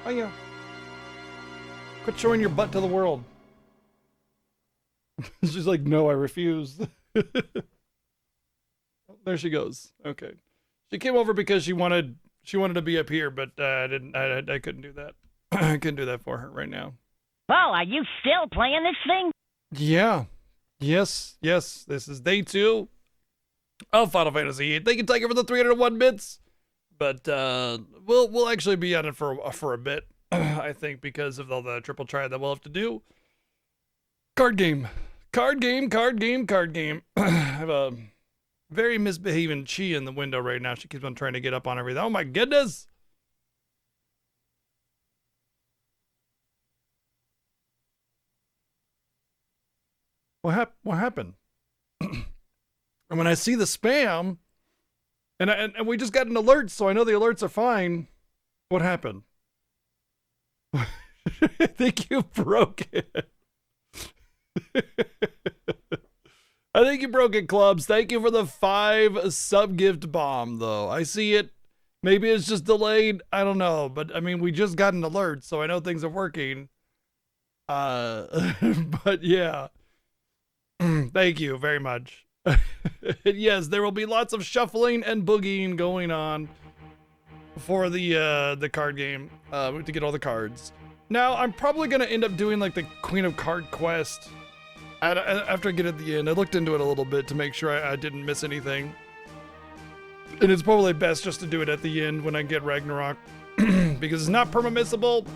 Oh yeah. Quit showing your butt to the world. She's like, no, I refuse. There she goes. Okay. She came over because she wanted to be up here, but I couldn't do that. I couldn't do that for her right now. Oh, are you still playing this thing? Yeah. Yes. This is day 2 of Final Fantasy VIII. Thank you, Tiger, for the 301 bits. But we'll actually be on it for a bit, I think, because of all the triple try that we'll have to do. Card game. I have a very misbehaving Chi in the window right now. She keeps on trying to get up on everything. Oh my goodness! What happened? And when I see the spam, and we just got an alert, so I know the alerts are fine. What happened? I think you broke it. I think you broke it, Clubs. Thank you for the 5 sub-gift bomb, though. I see it. Maybe it's just delayed. I don't know. But, I mean, we just got an alert, so I know things are working. But, yeah. Thank you very much. Yes, there will be lots of shuffling and boogieing going on for the card game to get all the cards. Now, I'm probably going to end up doing, like, the Queen of Card quest after I get at the end. I looked into it a little bit to make sure I didn't miss anything. And it's probably best just to do it at the end when I get Ragnarok. Because it's not permamissable.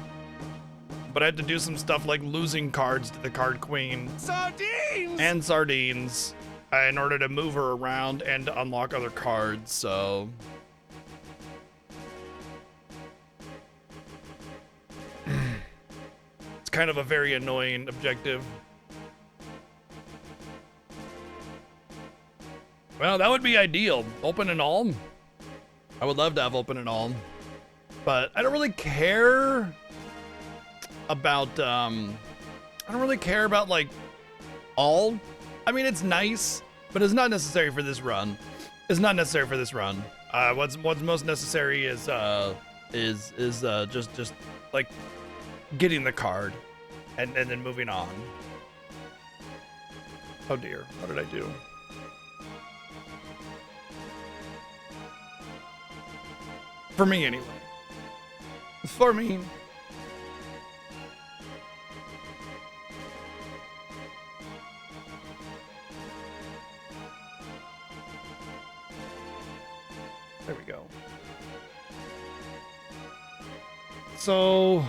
But I had to do some stuff like losing cards to the Card Queen. Sardines! And Sardines. In order to move her around and to unlock other cards, so... It's kind of a very annoying objective. Well, that would be ideal. Open and all. I would love to have open and all. But I don't really care about, like, all. I mean, it's nice, but it's not necessary for this run. It's not necessary for this run. What's most necessary is just like getting the card and then moving on. Oh dear, what did I do? For me, anyway. For me. There we go. So,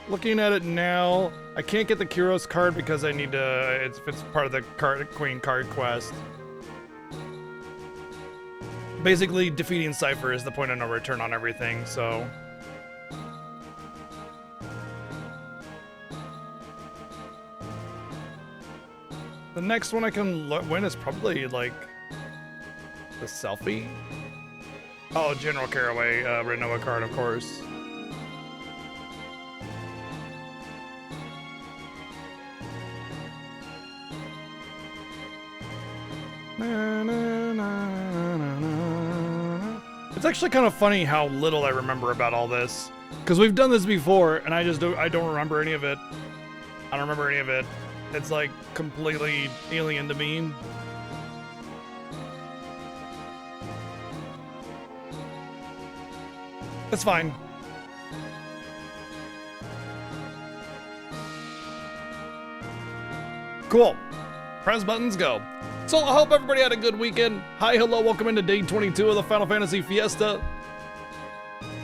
looking at it now, I can't get the Kyros card because I need to, it's part of the Queen card quest. Basically, defeating Cypher is the point of no return on everything, so... The next one I can win is probably, like, the selfie. Oh, General Caraway, Renoa card, of course. It's actually kind of funny how little I remember about all this, because we've done this before, and I don't remember any of it. I don't remember any of it. It's like completely alien to me. It's fine. Cool. Press buttons, go. So I hope everybody had a good weekend. Hi, hello, welcome into day 22 of the Final Fantasy Fiesta.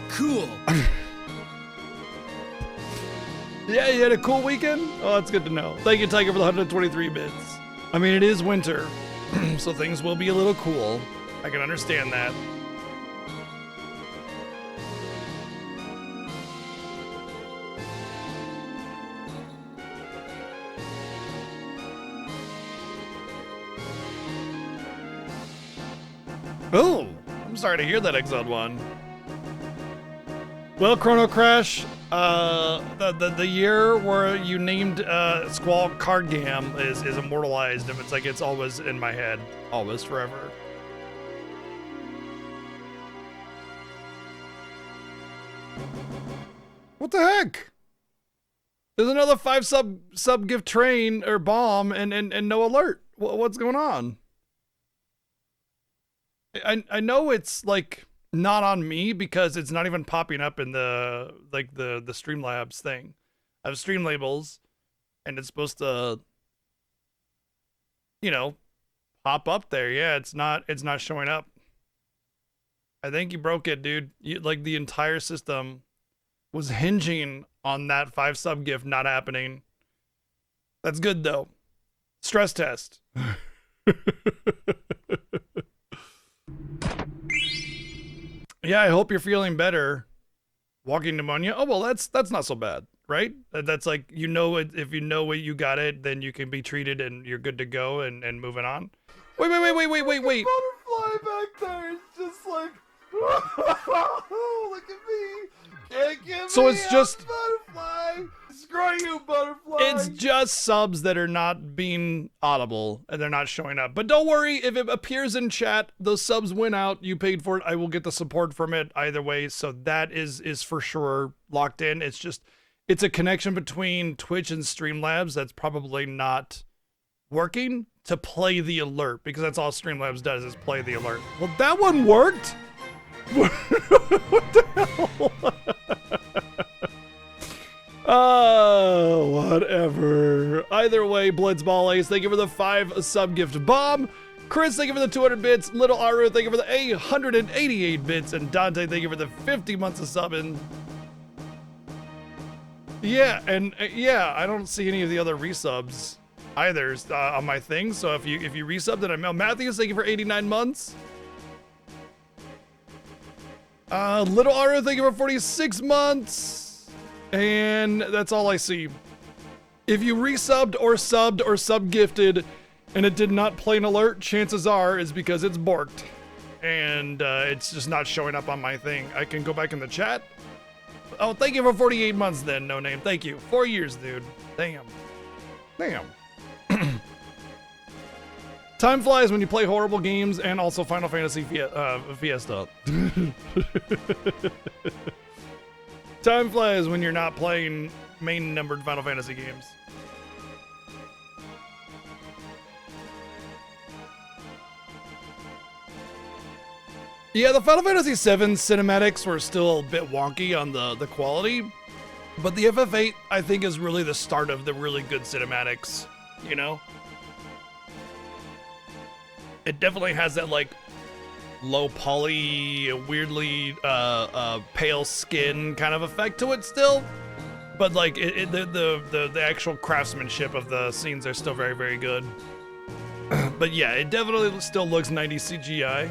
Cool. Yeah, you had a cool weekend? Oh, that's good to know. Thank you, Tiger, for the 123 bits. I mean, it is winter, so things will be a little cool. I can understand that. Oh, I'm sorry to hear that, Exiled One. Well, Chrono Crash, the year where you named Squall Card Game is immortalized, and it's always in my head, always, forever. What the heck? There's another 5 sub gift train or bomb and no alert. What's going on? I know it's like not on me because it's not even popping up in the Streamlabs thing. I have stream labels and it's supposed to, you know, pop up there. Yeah, it's not showing up. I think you broke it, dude. Like the entire system was hinging on that 5 sub gift not happening. That's good though. Stress test. Yeah, I hope you're feeling better. Walking pneumonia. Oh well, that's not so bad, right? That's like, you know, if you know what you got it, then you can be treated and you're good to go and moving on. Wait. Butterfly back there is just like, look at me. Can't give So me it's just butterfly. Screw you, butterfly. It's just subs that are not being audible and they're not showing up. But don't worry, if it appears in chat, those subs went out, you paid for it, I will get the support from it either way. So that is for sure locked in. It's a connection between Twitch and Streamlabs that's probably not working to play the alert, because that's all Streamlabs does is play the alert. Well, that one worked. What the hell? Oh, whatever. Either way, Blitzball Ace, thank you for the 5 sub gift bomb. Chris, thank you for the 200 bits. Little Aru, thank you for the 888 bits. And Dante, thank you for the 50 months of subbing. Yeah, and yeah, I don't see any of the other resubs either on my thing. So if you resub, then I'm Matthews, thank you for 89 months. Little Aru, thank you for 46 months. And that's all I see. If you resubbed or sub-gifted and it did not play an alert, chances are is because it's borked. And it's just not showing up on my thing. I can go back in the chat. Oh, thank you for 48 months then, no name. Thank you. 4 years, dude. Damn. Time flies when you play horrible games and also Final Fantasy Fiesta. Time flies when you're not playing main numbered Final Fantasy games. Yeah, the Final Fantasy VII cinematics were still a bit wonky on the quality, but the FF8 I think is really the start of the really good cinematics, you know? It definitely has that like low poly, weirdly pale skin kind of effect to it still, but like the actual craftsmanship of the scenes are still very, very good. But yeah, it definitely still looks 90s CGI,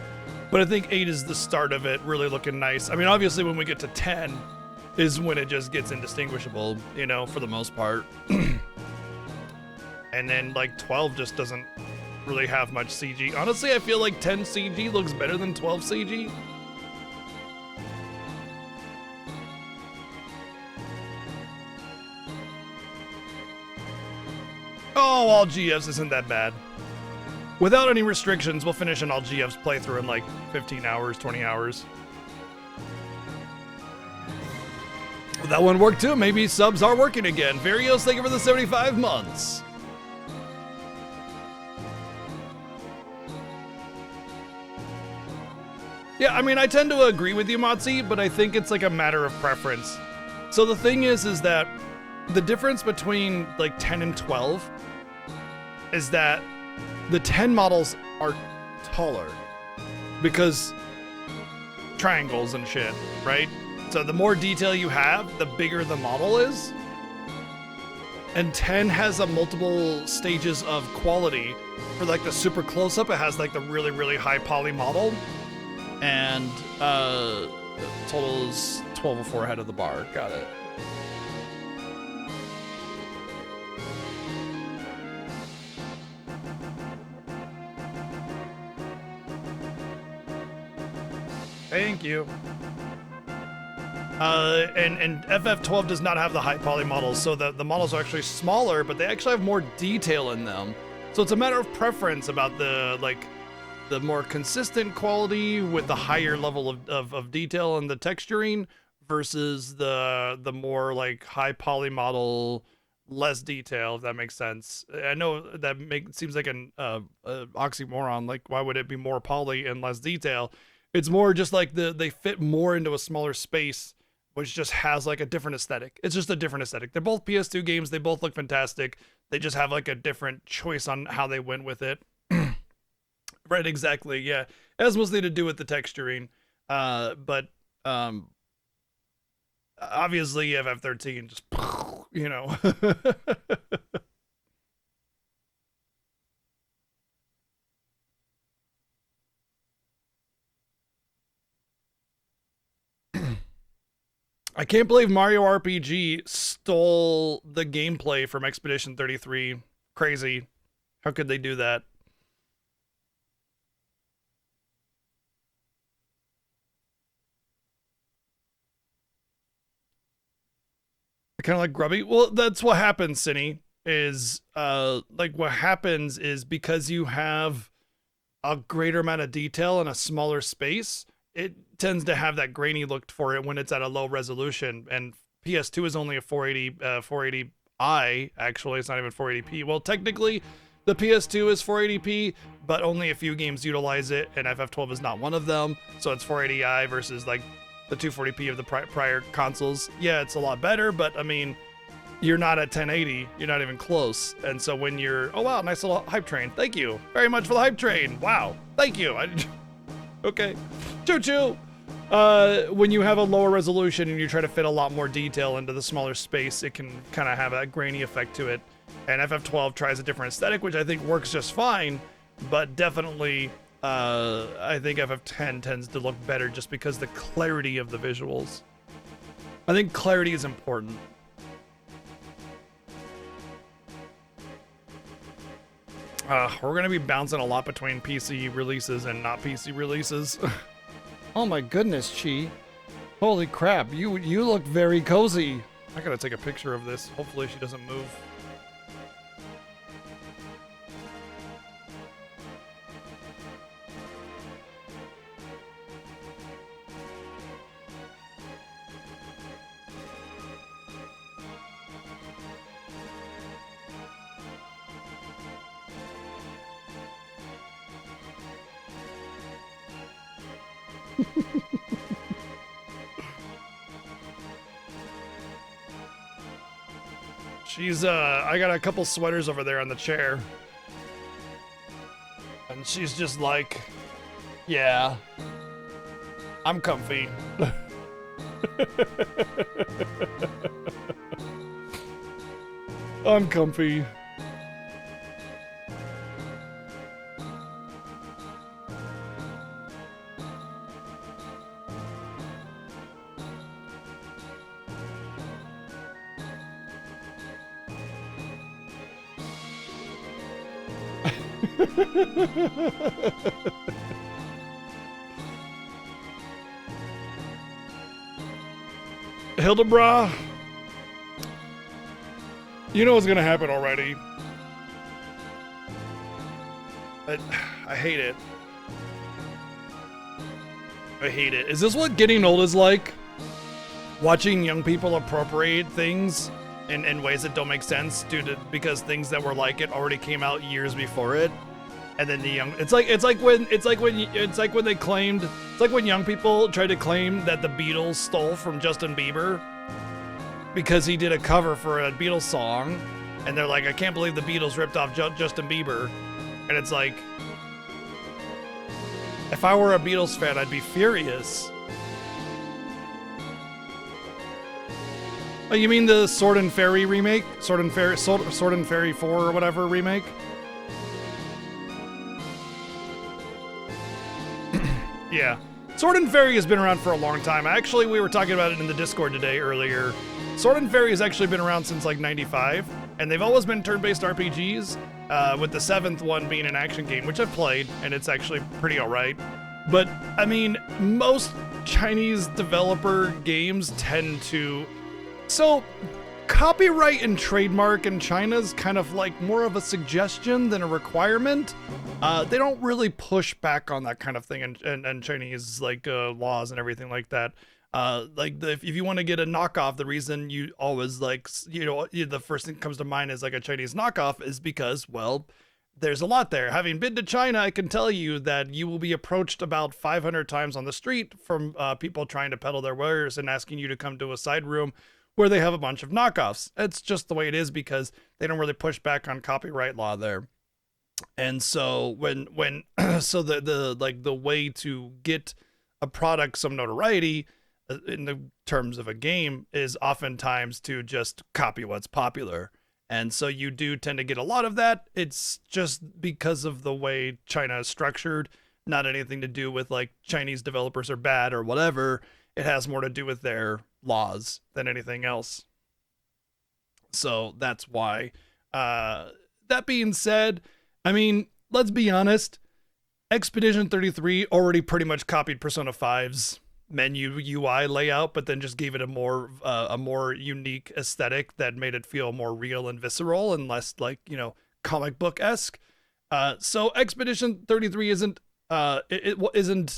but I think 8 is the start of it really looking nice. I mean, obviously when we get to 10 is when it just gets indistinguishable, you know, for the most part. And then like 12 just doesn't really have much CG. Honestly, I feel like 10 CG looks better than 12 CG. Oh, all GFs isn't that bad. Without any restrictions, we'll finish an all GFs playthrough in like 15 hours, 20 hours. Well, that one worked too. Maybe subs are working again. Varios, thank you for the 75 months. Yeah, I mean, I tend to agree with you, Motzi, but I think it's like a matter of preference. So the thing is that the difference between like 10 and 12 is that the 10 models are taller because triangles and shit, right? So the more detail you have, the bigger the model is. And 10 has a multiple stages of quality. For like the super close-up, it has like the really, really high poly model. And total's 1204 ahead of the bar. Got it. Thank you. And FF12 does not have the high poly models, so the models are actually smaller, but they actually have more detail in them. So it's a matter of preference about the more consistent quality with the higher level of detail and the texturing versus the more like high poly model, less detail, if that makes sense. I know that seems like an oxymoron. Like, why would it be more poly and less detail? It's more just like they fit more into a smaller space, which just has like a different aesthetic. It's just a different aesthetic. They're both PS2 games. They both look fantastic. They just have like a different choice on how they went with it. Right, exactly. Yeah, it has mostly to do with the texturing. But obviously FF13 just, you know. I can't believe Mario RPG stole the gameplay from Expedition 33. Crazy. How could they do that? Kind of like grubby. Well, that's what happens, Cinny, is like what happens is because you have a greater amount of detail in a smaller space, it tends to have that grainy look for it when it's at a low resolution. And PS2 is only a 480i. Actually, it's not even 480p. Well, technically the PS2 is 480p, but only a few games utilize it, and FF12 is not one of them. So it's 480i versus like the 240p of the prior consoles. Yeah, it's a lot better, but I mean, you're not at 1080. You're not even close. And so when you're, oh wow, nice little hype train. Thank you very much for the hype train. Wow, thank you. Okay, choo choo. When you have a lower resolution and you try to fit a lot more detail into the smaller space, it can kind of have a grainy effect to it. And FF12 tries a different aesthetic, which I think works just fine, but definitely I think FF10 tends to look better just because the clarity of the visuals. I think clarity is important. We're gonna be bouncing a lot between PC releases and not PC releases. Oh my goodness, Chi. Holy crap, you look very cozy. I gotta take a picture of this. Hopefully she doesn't move. She's I got a couple sweaters over there on the chair. And she's just like, yeah, I'm comfy. I'm comfy. Hildebra, you know what's gonna happen already. I hate it. I hate it. Is this what getting old is like? Watching young people appropriate things in ways that don't make sense because things that were like it already came out years before it. And then it's like when young people tried to claim that the Beatles stole from Justin Bieber because he did a cover for a Beatles song, and they're like, I can't believe the Beatles ripped off Justin Bieber. And it's like, if I were a Beatles fan, I'd be furious. Oh, you mean the Sword and Fairy remake? Sword and Fairy 4 or whatever remake? Yeah. Sword and Fairy has been around for a long time. Actually, we were talking about it in the Discord today earlier. Sword and Fairy has actually been around since like 95, and they've always been turn-based RPGs, with the 7th one being an action game, which I've played, and it's actually pretty alright. But, I mean, most Chinese developer games tend to... So, copyright and trademark in China is kind of like more of a suggestion than a requirement. They don't really push back on that kind of thing in Chinese like laws and everything like that. Like if you want to get a knockoff, the reason you always like, the first thing that comes to mind is like a Chinese knockoff is because, well, there's a lot there. Having been to China, I can tell you that you will be approached about 500 times on the street from people trying to peddle their wares and asking you to come to a side room where they have a bunch of knockoffs. It's just the way it is because they don't really push back on copyright law there. And so when so the way to get a product some notoriety in the terms of a game is oftentimes to just copy what's popular. And so you do tend to get a lot of that. It's just because of the way China is structured, not anything to do with like Chinese developers are bad or whatever. It has more to do with their laws than anything else. So that's why. That being said, I mean, let's be honest. Expedition 33 already pretty much copied Persona 5's menu UI layout, but then just gave it a more unique aesthetic that made it feel more real and visceral and less like, comic book-esque. So Expedition 33 isn't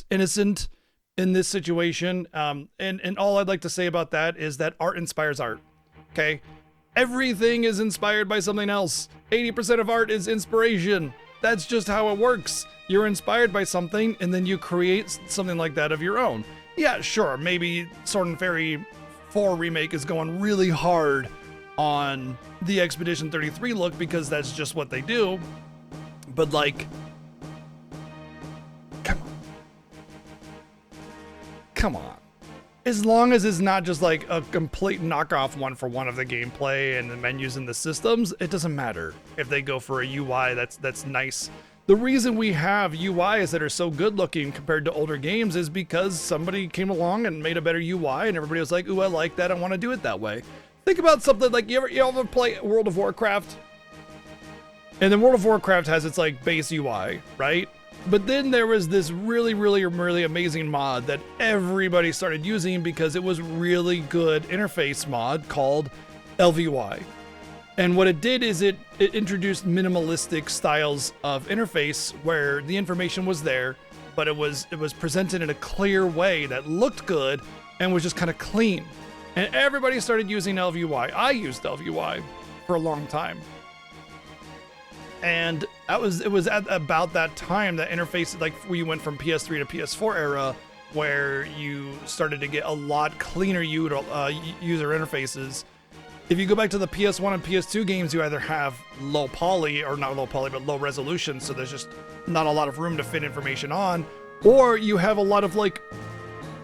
innocent in this situation. And all I'd like to say about that is that art inspires art. Okay? Everything is inspired by something else. 80% of art is inspiration. That's just how it works. You're inspired by something and then you create something like that of your own. Yeah, sure, maybe Sword and Fairy 4 Remake is going really hard on the Expedition 33 look because that's just what they do. But like, come on. As long as it's not just like a complete knockoff one for one of the gameplay and the menus and the systems, it doesn't matter if they go for a UI that's nice. The reason we have UIs that are so good looking compared to older games is because somebody came along and made a better UI and everybody was like, ooh, I like that, I want to do it that way. Think about something like, you ever play World of Warcraft? And then World of Warcraft has its like base UI, right? But then there was this really, really, really amazing mod that everybody started using because it was really good interface mod called LVUI. And what it did is it introduced minimalistic styles of interface where the information was there, but it was presented in a clear way that looked good and was just kind of clean. And everybody started using LVUI. I used LVUI for a long time. And it was at about that time that interface, like we went from PS3 to PS4 era, where you started to get a lot cleaner user interfaces. If you go back to the PS1 and PS2 games, you either have low poly, or not low poly, but low resolution, so there's just not a lot of room to fit information on, or you have a lot of like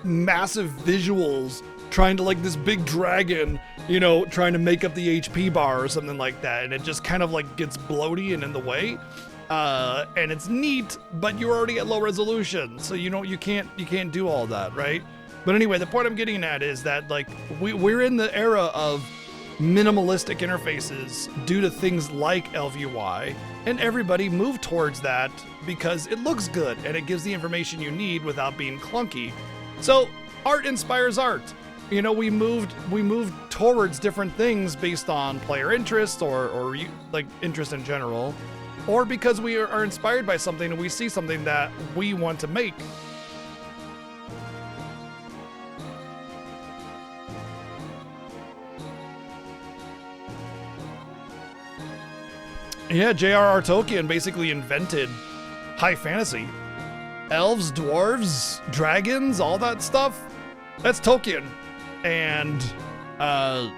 massive visuals trying to like this big dragon, trying to make up the HP bar or something like that, and it just kind of like gets bloaty and in the way. And it's neat, but you're already at low resolution, so you can't do all that, right? But anyway, the point I'm getting at is that like we're in the era of minimalistic interfaces due to things like LVUI, and everybody moved towards that because it looks good and it gives the information you need without being clunky. So art inspires art. We moved towards different things based on player interest or like interest in general, or because we are inspired by something and we see something that we want to make. Yeah, J.R.R. Tolkien basically invented high fantasy. Elves, dwarves, dragons, all that stuff. That's Tolkien. And, I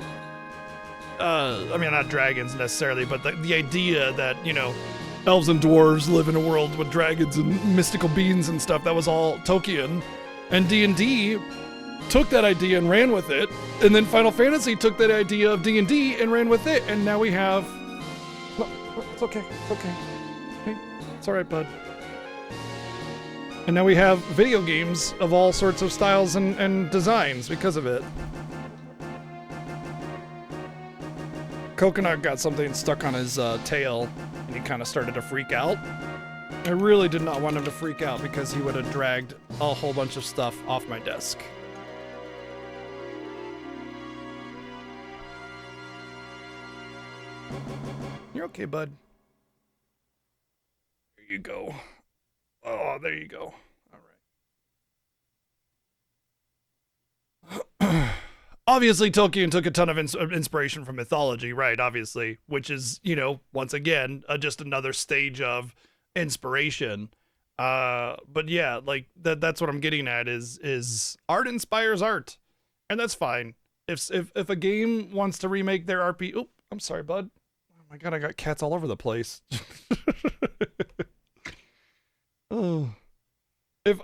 mean, not dragons necessarily, but the idea that, elves and dwarves live in a world with dragons and mystical beings and stuff, that was all Tolkien. And D&D took that idea and ran with it. And then Final Fantasy took that idea of D&D and ran with it. And now we have... It's okay. Hey, it's all right, bud. And now we have video games of all sorts of styles and designs because of it. Coconut got something stuck on his tail, and he kind of started to freak out. I really did not want him to freak out because he would have dragged a whole bunch of stuff off my desk. You're okay, bud. There you go. Oh, there you go. All Obviously, Tolkien took a ton of inspiration from mythology, right? Obviously, which is, you know, once again, just another stage of inspiration. But yeah, like that's what I'm getting at is art inspires art, and that's fine. If a game wants to remake their RP, oh, I'm sorry, bud. Oh my god, I got cats all over the place. Oh. If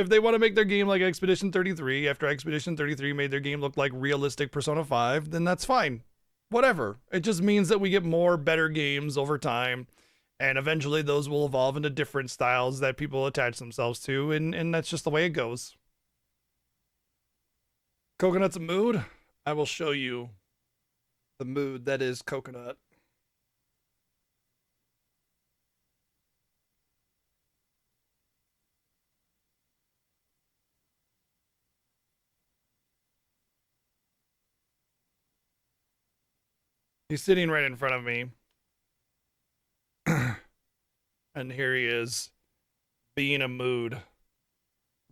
they want to make their game like Expedition 33 after Expedition 33 made their game look like realistic Persona 5, then that's fine. Whatever. It just means that we get more better games over time, and eventually those will evolve into different styles that people attach themselves to, and that's just the way it goes. Coconut's a mood? I will show you the mood that is Coconut. He's sitting right in front of me. And here he is, being a mood.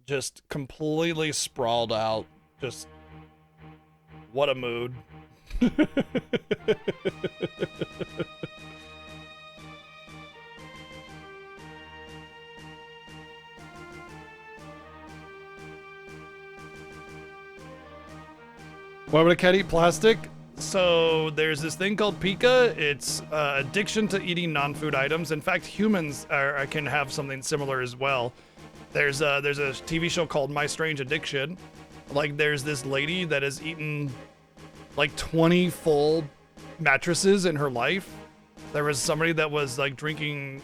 Just completely sprawled out. Just, what a mood. Why would a cat eat plastic? So there's this thing called pica. It's addiction to eating non-food items. In fact, humans can have something similar as well. There's a TV show called My Strange Addiction. Like there's this lady that has eaten like 20 full mattresses in her life. There was somebody that was like drinking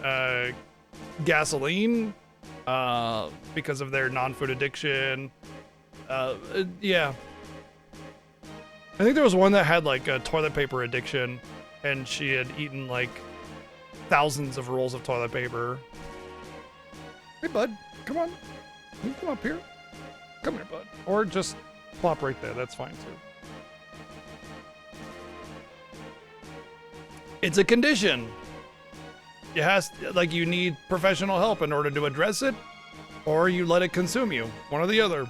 gasoline because of their non-food addiction. Yeah. I think there was one that had like a toilet paper addiction, and she had eaten like thousands of rolls of toilet paper. Hey, bud, come on. Can you come up here? Come here, bud. Or just plop right there. That's fine too. It's a condition. It has, like, you need professional help in order to address it, or you let it consume you. One or the other.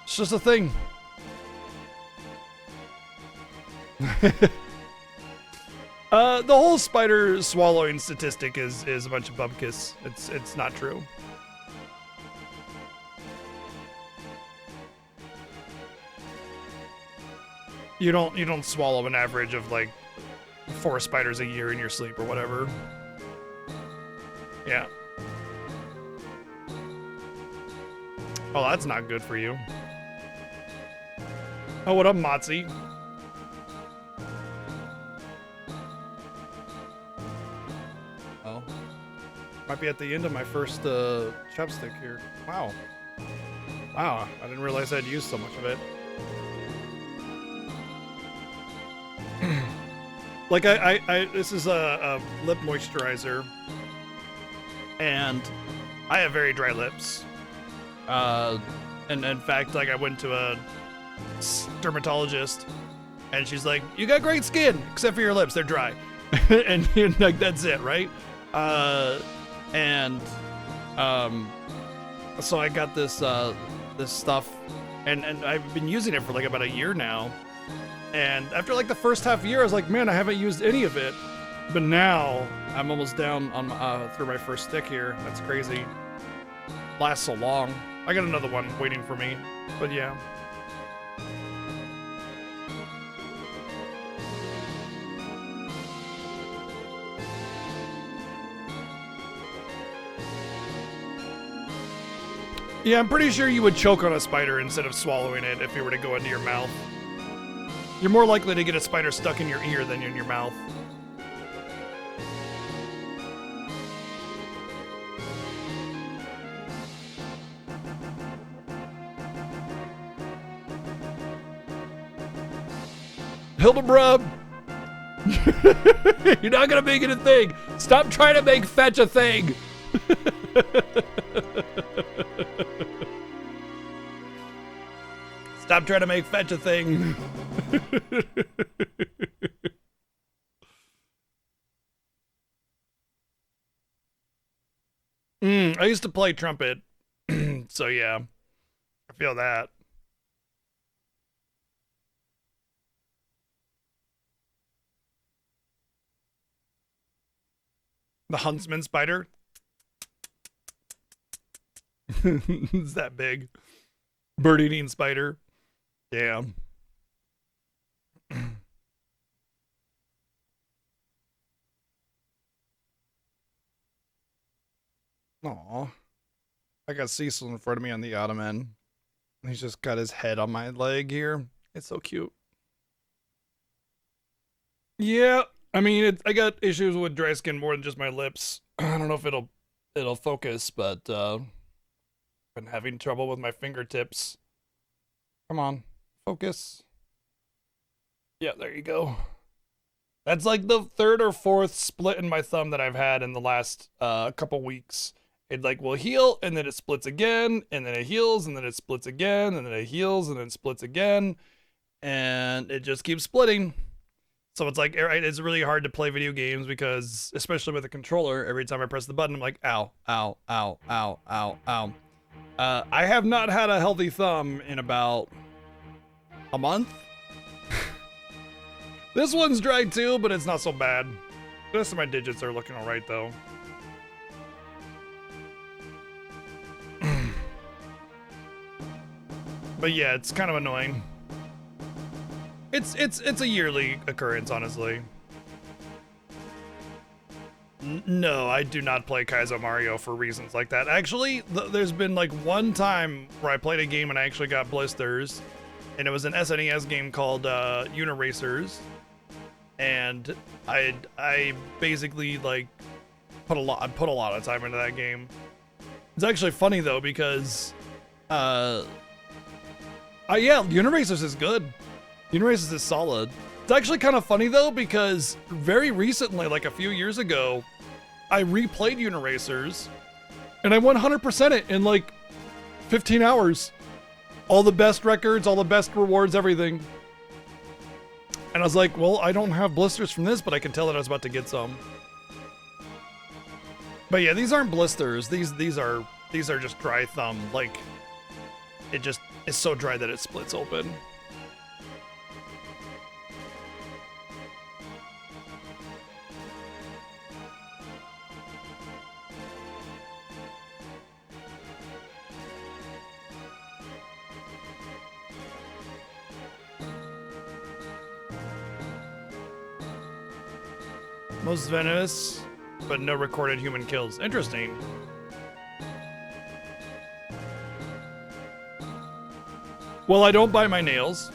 It's just a thing. The whole spider swallowing statistic is a bunch of bupkis. It's not true. You don't swallow an average of like 4 spiders a year in your sleep or whatever. Yeah. Oh, that's not good for you. Oh, what up, Motzi? Might be at the end of my first chopstick here. Wow. Wow, I didn't realize I'd used so much of it. Like this is a lip moisturizer, and I have very dry lips. And in fact, like I went to a dermatologist, and she's like, "You got great skin, except for your lips; they're dry." and like that's it, right? So I got this this stuff, and I've been using it for like about a year now. And after like the first half year, I was like, man, I haven't used any of it. But now I'm almost down on through my first stick here. That's crazy. Lasts so long. I got another one waiting for me. But yeah. Yeah, I'm pretty sure you would choke on a spider instead of swallowing it if it were to go into your mouth. You're more likely to get a spider stuck in your ear than in your mouth. Hildebrand! You're not gonna make it a thing! Stop trying to make fetch a thing! Stop trying to make fetch a thing. I used to play trumpet, so yeah, I feel that. The huntsman spider. It's that big. Bird eating spider. Yeah. Aw. I got Cecil in front of me on the ottoman. He's just got his head on my leg here. It's so cute. Yeah, I mean, I got issues with dry skin more than just my lips. I don't know if it'll focus, but been having trouble with my fingertips. Come on, focus. Yeah, there you go. That's like the third or fourth split in my thumb that I've had in the last couple weeks. It like will heal and then it splits again, and then it heals and then it splits again, and then it heals and then it splits again, and it just keeps splitting. So it's like, it's really hard to play video games because, especially with a controller, every time I press the button, I'm like, ow, ow, ow, ow, ow, ow. I have not had a healthy thumb in about a month. This one's dry too, but it's not so bad. The rest of my digits are looking all right though. But yeah, it's kind of annoying. It's a yearly occurrence, honestly. No, I do not play Kaizo Mario for reasons like that. Actually, there's been like one time where I played a game and I actually got blisters, and it was an SNES game called Uniracers, and I basically like put a lot of time into that game. It's actually funny though because yeah, Uniracers is good. Uniracers is solid. It's actually kind of funny though because very recently, like a few years ago, I replayed Uniracers and I 100% it in like 15 hours. All the best records, all the best rewards, everything. And I was like, well, I don't have blisters from this, but I can tell that I was about to get some. But yeah, these aren't blisters. These are just dry thumb. Like, it just is so dry that it splits open. Most venomous, but no recorded human kills. Interesting. Well, I don't bite my nails.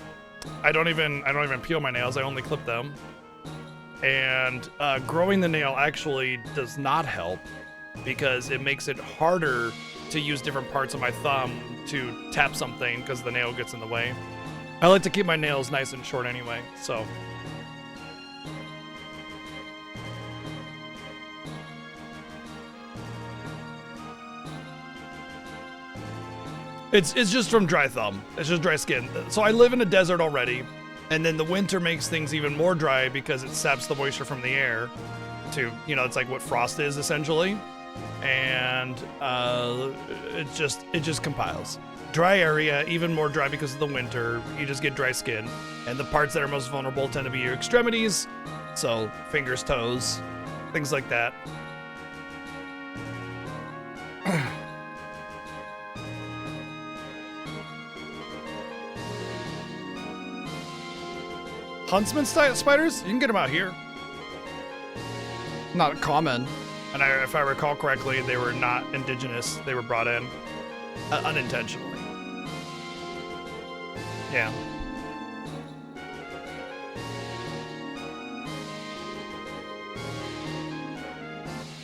I don't even peel my nails. I only clip them. And growing the nail actually does not help because it makes it harder to use different parts of my thumb to tap something because the nail gets in the way. I like to keep my nails nice and short anyway, so. It's just from dry thumb. It's just dry skin. So I live in a desert already, and then the winter makes things even more dry because it saps the moisture from the air to, you know, it's like what frost is essentially. And it just compiles. Dry area, even more dry because of the winter. You just get dry skin. And the parts that are most vulnerable tend to be your extremities. So fingers, toes, things like that. Huntsman spiders? You can get them out here. Not common. And if I recall correctly, they were not indigenous. They were brought in unintentionally. Yeah.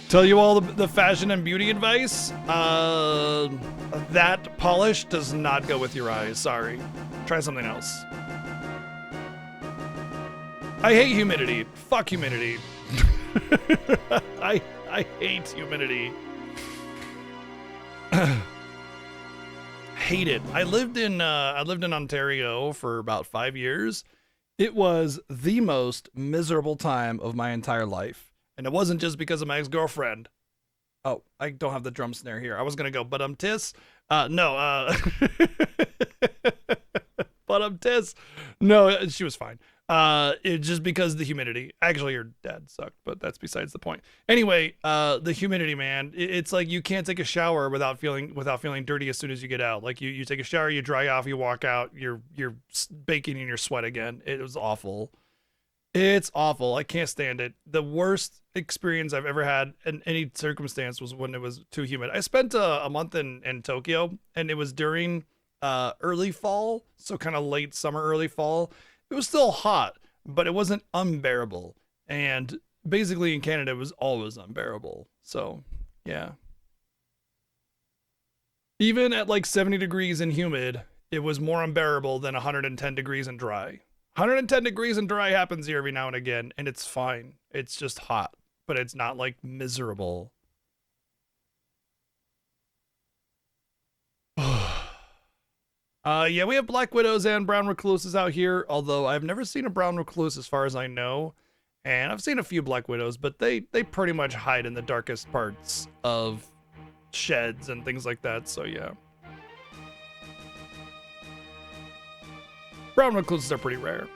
Tell you all the fashion and beauty advice? That polish does not go with your eyes. Sorry. Try something else. I hate humidity. Fuck humidity. I hate humidity. Hate it. I lived in Ontario for about 5 years. It was the most miserable time of my entire life. And it wasn't just because of my ex-girlfriend. Oh, I don't have the drum snare here. I was gonna go, but tis. No, but tis. No, she was fine. It's just because of the humidity. Actually, your dad sucked, but that's besides the point. Anyway, the humidity, man. It's like you can't take a shower without feeling dirty as soon as you get out. Like you take a shower, you dry off, you walk out, you're baking in your sweat again. It was awful. It's awful. I can't stand it. The worst experience I've ever had in any circumstance was when it was too humid. I spent a month in Tokyo, and it was during early fall, so kind of late summer, early fall. It was still hot, but it wasn't unbearable. And basically in Canada, it was always unbearable. So, yeah. Even at like 70 degrees and humid, it was more unbearable than 110 degrees and dry. 110 degrees and dry happens here every now and again, and it's fine. It's just hot, but it's not like miserable. Yeah, we have black widows and brown recluses out here, although I've never seen a brown recluse as far as I know. And I've seen a few black widows, but they pretty much hide in the darkest parts of sheds and things like that, so yeah. Brown recluses are pretty rare.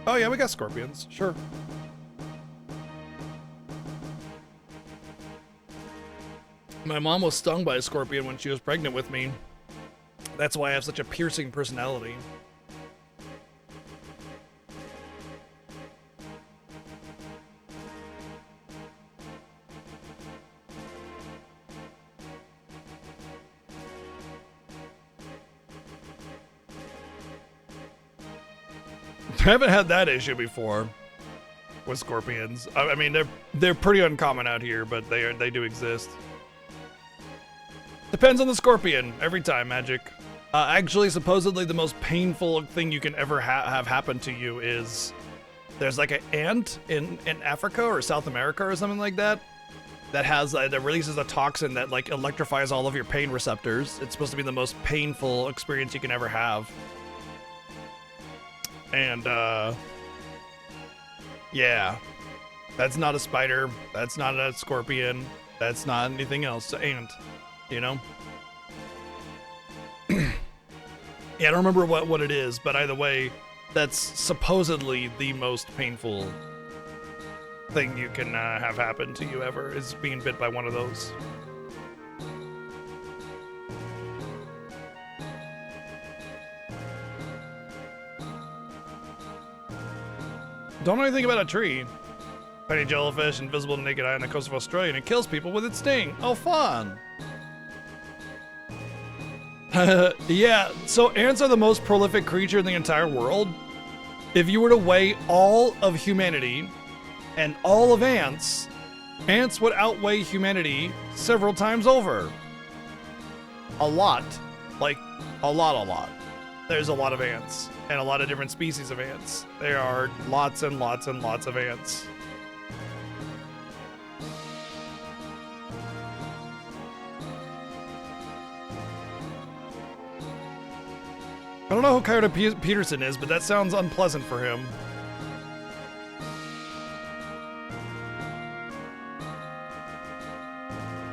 Oh yeah, we got scorpions, sure. My mom was stung by a scorpion when she was pregnant with me. That's why I have such a piercing personality. I haven't had that issue before with scorpions. I mean, they're pretty uncommon out here, but they do exist. Depends on the scorpion every time, Magic. Actually, supposedly the most painful thing you can ever have happen to you is there's like an ant in Africa or South America or something like that has that releases a toxin that like electrifies all of your pain receptors. It's supposed to be the most painful experience you can ever have. And yeah, that's not a spider. That's not a scorpion. That's not anything else. It's an ant. You know? Yeah, I don't remember what it is, but either way, that's supposedly the most painful thing you can have happen to you ever, is being bit by one of those. Don't know anything about a tree. Tiny jellyfish, invisible to naked eye on the coast of Australia, and it kills people with its sting. Oh, fun! Yeah, so ants are the most prolific creature in the entire world. If you were to weigh all of humanity and all of ants would outweigh humanity several times over. A lot. Like, a lot. There's a lot of ants, and a lot of different species of ants. There are lots and lots and lots of ants. I don't know who Coyote Peterson is, but that sounds unpleasant for him.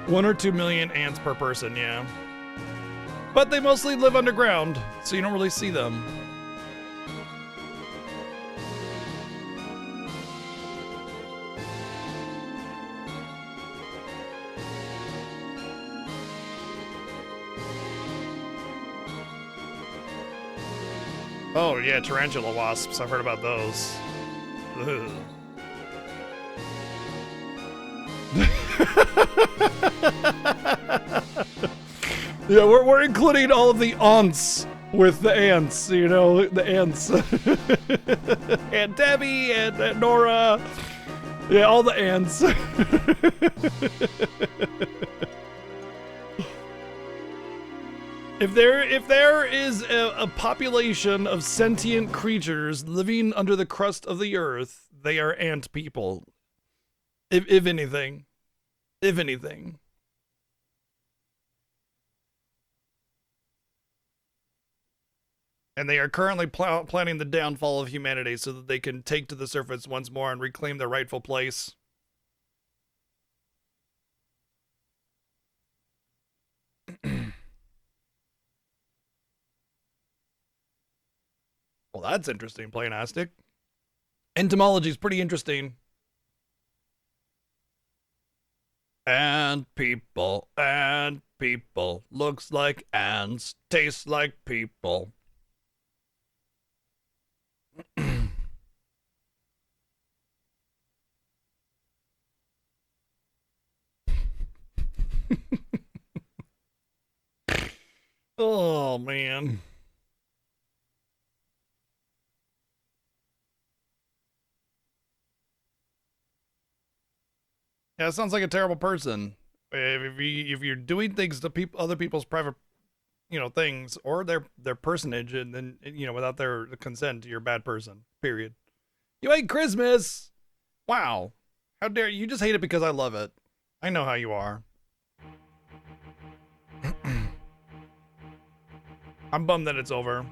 One or 2 million ants per person, yeah. But they mostly live underground, so you don't really see them. Oh yeah, tarantula wasps. I've heard about those. Ugh. Yeah, we're including all of the aunts with the ants, you know, the ants. Aunt Debbie and Aunt Nora. Yeah, all the ants. If there is a population of sentient creatures living under the crust of the earth, they are ant people. If anything. If anything. And they are currently planning the downfall of humanity so that they can take to the surface once more and reclaim their rightful place. Well, that's interesting, Planastic. Entomology's pretty interesting. And people, looks like ants, tastes like people. Oh, man. Yeah, it sounds like a terrible person. If you're doing things to other people's private, things or their personage, and then without their consent, you're a bad person. Period. You hate Christmas. Wow, how dare you? Just hate it because I love it. I know how you are. I'm bummed that it's over,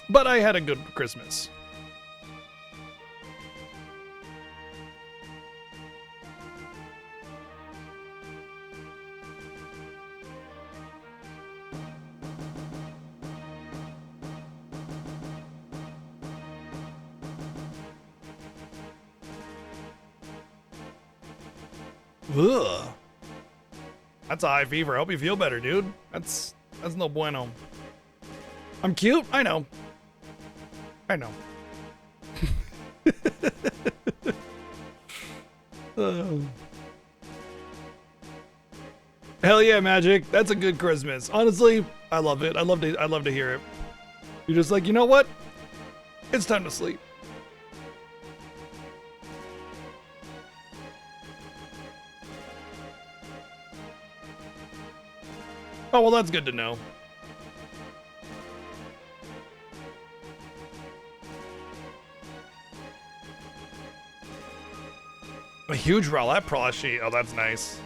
but I had a good Christmas. Ugh. That's a high fever. I hope you feel better, dude. That's no bueno. I'm cute? I know. I know. Hell yeah, Magic. That's a good Christmas. Honestly, I love it. I love to hear it. You're just like, you know what? It's time to sleep. Oh, well, that's good to know. A huge Rowlett plushie. Oh, that's nice.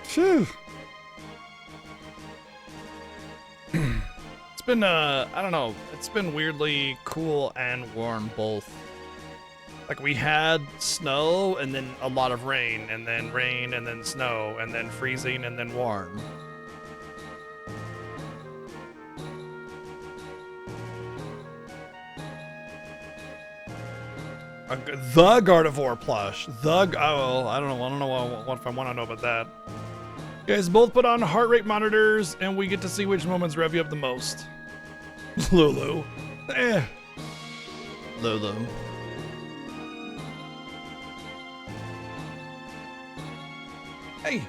Phew. It's been, I don't know. It's been weirdly cool and warm both. Like, we had snow, and then a lot of rain, and then snow, and then freezing, and then warm. The Gardevoir plush. Oh, I don't know if I want to know about that. You guys both put on heart rate monitors, and we get to see which moments rev you up the most. Lulu. Lulu. Hey.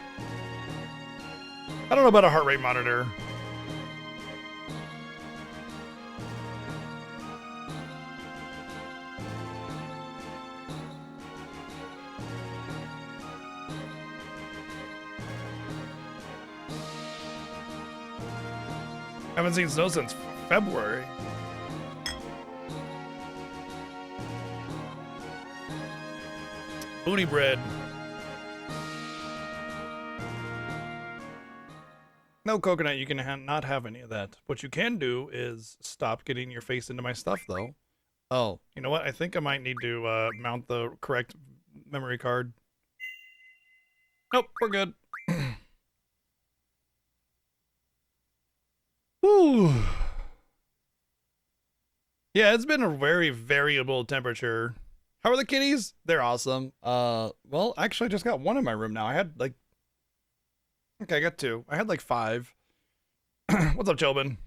I don't know about a heart rate monitor. I haven't seen snow since February. Booty bread. No coconut, you can not have any of that. What you can do is stop getting your face into my stuff, though. Oh, you know what? I think I might need to mount the correct memory card. Nope, we're good. Whew. Yeah, it's been a very variable temperature. How are the kitties? They're awesome. Well, actually, I just got one in my room now. I had like... Okay, I got two. I had like 5. What's up, Chobin?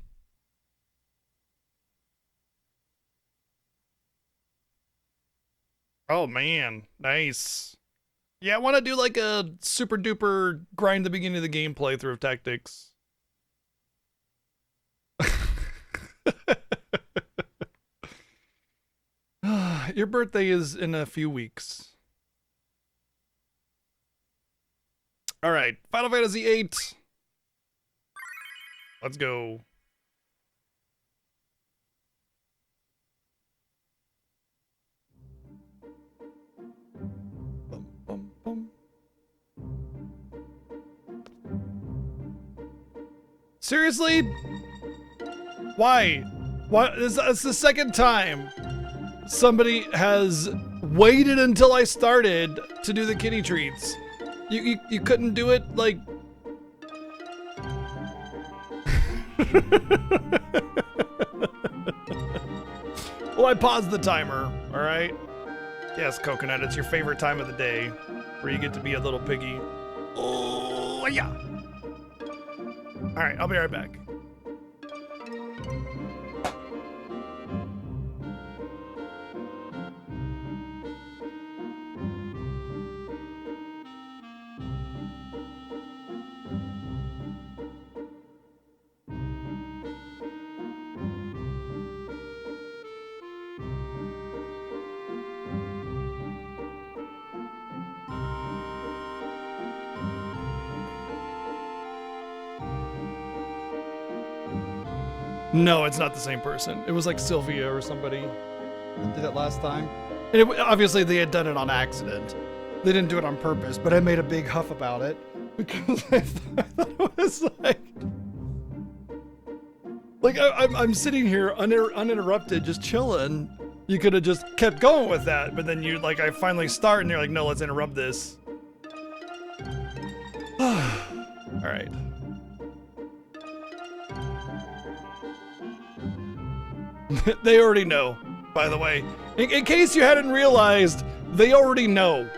Oh, man. Nice. Yeah, I want to do like a super duper grind the beginning of the game playthrough of Tactics. Your birthday is in a few weeks. All right, Final Fantasy VIII. Let's go. Bum, bum, bum. Seriously? Why? What? It's the second time somebody has waited until I started to do the kitty treats. You couldn't do it like. Well, I paused the timer. All right. Yes, Coconut, it's your favorite time of the day, where you get to be a little piggy. Oh yeah. All right, I'll be right back. No, it's not the same person. It was like Sylvia or somebody that did it last time. And obviously they had done it on accident. They didn't do it on purpose, but I made a big huff about it because I thought it was like I'm sitting here uninterrupted, just chilling. You could have just kept going with that, but then I finally start and you're like, no, let's interrupt this. All right. They already know, by the way. In case you hadn't realized, they already know.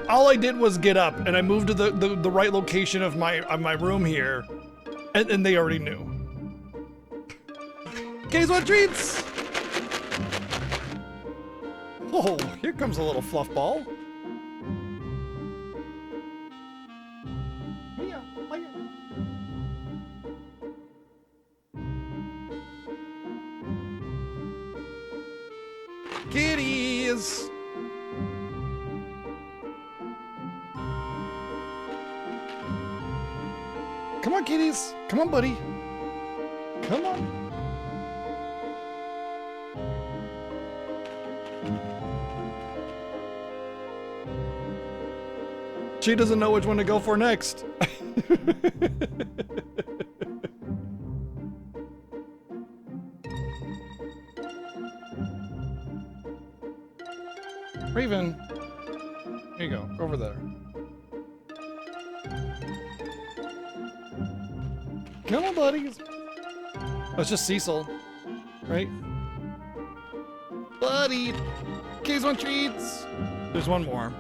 All I did was get up and I moved to the right location of my room here, and they already knew. Case what treats? Oh, here comes a little fluff ball. Kitties! Come on, kitties. Come on, buddy. Come on. She doesn't know which one to go for next. Raven, here you go. Go over there. Come on, buddies. Oh, it's just Cecil, right? Buddy, kids want treats. There's one more.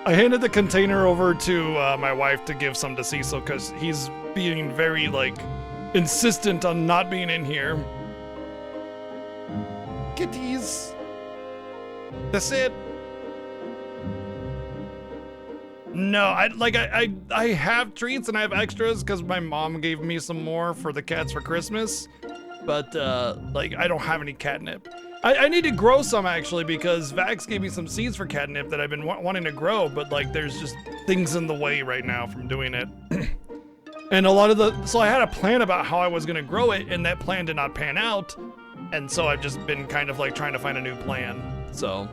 I handed the container over to my wife to give some to Cecil because he's being very, insistent on not being in here. Kitties. That's it. No, I have treats and I have extras because my mom gave me some more for the cats for Christmas, but I don't have any catnip. I need to grow some actually because Vax gave me some seeds for catnip that I've been wanting to grow, but there's just things in the way right now from doing it. And so I had a plan about how I was gonna grow it, and that plan did not pan out, and so I've just been kind of trying to find a new plan. So,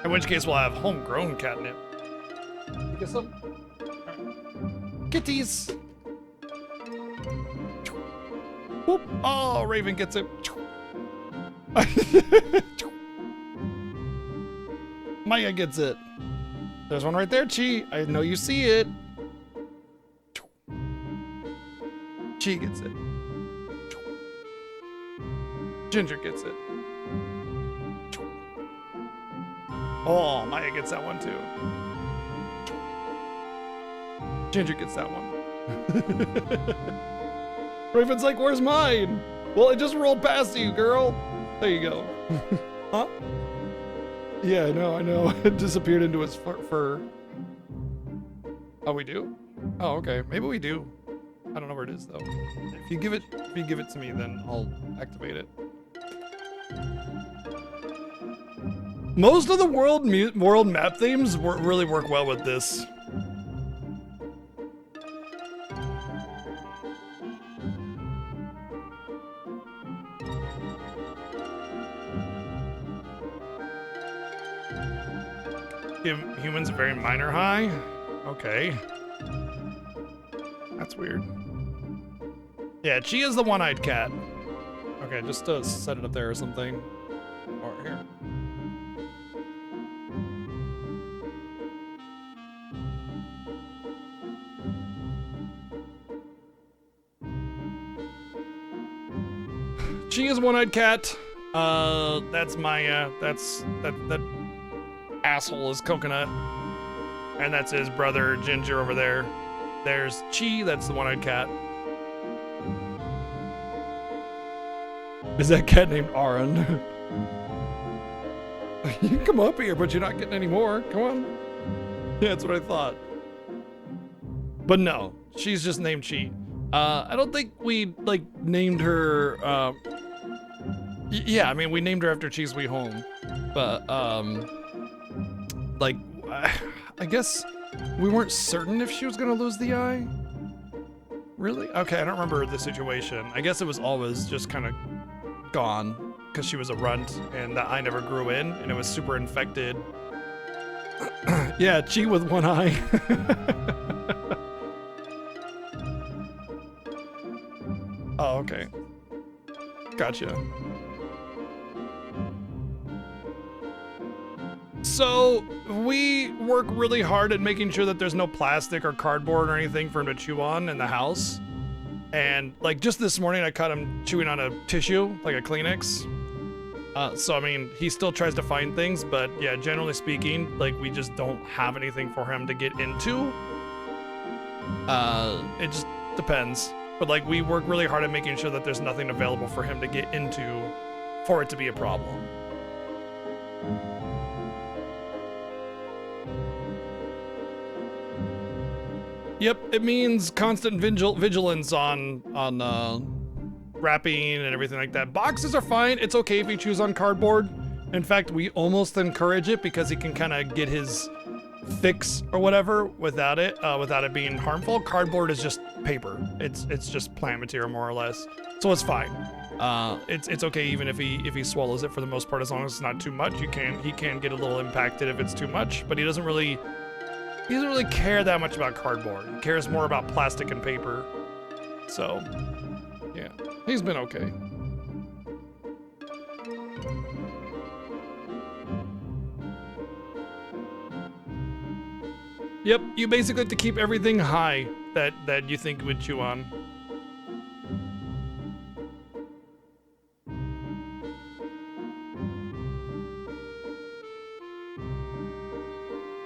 in which case we'll have homegrown catnip. You get some? Right. Kitties. Whoop. Oh, Raven gets it. Maya gets it. There's one right there, Chi. I know you see it. Chi gets it. Ginger gets it. Oh, Maya gets that one too. Ginger gets that one. Raven's like, where's mine? Well, it just rolled past you, girl. There you go. Huh? Yeah, I know. It disappeared into his fur. Oh, we do? Oh, okay. Maybe we do. I don't know where it is though. If you give it to me, then I'll activate it. Most of the world map themes really work well with this. Give humans a very minor high? Okay. That's weird. Yeah, she is the one-eyed cat. Okay, just set it up there or something. Or here. She is one-eyed cat. That's my, that asshole is Coconut. And that's his brother, Ginger, over there. There's Chi, that's the one-eyed cat. Is that cat named Aaron? You can come up here, but you're not getting any more. Come on. Yeah, that's what I thought. But no, she's just named Chi. I don't think we, like, named her, yeah, I mean, we named her after Chi's Sweet Home. But, like, I guess we weren't certain if she was gonna lose the eye. Really? Okay, I don't remember the situation. I guess it was always just kind of gone because she was a runt and the eye never grew in and it was super infected. Yeah, Chi with one eye. Oh, okay. Gotcha. So we work really hard at making sure that there's no plastic or cardboard or anything for him to chew on in the house. And like just this morning, I caught him chewing on a tissue, like a Kleenex. So I mean, he still tries to find things, but yeah, generally speaking, like we just don't have anything for him to get into. It just depends. But like we work really hard at making sure that there's nothing available for him to get into for it to be a problem. Yep, it means constant vigilance on wrapping and everything like that. Boxes are fine. It's okay if he chews on cardboard. In fact, we almost encourage it because he can kind of get his fix or whatever without it being harmful. Cardboard is just paper. It's just plant material more or less. So it's fine. It's okay even if he swallows it for the most part, as long as it's not too much. He can get a little impacted if it's too much, but he doesn't really care that much about cardboard. He cares more about plastic and paper. So, yeah, he's been okay. Yep, you basically have to keep everything high that you think would chew on.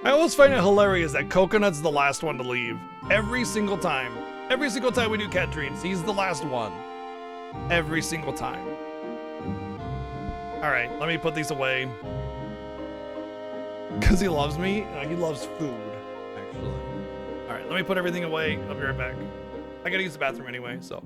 I always find it hilarious that Coconut's the last one to leave. Every single time. Every single time we do cat treats, he's the last one. Every single time. All right, let me put these away. Because he loves me? He loves food, actually. All right, let me put everything away. I'll be right back. I gotta use the bathroom anyway, so.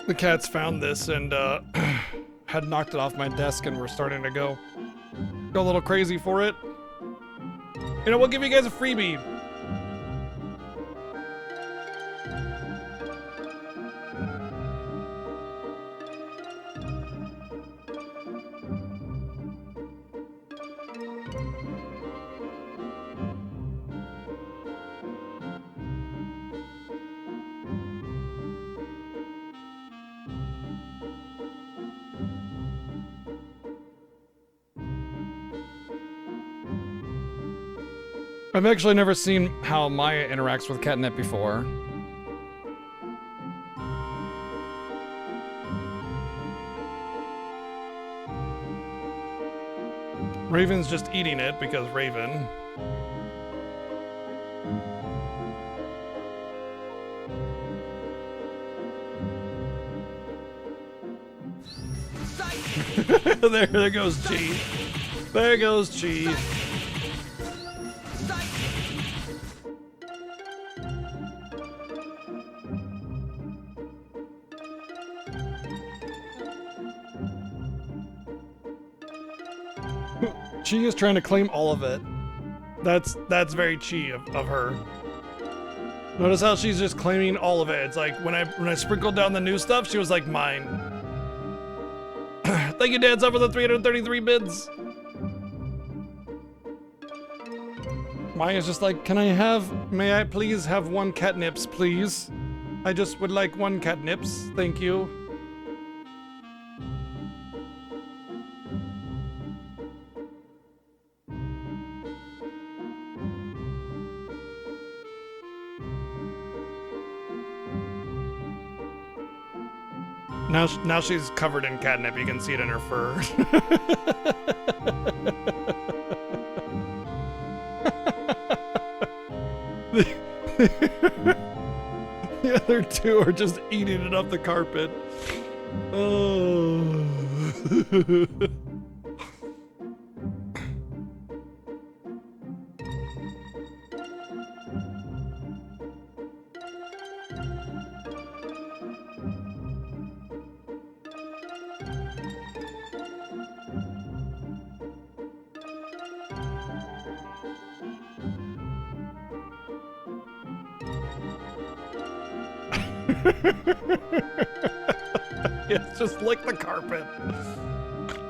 The cats found this and had knocked it off my desk and were starting to go a little crazy for it. You know, we'll give you guys a freebie. I've actually never seen how Maya interacts with catnip before. Raven's just eating it because Raven. there goes Chi. There goes Chi. Chi is trying to claim all of it. That's very Chi of her. Notice how she's just claiming all of it. It's like when I sprinkled down the new stuff, she was like mine. Thank you, Dan, for the 333 bids. Maya's just like, may I please have one catnips, please? I just would like one catnips, thank you. Now she's covered in catnip. You can see it in her fur. The other two are just eating it off the carpet. Oh. Yes, just lick the carpet.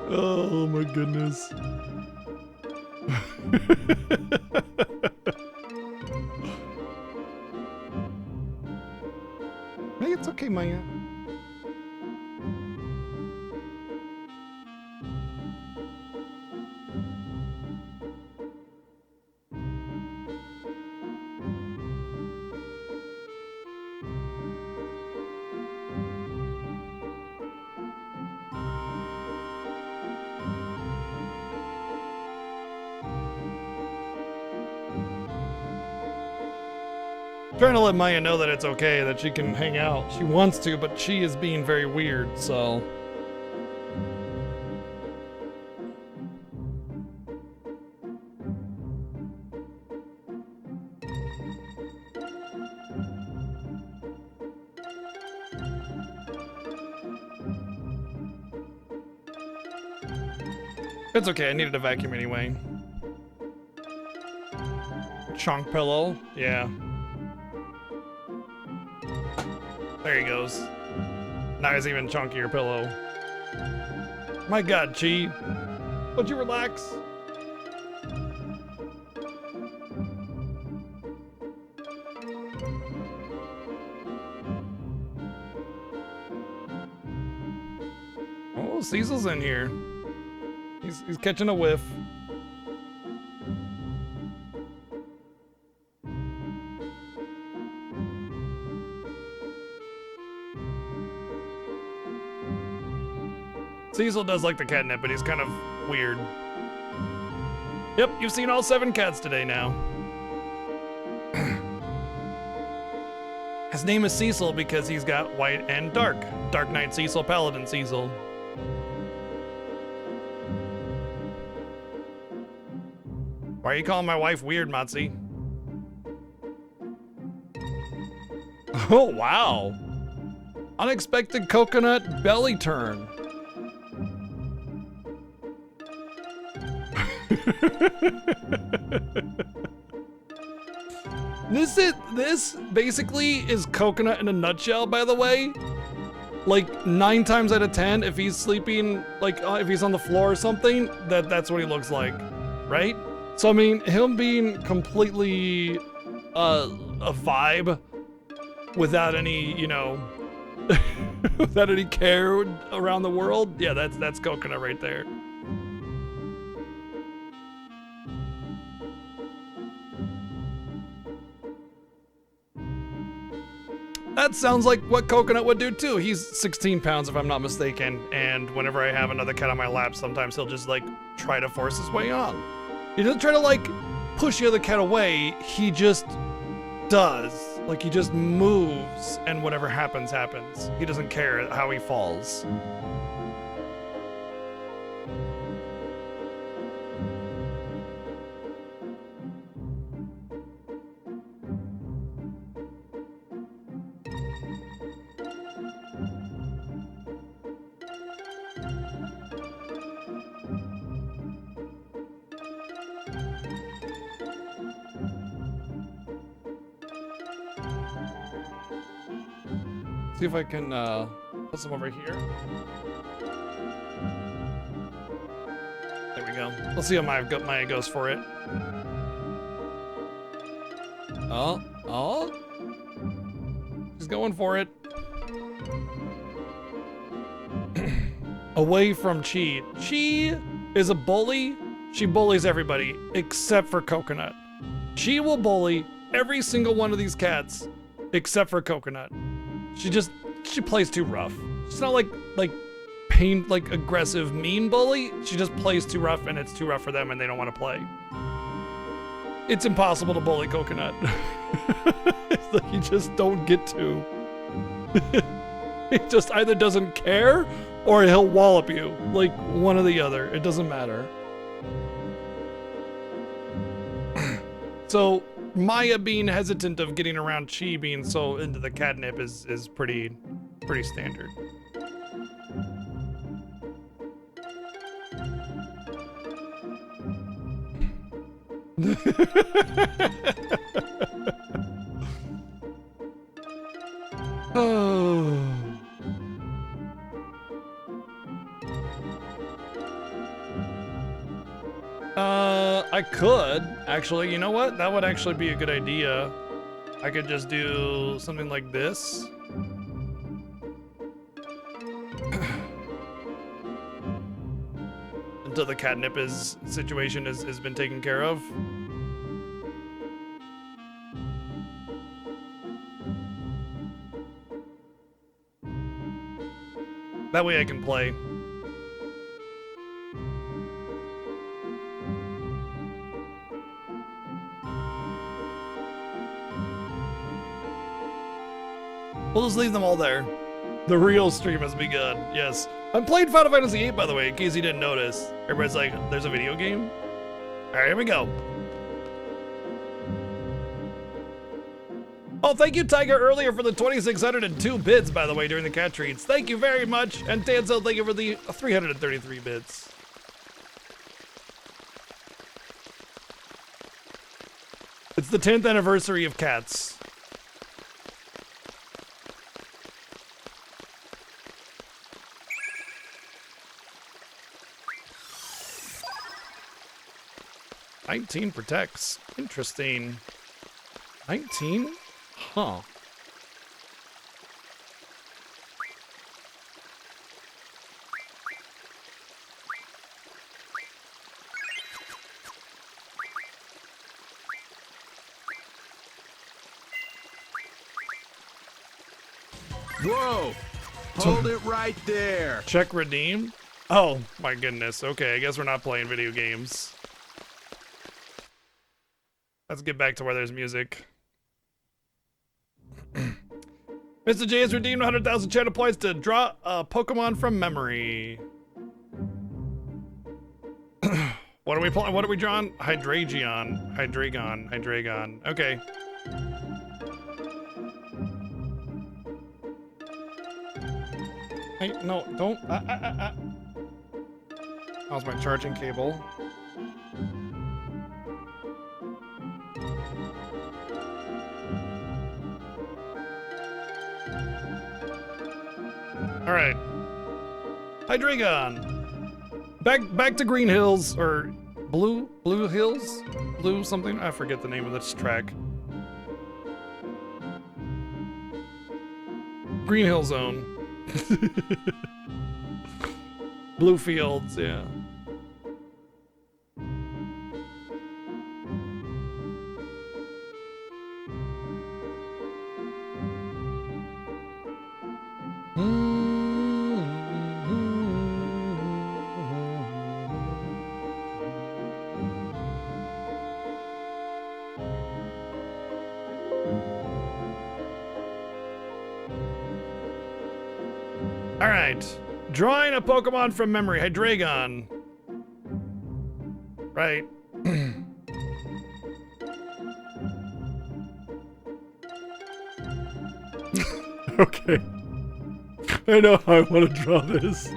Oh my goodness. Hey, it's okay, Maya. Trying to let Maya know that it's okay, that she can hang out. She wants to, but she is being very weird, so. It's okay, I needed a vacuum anyway. Chunk pillow, yeah. There he goes. Now he's even chunkier pillow. My God, Chi. Would you relax? Oh, Cecil's in here. He's catching a whiff. Cecil does like the catnip, but he's kind of weird. Yep, you've seen all 7 cats today now. His name is Cecil because he's got white and dark. Dark Knight Cecil, Paladin Cecil. Why are you calling my wife weird, Matzi? Oh, wow. Unexpected coconut belly turn. This basically is coconut in a nutshell, by the way. Like 9 times out of 10, if he's sleeping, like if he's on the floor or something, that's what he looks like, right? So I mean, him being completely a vibe without any, you know, without any care around the world, yeah, that's coconut right there. That sounds like what Coconut would do too. He's 16 pounds if I'm not mistaken, and whenever I have another cat on my lap, sometimes he'll just like try to force his way on. He doesn't try to like push the other cat away, he just does. Like he just moves and whatever happens, happens. He doesn't care how he falls. See if I can put some over here. There we go. Let's see how Maya goes for it. Oh. She's going for it. Away from Chi. Chi is a bully. She bullies everybody except for Coconut. She will bully every single one of these cats except for Coconut. She plays too rough. She's not like aggressive, mean bully. She just plays too rough and it's too rough for them and they don't want to play. It's impossible to bully Coconut. It's like you just don't get to. He just either doesn't care or he'll wallop you. Like one or the other. It doesn't matter. So Maya being hesitant of getting around Chi being so into the catnip is pretty standard. Oh. I could, actually. You know what? That would actually be a good idea. I could just do something like this. Until the catnip situation has been taken care of. That way I can play. We'll just leave them all there. The real stream has begun. Yes. I'm playing Final Fantasy VIII, by the way, in case you didn't notice. Everybody's like, there's a video game? Alright, here we go. Oh, thank you, Tiger, earlier for the 2,602 bits, by the way, during the cat treats. Thank you very much. And Tanzo, thank you for the 333 bits. It's the 10th anniversary of cats. "19 protects." Interesting. 19? Huh. Whoa! Hold it right there. Check redeem? Oh my goodness. Okay, I guess we're not playing video games. Let's get back to where there's music. Mr. J has redeemed 100,000 channel points to draw a Pokemon from memory. What are we playing? What are we drawing? Hydreigon. Okay. Hey, no, don't. That was my charging cable. All right. Hydreigon. Back to Green Hills or Blue Hills? Blue something? I forget the name of this track. Green Hill Zone. Blue Fields, yeah. All right, drawing a Pokemon from memory, Hydreigon. Right. Okay. I know how I want to draw this.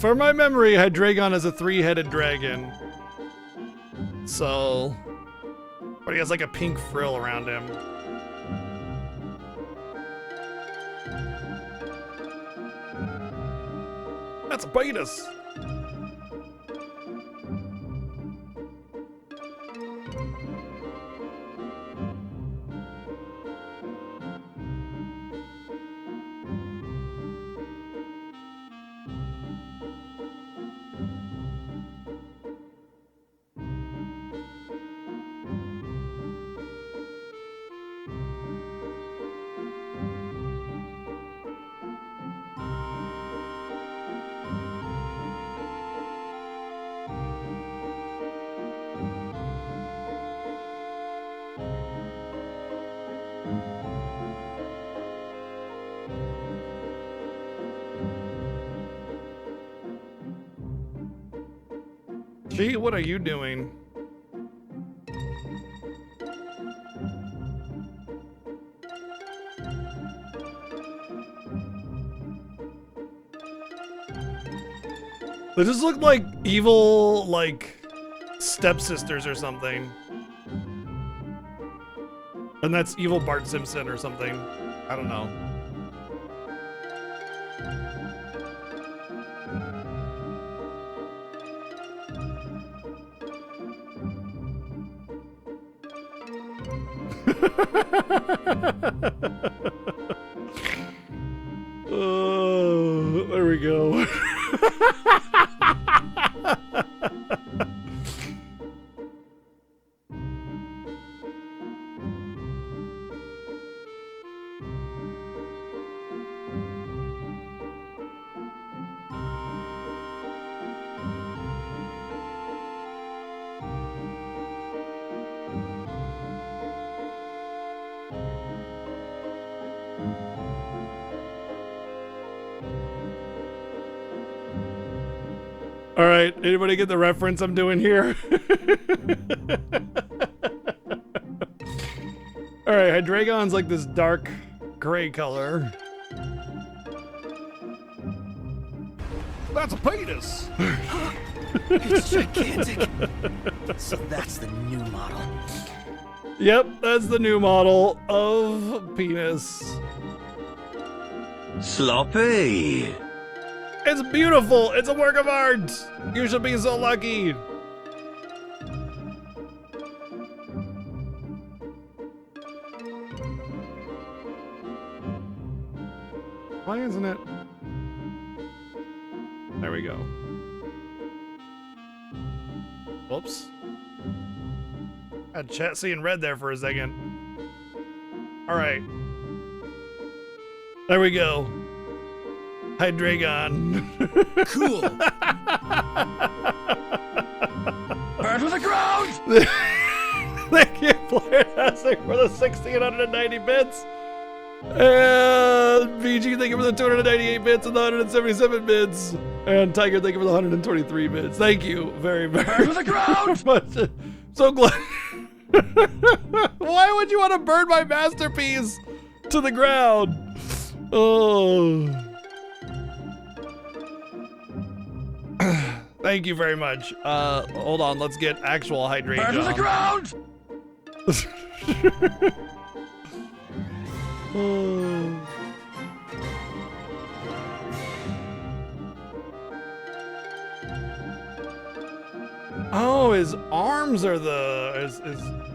For my memory, Hydreigon is a 3-headed dragon. So, but he has like a pink frill around him. That's a Betas. Gee, what are you doing? They just look like evil, like, stepsisters or something. And that's evil Bart Simpson or something. I don't know. Oh, there we go. All right, anybody get the reference I'm doing here? All right, Hydreigon's like this dark gray color. That's a Betas. It's gigantic. So that's the new model. Yep, that's the new model of penis. Sloppy. It's beautiful. It's a work of art. You should be so lucky. Why isn't it? There we go. Whoops. Had chat seeing red there for a second. All right. There we go. Hydreigon. Cool. Burn to the ground. Thank you, Player Tastic, for the 1,690 bits. And VG, thank you for the 298 bits and the 177 bits. And Tiger, thank you for the 123 bits. Thank you very, very, Burn to the ground. much. So glad. Why would you want to burn my masterpiece to the ground? Oh. Thank you very much. Hold on, let's get actual Hydreigon. Burn to the ground. Oh, his arms are his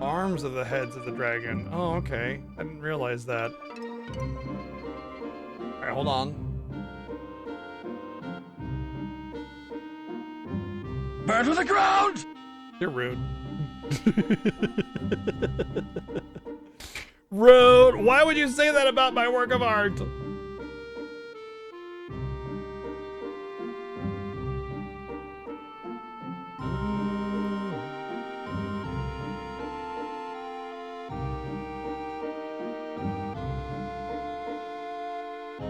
arms are the heads of the dragon. Oh, okay. I didn't realize that. All right, hold on. Burn to the ground. You're rude. Rude. Why would you say that about my work of art?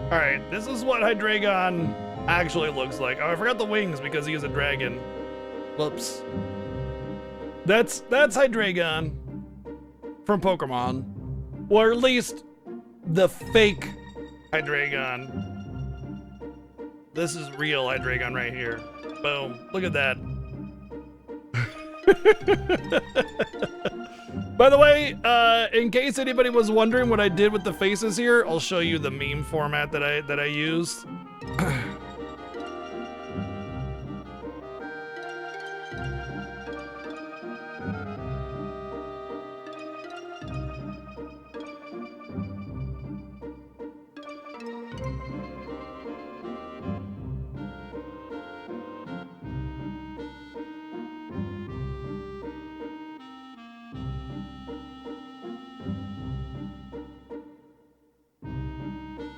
All right, this is what Hydreigon actually looks like. Oh, I forgot the wings because he is a dragon. Whoops. That's Hydreigon from Pokemon, or at least the fake Hydreigon. This is real Hydreigon right here. Boom! Look at that. By the way, in case anybody was wondering what I did with the faces here, I'll show you the meme format that I used.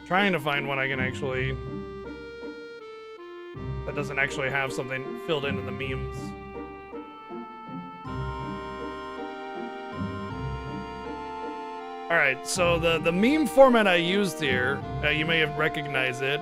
Trying to find one I can actually, that doesn't actually have something filled in the memes. All right, so the meme format I used here, you may have recognized it.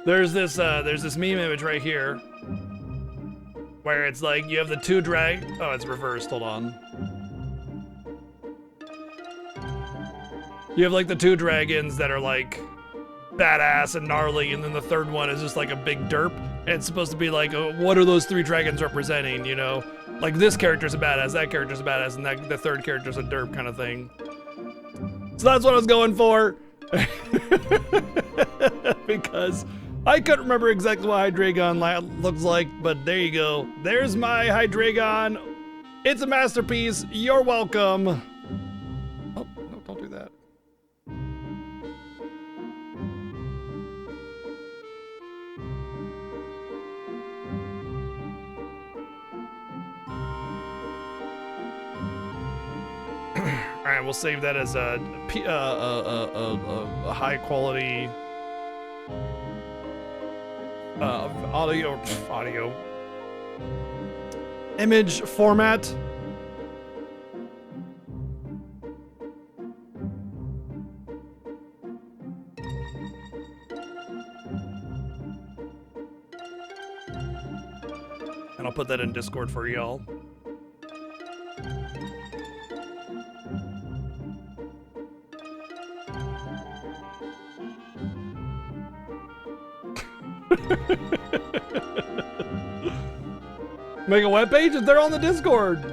There's this meme image right here where it's like you have the two oh, it's reversed, hold on. You have like the two dragons that are like badass and gnarly, and then the third one is just like a big derp. And it's supposed to be like, what are those three dragons representing, you know? Like this character's a badass, that character's a badass, and the third character's a derp kind of thing. So that's what I was going for. Because I couldn't remember exactly what Hydreigon looks like, but there you go. There's my Hydreigon. It's a masterpiece. You're welcome. Oh, no, don't do that. All right, we'll save that as a high quality audio image format. I'll put that in Discord for y'all. Make a webpage if they're on the Discord.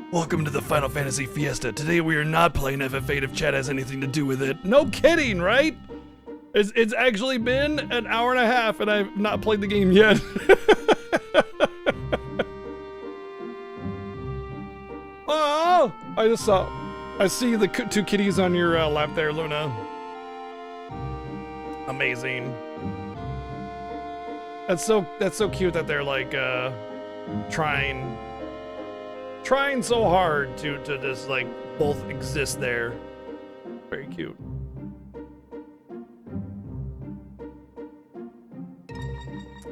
Welcome to the Final Fantasy Fiesta. Today we are not playing FF8 if chat has anything to do with it. No kidding, right? It's actually been an hour and a half and I've not played the game yet. Oh, I see the two kitties on your lap there, Luna. Amazing. That's so cute that they're like trying so hard to just like both exist there. Very cute.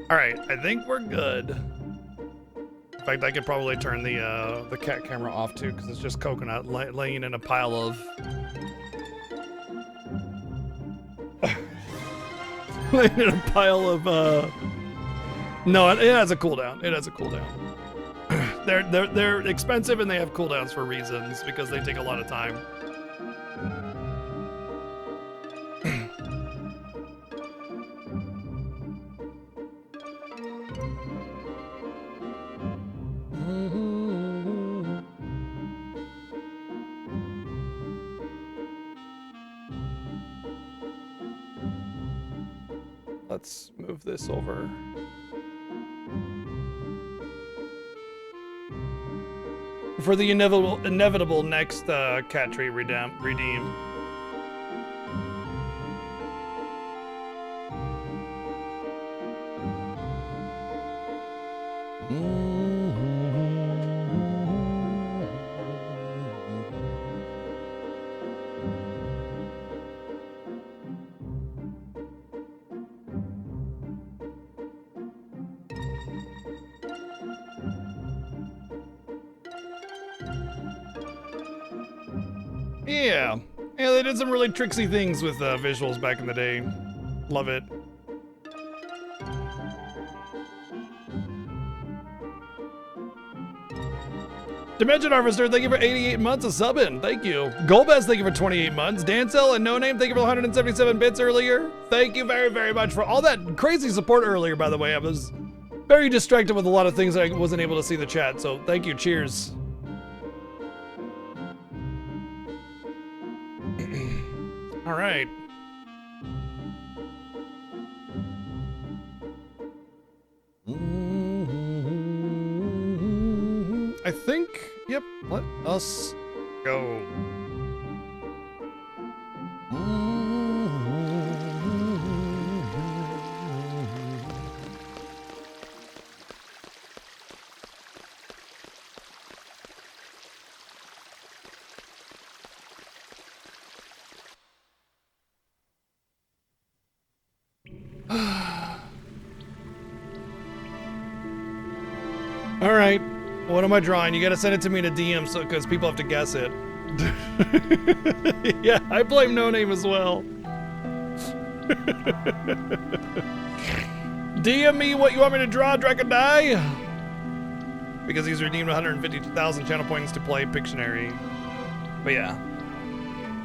All right, I think we're good. In fact, I could probably turn the cat camera off too, because it's just Coconut laying in a pile of laying in a pile of. No, it has a cooldown. It has a cooldown. They're expensive and they have cooldowns for reasons because they take a lot of time. Let's move this over. For the inevitable next cat tree redeem. Yeah, they did some really tricksy things with visuals back in the day. Love it. Dimension Harvester, thank you for 88 months of subbing. Thank you. Golbez, thank you for 28 months. Dancel and No Name, thank you for 177 bits earlier. Thank you very, very much for all that crazy support earlier, by the way. I was very distracted with a lot of things that I wasn't able to see the chat, so thank you. Cheers. All right. I think, yep, let us go. All right, what am I drawing? You gotta send it to me in a DM so because people have to guess it. Yeah, I blame No Name as well. DM me what you want me to draw, Drakadai. Because he's redeemed 152,000 channel points to play Pictionary. But yeah,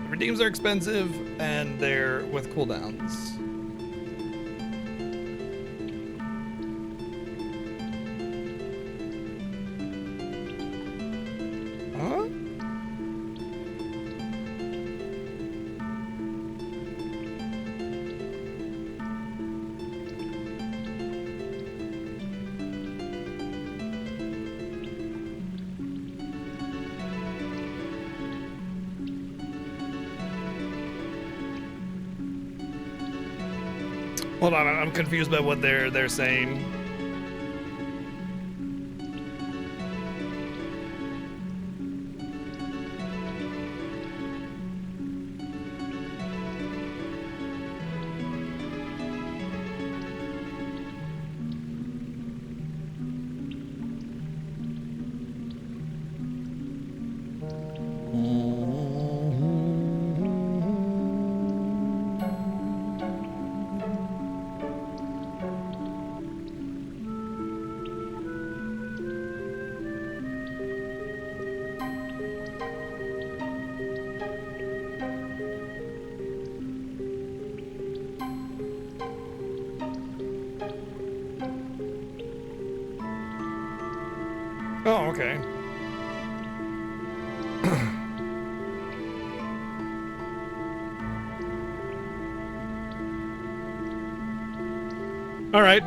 redeems are expensive and they're with cooldowns. Huh? Hold on, I'm confused by what they're saying. Oh, okay. All right.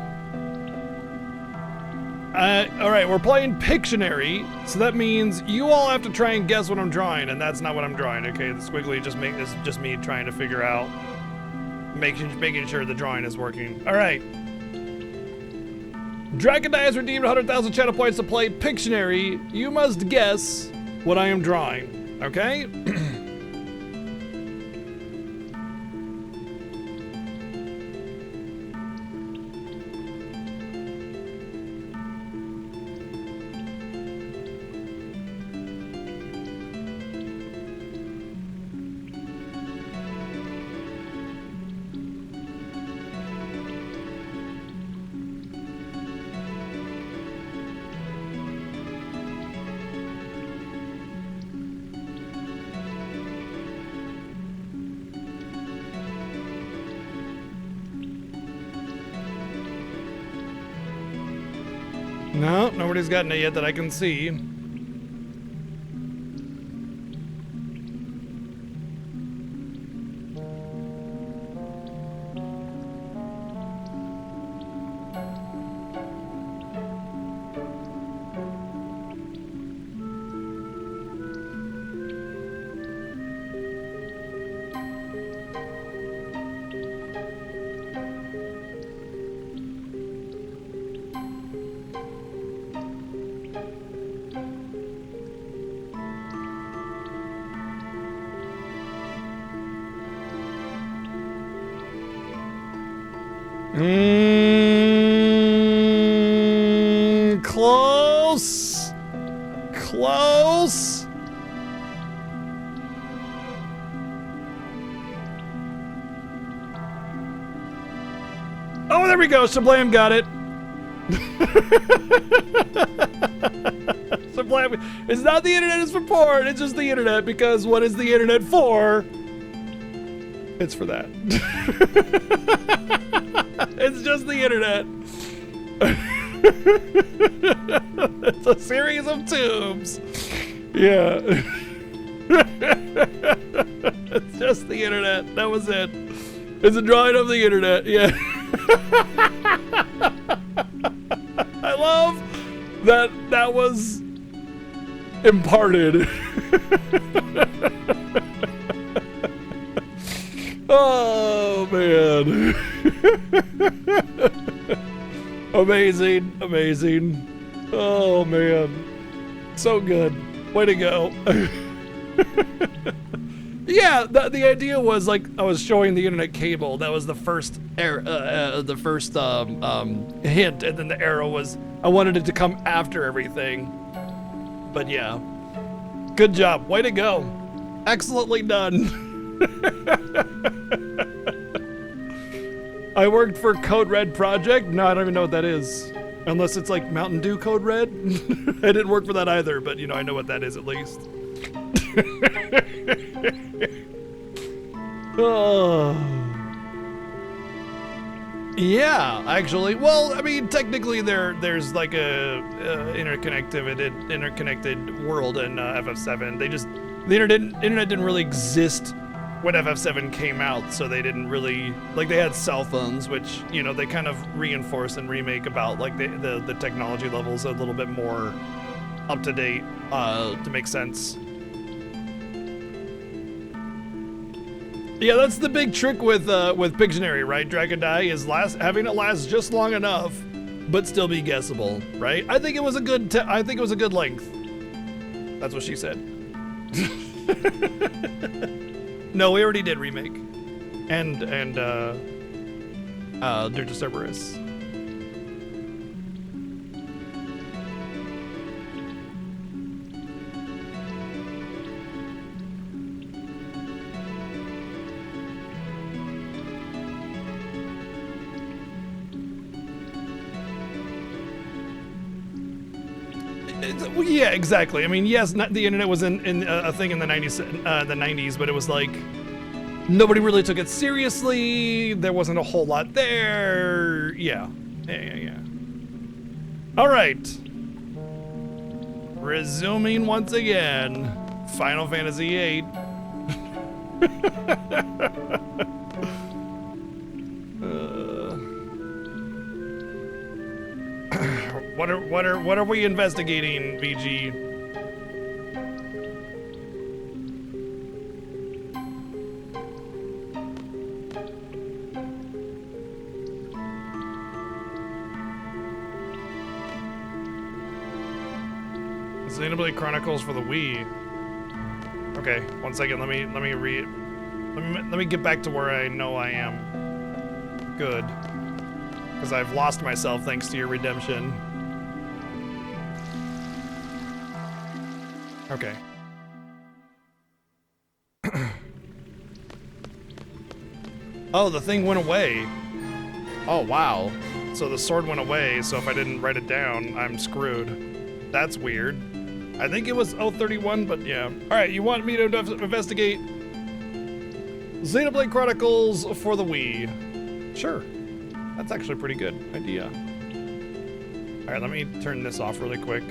All right, we're playing Pictionary, so that means you all have to try and guess what I'm drawing, and that's not what I'm drawing. Okay, the squiggly is just me trying to figure out, making sure the drawing is working. All right. Dragon has redeemed 100,000 channel points to play Pictionary. You must guess what I am drawing. Okay. No, nobody's gotten it yet that I can see. Close. Close. Oh, there we go. Sublime got it. Sublime. It's not the internet it's for porn. It's just the internet, because what is the internet for? It's for that. It's just the internet. It's a series of tubes. Yeah. It's just the internet. That was it. It's a drawing of the internet. Yeah. I love that that was imparted. Oh, man. Amazing, amazing. Oh, man. So good. Way to go. Yeah, the idea was, like, I was showing the internet cable. That was the first hint, and then the arrow was, I wanted it to come after everything. But yeah. Good job. Way to go. Excellently done. I worked for Code Red Project. No, I don't even know what that is. Unless it's like Mountain Dew Code Red. I didn't work for that either, but you know, I know what that is at least. Oh. Yeah, actually. Well, I mean, technically there's like a interconnected world in FF7. The internet didn't really exist when FF7 came out, so they didn't really, like, they had cell phones, which, you know, they kind of reinforce and remake about, like, the technology levels a little bit more up to date to make sense. Yeah, that's the big trick with Pictionary, right? Dragon Die is having it last just long enough, but still be guessable, right? I think it was a good length. That's what she said. No, we already did remake, and Dirge of Cerberus. Well, yeah, exactly. I mean, yes, the internet was in a thing in the 90s, but it was like nobody really took it seriously. There wasn't a whole lot there. Yeah. All right. Resuming once again. Final Fantasy VIII. What are we investigating, VG? Xenoblade Chronicles for the Wii. Okay, 1 second. Let me read. Let me get back to where I know I am. Good, because I've lost myself thanks to your redemption. Okay. Oh, the thing went away. Oh wow. So the sword went away. So if I didn't write it down, I'm screwed. That's weird. I think it was 031, but yeah. All right, you want me to investigate Xenoblade Chronicles for the Wii? Sure. That's actually a pretty good idea. All right, let me turn this off really quick.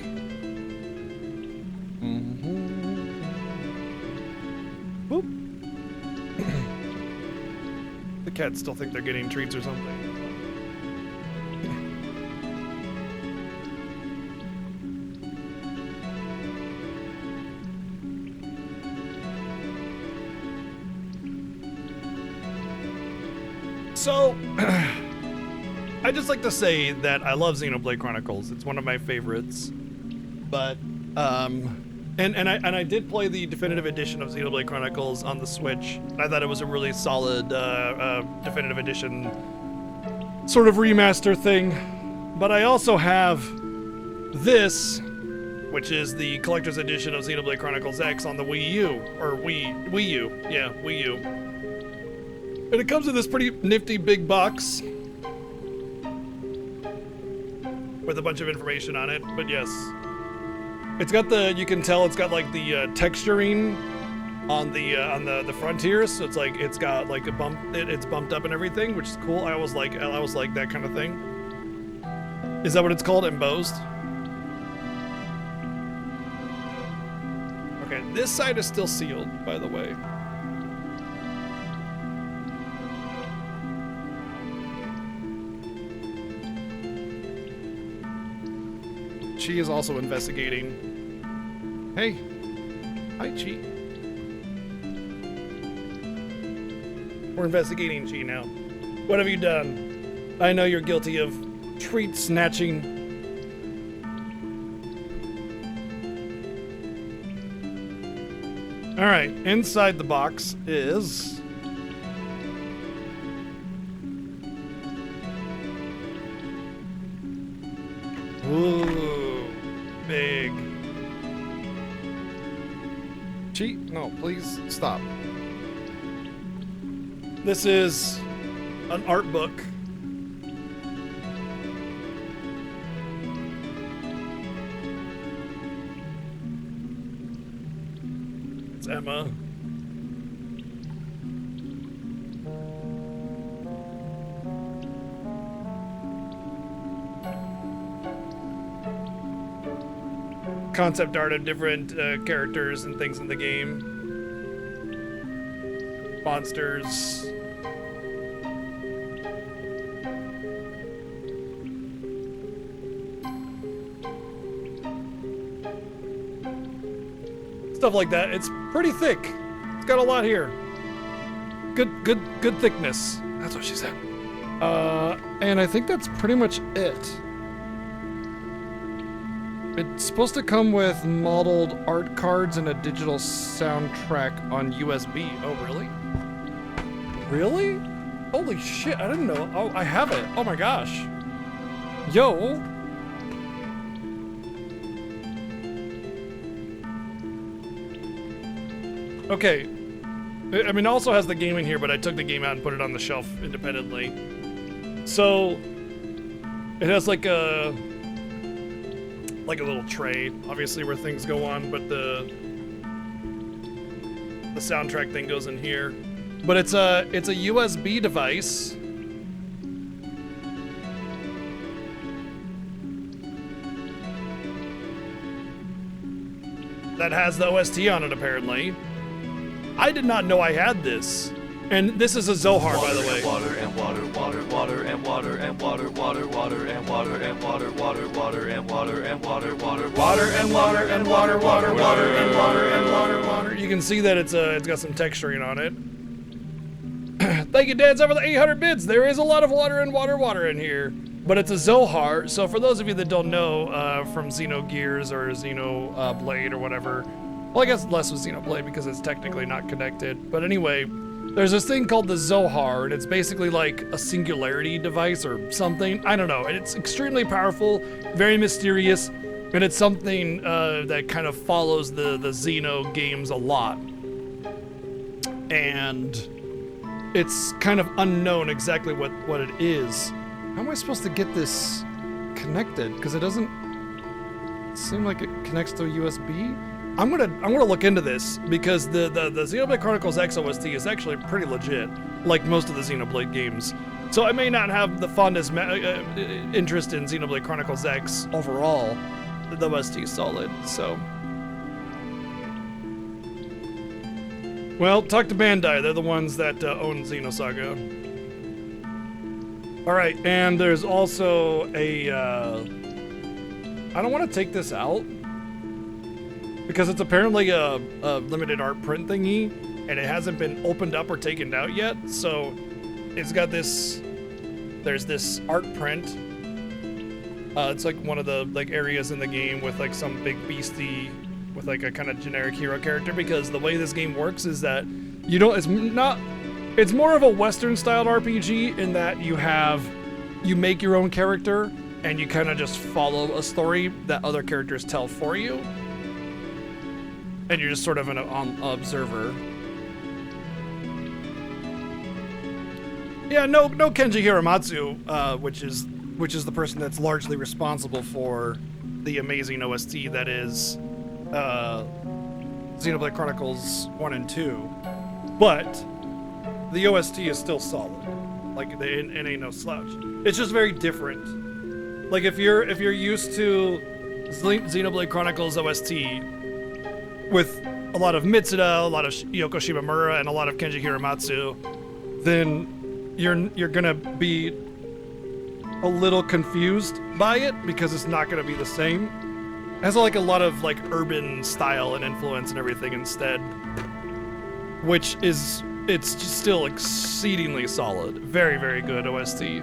Boop. The cats still think they're getting treats or something. So, I just like to say that I love Xenoblade Chronicles. It's one of my favorites. But, and I did play the definitive edition of Xenoblade Chronicles on the Switch. I thought it was a really solid definitive edition sort of remaster thing. But I also have this, which is the collector's edition of Xenoblade Chronicles X on the Wii U, or Wii U, yeah, Wii U. And it comes in this pretty nifty big box with a bunch of information on it, but yes. It's got the, you can tell it's got like the texturing on the frontiers, so it's like, it's got like a bump, it's bumped up and everything, which is cool. I always like that kind of thing. Is that what it's called? Embossed? Okay, this side is still sealed, by the way. Chi is also investigating. Hey. Hi, Chi. We're investigating Chi now. What have you done? I know you're guilty of treat snatching. All right, inside the box is... Ooh, big. Chi, no, please stop. This is an art book. It's Emma. Concept art of different characters and things in the game. Monsters. Stuff like that. It's pretty thick. It's got a lot here. Good thickness. That's what she said. And I think that's pretty much it. It's supposed to come with modeled art cards and a digital soundtrack on USB. Oh, really? Really? Holy shit, I didn't know. Oh, I have it. Oh my gosh. Yo. Okay. I mean, it also has the game in here, but I took the game out and put it on the shelf independently. So, it has like a little tray, obviously, where things go on, but the soundtrack thing goes in here. But it's a USB device. that has the OST on it, apparently. I did not know I had this. And this is a Zohar, by the way. Water and water, water, water and water and water, water, water and water and water, water, water and water and water, water, water and water and water, water, water and water and water, water. You can see that it's got some texturing on it. Thank you, Dan, for the 800 bits. There is a lot of water and water, water in here. But it's a Zohar, so for those of you that don't know from Xenogears or Xenoblade or whatever, well, I guess less with Xenoblade because it's technically not connected. But anyway, there's this thing called the Zohar, and it's basically like a singularity device or something. I don't know, and it's extremely powerful, very mysterious, and it's something that kind of follows the Xeno games a lot. And it's kind of unknown exactly what it is. How am I supposed to get this connected? Because it doesn't seem like it connects to a USB. I'm gonna look into this because the Xenoblade Chronicles X OST is actually pretty legit, like most of the Xenoblade games. So I may not have the fondest interest in Xenoblade Chronicles X overall. The OST is solid, so. Well, talk to Bandai. They're the ones that own Xenosaga. All right, and there's also a. I don't want to take this out because it's apparently a limited art print thingy, and it hasn't been opened up or taken out yet. So it's got this. There's this art print. It's like one of the areas in the game with like some big beastie with like a kind of generic hero character, because the way this game works is that you don't. It's more of a Western styled RPG in that you make your own character and you kind of just follow a story that other characters tell for you. And you're just sort of an observer. Yeah, no Kenji Hiramatsu, which is the person that's largely responsible for the amazing OST that is Xenoblade Chronicles 1 and 2. But the OST is still solid. Like it ain't no slouch. It's just very different. Like if you're used to Xenoblade Chronicles OST with a lot of Mitsuda, a lot of Yoko Shimamura, and a lot of Kenji Hiramatsu, then you're gonna be a little confused by it because it's not gonna be the same. It has like a lot of like urban style and influence and everything instead, which is it's just still exceedingly solid. Very, very good OST.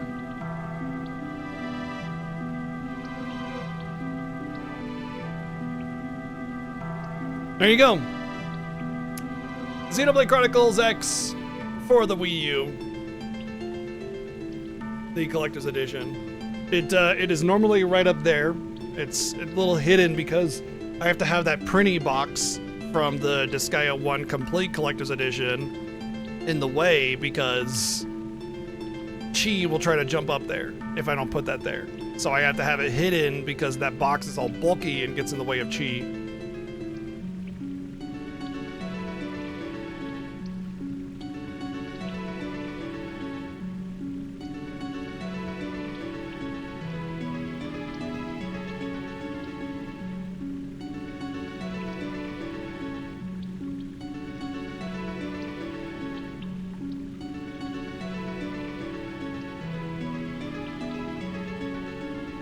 There you go. Xenoblade Chronicles X for the Wii U. The collector's edition. It is normally right up there. It's a little hidden because I have to have that printy box from the Disgaea 1 Complete Collector's Edition in the way because Chi will try to jump up there if I don't put that there. So I have to have it hidden because that box is all bulky and gets in the way of Chi.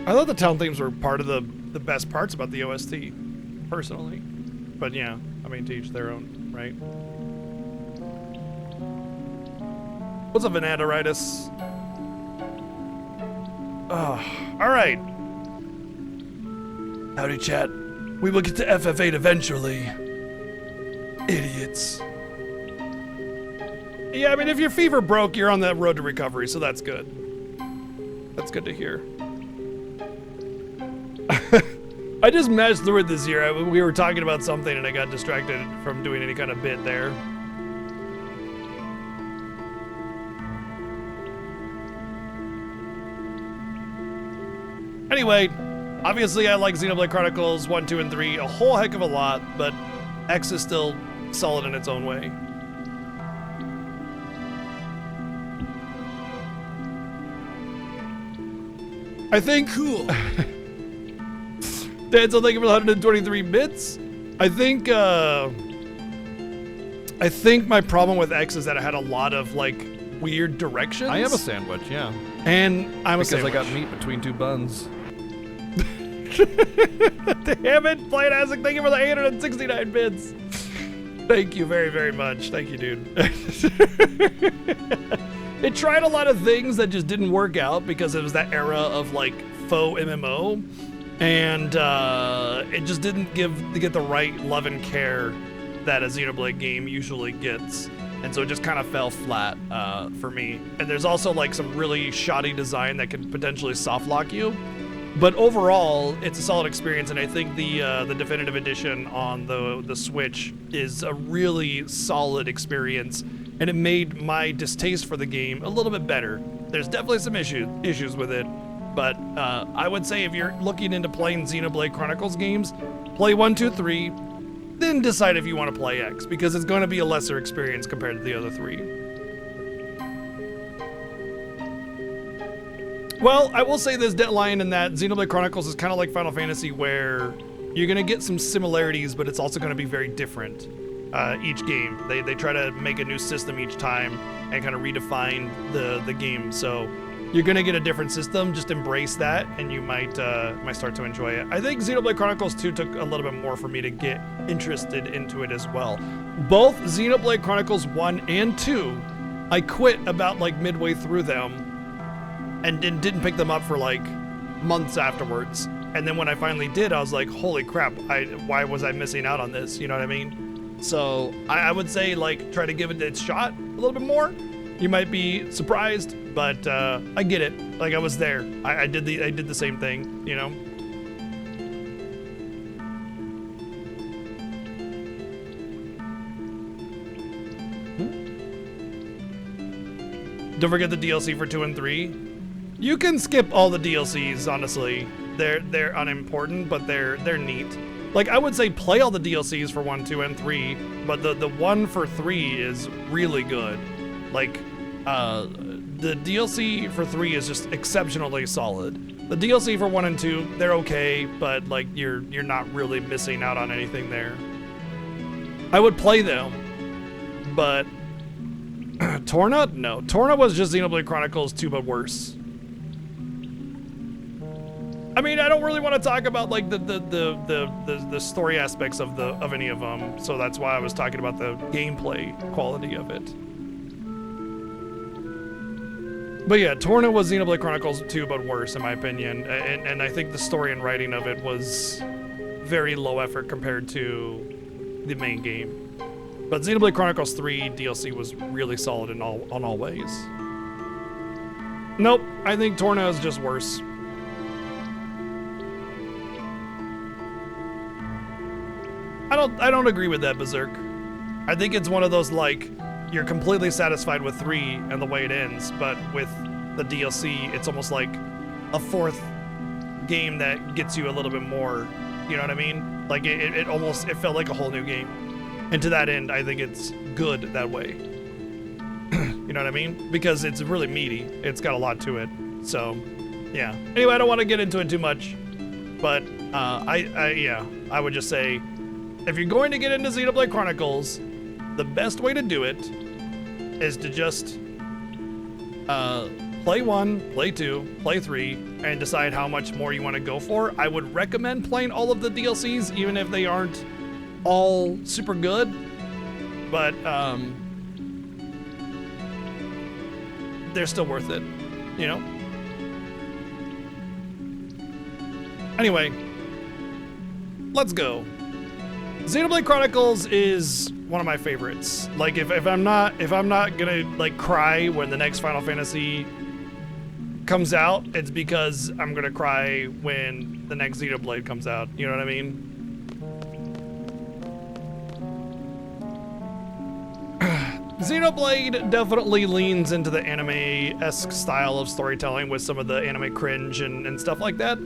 I thought the town themes were part of the best parts about the OST, personally. But yeah, I mean, to each their own, right? What's up, Vanadaritis? All right. Howdy, chat. We will get to FF8 eventually. Idiots. Yeah, I mean, if your fever broke, you're on that road to recovery, so that's good. That's good to hear. I just mashed through it this year. We were talking about something and I got distracted from doing any kind of bit there. Anyway, obviously I like Xenoblade Chronicles 1, 2, and 3 a whole heck of a lot, but X is still solid in its own way. I think... Cool. Dancel, thank you for the 123 bits. I think my problem with X is that it had a lot of like weird directions. I am a sandwich, yeah. And I'm Because a sandwich. I got meat between two buns. Damn it, Plain Isaac, thank you for the 869 bits. Thank you very, very much. Thank you, dude. It tried a lot of things that just didn't work out because it was that era of like faux MMO, and it just didn't get the right love and care that a Xenoblade game usually gets, and so it just kind of fell flat for me. And there's also like some really shoddy design that could potentially soft lock you, but overall it's a solid experience. And I think the definitive edition on the Switch is a really solid experience, and it made my distaste for the game a little bit better. There's definitely some issues with it, but I would say if you're looking into playing Xenoblade Chronicles games, play 1, 2, 3, then decide if you want to play X, because it's going to be a lesser experience compared to the other three. Well, I will say this, Deadline, in that Xenoblade Chronicles is kind of like Final Fantasy, where you're going to get some similarities, but it's also going to be very different each game. They try to make a new system each time and kind of redefine the game. So you're going to get a different system. Just embrace that, and you might start to enjoy it. I think Xenoblade Chronicles 2 took a little bit more for me to get interested into it as well. Both Xenoblade Chronicles 1 and 2, I quit about like midway through them and didn't pick them up for like months afterwards. And then when I finally did, I was like, holy crap, why was I missing out on this? You know what I mean? So I would say like try to give it its shot a little bit more. You might be surprised, but I get it. Like I was there. I did the same thing, you know. Don't forget the DLC for 2 and 3. You can skip all the DLCs, honestly. They're unimportant, but they're neat. Like I would say play all the DLCs for 1, 2, and 3, but the one for 3 is really good. Like the DLC for 3 is just exceptionally solid. The DLC for 1 and 2, they're okay, but like you're not really missing out on anything there. I would play them, but Torna? No. Torna was just Xenoblade Chronicles 2, but worse. I mean, I don't really want to talk about like the story aspects of any of them, so that's why I was talking about the gameplay quality of it. But yeah, Torna was Xenoblade Chronicles 2, but worse in my opinion, and I think the story and writing of it was very low effort compared to the main game. But Xenoblade Chronicles 3 DLC was really solid on all ways. Nope, I think Torna is just worse. I don't agree with that, Berserk. I think it's one of those like you're completely satisfied with 3 and the way it ends, but with the DLC, it's almost like a fourth game that gets you a little bit more. You know what I mean? Like it felt like a whole new game. And to that end, I think it's good that way. You know what I mean? Because it's really meaty. It's got a lot to it. So, yeah. Anyway, I don't want to get into it too much, but I would just say, if you're going to get into Xenoblade Chronicles, the best way to do it is to just play 1, play 2, play 3, and decide how much more you want to go for. I would recommend playing all of the DLCs, even if they aren't all super good, but they're still worth it, you know? Anyway, let's go. Xenoblade Chronicles is one of my favorites. Like if I'm not gonna like cry when the next Final Fantasy comes out, it's because I'm gonna cry when the next Xenoblade comes out. You know what I mean? Xenoblade definitely leans into the anime-esque style of storytelling with some of the anime cringe and stuff like that.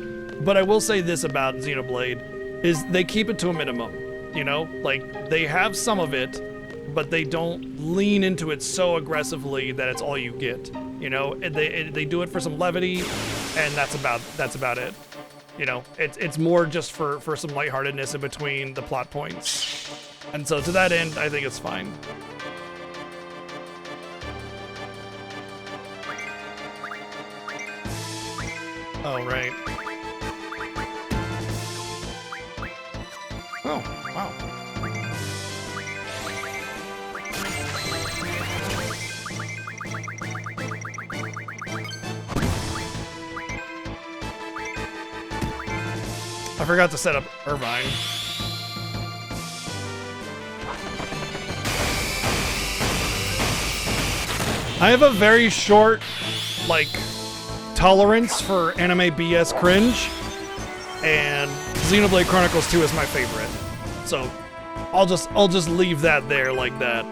But I will say this about Xenoblade, is they keep it to a minimum. You know, like they have some of it, but they don't lean into it so aggressively that it's all you get. You know, they do it for some levity, and that's about it. You know, it's more just for some lightheartedness in between the plot points. And so to that end, I think it's fine. Oh, right. Oh, wow. I forgot to set up Irvine. I have a very short, like, tolerance for anime BS cringe, and Xenoblade Chronicles 2 is my favorite. So I'll just leave that there like that.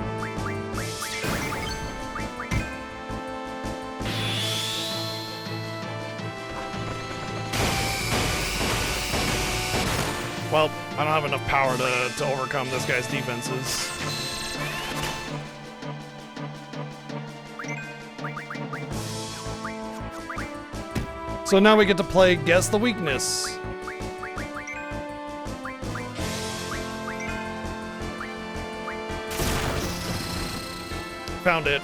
Well, I don't have enough power to overcome this guy's defenses. So now we get to play Guess the Weakness. Found it.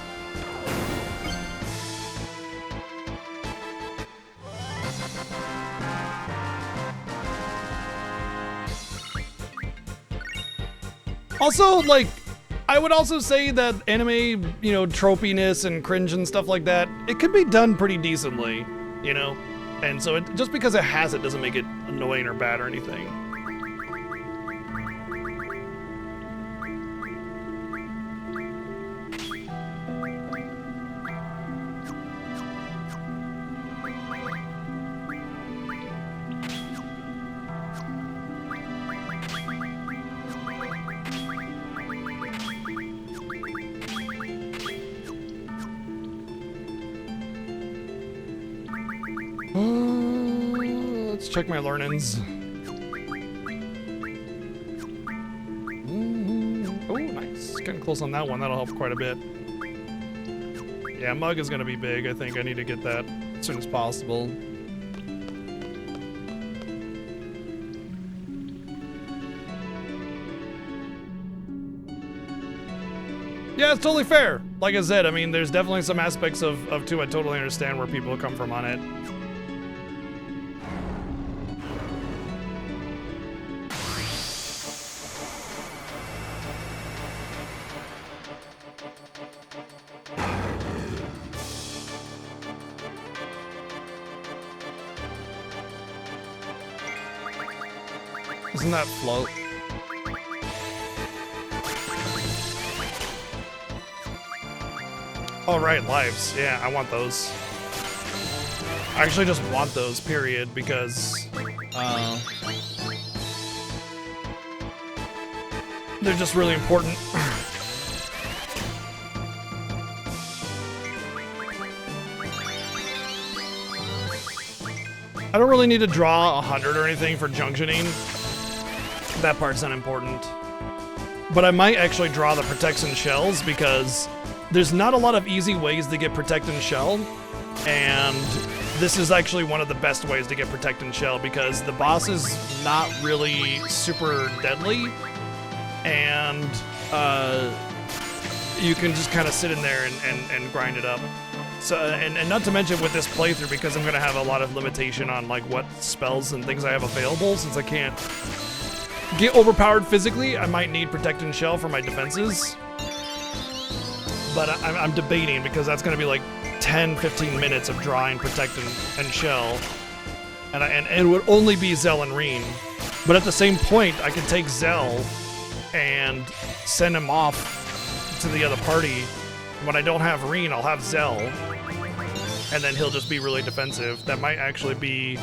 Also, like, I would also say that anime, you know, tropiness and cringe and stuff like that, it can be done pretty decently, you know? And so just because it has it doesn't make it annoying or bad or anything. Let's check my learnings. Oh, nice. Getting close on that one. That'll help quite a bit. Yeah, Mug is going to be big. I think I need to get that as soon as possible. Yeah, it's totally fair. Like I said, I mean, there's definitely some aspects of 2 I totally understand where people come from on it. Isn't that float? Oh, right, lives. Yeah, I want those. I actually just want those, period, because they're just really important. I don't really need to draw 100 or anything for junctioning. That part's unimportant. But I might actually draw the Protects and Shells because there's not a lot of easy ways to get Protect and Shell, and this is actually one of the best ways to get Protect and Shell because the boss is not really super deadly, and you can just kind of sit in there and grind it up. So, and not to mention with this playthrough, because I'm going to have a lot of limitation on like what spells and things I have available, since I can't get overpowered physically, I might need Protect and Shell for my defenses. But I'm debating because that's going to be like 10-15 minutes of drawing Protect and Shell. And it would only be Zell and Reen. But at the same point, I can take Zell and send him off to the other party. When I don't have Reen, I'll have Zell. And then he'll just be really defensive. That might actually be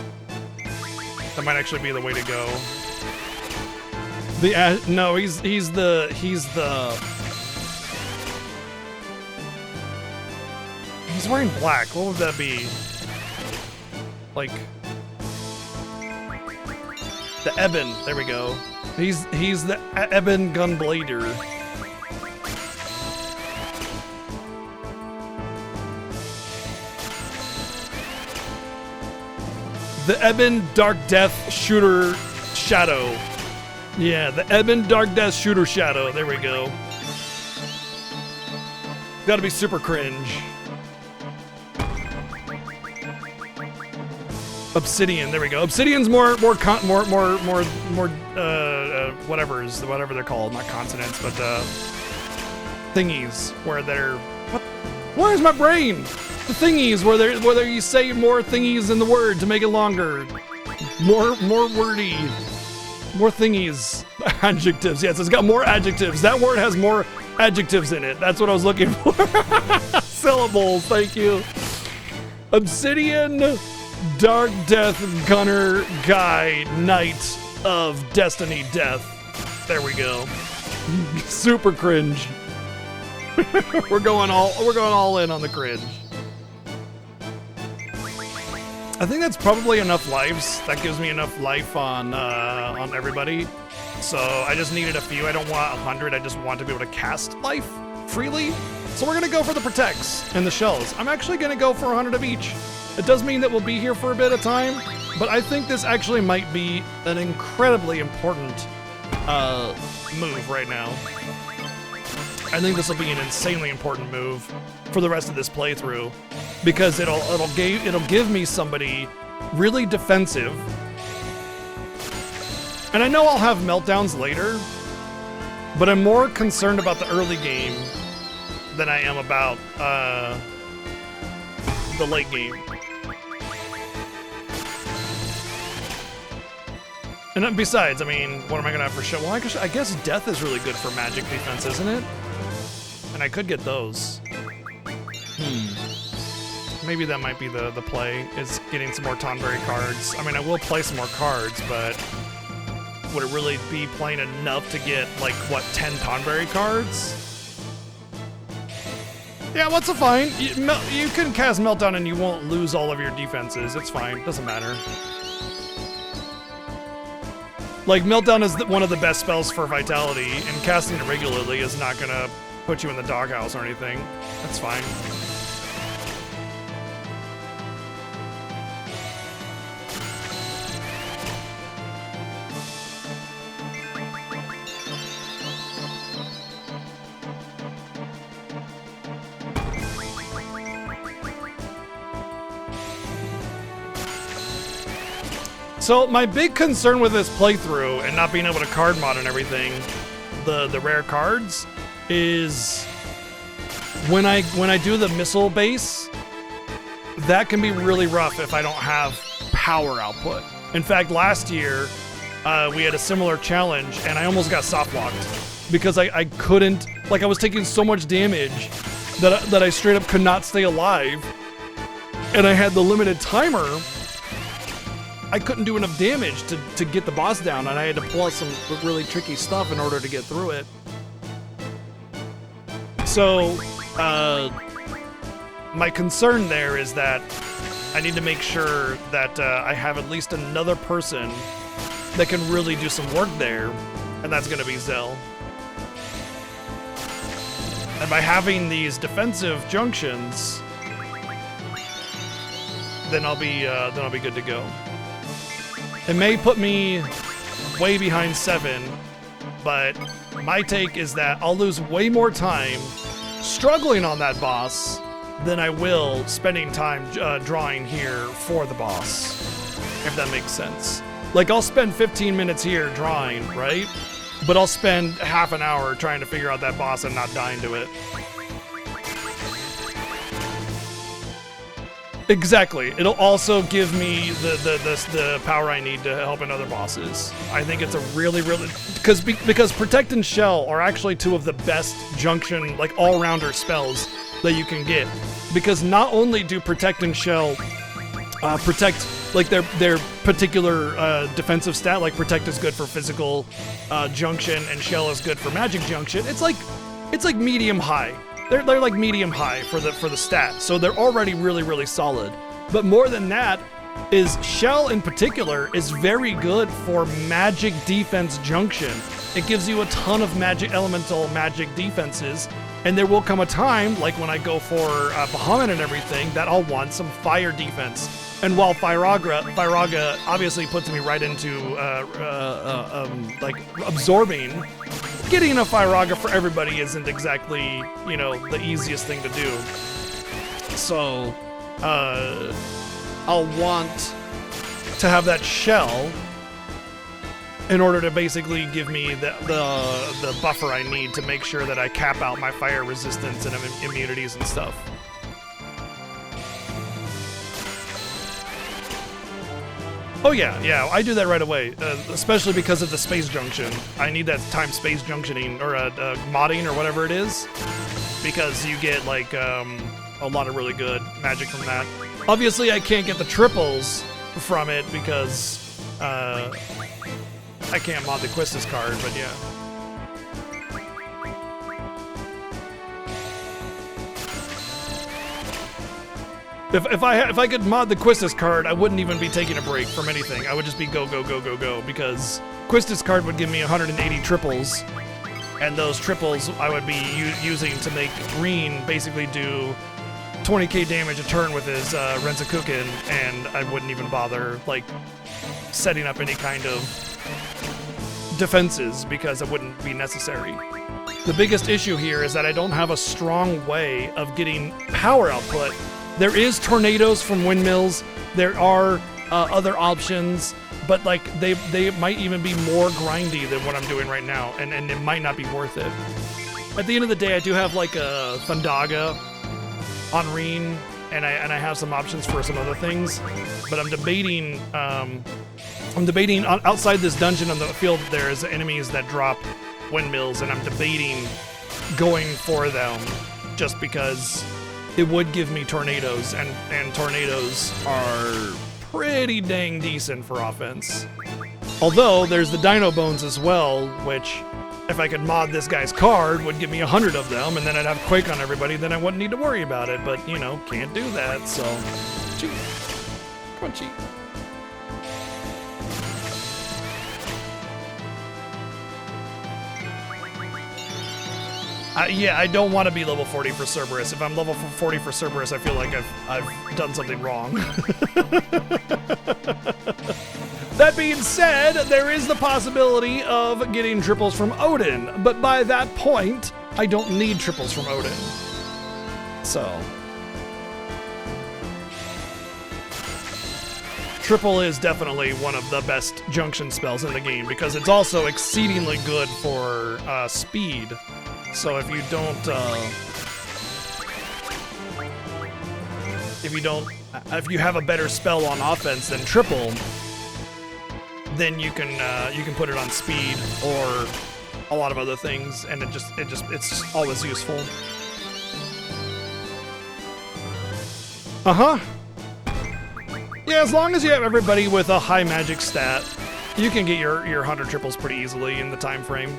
the way to go. No, he's wearing black. What would that be? Like the Eben. There we go. He's the Eben Gunblader. The Eben Dark Death Shooter Shadow. Yeah, the Eben Dark Death Shooter Shadow. There we go. Gotta be super cringe. Obsidian, there we go. Obsidian's more whatever they're called, not consonants, but thingies where they're where's my brain? The thingies where you say more thingies in the word to make it longer. More wordy. More thingies. Adjectives. Yes, it's got more adjectives. That word has more adjectives in it. That's what I was looking for. Syllables, thank you. Obsidian Dark Death Gunner Guy Knight of Destiny Death. There we go. Super cringe. we're going all in on the cringe. I think that's probably enough lives. That gives me enough life on everybody. So I just needed a few. I don't want 100. I just want to be able to cast life freely. So we're gonna go for the protects and the shells. I'm actually gonna go for 100 of each. It does mean that we'll be here for a bit of time, but I think this actually might be an incredibly important move right now. I think this will be an insanely important move for the rest of this playthrough because it'll give me somebody really defensive. And I know I'll have meltdowns later, but I'm more concerned about the early game than I am about the late game. And then besides, I mean, what am I gonna have for show? Well, I guess death is really good for magic defense, isn't it? And I could get those. Maybe that might be the play, is getting some more Tonberry cards. I mean, I will play some more cards, but would it really be playing enough to get, like, what, 10 Tonberry cards? Yeah, what's the fine? You can cast Meltdown and you won't lose all of your defenses. It's fine, doesn't matter. Like, Meltdown is one of the best spells for Vitality, and casting it regularly is not gonna put you in the doghouse or anything. That's fine. So my big concern with this playthrough and not being able to card mod and everything, the rare cards, is when I do the missile base, that can be really rough if I don't have power output. In fact, last year we had a similar challenge and I almost got soft locked because I couldn't, like, I was taking so much damage that I straight up could not stay alive, and I had the limited timer. I couldn't do enough damage to get the boss down, and I had to pull out some really tricky stuff in order to get through it. So, my concern there is that I need to make sure that I have at least another person that can really do some work there, and that's going to be Zell. And by having these defensive junctions, then I'll be good to go. It may put me way behind 7, but my take is that I'll lose way more time struggling on that boss than I will spending time drawing here for the boss, if that makes sense. Like, I'll spend 15 minutes here drawing, right? But I'll spend half an hour trying to figure out that boss and not dying to it. Exactly. It'll also give me the power I need to help in other bosses. I think it's a really because Protect and Shell are actually two of the best junction, like, all-rounder spells that you can get. Because not only do Protect and Shell protect, like, their particular defensive stat, like Protect is good for physical junction and Shell is good for magic junction. It's like medium high. They're like medium high for the stat, so they're already really solid. But more than that is Shell in particular is very good for magic defense junction. It gives you a ton of elemental magic defenses, and there will come a time, like when I go for Bahamut and everything, that I'll want some fire defense. And while Fyraga obviously puts me right into like absorbing, getting a Fyraga for everybody isn't exactly, you know, the easiest thing to do. So I'll want to have that shell in order to basically give me the buffer I need to make sure that I cap out my fire resistance and immunities and stuff. Oh yeah, I do that right away, especially because of the space junction. I need that time space junctioning, or modding, or whatever it is, because you get like a lot of really good magic from that. Obviously, I can't get the triples from it because I can't mod the Quistis card, but yeah. If I could mod the Quistis card, I wouldn't even be taking a break from anything. I would just be go, because Quistis card would give me 180 triples, and those triples I would be using to make Green basically do 20k damage a turn with his Rensakuken, and I wouldn't even bother like setting up any kind of defenses because it wouldn't be necessary. The biggest issue here is that I don't have a strong way of getting power output. There is tornadoes from windmills. There are other options, but like they might even be more grindy than what I'm doing right now, and it might not be worth it. At the end of the day, I do have like a Thundaga on Reen, and I have some options for some other things, but I'm debating outside this dungeon on the field. There's enemies that drop windmills, and I'm debating going for them just because it would give me tornadoes, and tornadoes are pretty dang decent for offense. Although there's the Dino Bones as well, which if I could mod this guy's card would give me 100 of them, and then I'd have Quake on everybody, then I wouldn't need to worry about it. But you know, can't do that, so cheat. Come on, cheat. Yeah, I don't want to be level 40 for Cerberus. If I'm level 40 for Cerberus, I feel like I've done something wrong. That being said, there is the possibility of getting triples from Odin, but by that point, I don't need triples from Odin. So triple is definitely one of the best junction spells in the game because it's also exceedingly good for speed. So if you have a better spell on offense than triple, then you can put it on speed or a lot of other things, and it's just always useful. Yeah, as long as you have everybody with a high magic stat, you can get your 100 triples pretty easily in the time frame.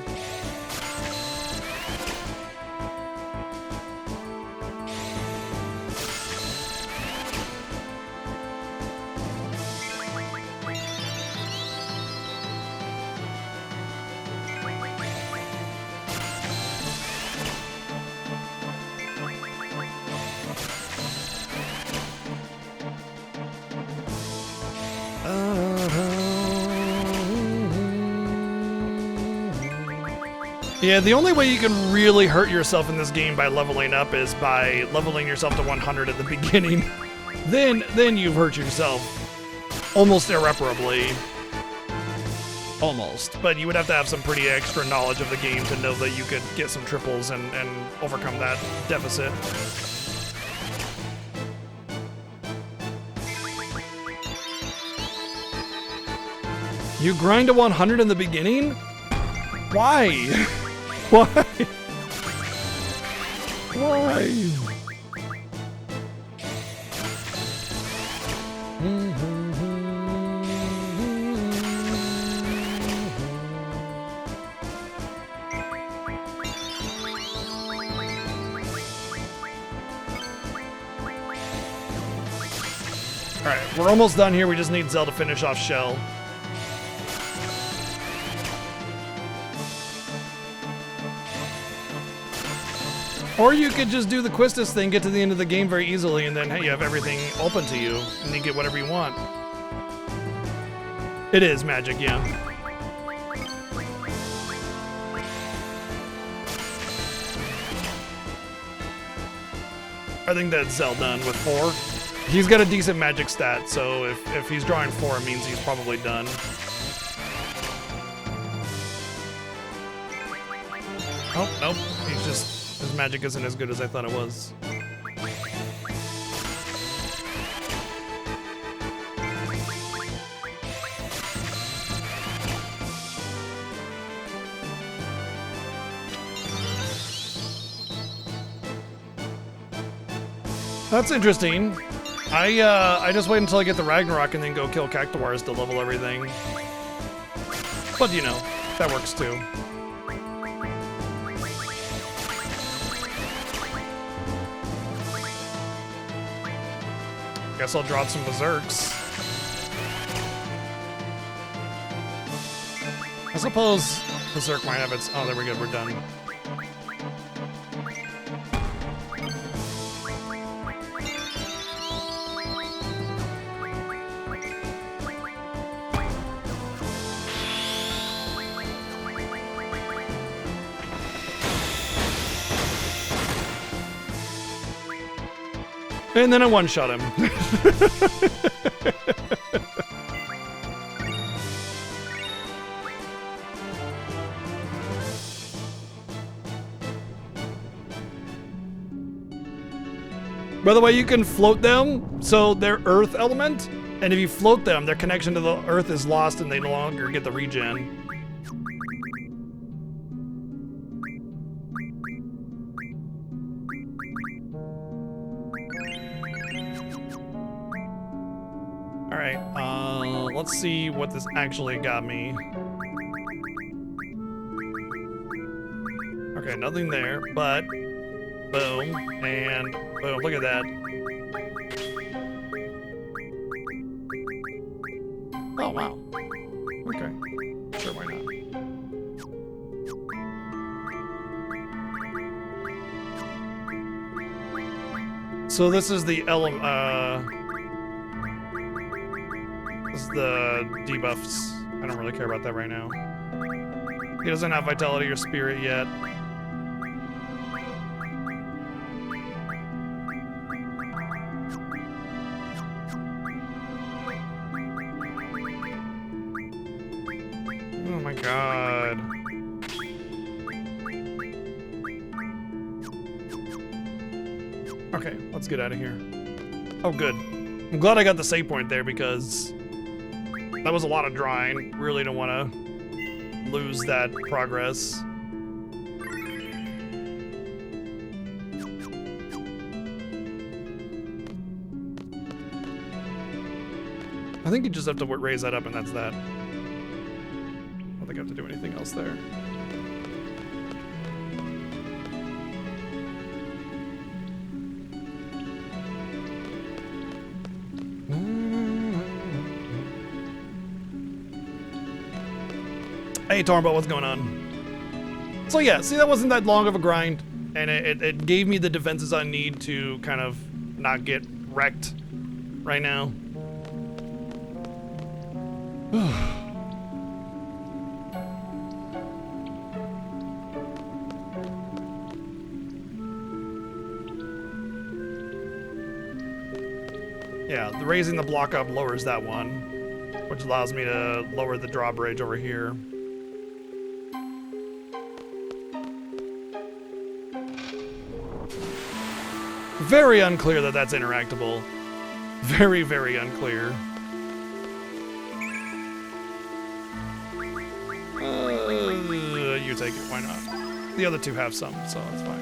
Yeah, the only way you can really hurt yourself in this game by leveling up is by leveling yourself to 100 at the beginning. Then you've hurt yourself almost irreparably. Almost. But you would have to have some pretty extra knowledge of the game to know that you could get some triples and overcome that deficit. You grind to 100 in the beginning? Why? Why? Why? Alright, we're almost done here. We just need Zell to finish off Shell. Or you could just do the Quistis thing, get to the end of the game very easily, and then hey, you have everything open to you, and you get whatever you want. It is magic, yeah. I think that's Zeldon with 4. He's got a decent magic stat, so if he's drawing 4, it means he's probably done. Oh, nope. He's just... his magic isn't as good as I thought it was. That's interesting. I just wait until I get the Ragnarok and then go kill Cactuars to level everything. But you know, that works too. Guess I'll draw some Berserks. I suppose Berserk might have its... oh, there we go, we're done. And then I one-shot him. By the way, you can float them, so they're Earth element, and if you float them, their connection to the Earth is lost and they no longer get the regen. Let's see what this actually got me. Okay, nothing there, but boom, and boom, look at that. Oh, wow. Okay, sure, why not? So this is the this is the debuffs. I don't really care about that right now. He doesn't have Vitality or Spirit yet. Oh my god. Okay, let's get out of here. Oh, good. I'm glad I got the save point there because that was a lot of drawing. Really don't want to lose that progress. I think you just have to raise that up and that's that. I don't think I have to do anything else there. Hey Tornbow, what's going on? So yeah, see, that wasn't that long of a grind, and it gave me the defenses I need to kind of not get wrecked right now. Yeah, raising the block up lowers that one, which allows me to lower the drawbridge over here. Very unclear that that's interactable. Very, very unclear. You take it, why not? The other two have some, so it's fine.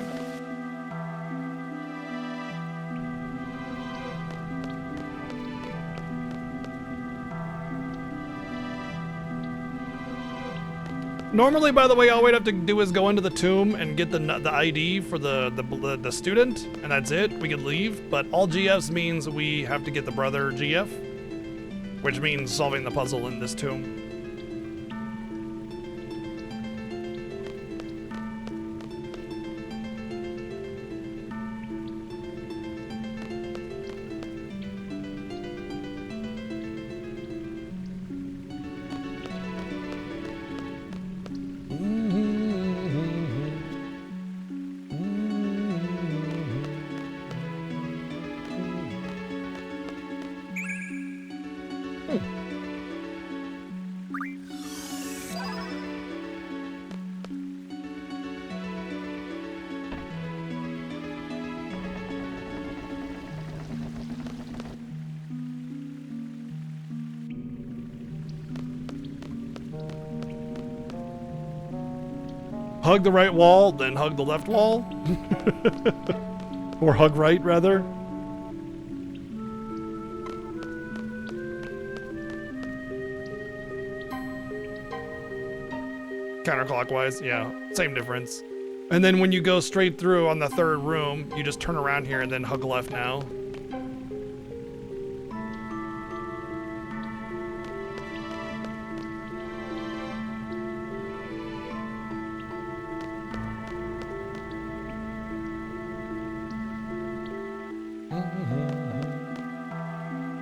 Normally, by the way, all we'd have to do is go into the tomb and get the ID for the student, and that's it. We could leave, but all GFs means we have to get the brother GF, which means solving the puzzle in this tomb. hug the right wall, then hug the left wall. Or hug right, rather. Counterclockwise, yeah, same difference. And then when you go straight through on the third room, you just turn around here and then hug left now.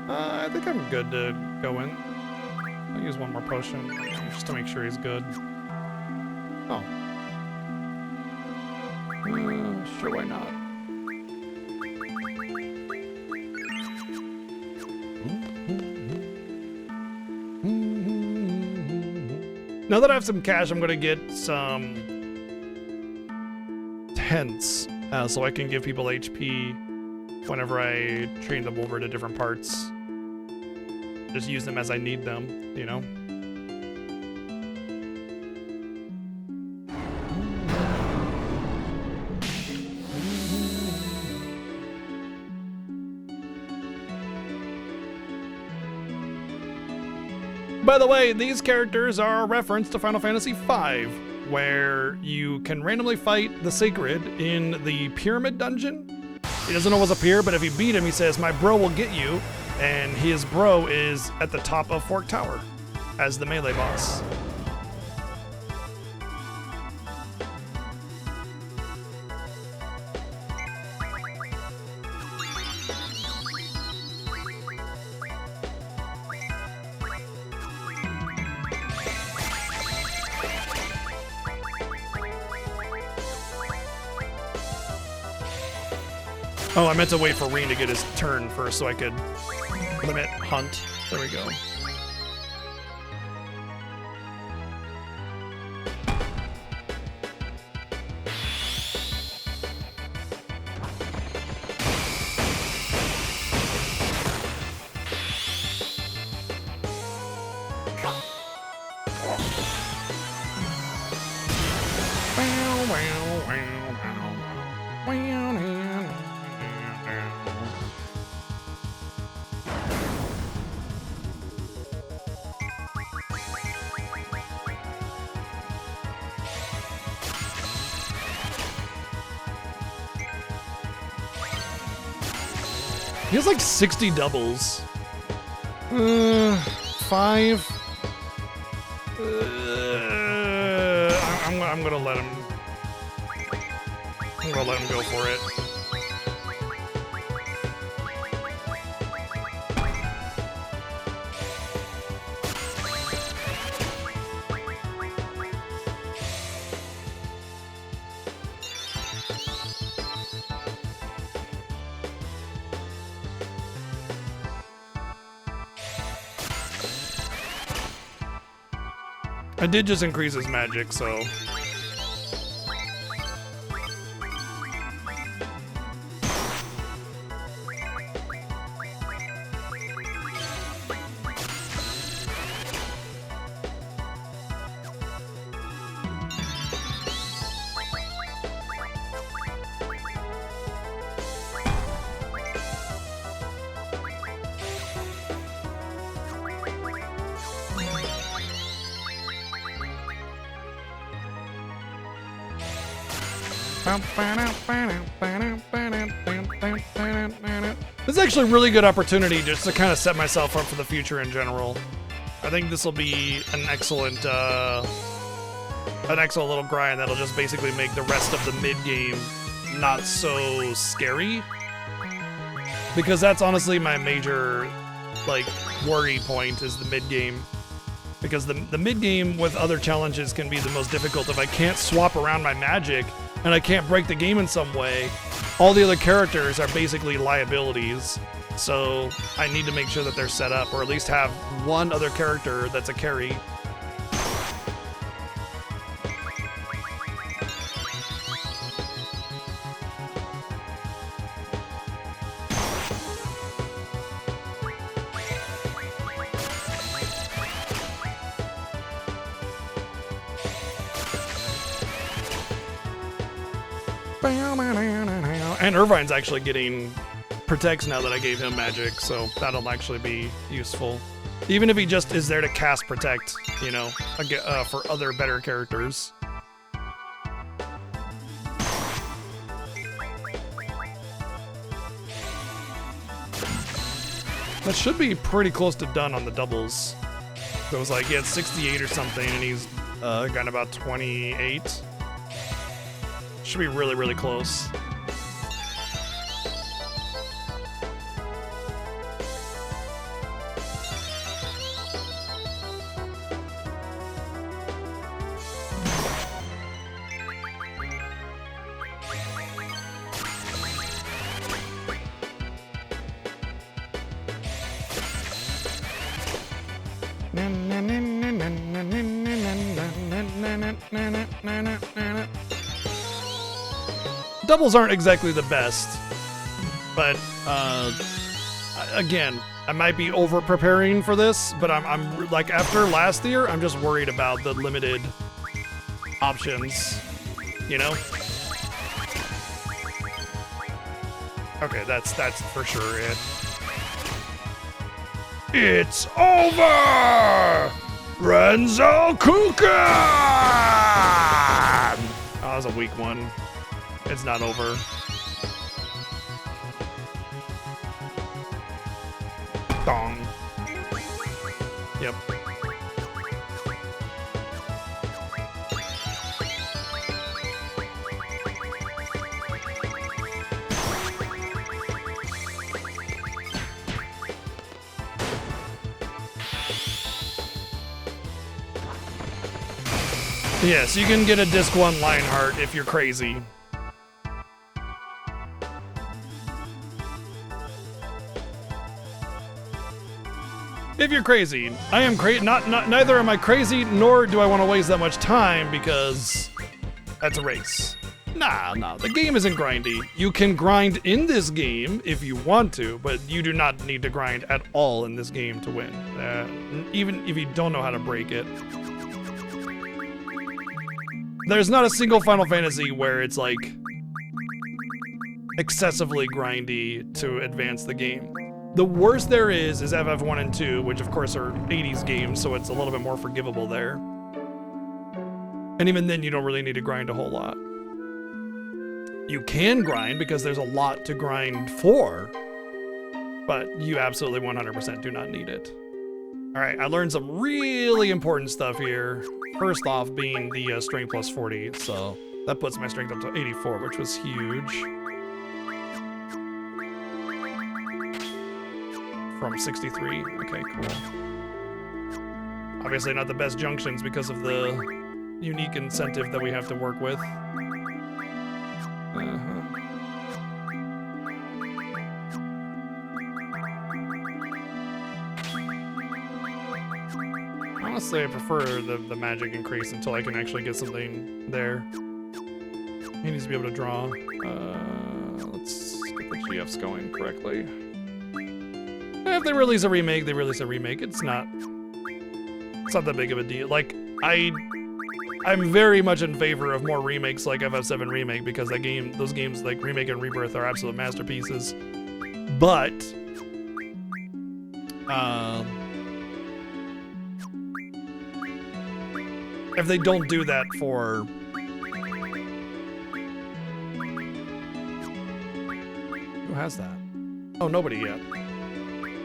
I think I'm good to go in. I'll use one more potion just to make sure he's good. Oh. Sure, why not? Now that I have some cash, I'm gonna get some tents so I can give people HP whenever I train them over to different parts. Just use them as I need them, you know? By the way, these characters are a reference to Final Fantasy V, where you can randomly fight the Sacred in the Pyramid Dungeon. He doesn't know what's up here, but if you beat him, he says, "My bro will get you," and his bro is at the top of Fork Tower as the melee boss. Oh, I meant to wait for Reen to get his turn first so I could limit Hunt. There we go. He has like 60 doubles. 5. I'm gonna let him. I'm gonna let him go for it. I did just increase his magic, so... This is actually a really good opportunity just to kind of set myself up for the future in general. I think this will be an excellent little grind that'll just basically make the rest of the mid-game not so scary. Because that's honestly my major, like, worry point is the mid-game. Because the mid-game with other challenges can be the most difficult. If I can't swap around my magic and I can't break the game in some way, all the other characters are basically liabilities. So I need to make sure that they're set up, or at least have one other character that's a carry. And Irvine's actually getting protects now that I gave him magic, so that'll actually be useful. Even if he just is there to cast protect, you know, for other better characters. That should be pretty close to done on the doubles. So it was like he had 68 or something, and he's got about 28. Should be really, really close. Doubles aren't exactly the best, but again, I might be over preparing for this, but I'm like, after last year, I'm just worried about the limited options, you know? Okay, that's for sure it. It's over! Renzo Kukan! Oh, that was a weak one. It's not over. Dong. Yep. Yes, you can get a Disc 1 Lionheart if you're crazy. If you're crazy. I am crazy. Neither am I crazy, nor do I want to waste that much time because that's a race. Nah, the game isn't grindy. You can grind in this game if you want to, but you do not need to grind at all in this game to win. Even if you don't know how to break it. There's not a single Final Fantasy where it's like excessively grindy to advance the game. The worst there is FF1 and 2, which of course are 80s games, so it's a little bit more forgivable there. And even then, you don't really need to grind a whole lot. You can grind because there's a lot to grind for, but you absolutely 100% do not need it. All right, I learned some really important stuff here. First off being the strength plus 40, so that puts my strength up to 84, which was huge. From 63, okay, cool. Obviously not the best junctions because of the unique incentive that we have to work with. Honestly, I prefer the magic increase until I can actually get something there. He needs to be able to draw. Let's get the GFs going correctly. If they release a remake, they release a remake. It's not that big of a deal. Like, I'm very much in favor of more remakes like FF7 Remake because those games like Remake and Rebirth are absolute masterpieces. But if they don't do that for who has that? Oh, nobody yet.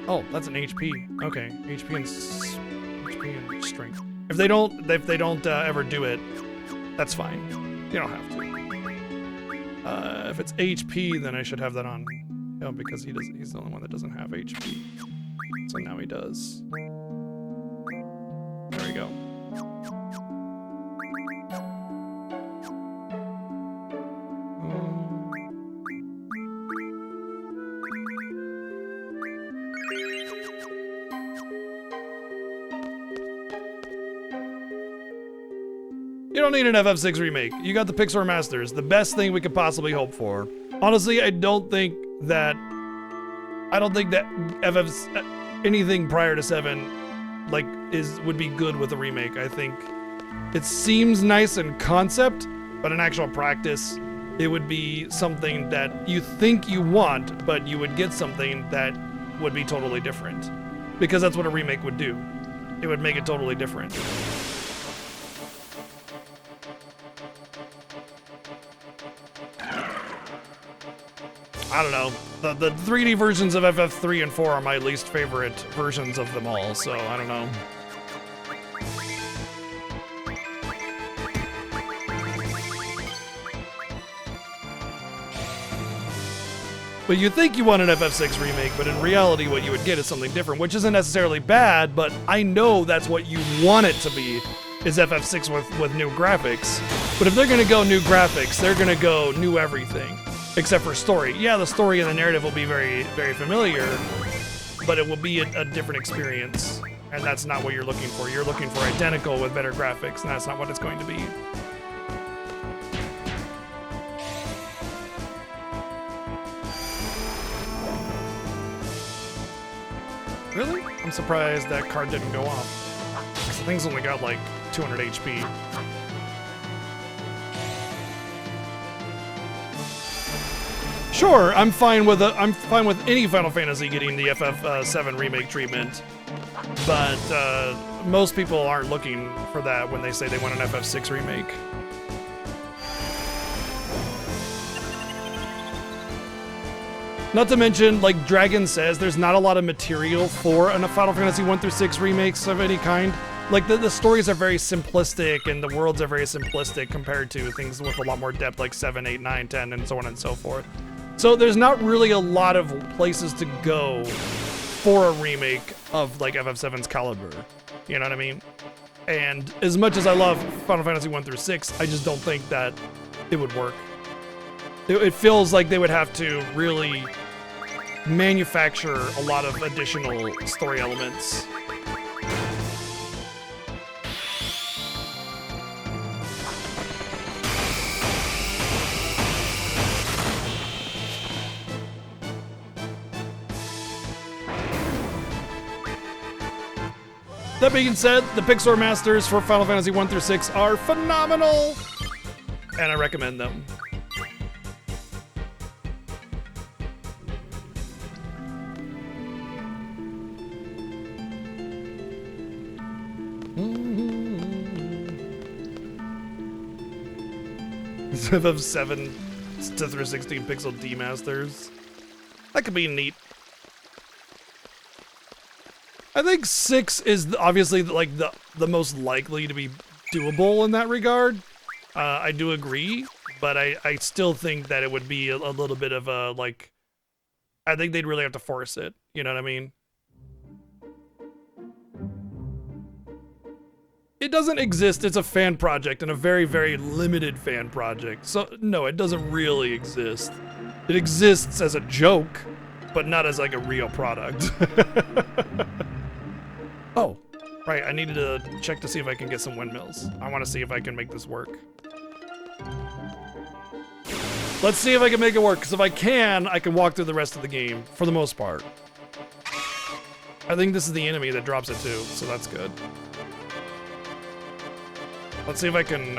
Oh, that's an HP. Okay, HP and strength. If they don't ever do it, that's fine. You don't have to. If it's HP, then I should have that on him because he's the only one that doesn't have HP. So now he does. There we go. You don't need an FF6 remake. You got the Pixar Masters, the best thing we could possibly hope for. Honestly, I don't think that anything prior to 7 like would be good with a remake. I think it seems nice in concept, but in actual practice, It would be something that you think you want, but you would get something that would be totally different. Because that's what a remake would do. It would make it totally different. I don't know. The 3D versions of FF3 and 4 are my least favorite versions of them all, so I don't know. But you think you want an FF6 remake, but in reality what you would get is something different, which isn't necessarily bad, but I know that's what you want it to be, is FF6 with new graphics. But if they're gonna go new graphics, they're gonna go new everything, except for story. Yeah, the story and the narrative will be very, very familiar, but it will be a different experience, and that's not what you're looking for. You're looking for identical with better graphics, and that's not what it's going to be. Really? I'm surprised that card didn't go off. The thing's only got like 200 HP. Sure, I'm fine with any Final Fantasy getting the FF7 remake treatment, but most people aren't looking for that when they say they want an FF6 remake. Not to mention, like Dragon says, there's not a lot of material for a Final Fantasy 1 through 6 remakes of any kind. Like the stories are very simplistic and the worlds are very simplistic compared to things with a lot more depth like 7, 8, 9, 10, and so on and so forth. So there's not really a lot of places to go for a remake of like FF7's caliber. You know what I mean? And as much as I love Final Fantasy 1 through 6, I just don't think that it would work. It feels like they would have to really manufacture a lot of additional story elements. That being said, the Pixar Masters for Final Fantasy 1 through 6 are phenomenal, and I recommend them. Of 7 to through 16 pixel D Masters. That could be neat. I think 6 is obviously like the most likely to be doable in that regard. I do agree, but I still think that it would be a little bit of a like. I think they'd really have to force it. You know what I mean? It doesn't exist. It's a fan project and a very, very limited fan project. So no, it doesn't really exist. It exists as a joke, but not as like a real product. Oh, right. I needed to check to see if I can get some windmills. I want to see if I can make this work. Let's see if I can make it work, because if I can walk through the rest of the game for the most part. I think this is the enemy that drops it too, so that's good. Let's see if I can,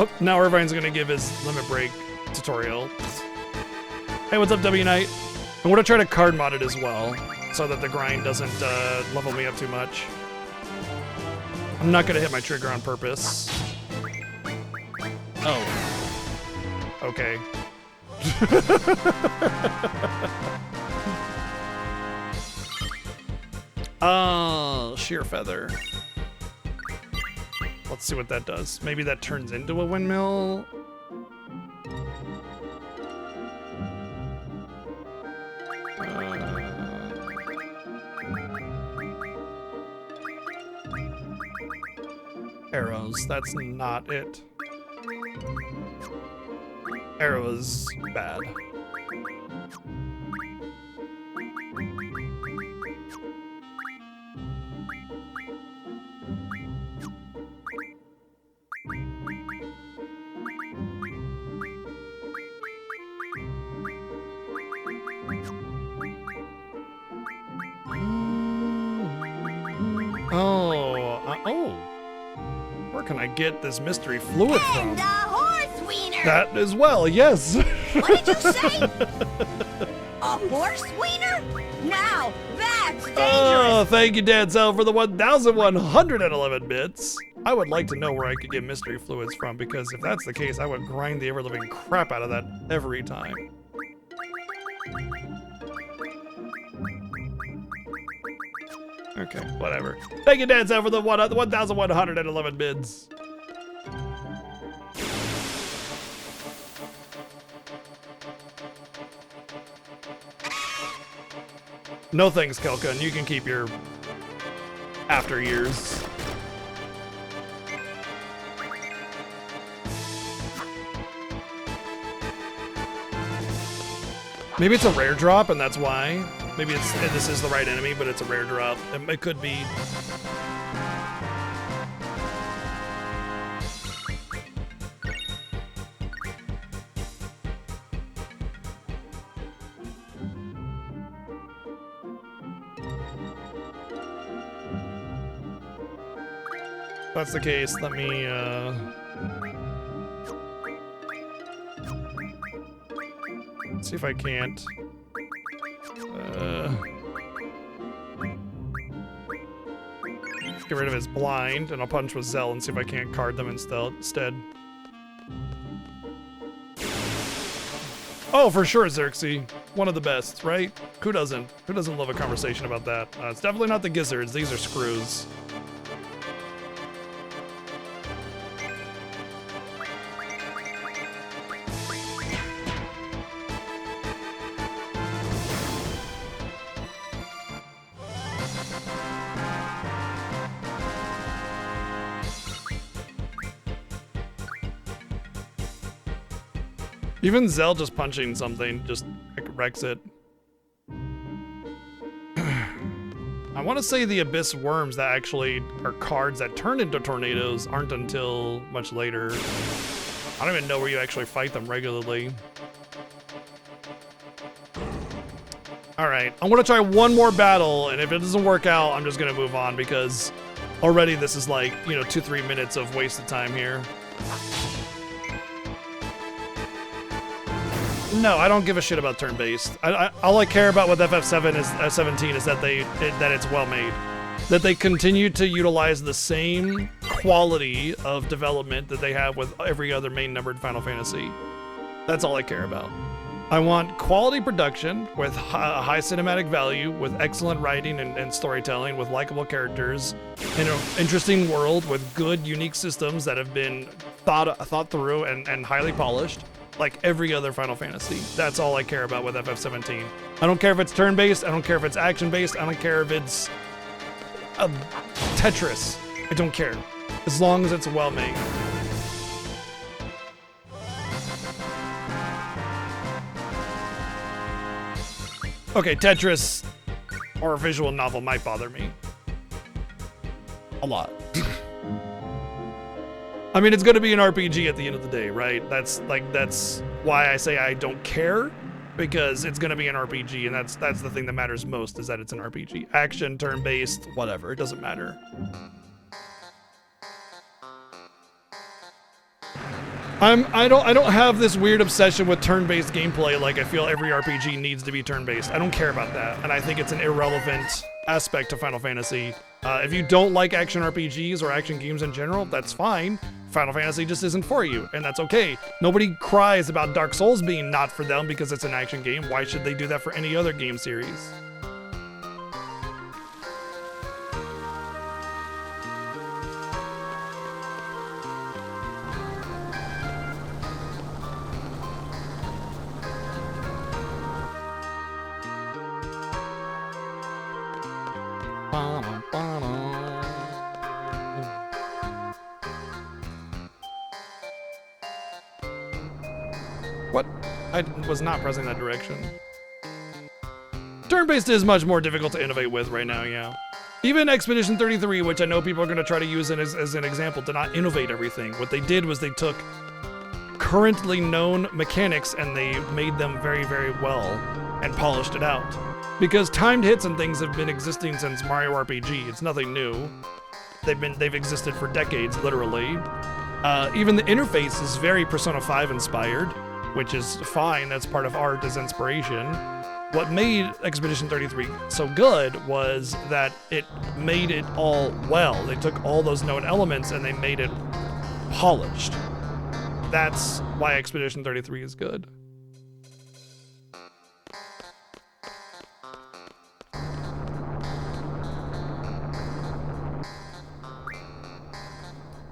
Oh, now Irvine's gonna give his Limit Break tutorial. Hey, what's up, W Knight? I'm gonna try to card mod it as well, so that the grind doesn't level me up too much. I'm not gonna hit my trigger on purpose. Oh. Okay. Oh, Sheer Feather. Let's see what that does. Maybe that turns into a windmill. Arrows, that's not it. Arrows, bad. Oh, where can I get this mystery fluid from? And a horse wiener! wiener. That as well, yes. What did you say? A horse wiener? Now that's dangerous. Oh, thank you, Dancel, for the 1,111 bits. I would like to know where I could get mystery fluids from, because if that's the case, I would grind the ever-living crap out of that every time. Okay, whatever. Thank you, Dancel, for the 1,111 bids. No thanks, Kelkun. You can keep your after years. Maybe it's a rare drop, and that's why. Maybe this is the right enemy, but it's a rare drop. It could be. If that's the case, let me see if I can't. Get rid of his blind, and I'll punch with Zell and see if I can't card them instead. Oh, for sure, Xerxes. One of the best, right? Who doesn't? Who doesn't love a conversation about that? It's definitely not the gizzards. These are screws. Even Zell just punching something just wrecks it. I want to say the Abyss Worms that actually are cards that turn into tornadoes aren't until much later. I don't even know where you actually fight them regularly. Alright, I'm going to try one more battle, and if it doesn't work out, I'm just going to move on because already this is like, 2-3 minutes of wasted time here. No, I don't give a shit about turn-based. All I care about with FF7 is 17 is that that it's well made, that they continue to utilize the same quality of development that they have with every other main numbered Final Fantasy. That's all I care about. I want quality production with high cinematic value, with excellent writing and storytelling, with likable characters, in an interesting world with good, unique systems that have been thought through and highly polished. Like every other Final Fantasy. That's all I care about with FF17. I don't care if it's turn-based, I don't care if it's action-based, I don't care if it's Tetris. I don't care. As long as it's well made. Okay, Tetris or a visual novel might bother me. A lot. I mean, it's going to be an RPG at the end of the day, right? That's why I say I don't care, because it's going to be an RPG, and that's the thing that matters most, is that it's an RPG. Action, turn-based, whatever, it doesn't matter. I don't have this weird obsession with turn-based gameplay like I feel every RPG needs to be turn-based. I don't care about that, and I think it's an irrelevant aspect to Final Fantasy. If you don't like action RPGs or action games in general, that's fine. Final Fantasy just isn't for you, and that's okay. Nobody cries about Dark Souls being not for them because it's an action game. Why should they do that for any other game series? What? I was not pressing that direction. Turn-based is much more difficult to innovate with right now, yeah. Even Expedition 33, which I know people are going to try to use it as an example, did not innovate everything. What they did was they took currently known mechanics and they made them very, very well and polished it out. Because timed hits and things have been existing since Mario RPG. It's nothing new. They've existed for decades, literally. Even the interface is very Persona 5 inspired, which is fine. That's part of art as inspiration. What made Expedition 33 so good was that it made it all well. They took all those known elements and they made it polished. That's why Expedition 33 is good.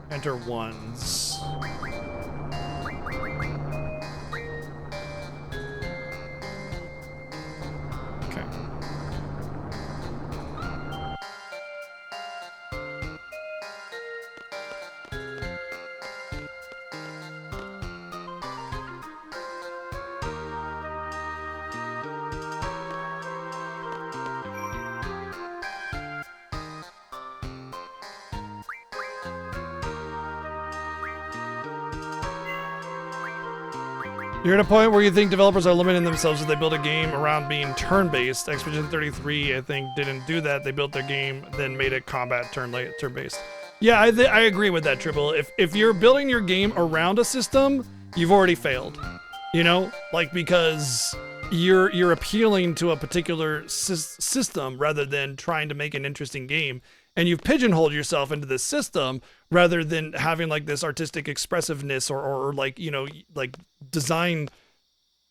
Enter ones. Okay. You're at a point where you think developers are limiting themselves as they build a game around being turn-based. Expedition 33, I think, didn't do that. They built their game, then made it combat turn-based. Yeah, I agree with that, Tribble. If you're building your game around a system, you've already failed. You know, like, because you're appealing to a particular system rather than trying to make an interesting game. And you've pigeonholed yourself into this system rather than having like this artistic expressiveness or like, you know, like design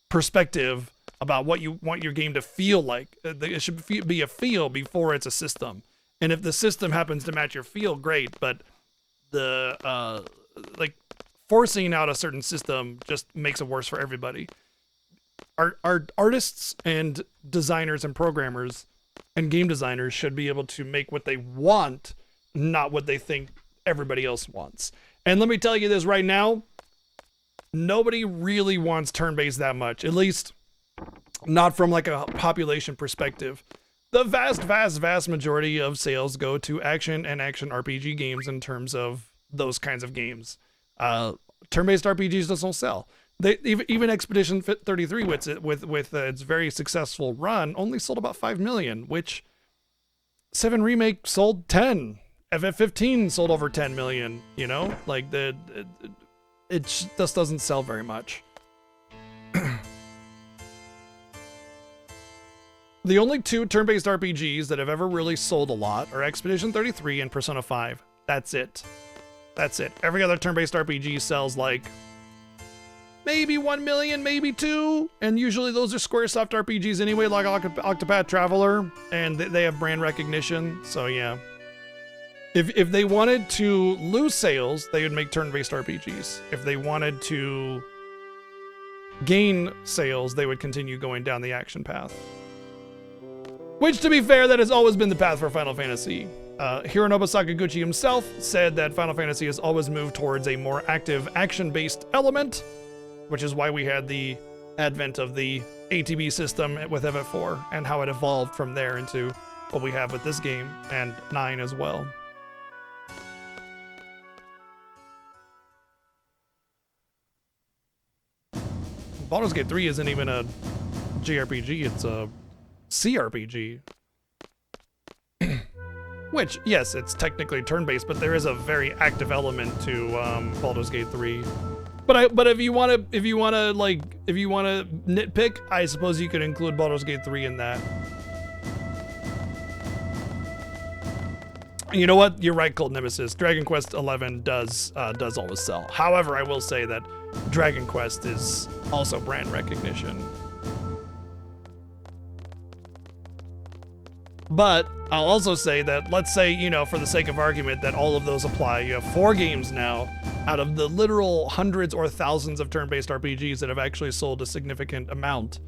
perspective about what you want your game to feel like. It should be a feel before it's a system. And if the system happens to match your feel, great. But the like forcing out a certain system just makes it worse for everybody. Our artists and designers and programmers and game designers should be able to make what they want, not what they think everybody else wants. And let me tell you this right now, nobody really wants turn-based that much, at least not from like a population perspective. The vast majority of sales go to action and action RPG games in terms of those kinds of games. Turn-based RPGs just don't sell. They even Expedition 33 with its very successful run only sold about 5 million, which 7 Remake sold 10. FF8 sold over 10 million, you know? Like it just doesn't sell very much. The only 2 turn-based RPGs that have ever really sold a lot are Expedition 33 and Persona 5. That's it. That's it. Every other turn-based RPG sells like maybe 1 million, maybe 2, and usually those are Squaresoft RPGs anyway, like Octopath Traveler, and they have brand recognition, so yeah. If they wanted to lose sales, they would make turn-based RPGs. If they wanted to gain sales, they would continue going down the action path. Which, to be fair, that has always been the path for Final Fantasy. Hironobu Sakaguchi himself said that Final Fantasy has always moved towards a more active action-based element, which is why we had the advent of the ATB system with FF4 and how it evolved from there into what we have with this game and 9 as well. Baldur's Gate 3 isn't even a JRPG, it's a CRPG. Which, yes, it's technically turn-based, but there is a very active element to Baldur's Gate 3. But if you wanna nitpick, I suppose you could include Baldur's Gate 3 in that. You know what? You're right, Cold Nemesis. Dragon Quest XI does always sell. However, I will say that Dragon Quest is also brand recognition. But I'll also say that, let's say, you know, for the sake of argument, that all of those apply. You have 4 games now out of the literal hundreds or thousands of turn-based RPGs that have actually sold a significant amount.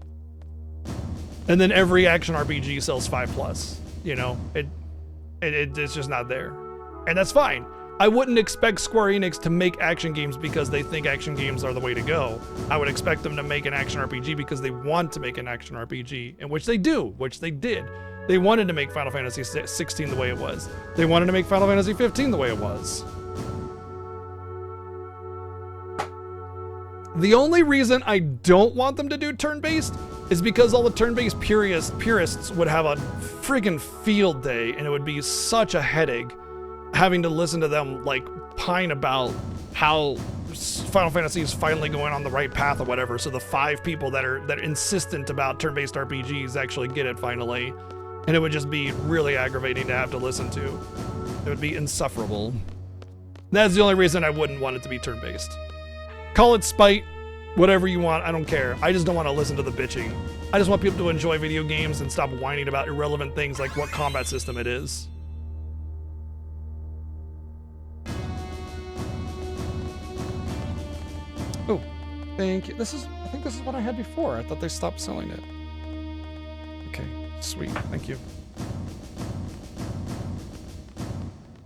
And then every action RPG sells 5+. You know, it's just not there. And that's fine. I wouldn't expect Square Enix to make action games because they think action games are the way to go. I would expect them to make an action RPG because they want to make an action RPG, and which they do, which they did. They wanted to make Final Fantasy 16 the way it was. They wanted to make Final Fantasy 15 the way it was. The only reason I don't want them to do turn-based is because all the turn-based purists would have a friggin' field day, and it would be such a headache having to listen to them like pine about how Final Fantasy is finally going on the right path or whatever. So the 5 people that are insistent about turn-based RPGs actually get it finally, and it would just be really aggravating to have to listen to. It would be insufferable. That's the only reason I wouldn't want it to be turn-based. Call it spite, whatever you want, I don't care. I just don't want to listen to the bitching. I just want people to enjoy video games and stop whining about irrelevant things like what combat system it is. Oh, thank you. I think this is what I had before. I thought they stopped selling it. Okay, sweet, thank you.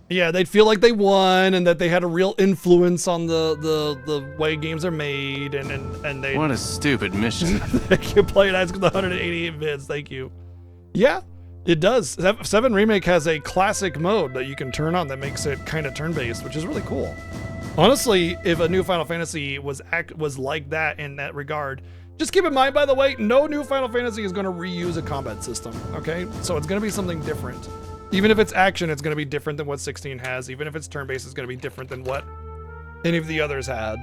Yeah, they'd feel like they won and that they had a real influence on the way games are made, and they. What a stupid mission. Thank you, Play Nice, with the 188 bits. Thank you. Yeah, it does. 7 Remake has a classic mode that you can turn on that makes it kind of turn-based, which is really cool. Honestly, if a new Final Fantasy was like that in that regard, just keep in mind, by the way, no new Final Fantasy is going to reuse a combat system. Okay, so it's going to be something different. Even if it's action, it's going to be different than what 16 has. Even if it's turn-based, it's going to be different than what any of the others had.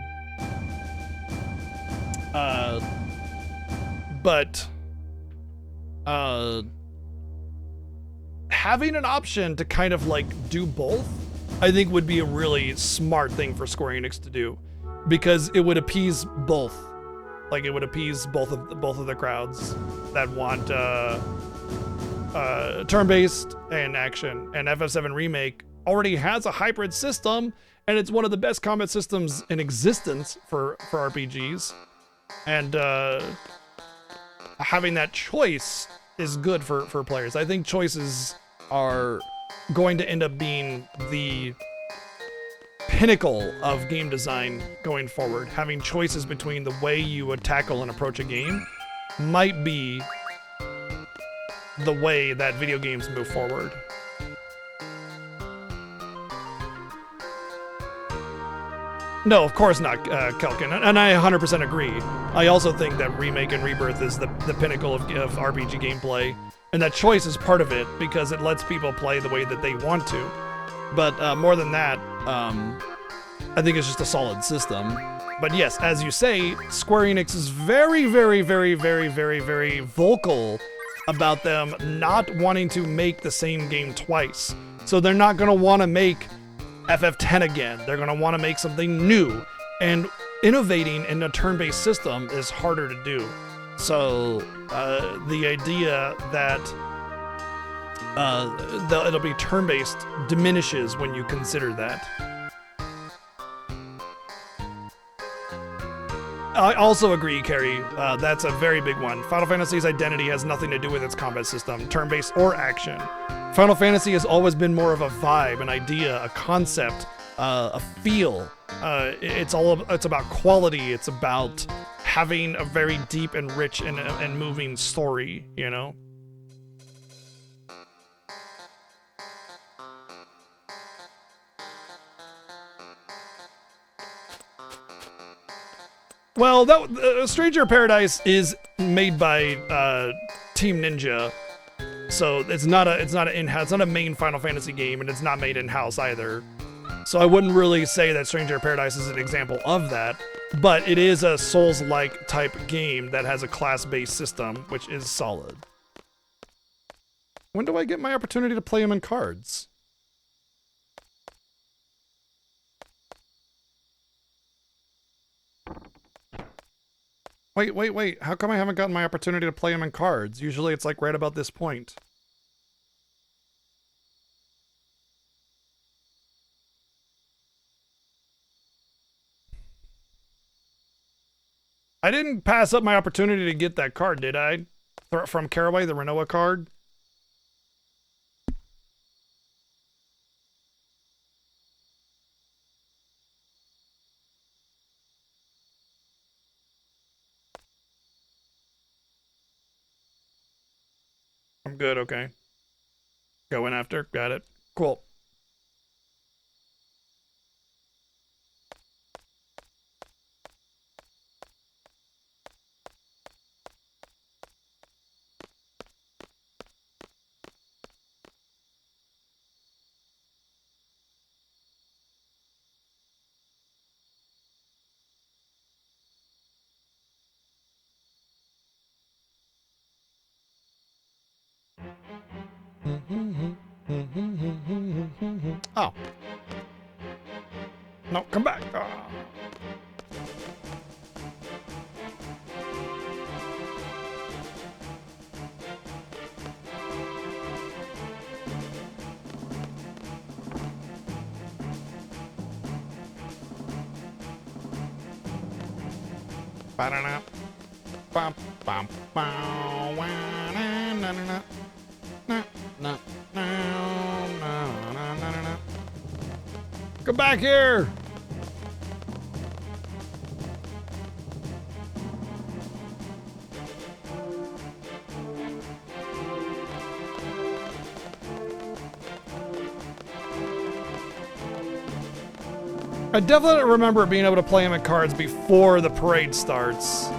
But having an option to kind of like do both, I think would be a really smart thing for Square Enix to do, because it would appease both. Like it would appease both of the crowds that want turn-based and action. And FF7 Remake already has a hybrid system, and it's one of the best combat systems in existence for RPGs. And having that choice is good for players. I think choices are going to end up being the pinnacle of game design going forward. Having choices between the way you would tackle and approach a game might be the way that video games move forward. No, of course not, Kelkin, and I 100% agree. I also think that Remake and Rebirth is the pinnacle of RPG gameplay, and that choice is part of it because it lets people play the way that they want to. But more than that, I think it's just a solid system. But yes, as you say, Square Enix is very, very, very, very, very, very vocal about them not wanting to make the same game twice. So they're not going to want to make FF10 again. They're going to want to make something new. And innovating in a turn-based system is harder to do. So the idea that it'll be turn-based diminishes when you consider that. I also agree, Carrie. That's a very big one. Final Fantasy's identity has nothing to do with its combat system, turn-based or action. Final Fantasy has always been more of a vibe, an idea, a concept, a feel. It's about quality. It's about having a very deep and rich and moving story, you know? Well, Stranger of Paradise is made by Team Ninja, so it's not a main Final Fantasy game, and it's not made in-house either. So I wouldn't really say that Stranger of Paradise is an example of that, but it is a Souls-like type game that has a class-based system, which is solid. When do I get my opportunity to play them in cards? Wait. How come I haven't gotten my opportunity to play them in cards? Usually it's like right about this point. I didn't pass up my opportunity to get that card, did I? From Caraway, the Renoa card? I'm good, okay. Going after, got it. Cool. Oh. No, come back. Ah. Ba-da-da. Bum, bum, bow, wah, na, na, na, na. Na, na, na, na, na, na, na. Come back here! I definitely remember being able to play him at cards before the parade starts.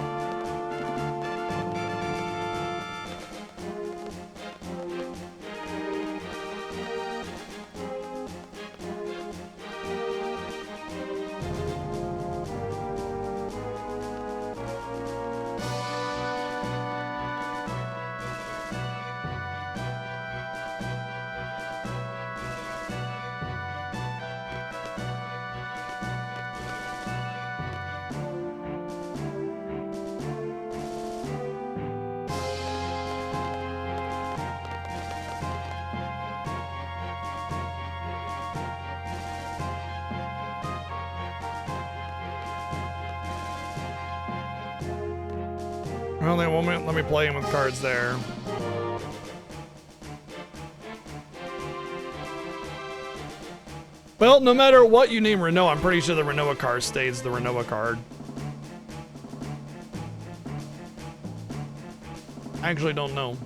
Well, they won't let me play him with cards there. Well, no matter what you name Renault, I'm pretty sure the Renault card stays the Renault card. I actually don't know.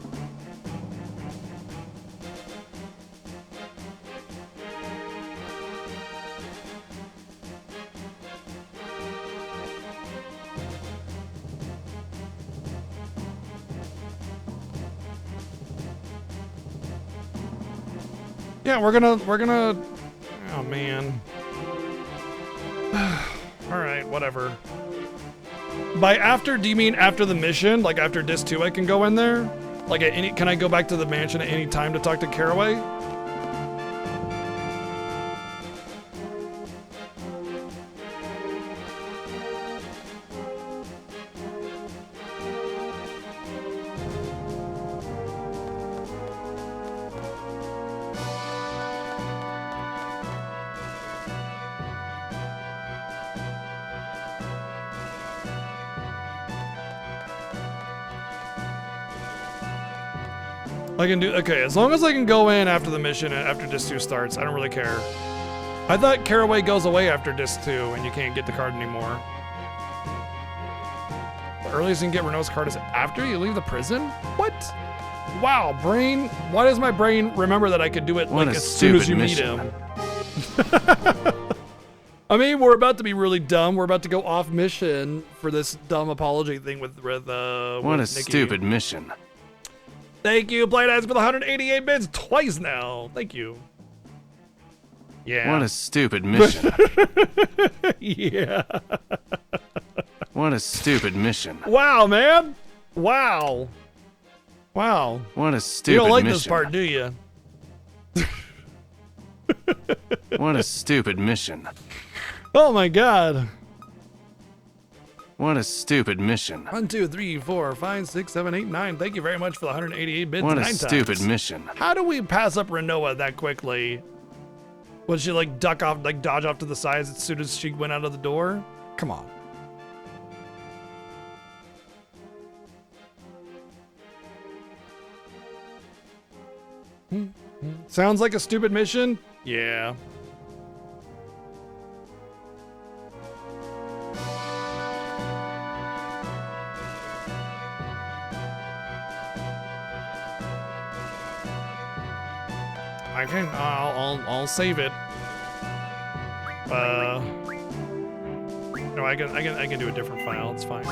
Yeah, we're gonna, oh man. All right, whatever. By after, do you mean after the mission? Like after Disc 2 I can go in there? Like at any, can I go back to the mansion at any time to talk to Caraway? I can do, okay, as long as I can go in after the mission and after Disc 2 starts, I don't really care. I thought Caraway goes away after Disc 2 and you can't get the card anymore. The earliest you can get Renault's card is after you leave the prison? What? Wow, brain, why does my brain remember that I could do it like as soon as you meet him? I mean, we're about to be really dumb. We're about to go off mission for this dumb apology thing with What a Nikki. stupid mission. Thank you, Blight Eyes, for the 188 bits twice now. Thank you. Yeah. What a stupid mission. Yeah. What a stupid mission. Wow, man. Wow. Wow. What a stupid You don't like mission. this part, do you? What a stupid mission. Oh my god. What a stupid mission. 1, 2, 3, 4, 5, 6, 7, 8, 9. Thank you very much for the 188 bits. What a 9 stupid times. mission. How do we pass up Renoa that quickly? Would she like duck off, like dodge off to the sides as soon as she went out of the door? Come on. Sounds like a stupid mission? Yeah. I can. I'll save it. No, I can do a different file. It's fine.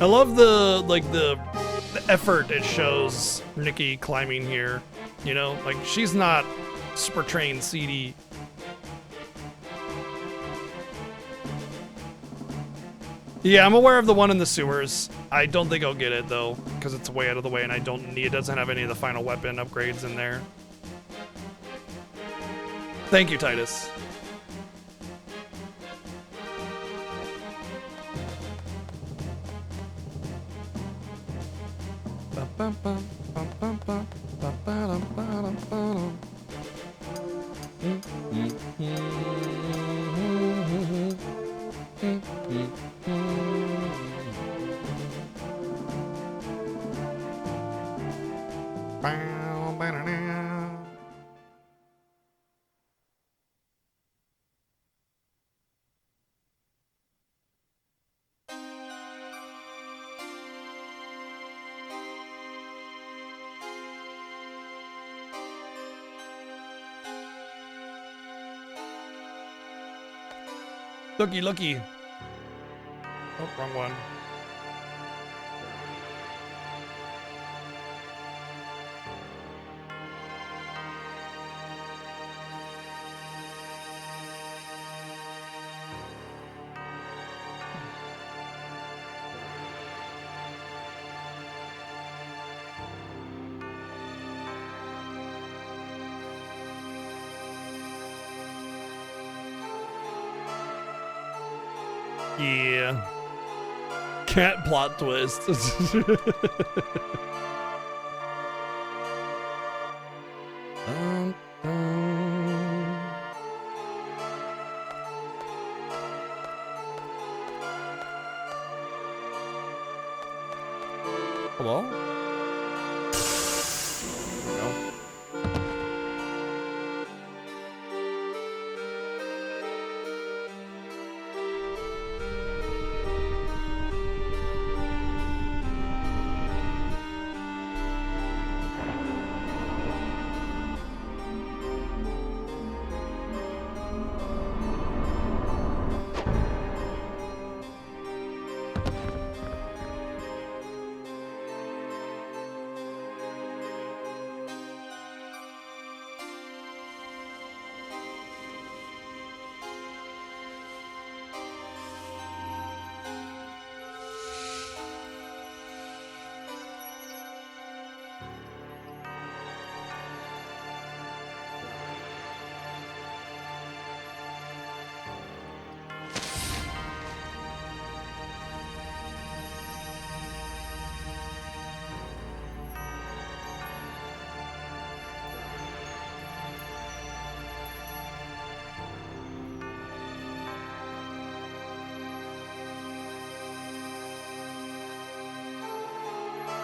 I love the effort it shows Nikki climbing here. You know, like she's not Super Train CD. Yeah, I'm aware of the one in the sewers. I don't think I'll get it though, because it's way out of the way and I don't need, it doesn't have any of the final weapon upgrades in there. Thank you, Titus. Looky. Oh, wrong one. Yeah. Cat plot twist. Hello? No.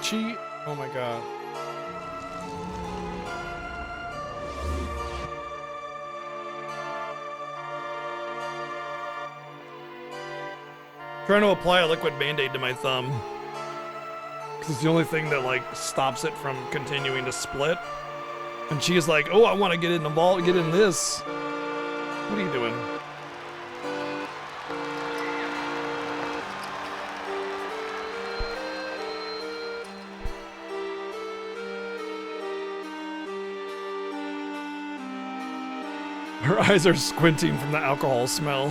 She, oh my god. Trying to apply a liquid band-aid to my thumb. Because it's the only thing that like stops it from continuing to split. And she's like, oh, I want to get involved, get in this. What are you doing? Her eyes are squinting from the alcohol smell.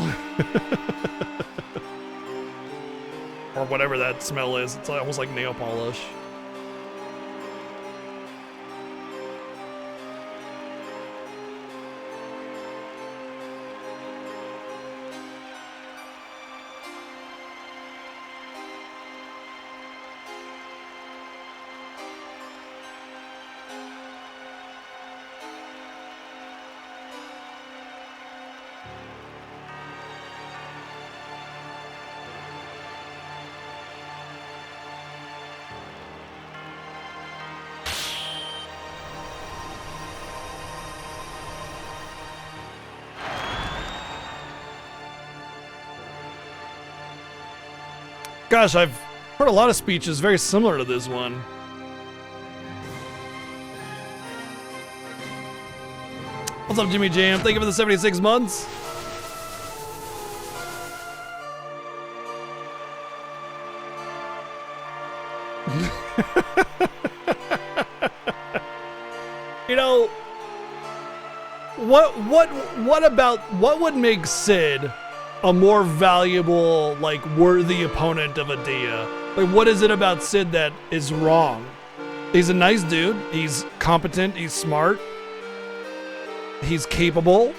Or whatever that smell is. It's almost like nail polish. Gosh, I've heard a lot of speeches very similar to this one. What's up, Jimmy Jam? Thank you for the 76 months. You know, what would make Sid a more valuable, like, worthy opponent of Adea? Like, what is it about Sid that is wrong? He's a nice dude. He's competent. He's smart. He's capable.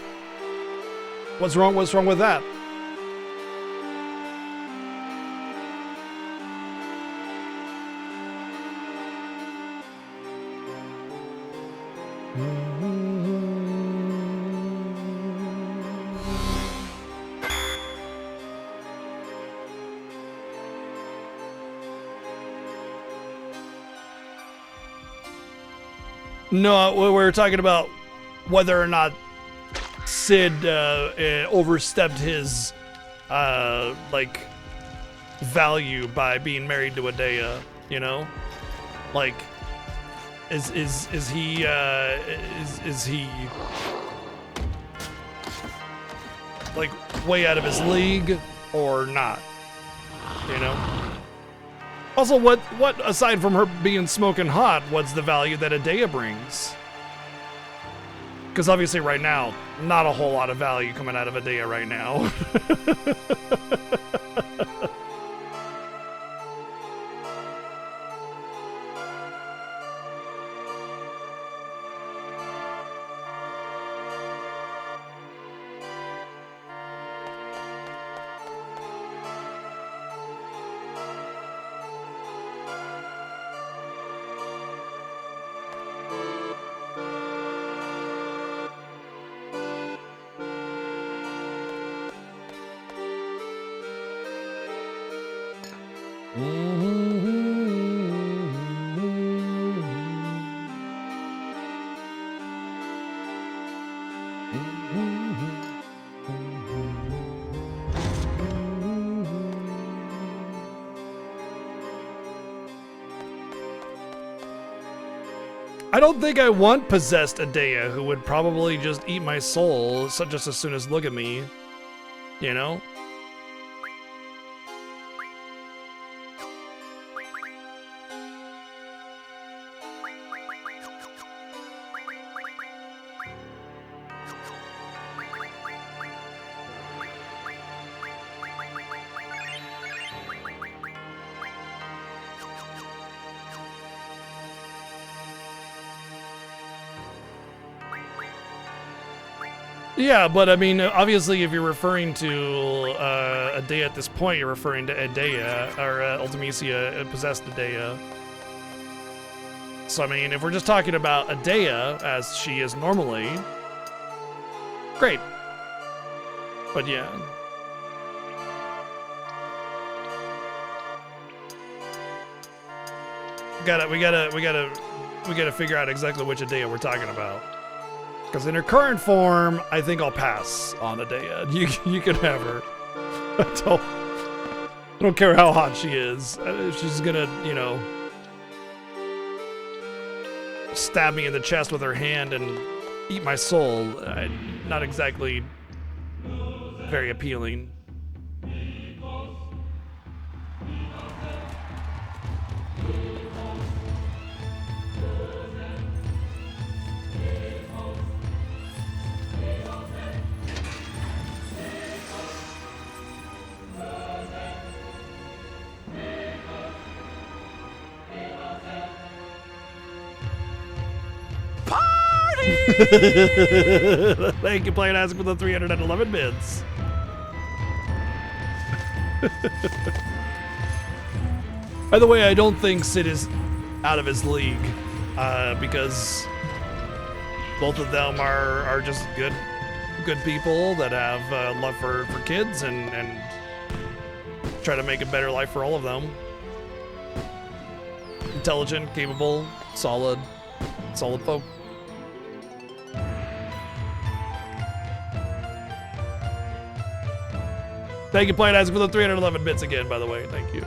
What's wrong? What's wrong with that? No, we were talking about whether or not Sid overstepped his like value by being married to Adea. You know, like is he like way out of his league or not? You know. Also, what aside from her being smoking hot, what's the value that Adea brings? Because obviously right now, not a whole lot of value coming out of Adea right now. I don't think I want possessed Adea, who would probably just eat my soul just as soon as look at me. You know? Yeah, but I mean, obviously, if you're referring to Adea at this point, you're referring to Adea, or Ultimisia, possessed Adea. So, I mean, if we're just talking about Adea as she is normally, great. But yeah. We gotta figure out exactly which Adea we're talking about. Because in her current form, I think I'll pass on Adea. You can have her. I don't care how hot she is. She's gonna, you know, stab me in the chest with her hand and eat my soul. Not exactly very appealing. Thank you, Playing Ask, for the 311 bits. By the way, I don't think Sid is out of his league, because both of them are just good people that have love for kids and try to make a better life for all of them. Intelligent, capable, solid folk. Thank you, Playing Ask, for the 311 bits again, by the way. Thank you.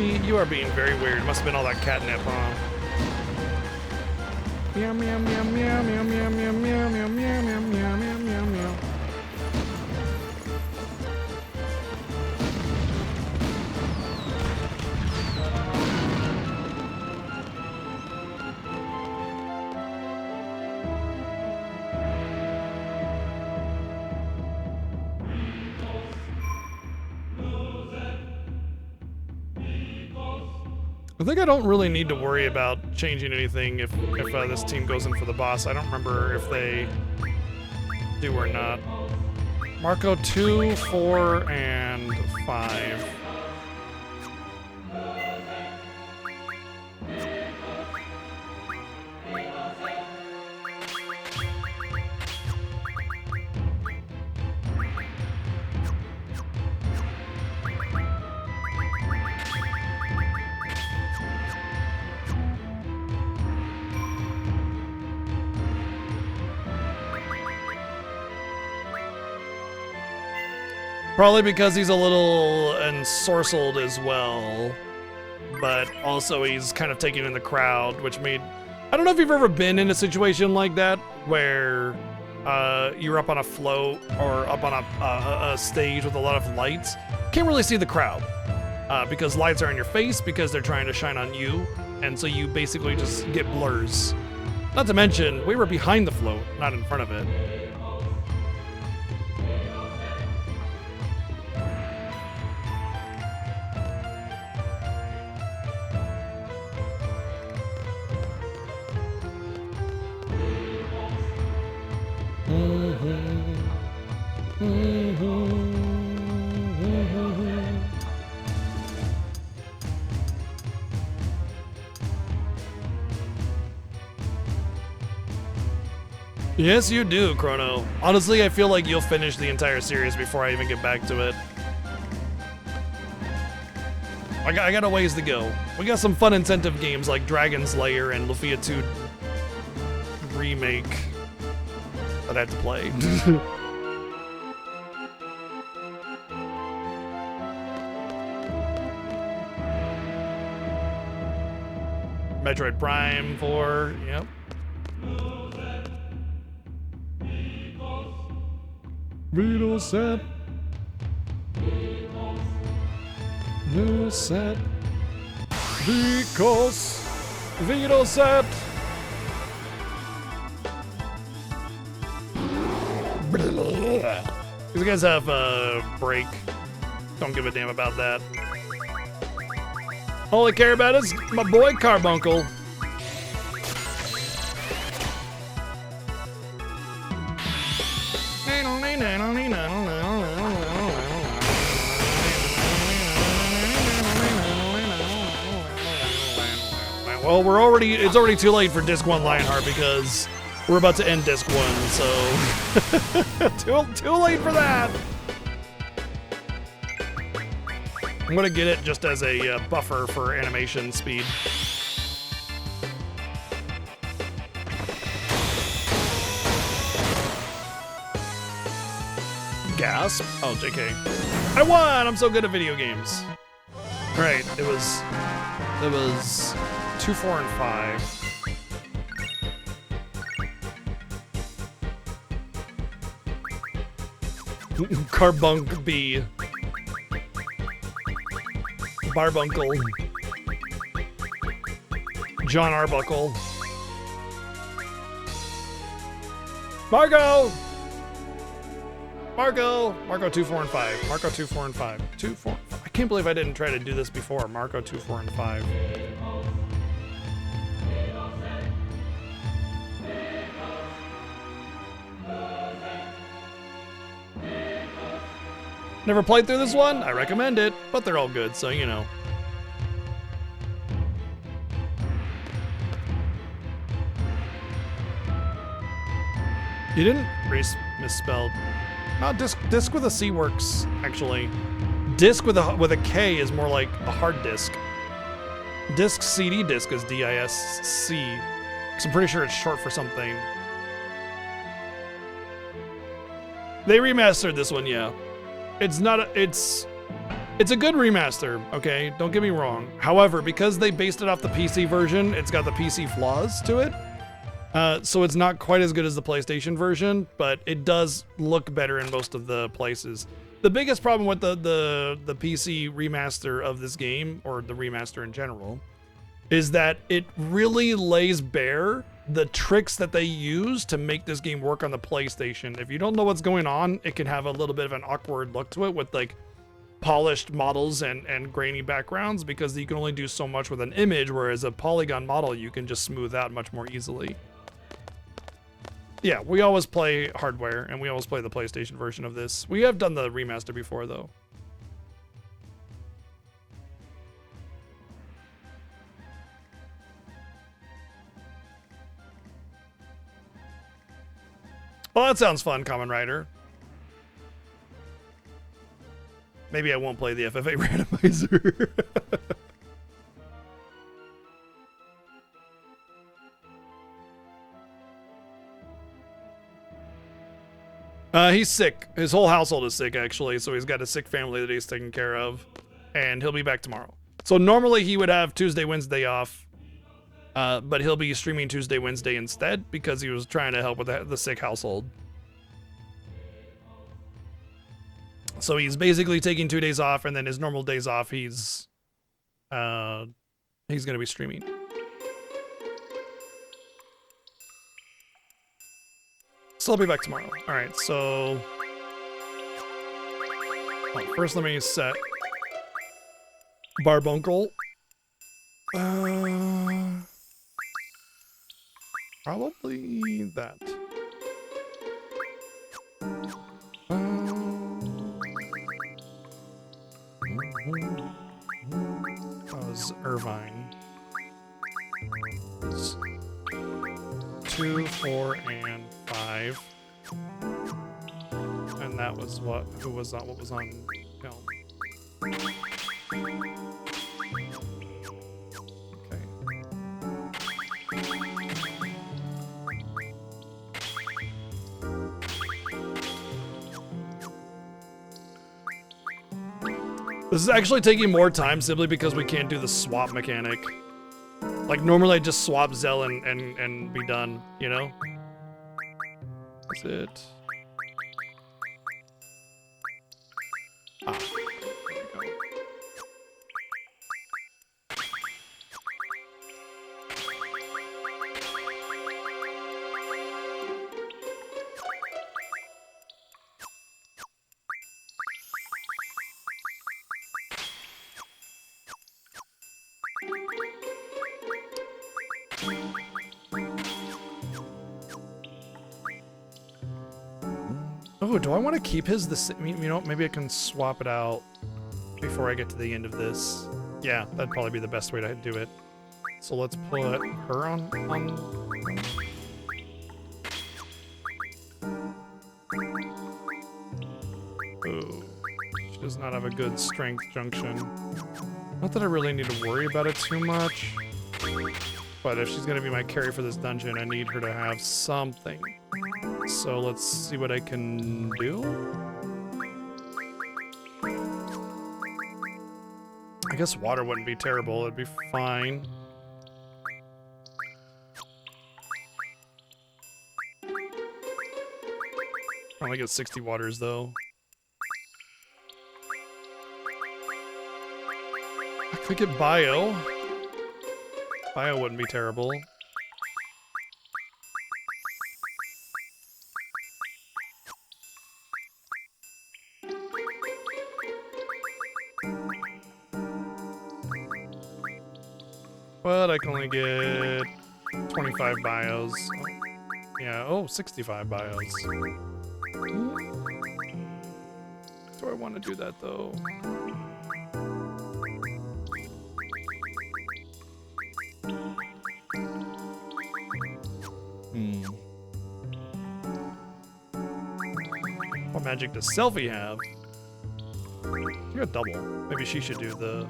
T, you are being very weird. Must have been all that catnip, huh? Meow meow meow meow meow meow meow meow meow meow meow meow meow meow meow. I think I don't really need to worry about changing anything if this team goes in for the boss. I don't remember if they do or not. Marco 2, 4, and 5. Probably because he's a little ensorcelled as well, but also he's kind of taking in the crowd, which made... I don't know if you've ever been in a situation like that where you're up on a float or up on a stage with a lot of lights. Can't really see the crowd because lights are in your face because they're trying to shine on you, and so you basically just get blurs. Not to mention, we were behind the float, not in front of it. Yes, you do, Chrono. Honestly, I feel like you'll finish the entire series before I even get back to it. I got a ways to go. We got some fun incentive games like Dragon's Lair and Lufia 2 Remake that I have to play. Metroid Prime 4, yep. Vito set. Vito set. Because Vito set. These guys have a break. Don't give a damn about that. All I care about is my boy Carbuncle. Well, it's already too late for Disc 1 Lionheart because we're about to end Disc 1, so too late for that. I'm gonna get it just as a buffer for animation speed. Gasp. Oh, JK. I won! I'm so good at video games. Right, it was 2, 4, and 5. Carbunk B. Barbuncle. John Arbuckle. Marco! Marco 2, 4, and 5. Marco 2, 4, and 5. 2, 4, 5. I can't believe I didn't try to do this before. Marco 2, 4, and 5. Never played through this one? I recommend it, but they're all good, so you know. You didn't misspelled. No, disc with a C works, actually. Disc with a K is more like a hard disk. Disc CD disc is D-I-S-C. Because I'm pretty sure it's short for something. They remastered this one, yeah. It's It's a good remaster, okay? Don't get me wrong. However, because they based it off the PC version, it's got the PC flaws to it. So it's not quite as good as the PlayStation version, but it does look better in most of the places. The biggest problem with the PC remaster of this game, or the remaster in general, is that it really lays bare the tricks that they use to make this game work on the PlayStation. If you don't know what's going on, it can have a little bit of an awkward look to it with like polished models and grainy backgrounds, because you can only do so much with an image, whereas a polygon model you can just smooth out much more easily. Yeah, we always play hardware, and we always play the PlayStation version of this. We have done the remaster before, though. Well, that sounds fun, Kamen Rider. Maybe I won't play the FF8 randomizer. He's sick. His whole household is sick, actually, so he's got a sick family that he's taking care of, and he'll be back tomorrow. So normally he would have Tuesday, Wednesday off, but he'll be streaming Tuesday, Wednesday instead, because he was trying to help with the sick household. So he's basically taking 2 days off, and then his normal days off, he's gonna be streaming. So I'll be back tomorrow. All right, so first let me set Barbuncle. Probably that. That was Irvine. It's 2, 4, and 5. And that was what was on film. Okay. This is actually taking more time simply because we can't do the swap mechanic. Like normally I'd just swap Zell and be done, you know? That's it. Ah, there we go. Oh, do I want to keep his the same? You know, maybe I can swap it out before I get to the end of this. Yeah, that'd probably be the best way to do it. So let's put her on. Ooh, she does not have a good strength junction. Not that I really need to worry about it too much, but if she's gonna be my carry for this dungeon, I need her to have something. So let's see what I can do. I guess water wouldn't be terrible, it'd be fine. I only get 60 waters though. I could get bio. Bio wouldn't be terrible. But I can only get 25 bios. Yeah, oh, 65 bios. Do I want to do that though? What magic does Selfie have? You got double. Maybe she should do the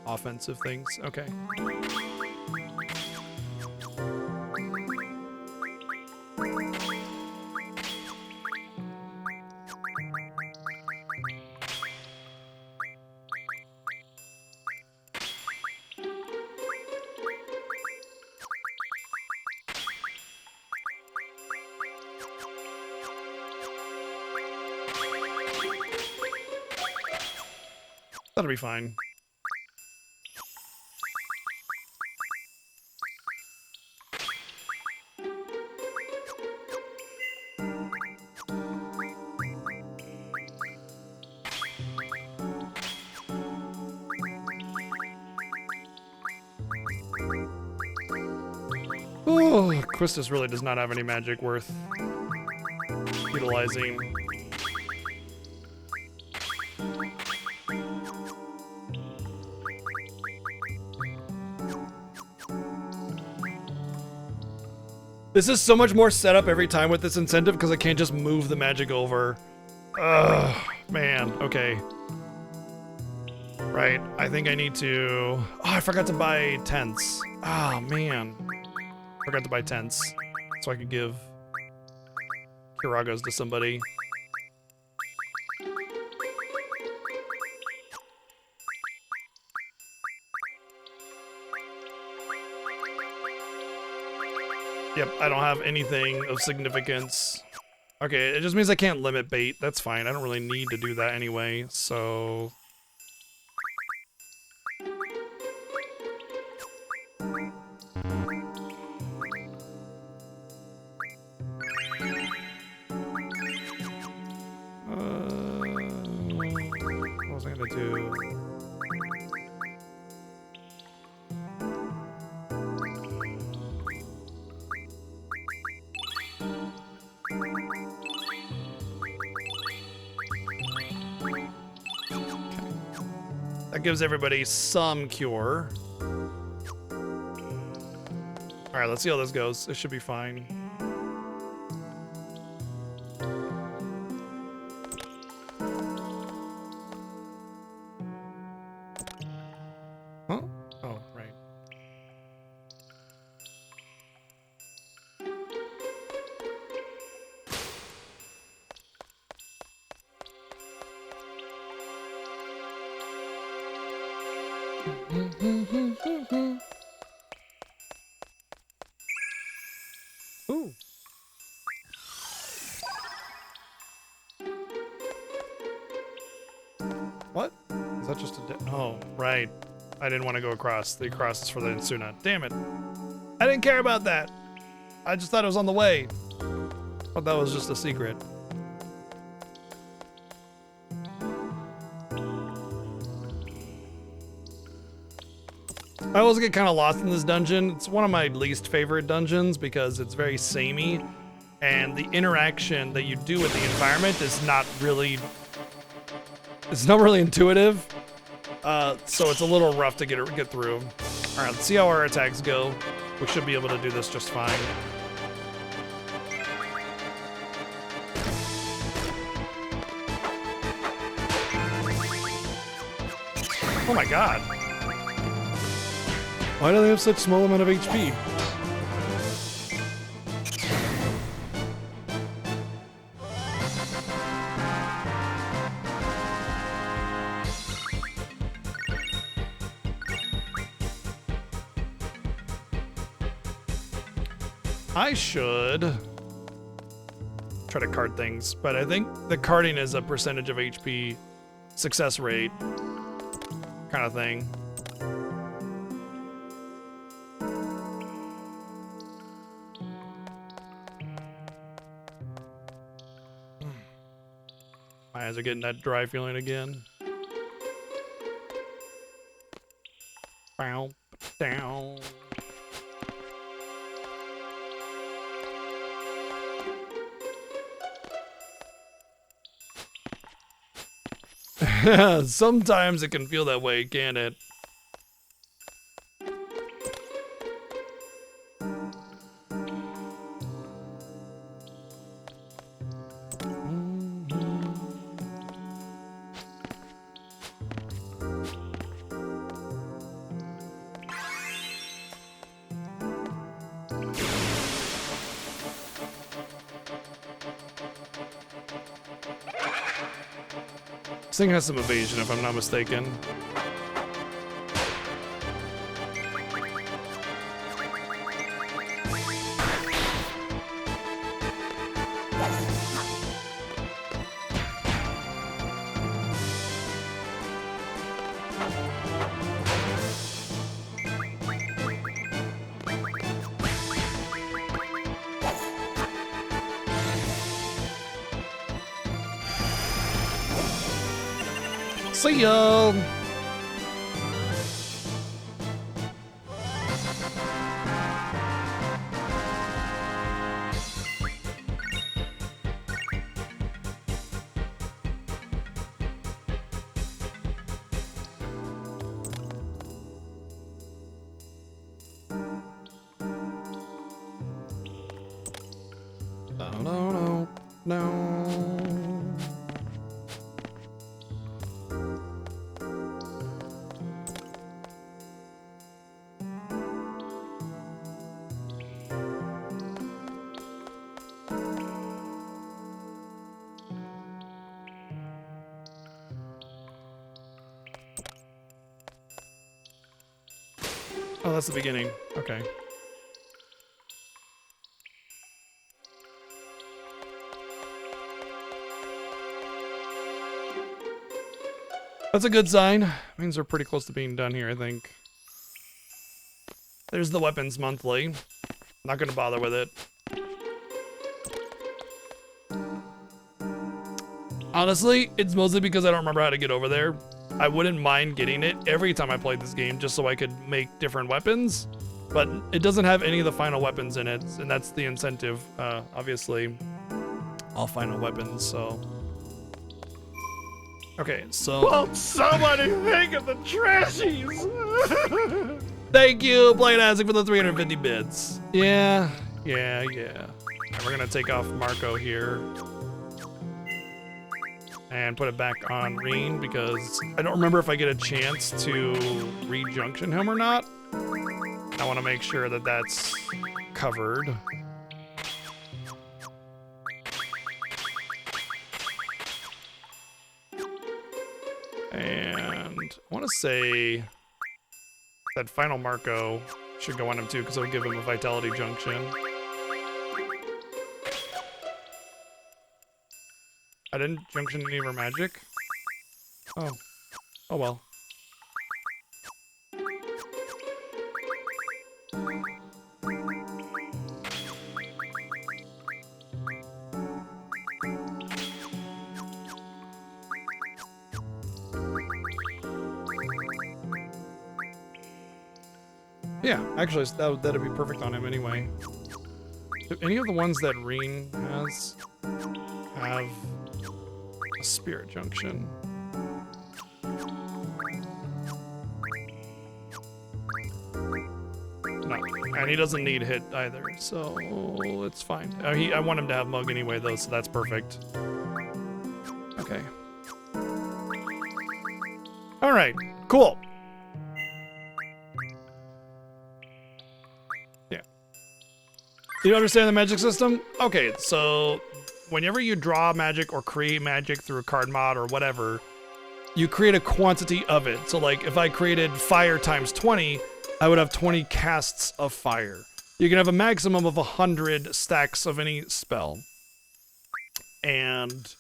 offensive things. Okay. That'll be fine. Oh, Quistis really does not have any magic worth utilizing. This is so much more setup every time with this incentive because I can't just move the magic over. Ugh, man, okay. Right, I think I need to... Oh, I forgot to buy tents. Oh, man. Forgot to buy tents so I could give Kiragos to somebody. Yep, I don't have anything of significance. Okay, it just means I can't limit bait. That's fine. I don't really need to do that anyway, so... what was I gonna do? That gives everybody some cure. Alright, let's see how this goes. It should be fine. Huh? Oh, right. Ooh. What? Is that just a... Oh, right. I didn't want to go across. The across is for the Insuna. Damn it. I didn't care about that. I just thought it was on the way. Thought that was just a secret. I always get kind of lost in this dungeon. It's one of my least favorite dungeons because it's very samey, and the interaction that you do with the environment is not really... It's not really intuitive, so it's a little rough to get through. All right, let's see how our attacks go. We should be able to do this just fine. Oh my god. Why do they have such small amount of HP? I should try to card things, but I think the carding is a percentage of HP success rate kind of thing. My eyes are getting that dry feeling again. Bow, down. Sometimes it can feel that way, can't it? This thing has some evasion, if I'm not mistaken. See ya. No. Oh, that's the beginning. Okay. That's a good sign. Means we're pretty close to being done here, I think. There's the weapons monthly. Not gonna bother with it. Honestly, it's mostly because I don't remember how to get over there. I wouldn't mind getting it every time I played this game just so I could make different weapons. But it doesn't have any of the final weapons in it, and that's the incentive, obviously. All final weapons, so... Okay, so... Won't somebody think of the trashies? Thank you, Blade Isaac, for the 350 bits. Yeah. And we're gonna take off Marco here. And put it back on Reen, because I don't remember if I get a chance to re-junction him or not. I want to make sure that that's covered. And I want to say that final Marco should go on him too, because it'll give him a vitality junction. I didn't junction any of her magic? Oh. Oh well. Yeah, actually, that'd be perfect on him anyway. Do any of the ones that Reen has have a spirit junction? No, and he doesn't need hit either, so it's fine. I want him to have Mug anyway, though, so that's perfect. Okay. All right, cool. Yeah. Do you understand the magic system? Okay, so whenever you draw magic or create magic through a card mod or whatever, you create a quantity of it. So like if I created fire times 20, I would have 20 casts of fire. You can have a maximum of 100 stacks of any spell. And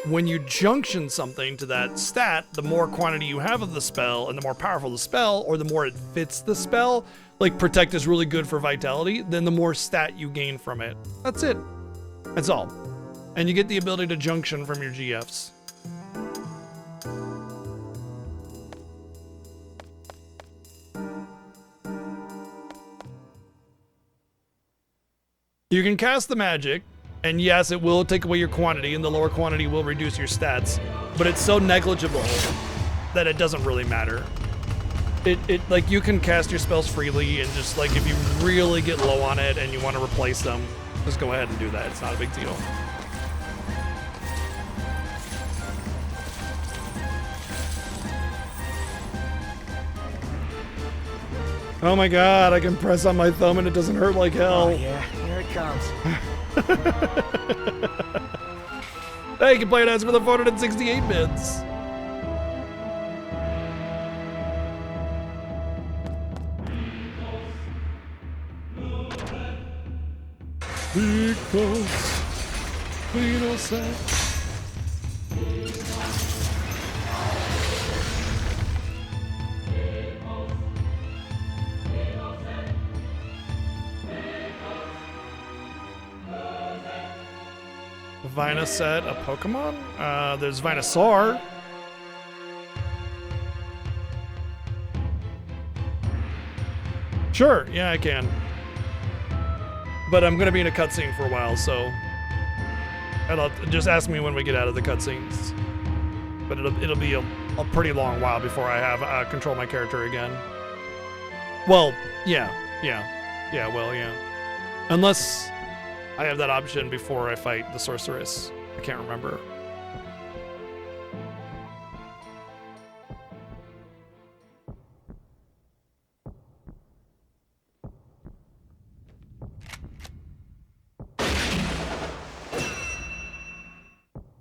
when you junction something to that stat, the more quantity you have of the spell and the more powerful the spell, or the more it fits the spell, like Protect is really good for vitality, then the more stat you gain from it. That's it. That's all. And you get the ability to junction from your GFs. You can cast the magic, and yes, it will take away your quantity, and the lower quantity will reduce your stats, but it's so negligible that it doesn't really matter. It like, you can cast your spells freely, and just like, if you really get low on it and you want to replace them, just go ahead and do that. It's not a big deal. Oh my god, I can press on my thumb and it doesn't hurt like hell. Oh yeah, here it comes. Hey, you can play it as for the 468 bits. Because we don't say. Venusaur, a Pokemon? There's Venusaur. Sure, yeah, I can. But I'm gonna be in a cutscene for a while, so just ask me when we get out of the cutscenes. But it'll be a pretty long while before I have control my character again. Well, yeah. Unless I have that option before I fight the sorceress. I can't remember.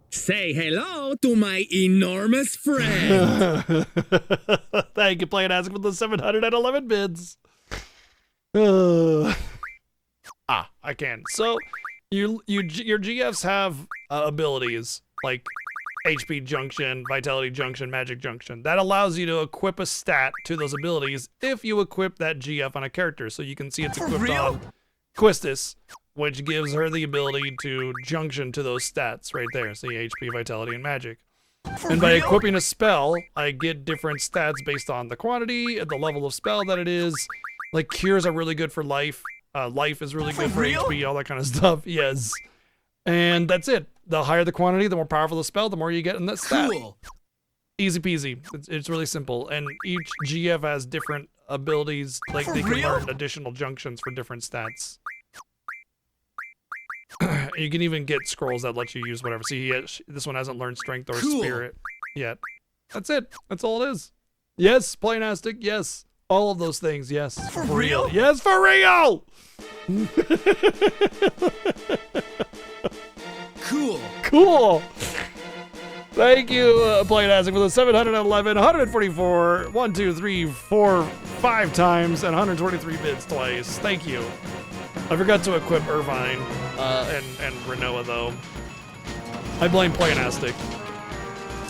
Say hello to my enormous friend. Thank you, Playing Ask for the 711 bids. I can. So, your GFs have abilities like HP Junction, Vitality Junction, Magic Junction. That allows you to equip a stat to those abilities if you equip that GF on a character. So you can see it's equipped on Quistis, which gives her the ability to junction to those stats right there. See, HP, Vitality, and Magic. And by equipping a spell, I get different stats based on the quantity and the level of spell that it is. Like, cures are really good for life. Life is really good for HP, all that kind of stuff. Yes. And that's it. The higher the quantity, the more powerful the spell, the more you get in that stat. Cool. Easy peasy. It's really simple. And each GF has different abilities. Like, they can learn additional junctions for different stats. You can even get scrolls that let you use whatever. See, this one hasn't learned strength or spirit yet. That's it. That's all it is. Yes, Planastic. Yes. All of those things. Yes. For real. Yes, for real. Cool. Thank you, Planastic, for the 711, 144, 1, 2, 3, 4, 5 times, and 123 bids twice. Thank you. I forgot to equip Irvine and Renoa, though. I blame Planastic,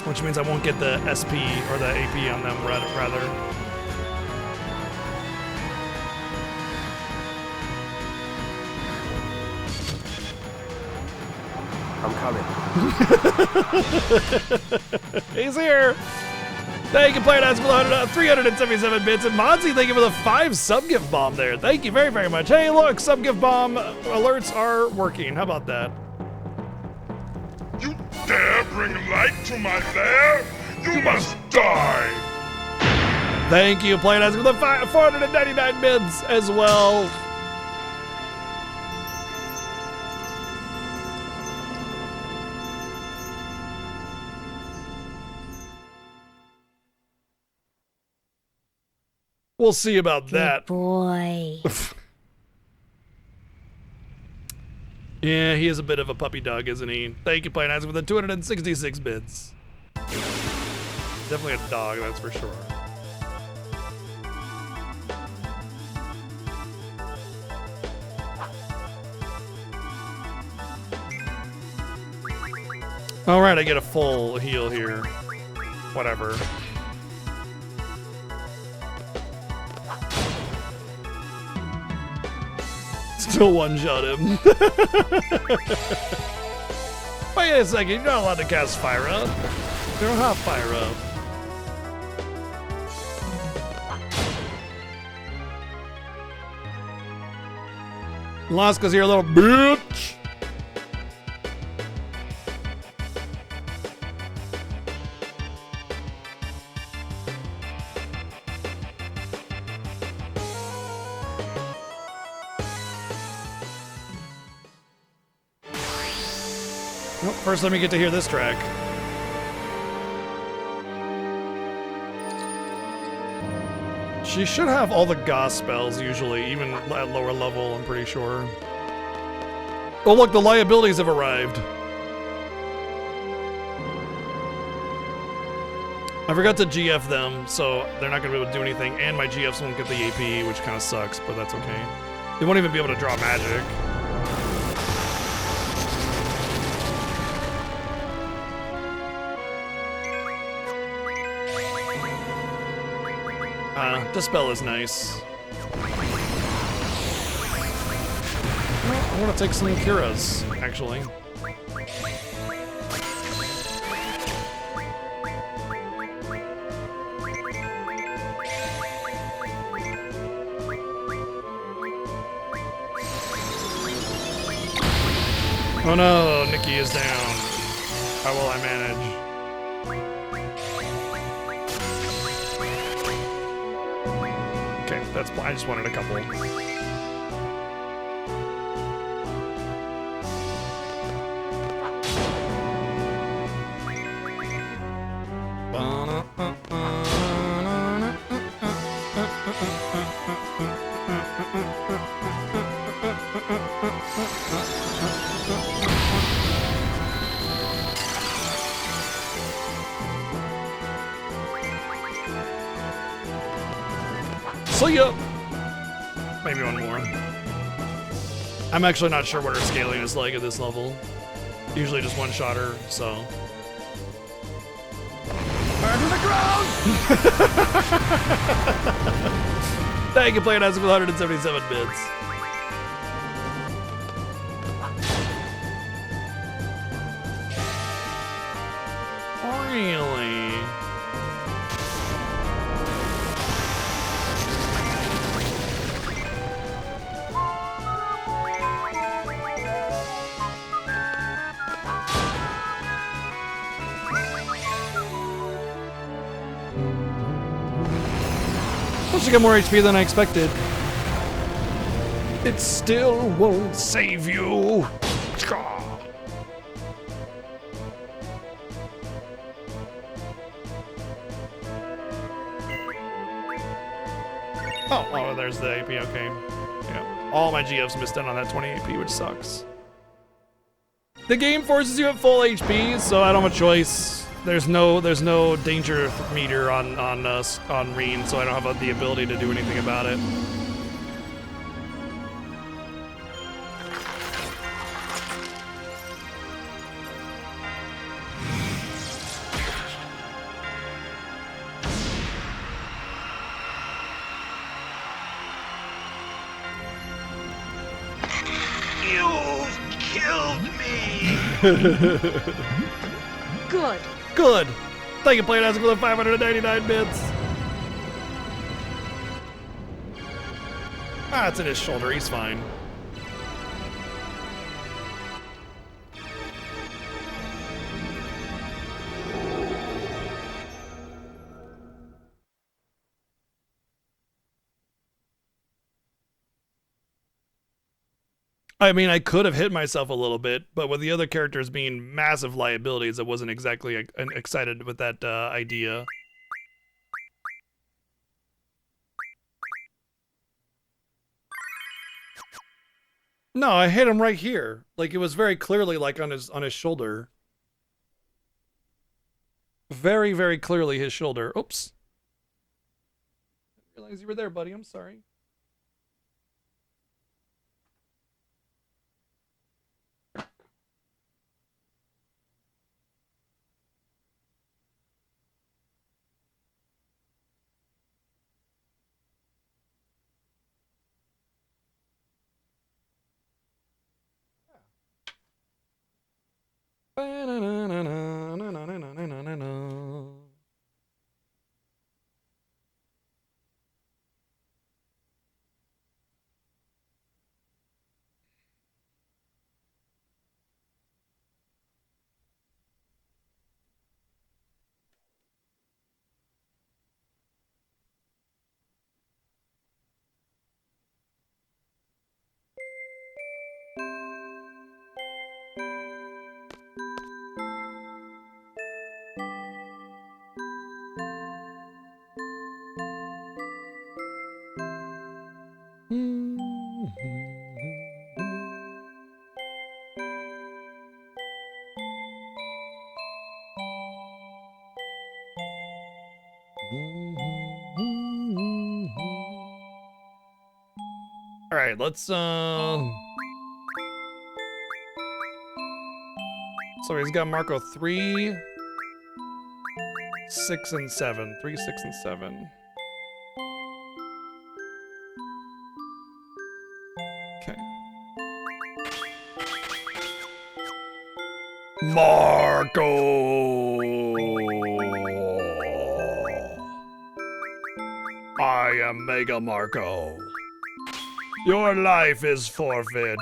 which means I won't get the SP or the AP on them, rather. I'm coming. He's here. Thank you, Planastic, for the 377 bits. And Monty, thank you for the 5 sub-gift bomb there. Thank you very, very much. Hey, look, sub-gift bomb alerts are working. How about that? You dare bring light to my lair? You must die! Thank you, Planastic, for the 499 bits as well. We'll see about that. Boy. Yeah, he is a bit of a puppy dog, isn't he? Thank you, Planastic, for the 266 bits. Definitely a dog, that's for sure. All right, I get a full heal here. Whatever. Still one-shot him. Wait a second, you're not allowed to cast Fire Up. You don't have Fire Up. Lost because you're a little bitch. First, let me get to hear this track. She should have all the Goss spells usually, even at lower level, I'm pretty sure. Oh look, the liabilities have arrived. I forgot to GF them, so they're not gonna be able to do anything, and my GFs won't get the AP, which kind of sucks, but that's okay. They won't even be able to draw magic. Dispel is nice. Well, I want to take some Kira's, actually. Oh no, Nikki is down. How will I manage? Okay, that's. I just wanted a couple. See ya! Maybe one more. I'm actually not sure what her scaling is like at this level. Usually just one-shotter, so. Burn to the ground! Thank you, playing as 177 bits. Really? She got more HP than I expected. It still won't save you. Oh, there's the AP, okay. Yeah. All my GFs missed out on that 20 AP, which sucks. The game forces you at full HP, so I don't have a choice. There's no danger meter on Reen, so I don't have the ability to do anything about it. You've killed me! Good. Good. Thank you, Playing for the 599 bits. Ah, it's in his shoulder. He's fine. I mean, I could have hit myself a little bit, but with the other characters being massive liabilities, I wasn't exactly excited with that idea. No, I hit him right here. Like, it was very clearly like on his shoulder. Very, very clearly his shoulder. Oops. Didn't realize you were there, buddy. I'm sorry. All right, let's so he's got Marco 3, 6, and 7. 3, 6, and 7. Okay. Marco! I am Mega Marco. Your life is forfeit.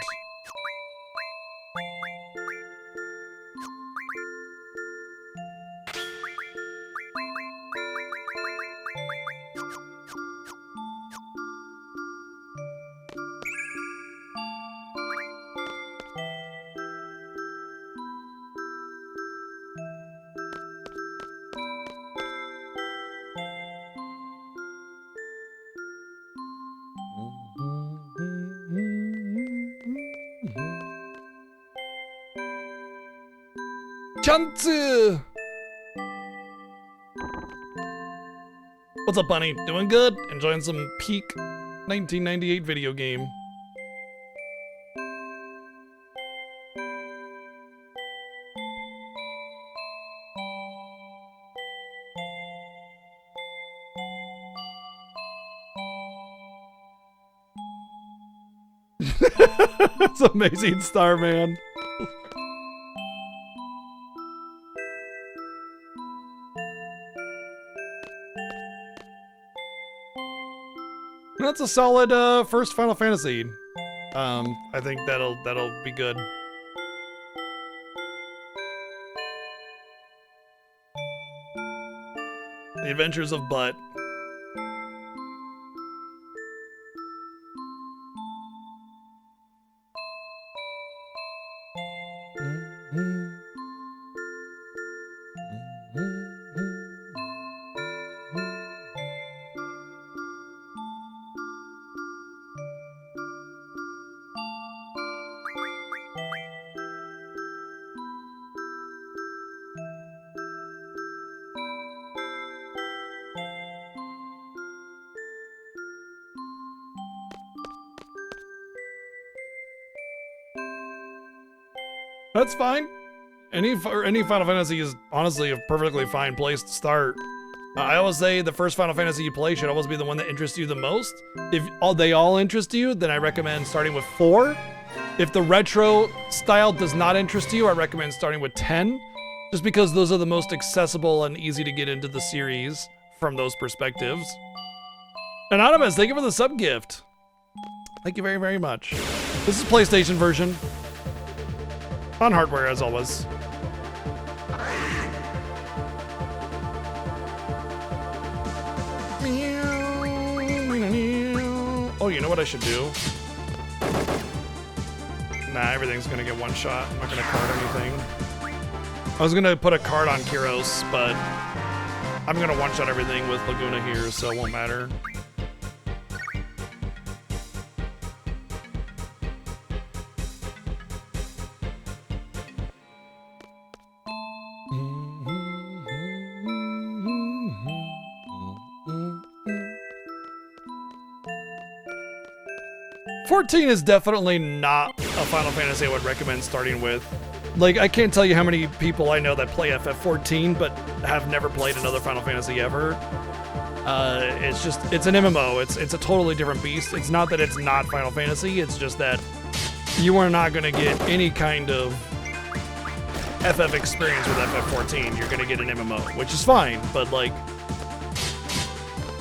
Chanzu! What's up, Bunny? Doing good? Enjoying some peak 1998 video game. That's amazing, Starman. That's a solid first Final Fantasy. I think that'll be good. The Adventures of Butt. That's fine. Any Final Fantasy is honestly a perfectly fine place to start. I always say the first Final Fantasy you play should always be the one that interests you the most. If they all interest you, then I recommend starting with 4. If the retro style does not interest you, I recommend starting with 10, just because those are the most accessible and easy to get into the series from those perspectives. Anonymous, thank you for the sub gift. Thank you very, very much. This is PlayStation version. On hardware, as always. Oh, you know what I should do? Nah, everything's gonna get one shot. I'm not gonna card anything. I was gonna put a card on Kyros, but I'm gonna one-shot everything with Laguna here, so it won't matter. $14 is definitely not a Final Fantasy I would recommend starting with. Like, I can't tell you how many people I know that play FF14 but have never played another Final Fantasy ever. It's an MMO. It's a totally different beast. It's not that it's not Final Fantasy, it's just that you are not going to get any kind of FF experience with FF14. You're going to get an MMO, which is fine, but like,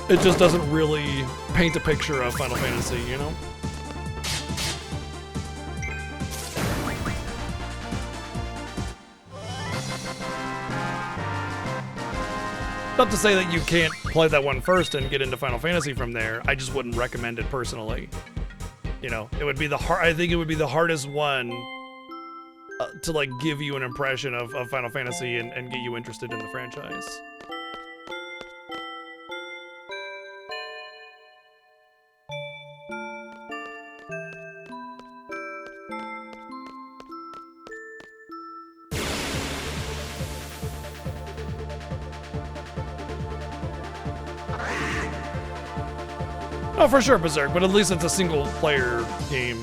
it just doesn't really paint a picture of Final Fantasy, you know? Not to say that you can't play that one first and get into Final Fantasy from there. I just wouldn't recommend it personally. You know, it would be I think it would be the hardest one to like give you an impression of Final Fantasy and get you interested in the franchise. Oh, for sure, Berserk, but at least it's a single-player game.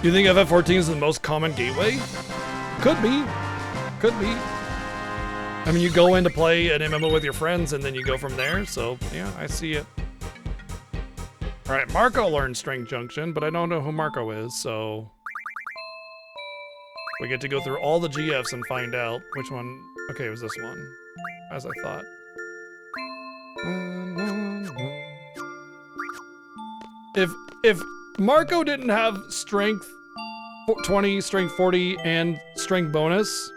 Do you think FF14 is the most common gateway? Could be. Could be. I mean, you go in to play an MMO with your friends, and then you go from there, so, yeah, I see it. Alright, Marco learned Strength Junction, but I don't know who Marco is, so... we get to go through all the GFs and find out which one... okay, it was this one, as I thought. If Marco didn't have Strength 20, Strength 40, and Strength bonus,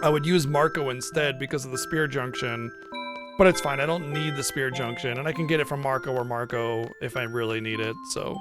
I would use Marco instead because of the Spear Junction. But it's fine, I don't need the Spear Junction, and I can get it from Marco or Marco if I really need it, so...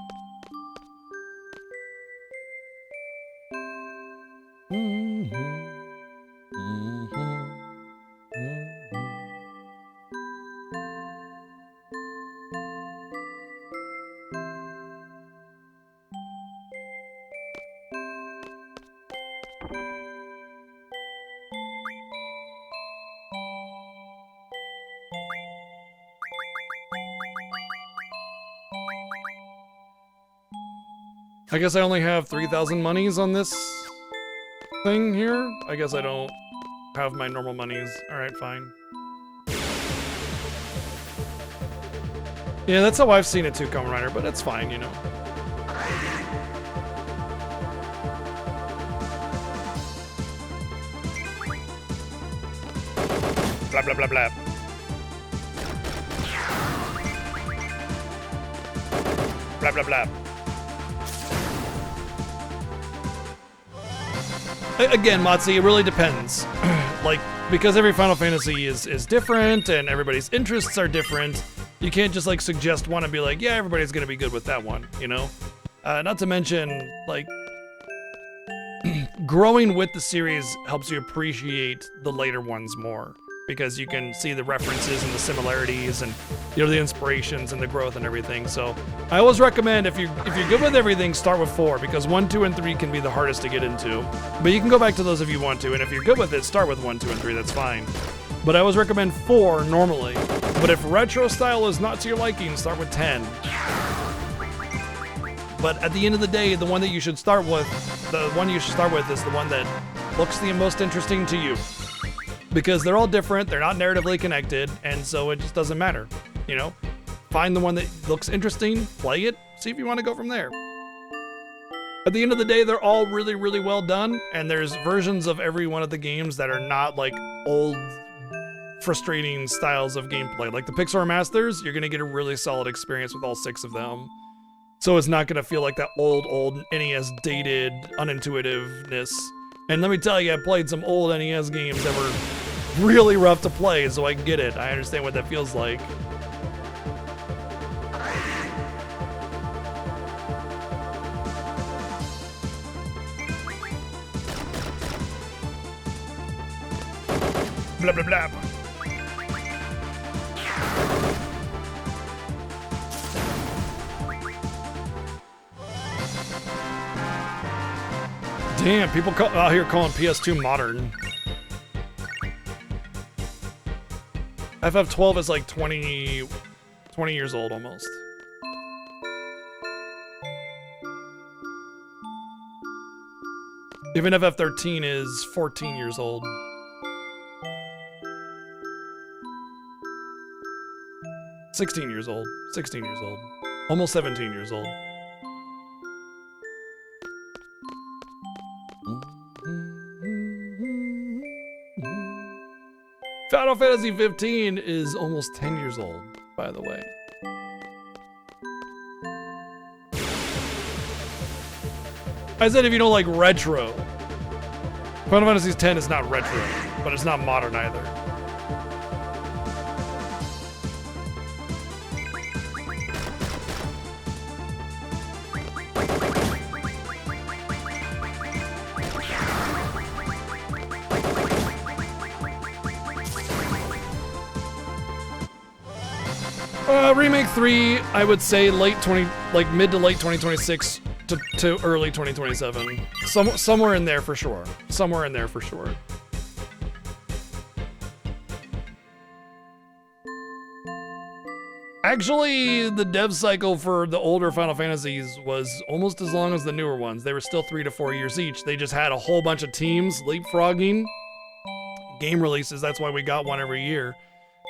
I guess I only have 3,000 monies on this thing here. I guess I don't have my normal monies. All right, fine. Yeah, that's how I've seen it too, Kamen Rider, but it's fine, you know. Blah, blah, blah, blah. Blah, blah, blah. Again, Motzi, it really depends. Like, because every Final Fantasy is different and everybody's interests are different, you can't just like suggest one and be like, yeah, everybody's gonna be good with that one, you know? Not to mention, like, growing with the series helps you appreciate the later ones more, because you can see the references and the similarities and, you know, the inspirations and the growth and everything. So I always recommend, if you're good with everything, start with 4, because 1, 2, and 3 can be the hardest to get into. But you can go back to those if you want to, and if you're good with it, start with 1, 2, and 3, that's fine. But I always recommend 4 normally. But if retro style is not to your liking, start with 10. But at the end of the day, the one that you should start with, is the one that looks the most interesting to you. Because they're all different, they're not narratively connected, and so it just doesn't matter, you know? Find the one that looks interesting, play it, see if you want to go from there. At the end of the day, they're all really, really well done, and there's versions of every one of the games that are not like old, frustrating styles of gameplay. Like the Pixar Masters, you're gonna get a really solid experience with all 6 of them. So it's not gonna feel like that old NES dated unintuitiveness. And let me tell you, I played some old NES games that were really rough to play, so I get it. I understand what that feels like. Blah, blah, blah. Damn, people out here calling PS2 modern. FF12 is like 20 years old almost. Even FF13 is 14 years old. $16 years old. 16 years old. Almost 17 years old. Final Fantasy 15 is almost 10 years old, by the way. I said if you don't like retro. Final Fantasy 10 is not retro, but it's not modern either. Remake 3, I would say mid to late 2026 to early 2027. Somewhere in there for sure. Somewhere in there for sure. Actually, the dev cycle for the older Final Fantasies was almost as long as the newer ones. They were still 3 to 4 years each. They just had a whole bunch of teams leapfrogging game releases. That's why we got one every year.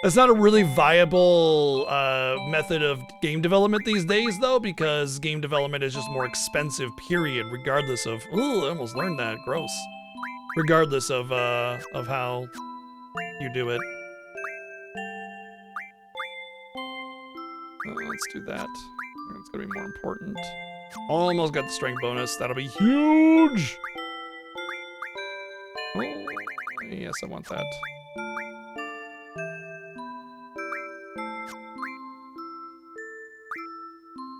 It's not a really viable method of game development these days, though, because game development is just more expensive, period, regardless of... Ooh, I almost learned that. Gross. Regardless of how you do it. Let's do that. It's gonna be more important. Almost got the strength bonus. That'll be huge! Oh, yes, I want that.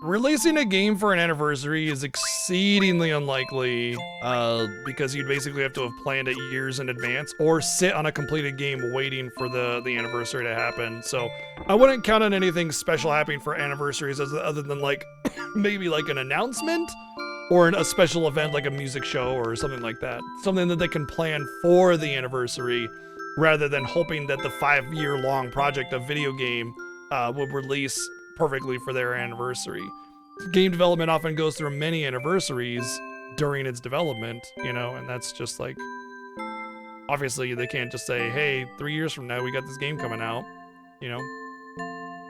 Releasing a game for an anniversary is exceedingly unlikely because you'd basically have to have planned it years in advance or sit on a completed game waiting for the anniversary to happen. So I wouldn't count on anything special happening for anniversaries other than like maybe like an announcement or a special event like a music show or something like that. Something that they can plan for the anniversary rather than hoping that the 5-year-long project of video game would release perfectly for their anniversary. game development often goes through many anniversaries during its development, you know, and that's just like, obviously they can't just say, hey, 3 years from now we got this game coming out, you know.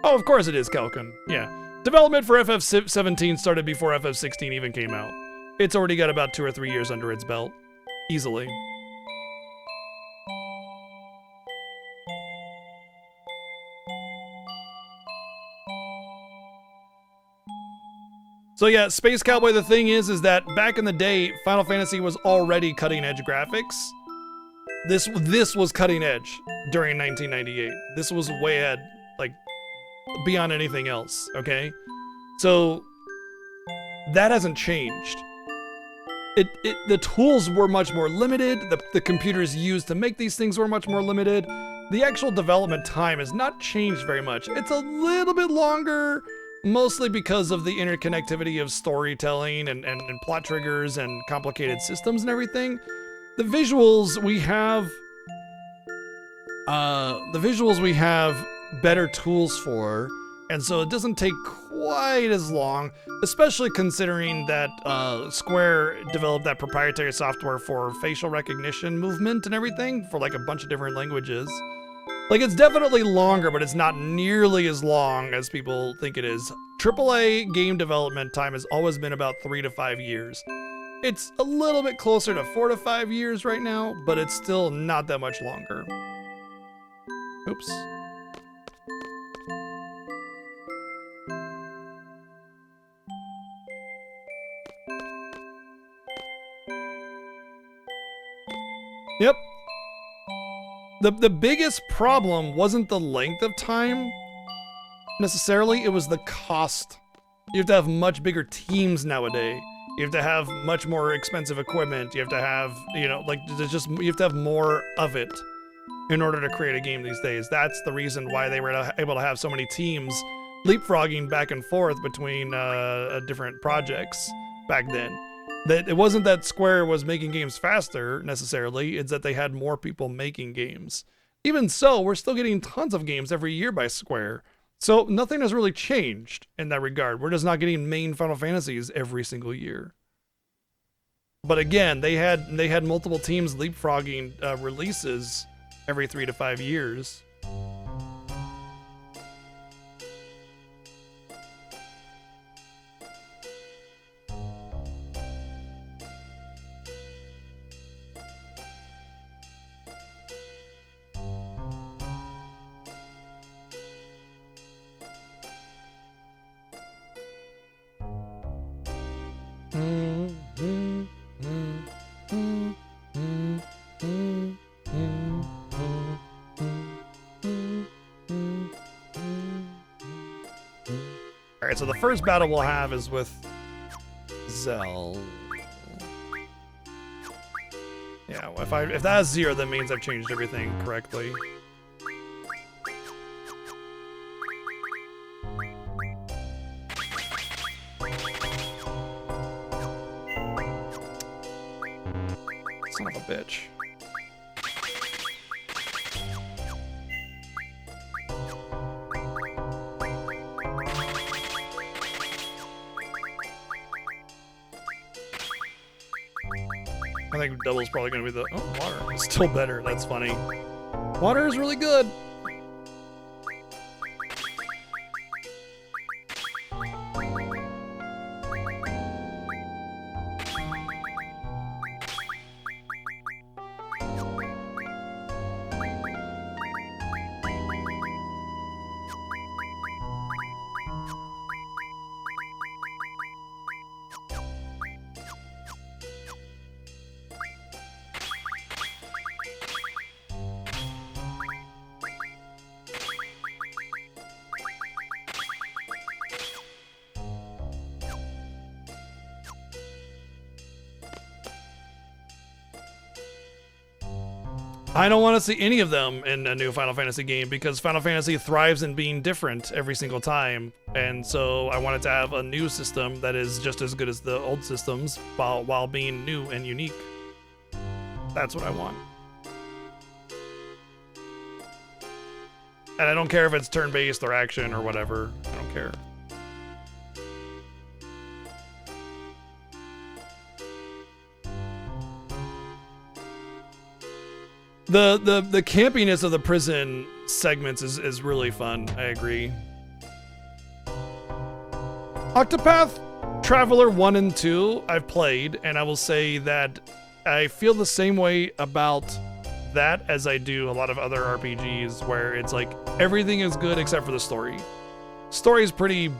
Oh, of course it is, Kelkin. Yeah. Development for FF17 started before FF16 even came out. It's already got about 2 or 3 years under its belt. Easily. So yeah, Space Cowboy, the thing is that back in the day, Final Fantasy was already cutting edge graphics. This was cutting edge during 1998. This was way ahead, like beyond anything else, okay? So that hasn't changed. The tools were much more limited. The computers used to make these things were much more limited. The actual development time has not changed very much. It's a little bit longer, mostly because of the interconnectivity of storytelling and plot triggers and complicated systems and everything. The visuals we have better tools for, and so it doesn't take quite as long, especially considering that Square developed that proprietary software for facial recognition movement and everything for like a bunch of different languages. Like, it's definitely longer, but it's not nearly as long as people think it is. AAA game development time has always been about 3 to 5 years. It's a little bit closer to 4 to 5 years right now, but it's still not that much longer. Oops. Yep. The biggest problem wasn't the length of time, necessarily, it was the cost. You have to have much bigger teams nowadays. You have to have much more expensive equipment. You have to have, you know, like, there's just, you have to have more of it in order to create a game these days. That's the reason why they were able to have so many teams leapfrogging back and forth between different projects back then. That it wasn't that Square was making games faster, necessarily, it's that they had more people making games. Even so, we're still getting tons of games every year by Square. So nothing has really changed in that regard. We're just not getting main Final Fantasies every single year. But again, they had multiple teams leapfrogging releases every 3 to 5 years. Alright, so the first battle we'll have is with Zell. Yeah, if that has 0, that means I've changed everything correctly. Son of a bitch. I think double's probably gonna be the, oh, water. It's still better, that's funny. Water is really good. I don't want to see any of them in a new Final Fantasy game because Final Fantasy thrives in being different every single time. And so I wanted to have a new system that is just as good as the old systems while being new and unique. That's what I want. And I don't care if it's turn-based or action or whatever. I don't care. The campiness of the prison segments is really fun. I agree. Octopath Traveler 1 and 2 I've played, and I will say that I feel the same way about that as I do a lot of other RPGs, where it's like everything is good except for the story. Story is pretty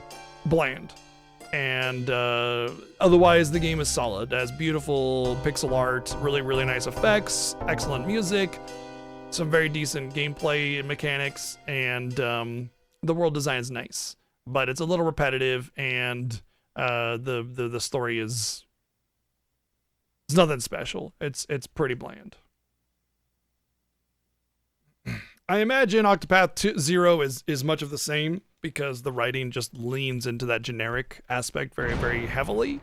bland, and otherwise the game is solid. It has beautiful pixel art, really nice effects, excellent music, some very decent gameplay mechanics, and the world design is nice, but it's a little repetitive, and the story is it's nothing special. It's pretty bland. I imagine Octopath Zero is much of the same, because the writing just leans into that generic aspect very heavily.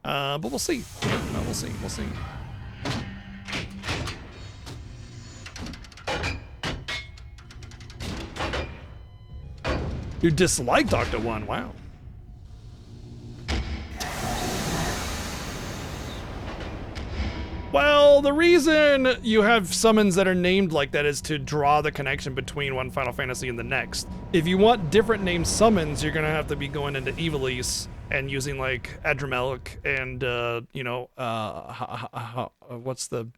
But we'll see. We'll see. You disliked Octo 1, wow. Well, the reason you have summons that are named like that is to draw the connection between one Final Fantasy and the next. If you want different named summons, you're gonna have to be going into Ivalice and using like Adramelic and what's the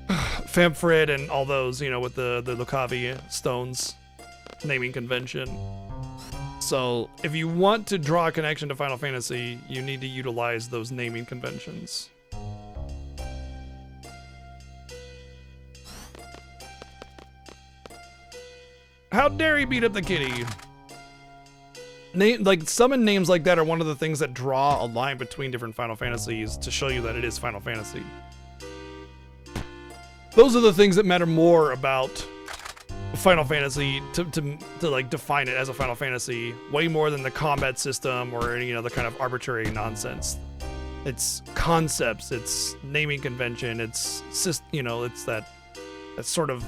Famfred and all those, with the Lucavi stones naming convention. So if you want to draw a connection to Final Fantasy, you need to utilize those naming conventions. How dare he beat up the kitty? Summon names like that are one of the things that draw a line between different Final Fantasies to show you that it is Final Fantasy. Those are the things that matter more about Final Fantasy to like define it as a Final Fantasy, way more than the combat system or any other kind of arbitrary nonsense. It's concepts, it's naming convention, it's that sort of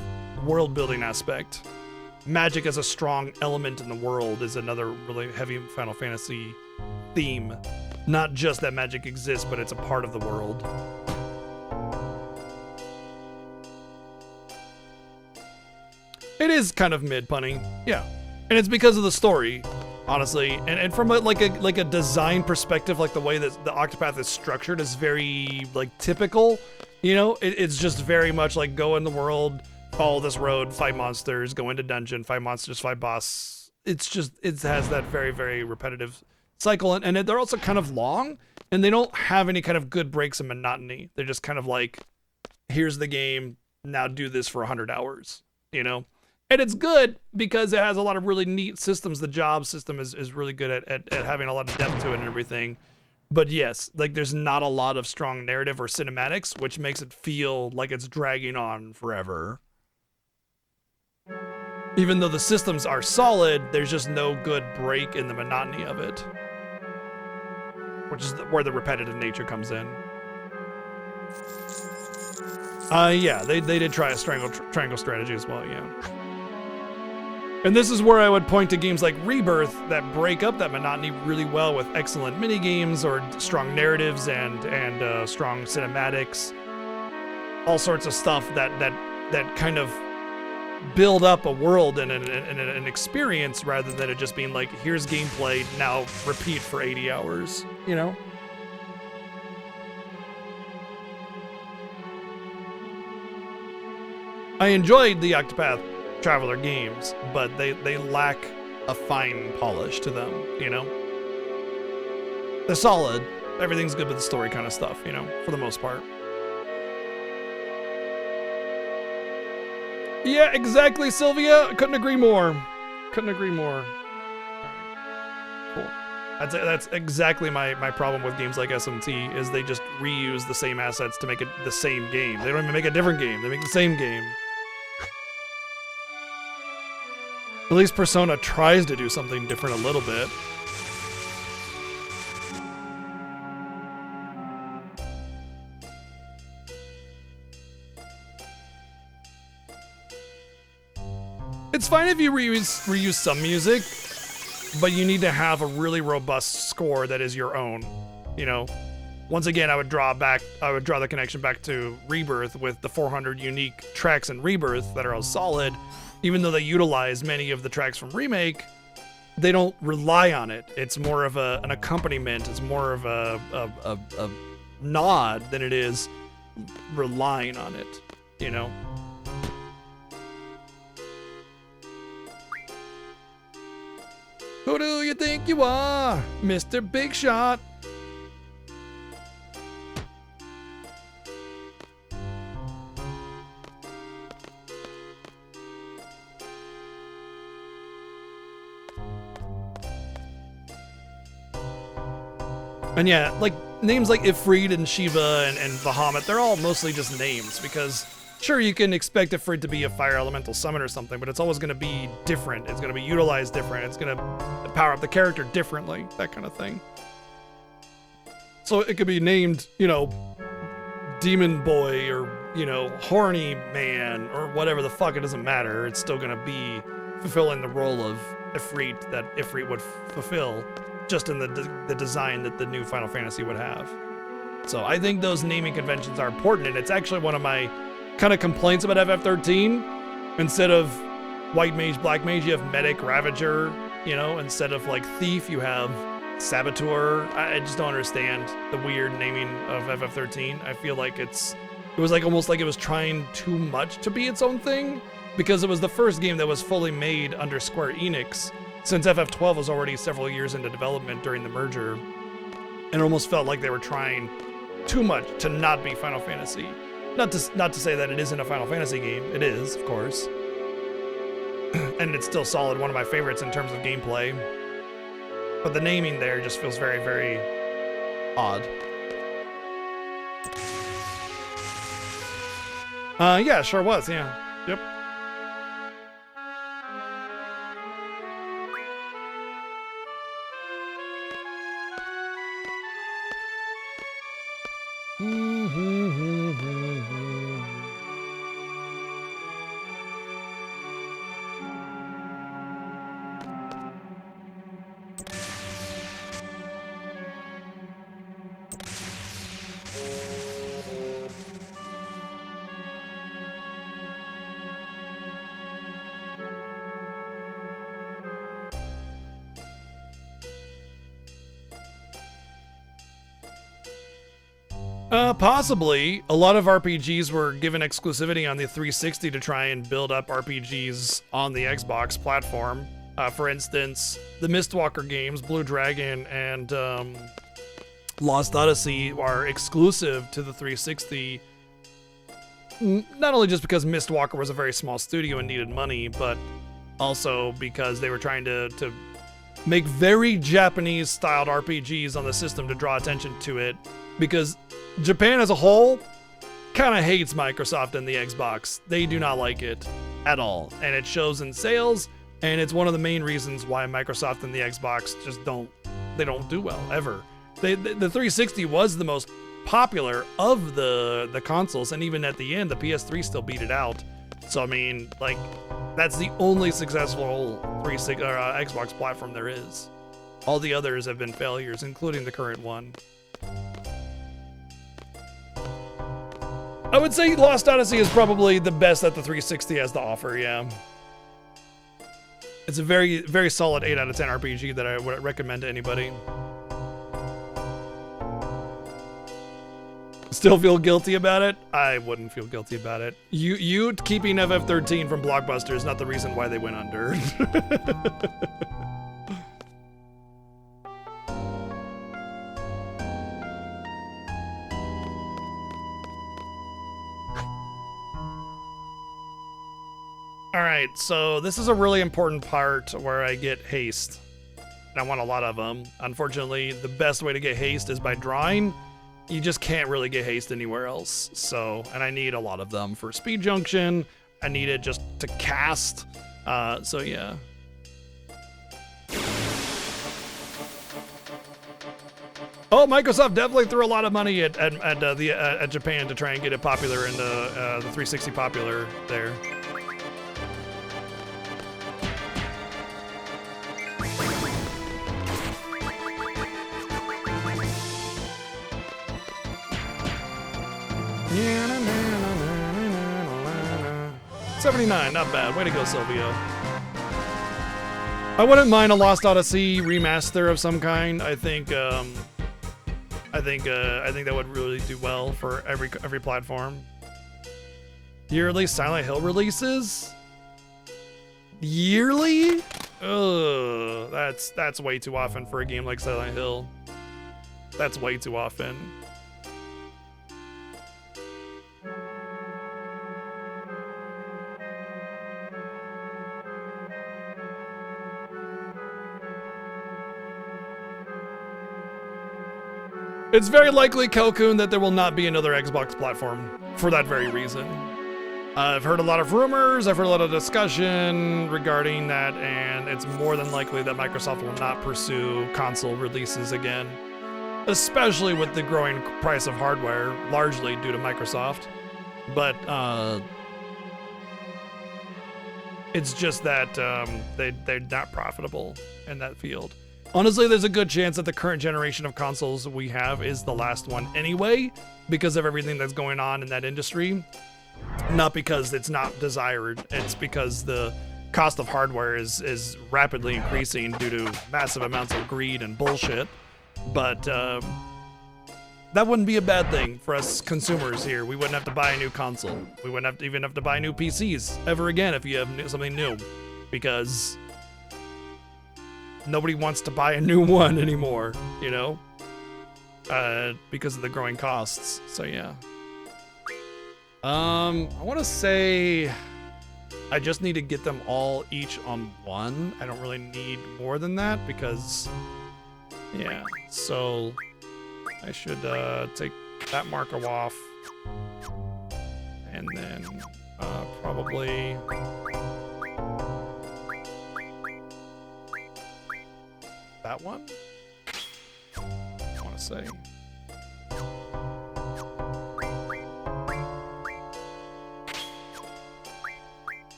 world building aspect. Magic as a strong element in the world is another really heavy Final Fantasy theme. Not just that magic exists, but it's a part of the world. It is kind of mid-punny, yeah. And it's because of the story, honestly. And from a design perspective, like the way that the Octopath is structured is very typical. It's just very much like go in the world, follow this road, fight monsters, go into dungeon, fight monsters, fight boss. It has that very repetitive cycle, and they're also kind of long, and they don't have any kind of good breaks in monotony. They're just kind of like, here's the game, now do this for 100 hours, And it's good because it has a lot of really neat systems. The job system is really good at having a lot of depth to it and everything. But yes, there's not a lot of strong narrative or cinematics, which makes it feel like it's dragging on forever. Even though the systems are solid, there's just no good break in the monotony of it. Which is where the repetitive nature comes in. Yeah, they did try a triangle strategy as well, yeah. And this is where I would point to games like Rebirth that break up that monotony really well with excellent minigames or strong narratives and strong cinematics. All sorts of stuff that kind of build up a world and an experience rather than it just being like, here's gameplay, now repeat for 80 hours, I enjoyed the Octopath Traveler games, but they lack a fine polish to them, They're solid, everything's good with the story kind of stuff, for the most part. Yeah, exactly, Sylvia. Couldn't agree more. All right. Cool. That's exactly my problem with games like SMT, is they just reuse the same assets to make it the same game. They don't even make a different game. They make the same game. At least Persona tries to do something different a little bit. It's fine if you reuse some music, but you need to have a really robust score that is your own, once again, I would draw the connection back to Rebirth with the 400 unique tracks in Rebirth that are all solid. Even though they utilize many of the tracks from Remake, they don't rely on it. It's more of an accompaniment. It's more of a nod than it is relying on it, you know? Who do you think you are, Mr. Big Shot? And yeah, like names like Ifrit and Shiva and Bahamut, they're all mostly just names because sure, you can expect Ifrit to be a fire elemental summon or something, but it's always going to be different. It's going to be utilized different. It's going to power up the character differently, that kind of thing. So it could be named, you know, Demon Boy or, you know, Horny Man or whatever the fuck, it doesn't matter. It's still going to be fulfilling the role of Ifrit that Ifrit would fulfill, just in the design that the new Final Fantasy would have. So I think those naming conventions are important, and it's actually one of my kind of complaints about FF13. Instead of White Mage, Black Mage, you have Medic, Ravager, you know, instead of like Thief, you have Saboteur. I just don't understand the weird naming of FF13. I feel like it was like almost like it was trying too much to be its own thing, because it was the first game that was fully made under Square Enix, since FF12 was already several years into development during the merger, and it almost felt like they were trying too much to not be Final Fantasy. Not to say that it isn't a Final Fantasy game. It is, of course. And it's still solid, one of my favorites in terms of gameplay. But the naming there just feels very, very odd. Yeah, sure was, yeah. Yep. Possibly. A lot of RPGs were given exclusivity on the 360 to try and build up RPGs on the Xbox platform. For instance, the Mistwalker games, Blue Dragon and Lost Odyssey, are exclusive to the 360. Not only just because Mistwalker was a very small studio and needed money, but also because they were trying to make very Japanese-styled RPGs on the system to draw attention to it, because Japan as a whole kind of hates Microsoft and the Xbox. They do not like it at all, and it shows in sales, and it's one of the main reasons why Microsoft and the Xbox just don't do well ever. The 360 was the most popular of the consoles, and even at the end, the PS3 still beat it out. So I mean, like, that's the only successful Xbox platform there is. All the others have been failures, including the current one. I would say Lost Odyssey is probably the best that the 360 has to offer, yeah. It's a very, very solid 8 out of 10 RPG that I would recommend to anybody. Still feel guilty about it? I wouldn't feel guilty about it. You keeping FF13 from Blockbuster is not the reason why they went under. Alright, so this is a really important part where I get haste. And I want a lot of them. Unfortunately, the best way to get haste is by drawing. You just can't really get haste anywhere else. So, and I need a lot of them for Speed Junction. I need it just to cast. So yeah. Oh, Microsoft definitely threw a lot of money at Japan to try and get it popular in the 360 popular there. $79, not bad. Way to go, Silvio. I wouldn't mind a Lost Odyssey remaster of some kind. I think that would really do well for every platform. Yearly Silent Hill releases? Yearly? Ugh, that's way too often for a game like Silent Hill. That's way too often. It's very likely, Kelkun, that there will not be another Xbox platform for that very reason. I've heard a lot of rumors, I've heard a lot of discussion regarding that, and it's more than likely that Microsoft will not pursue console releases again, especially with the growing price of hardware, largely due to Microsoft. But it's just that they're not profitable in that field. Honestly, there's a good chance that the current generation of consoles we have is the last one anyway, because of everything that's going on in that industry. Not because it's not desired, it's because the cost of hardware is rapidly increasing due to massive amounts of greed and bullshit. But that wouldn't be a bad thing for us consumers here. We wouldn't have to buy a new console. We wouldn't even have to buy new PCs ever again if you have something new, because nobody wants to buy a new one anymore, you know? Because of the growing costs. So yeah. I want to say I just need to get them all each on one. I don't really need more than that because, yeah. So I should take that marker off, and then probably that one. I want to say.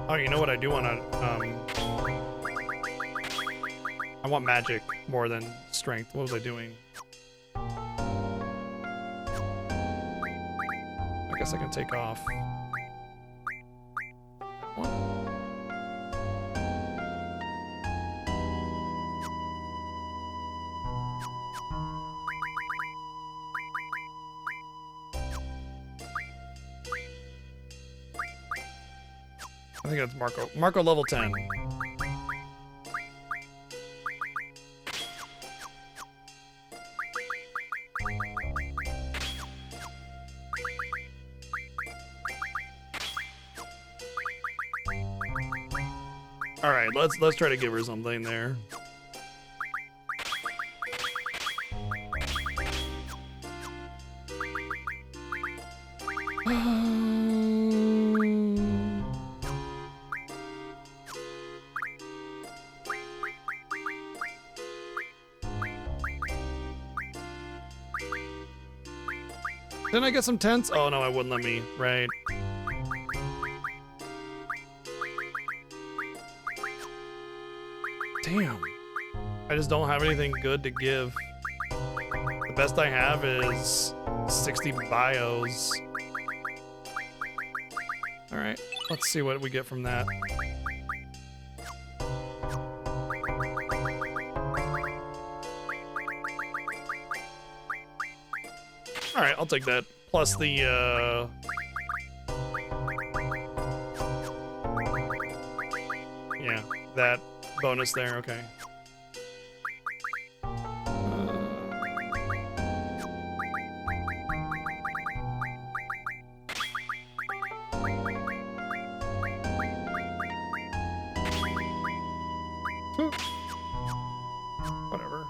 Oh, you know what I do want to, I want magic more than strength. What was I doing? I guess I can take off that one. I think that's Marco. Marco level 10. All right, let's try to give her something there. Didn't I get some tents? Oh no, I wouldn't let me, right? Damn. I just don't have anything good to give. The best I have is 60 bios. Alright, let's see what we get from that. Alright, I'll take that. Plus the, yeah, that bonus there, okay. Whatever.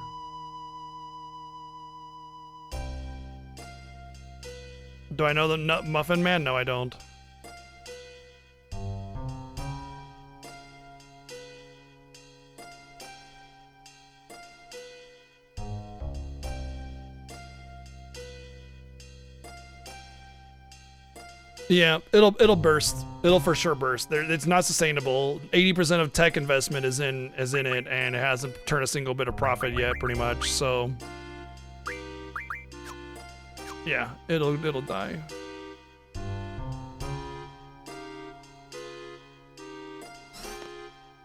Do I know the Nut Muffin Man? No, I don't. Yeah, it'll burst. It'll for sure burst. It's not sustainable. 80% of tech investment is in it, and it hasn't turned a single bit of profit yet, pretty much. So Yeah, it'll die.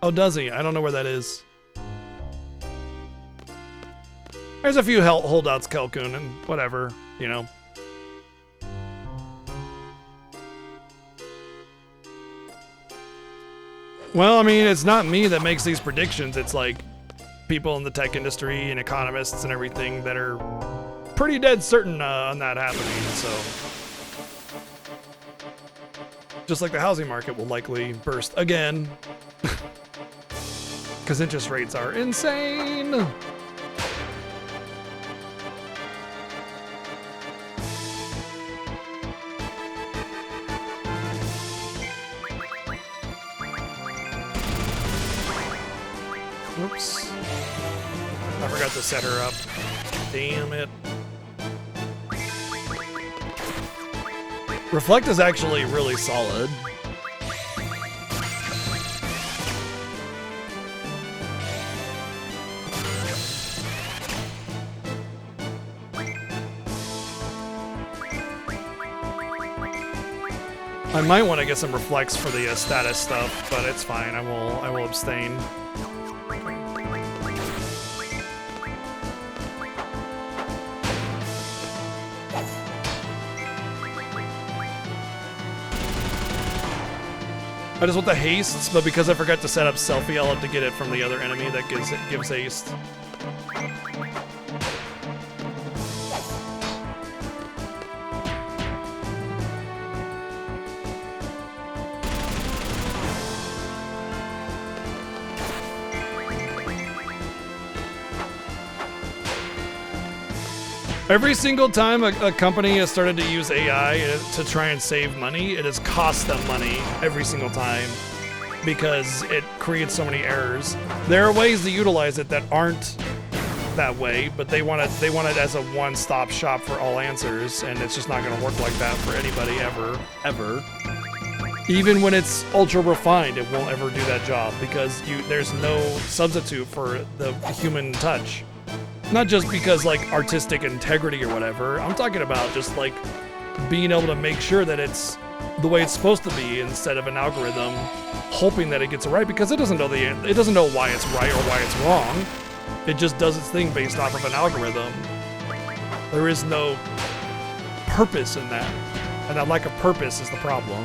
Oh, does he? I don't know where that is. There's a few holdouts, Kelkun, and whatever, you know. Well, I mean, it's not me that makes these predictions. It's like people in the tech industry and economists and everything that are pretty dead certain on that happening, so. Just like the housing market will likely burst again. Because interest rates are insane. Oops. I forgot to set her up. Damn it. Reflect is actually really solid. I might want to get some reflects for the status stuff, but it's fine. I will abstain. I just want the hastes, but because I forgot to set up selfie, I'll have to get it from the other enemy that gives haste. Every single time a company has started to use AI to try and save money, it has cost them money every single time because it creates so many errors. There are ways to utilize it that aren't that way, but they want it as a one-stop shop for all answers, and it's just not going to work like that for anybody ever. Even when it's ultra refined, it won't ever do that job because there's no substitute for the human touch. Not just because, like, artistic integrity or whatever. I'm talking about just, like, being able to make sure that it's the way it's supposed to be instead of an algorithm hoping that it gets it right, because it doesn't know why it's right or why it's wrong. It just does its thing based off of an algorithm. There is no purpose in that. And that lack of purpose is the problem.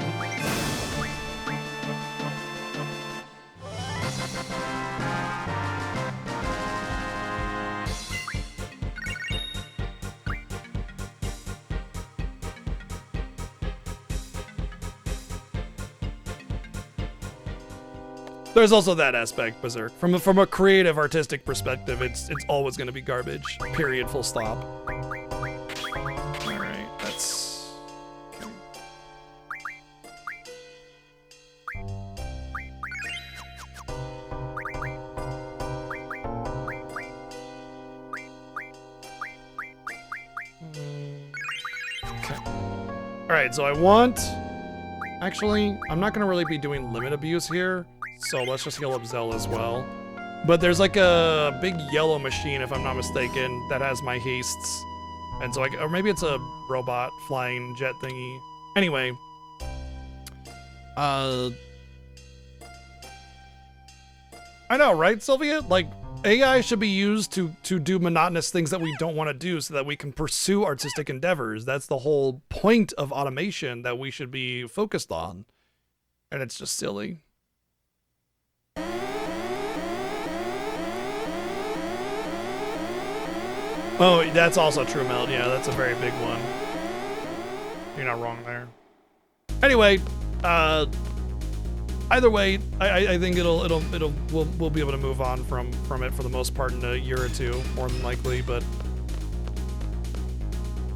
There's also that aspect, Berserk. From a creative, artistic perspective, it's always going to be garbage. Period. Full stop. All right, that's. Okay. All right, so I want. Actually, I'm not going to really be doing limit abuse here. So let's just heal up Zell as well. But there's like a big yellow machine, if I'm not mistaken, that has my hastes. And so or maybe it's a robot flying jet thingy. Anyway. I know, right, Sylvia? Like, AI should be used to do monotonous things that we don't want to do so that we can pursue artistic endeavors. That's the whole point of automation that we should be focused on. And it's just silly. Oh, that's also true, Meld. Yeah, that's a very big one. You're not wrong there. Anyway, either way, I think we'll be able to move on from it for the most part in a year or two, more than likely. But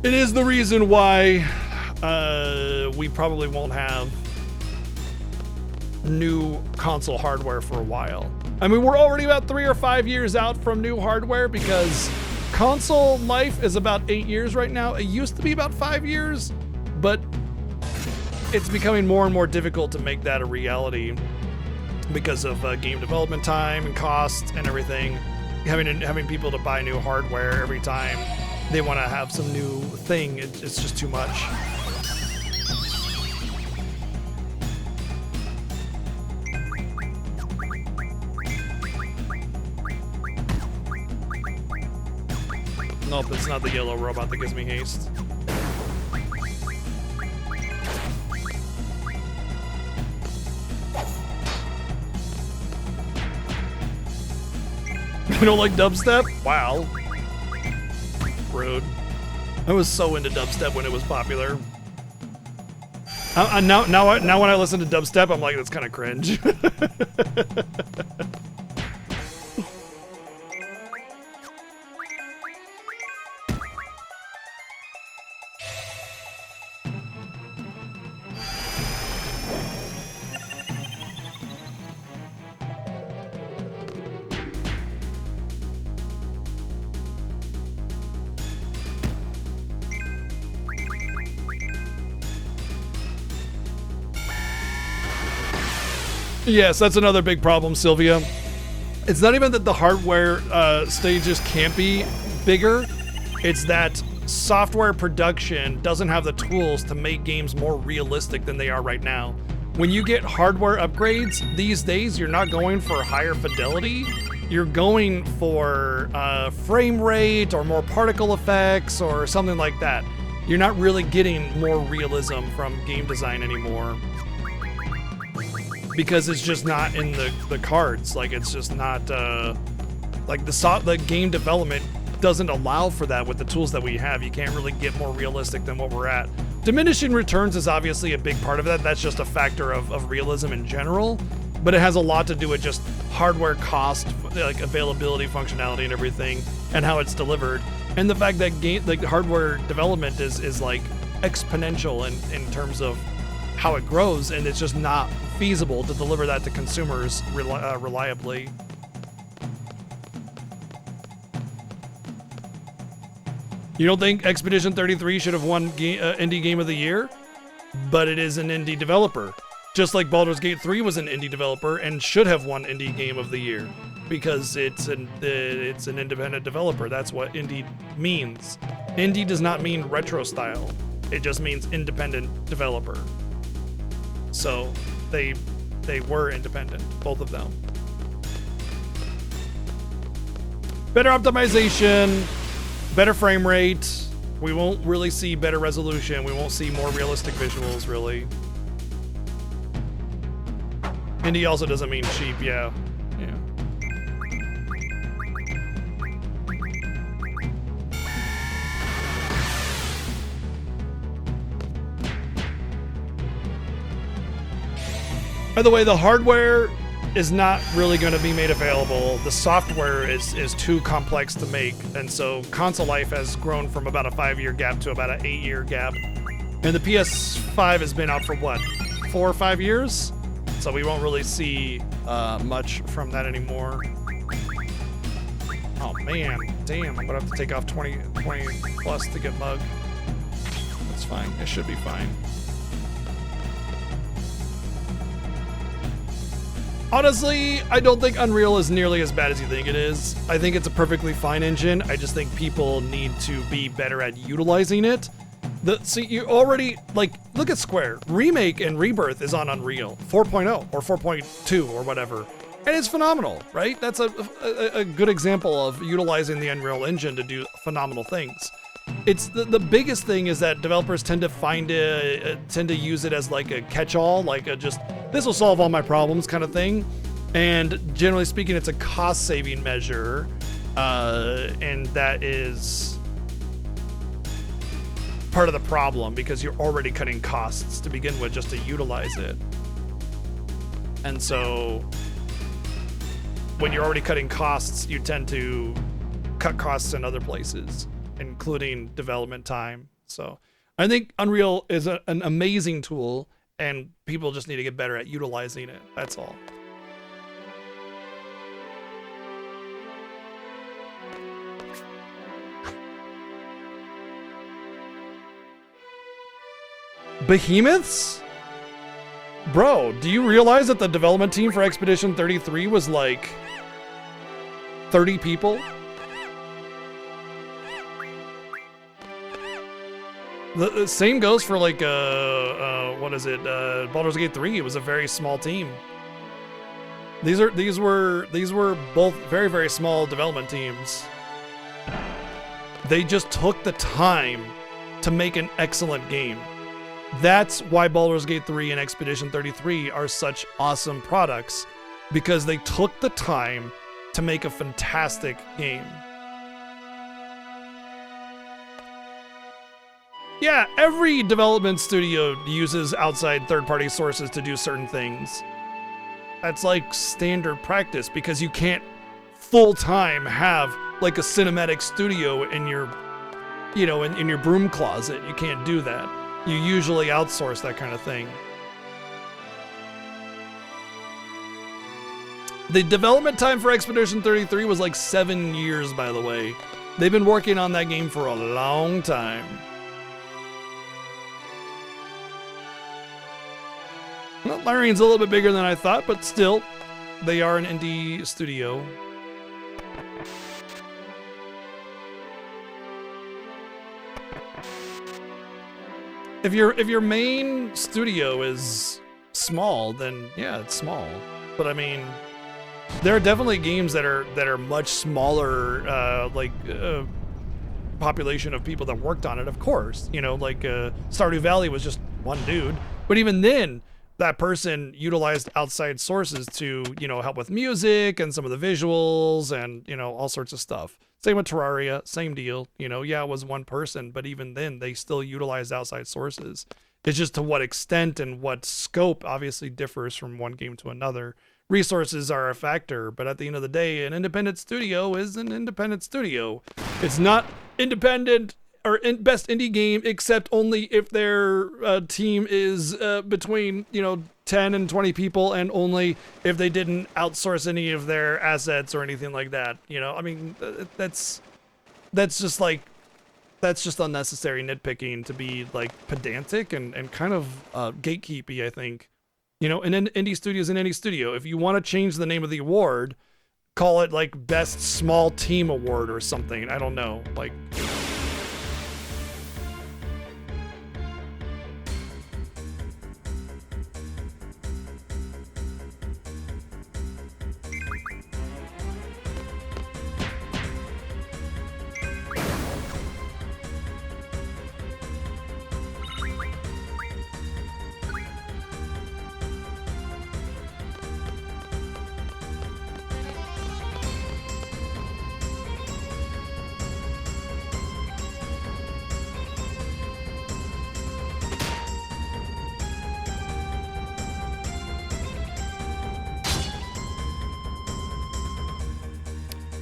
it is the reason why we probably won't have new console hardware for a while. I mean, we're already about 3 or 5 years out from new hardware because console life is about 8 years right now. It used to be about 5 years, but it's becoming more and more difficult to make that a reality because of game development time and cost and everything. Having people to buy new hardware every time they want to have some new thing. It's just too much. Nope, it's not the yellow robot that gives me haste. You don't like dubstep? Wow. Rude. I was so into dubstep when it was popular. Now when I listen to dubstep, I'm like, that's kind of cringe. Yes, that's another big problem, Sylvia. It's not even that the hardware stages can't be bigger. It's that software production doesn't have the tools to make games more realistic than they are right now. When you get hardware upgrades, these days you're not going for higher fidelity. You're going for frame rate or more particle effects or something like that. You're not really getting more realism from game design anymore. Because it's just not in the cards. Like, it's just not, like the game development doesn't allow for that with the tools that we have. You can't really get more realistic than what we're at. Diminishing returns is obviously a big part of that. That's just a factor of realism in general, but it has a lot to do with just hardware cost, like availability, functionality, and everything, and how it's delivered. And the fact that hardware development is like exponential in terms of how it grows, and it's just not feasible to deliver that to consumers reliably. You don't think Expedition 33 should have won Indie Game of the Year? But it is an indie developer. Just like Baldur's Gate 3 was an indie developer and should have won Indie Game of the Year. Because it's an independent developer. That's what indie means. Indie does not mean retro style. It just means independent developer. So they were independent, both of them. Better optimization, better frame rate. We won't really see better resolution. We won't see more realistic visuals, really. Indie also doesn't mean cheap, yeah. By the way, the hardware is not really going to be made available. The software is too complex to make, and so console life has grown from about a 5-year gap to about an 8-year gap. And the PS5 has been out for what, 4 or 5 years? So we won't really see much from that anymore. Oh man, damn, I'm gonna have to take off 20 plus to get mug. That's fine, it should be fine. Honestly, I don't think Unreal is nearly as bad as you think it is. I think it's a perfectly fine engine. I just think people need to be better at utilizing it. See, you already, like, look at Square. Remake and Rebirth is on Unreal 4.0 or 4.2 or whatever. And it's phenomenal, right? That's a good example of utilizing the Unreal Engine to do phenomenal things. It's the biggest thing is that developers tend to use it as like a catch-all, like a just, this will solve all my problems kind of thing. And generally speaking, it's a cost-saving measure, and that is part of the problem because you're already cutting costs to begin with just to utilize it. And so when you're already cutting costs, you tend to cut costs in other places, including development time. So I think Unreal is an amazing tool, and people just need to get better at utilizing it. That's all. Behemoths? Bro, do you realize that the development team for Expedition 33 was like 30 people? The same goes for like what is it? Baldur's Gate 3. It was a very small team. These were both very, very small development teams. They just took the time to make an excellent game. That's why Baldur's Gate 3 and Expedition 33 are such awesome products, because they took the time to make a fantastic game. Yeah, every development studio uses outside third-party sources to do certain things. That's like standard practice, because you can't full-time have like a cinematic studio in your, you know, in your broom closet. You can't do that. You usually outsource that kind of thing. The development time for Expedition 33 was like 7 years, by the way. They've been working on that game for a long time. Well, Larian's a little bit bigger than I thought, but still, they are an indie studio. If your main studio is small, then yeah, it's small. But I mean, there are definitely games that are much smaller, population of people that worked on it. Of course, you know, like Stardew Valley was just one dude, but even then, that person utilized outside sources to, you know, help with music and some of the visuals and, you know, all sorts of stuff. Same with Terraria, same deal. You know, yeah, it was one person, but even then, they still utilized outside sources. It's just to what extent and what scope obviously differs from one game to another. Resources are a factor, but at the end of the day, an independent studio is an independent studio. It's not independent or best indie game, except only if their team is between, you know, 10 and 20 people, and only if they didn't outsource any of their assets or anything like that. You know, I mean, that's just like, that's just unnecessary nitpicking to be like pedantic and kind of gatekeepy, I think. You know, and indie studio's an indie studio. If you want to change the name of the award, call it like Best Small Team Award or something. I don't know, like.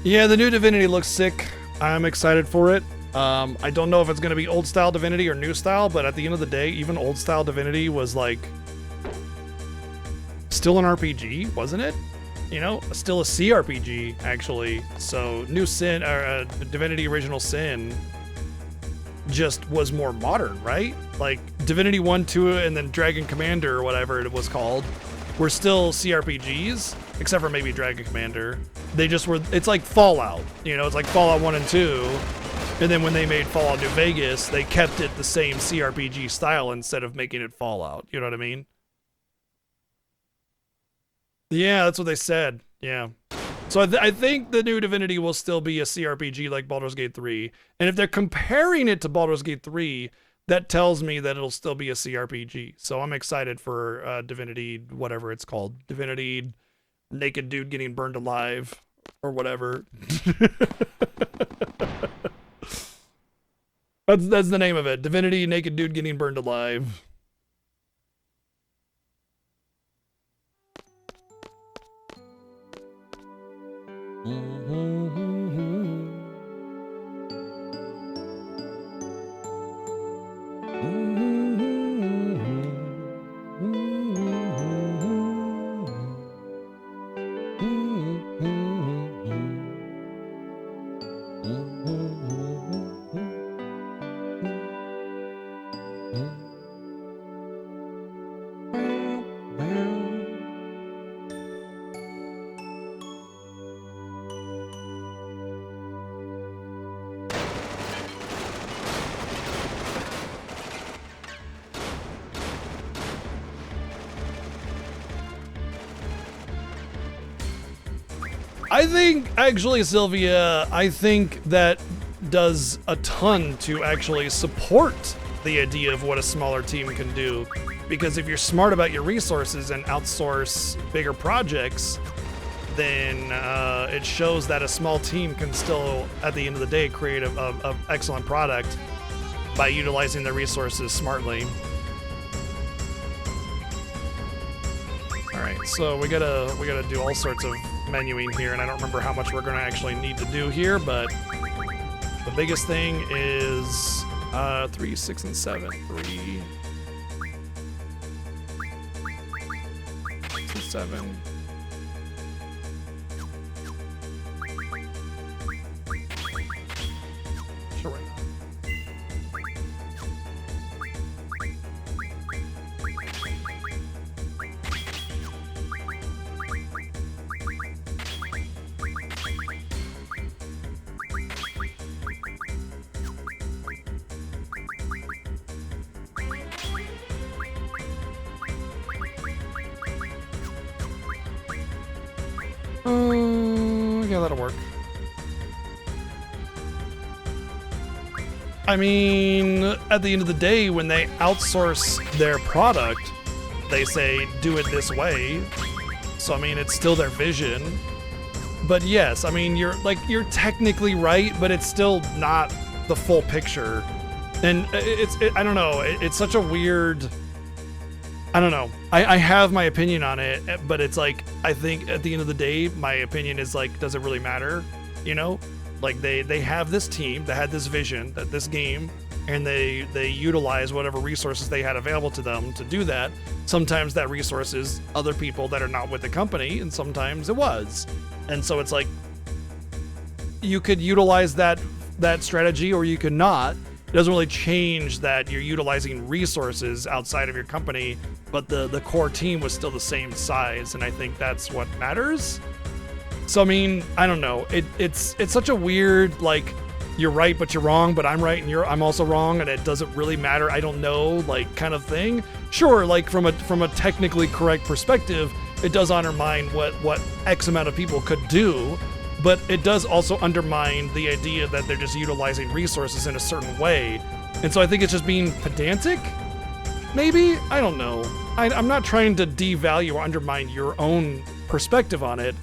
Yeah, the new Divinity looks sick. I'm excited for it. I don't know if it's going to be old style Divinity or new style, but at the end of the day, even old style Divinity was like still an RPG, wasn't it? You know, still a CRPG actually. So new Sin or Divinity Original Sin just was more modern, right? Like Divinity 1, 2, and then Dragon Commander or whatever it was called were still CRPGs, except for maybe Dragon Commander. They just were, it's like Fallout, you know, it's like Fallout 1 and 2. And then when they made Fallout New Vegas, they kept it the same CRPG style instead of making it Fallout. You know what I mean? Yeah, that's what they said. Yeah. So I think the new Divinity will still be a CRPG like Baldur's Gate 3. And if they're comparing it to Baldur's Gate 3, that tells me that it'll still be a CRPG. So I'm excited for Divinity, whatever it's called. Divinity Naked Dude Getting Burned Alive or whatever. That's the name of it. Divinity Naked Dude Getting Burned Alive. I think, actually, Sylvia, I think that does a ton to actually support the idea of what a smaller team can do. Because if you're smart about your resources and outsource bigger projects, then it shows that a small team can still, at the end of the day, create a excellent product by utilizing their resources smartly. All right, so we gotta do all sorts of menuing here, and I don't remember how much we're gonna actually need to do here, but the biggest thing is 3, 6, and 7. 3, 6, 7. Sure. Yeah, that'll work. I mean, at the end of the day, when they outsource their product, they say, do it this way. So, I mean, it's still their vision. But yes, I mean, you're technically right, but it's still not the full picture. And I don't know, it's such a weird, I don't know. I have my opinion on it, but it's like, I think at the end of the day, my opinion is like, does it really matter? You know? Like they have this team that had this vision, that this game, and they utilize whatever resources they had available to them to do that. Sometimes that resource is other people that are not with the company, and sometimes it was. And so it's like, you could utilize that strategy or you could not. It doesn't really change that you're utilizing resources outside of your company, but the core team was still the same size, and I think that's what matters. So I mean, I don't know. It's such a weird, like, you're right but you're wrong, but I'm right and I'm also wrong, and it doesn't really matter. I don't know, like, kind of thing. Sure, like from a technically correct perspective, it does undermine what X amount of people could do. But it does also undermine the idea that they're just utilizing resources in a certain way. And so I think it's just being pedantic, maybe? I don't know. I'm not trying to devalue or undermine your own perspective on it,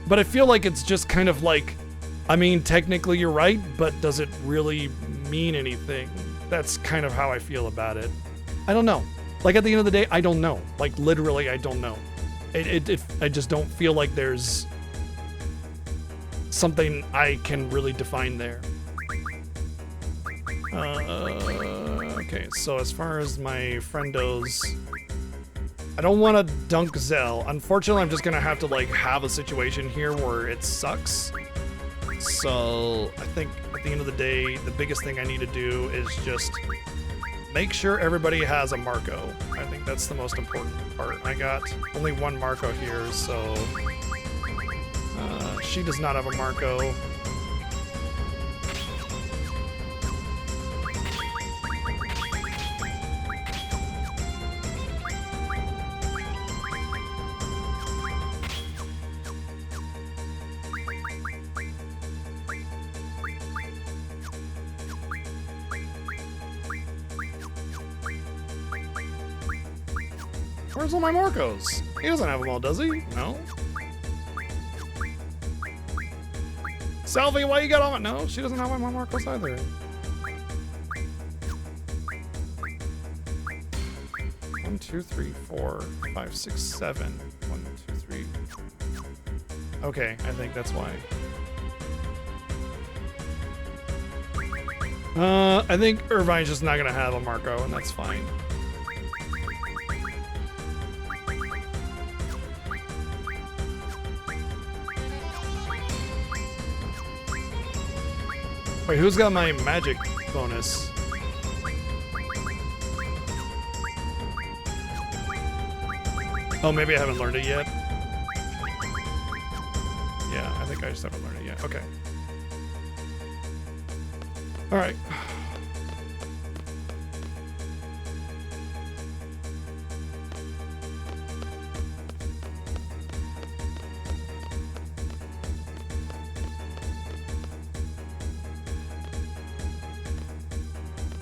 but I feel like it's just kind of like, I mean, technically you're right, but does it really mean anything? That's kind of how I feel about it. I don't know. Like, at the end of the day, I don't know. Like, literally, I don't know. I just don't feel like there's something I can really define there. Okay, so as far as my friendos, I don't want to dunk Zell. Unfortunately, I'm just gonna have to like have a situation here where it sucks. So I think at the end of the day, the biggest thing I need to do is just make sure everybody has a Marco. I think that's the most important part. I got only one Marco here, so she does not have a Marco. Where's all my Marcos? He doesn't have them all, does he? No. Salvi, why you got all my... No, she doesn't have my Marcos either. One, two, three, 4, 5, 6, 7. 1, 2, 3. Okay, I think that's why. I think Irvine's just not gonna have a Marco, and that's fine. Wait, who's got my magic bonus? Oh, maybe I haven't learned it yet. Yeah, I think I just haven't learned it yet. Okay. All right.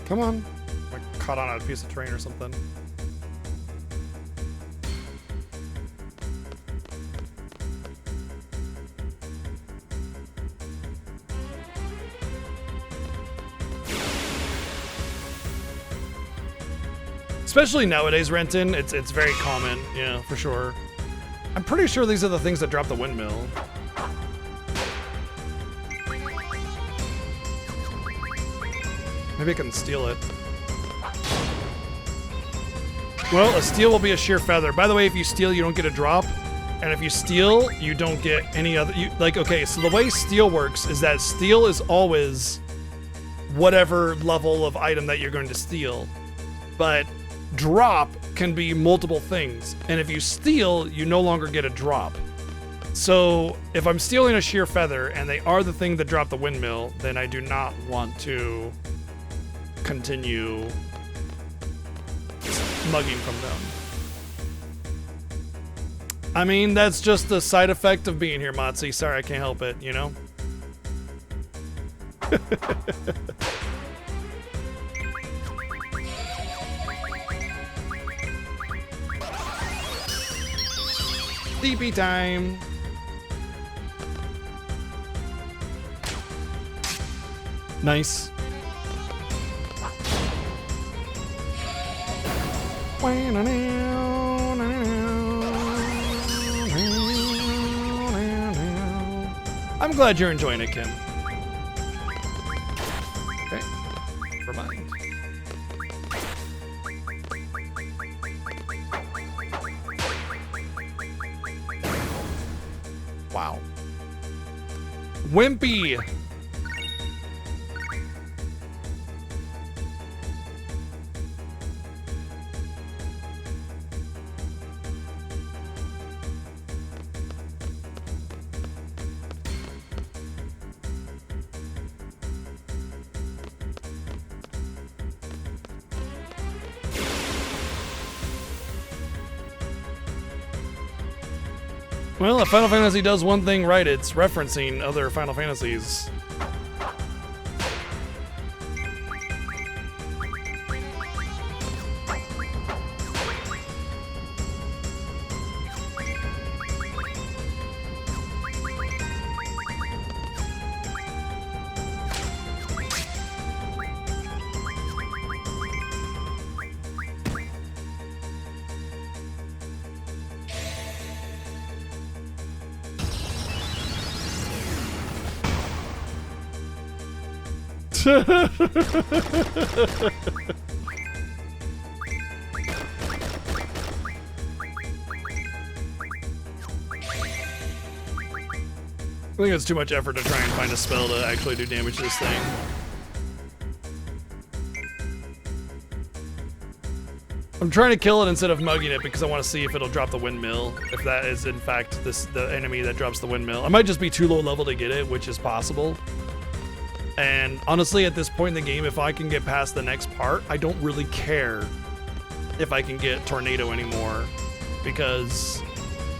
Come on. I caught on a piece of terrain or something. Especially nowadays, Renton, it's very common, yeah, for sure. I'm pretty sure these are the things that drop the windmill. Maybe I can steal it. Well, a steal will be a sheer feather. By the way, if you steal, you don't get a drop. And if you steal, you don't get any other... okay, so the way steal works is that steal is always whatever level of item that you're going to steal. But drop can be multiple things. And if you steal, you no longer get a drop. So if I'm stealing a sheer feather and they are the thing that drop the windmill, then I do not want to continue mugging from them. I mean, that's just the side effect of being here, Motzi. Sorry, I can't help it, you know? DP time. Nice. I'm glad you're enjoying it, Kim. Okay, never mind. Wow. Wimpy. Well, if Final Fantasy does one thing right, it's referencing other Final Fantasies. I think it's too much effort to try and find a spell to actually do damage to this thing. I'm trying to kill it instead of mugging it because I want to see if it'll drop the windmill. If that is in fact the enemy that drops the windmill. I might just be too low level to get it, which is possible. And honestly, at this point in the game, if I can get past the next part, I don't really care if I can get Tornado anymore, because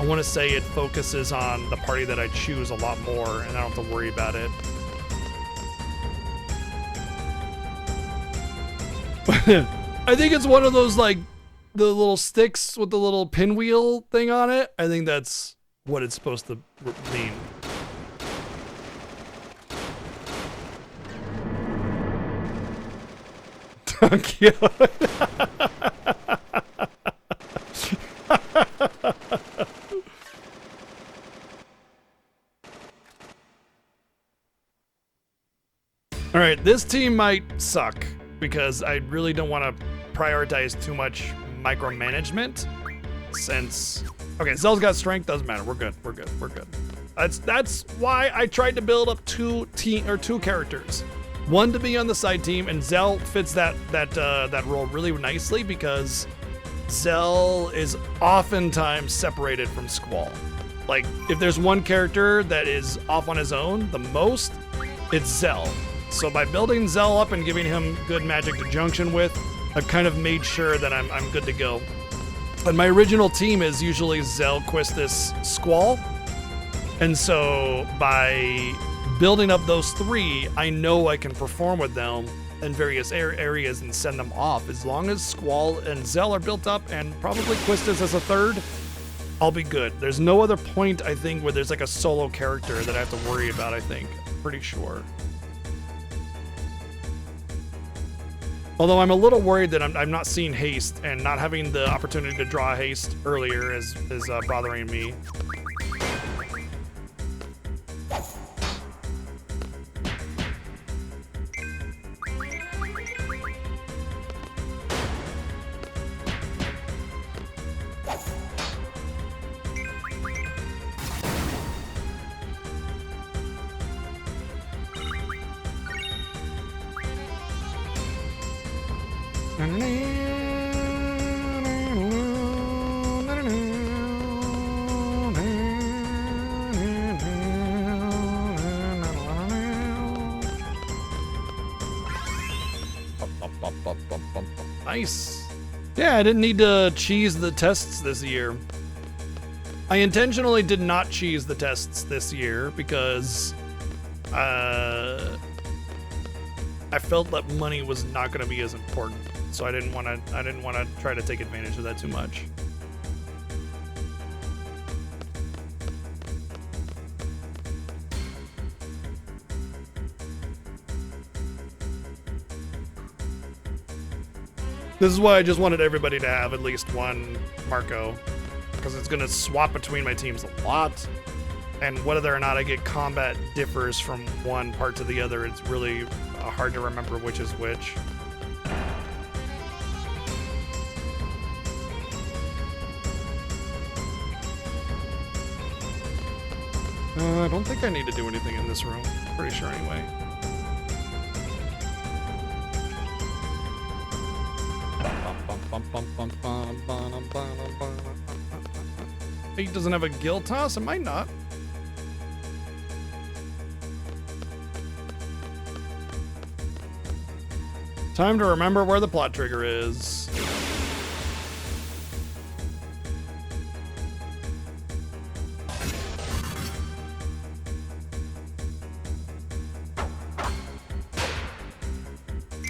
I want to say it focuses on the party that I choose a lot more, and I don't have to worry about it. I think it's one of those, like, the little sticks with the little pinwheel thing on it. I think that's what it's supposed to mean. Thank you. All right, this team might suck because I really don't want to prioritize too much micromanagement since... Okay, Zell's got strength, doesn't matter. We're good. That's why I tried to build up two characters. One to be on the side team, and Zell fits that role really nicely because Zell is oftentimes separated from Squall. Like, if there's one character that is off on his own the most, it's Zell. So by building Zell up and giving him good magic to junction with, I've kind of made sure that I'm good to go. And my original team is usually Zell, Quistis, Squall. And so by building up those three, I know I can perform with them in various areas and send them off. As long as Squall and Zell are built up and probably Quistis as a third, I'll be good. There's no other point, I think, where there's like a solo character that I have to worry about, I think. Pretty sure. Although I'm a little worried that I'm not seeing haste, and not having the opportunity to draw haste earlier is bothering me. Nice. Yeah, I didn't need to cheese the tests this year. I intentionally did not cheese the tests this year because I felt that money was not going to be as important. So I didn't want to try to take advantage of that too much. This is why I just wanted everybody to have at least one Marco, because it's going to swap between my teams a lot, and whether or not I get combat differs from one part to the other, it's really hard to remember which is which. I don't think I need to do anything in this room. Pretty sure anyway. He doesn't have a guild toss? It might not. Time to remember where the plot trigger is.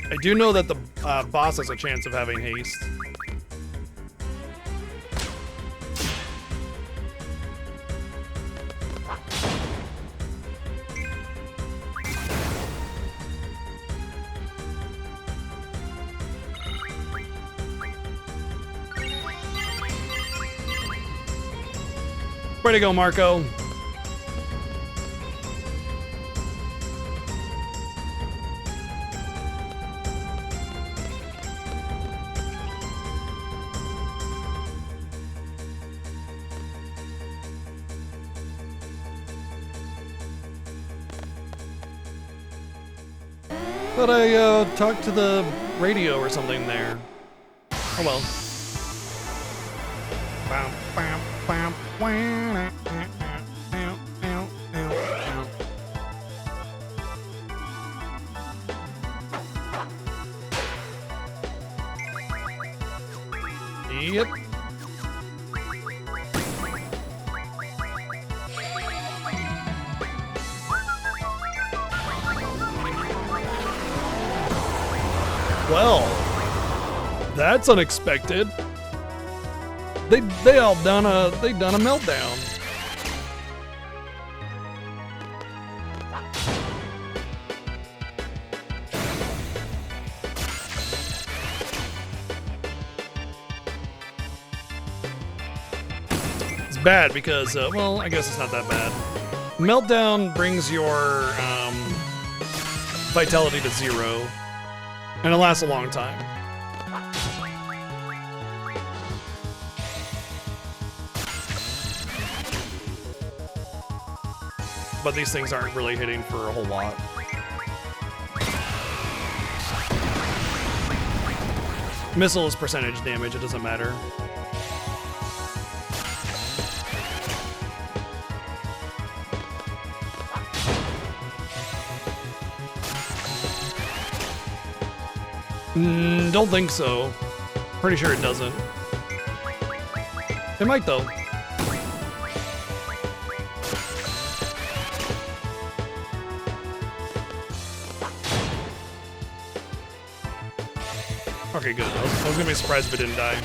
I do know that the boss has a chance of having haste. Way to go, Marco. Thought I talked to the radio or something there. Oh well. Yep. Well, that's unexpected. They done a meltdown. It's bad because well, I guess it's not that bad. Meltdown brings your vitality to 0. And it lasts a long time. But these things aren't really hitting for a whole lot. Missile is percentage damage, it doesn't matter. Don't think so. Pretty sure it doesn't. It might though. Okay, good. I was gonna be surprised if it didn't die.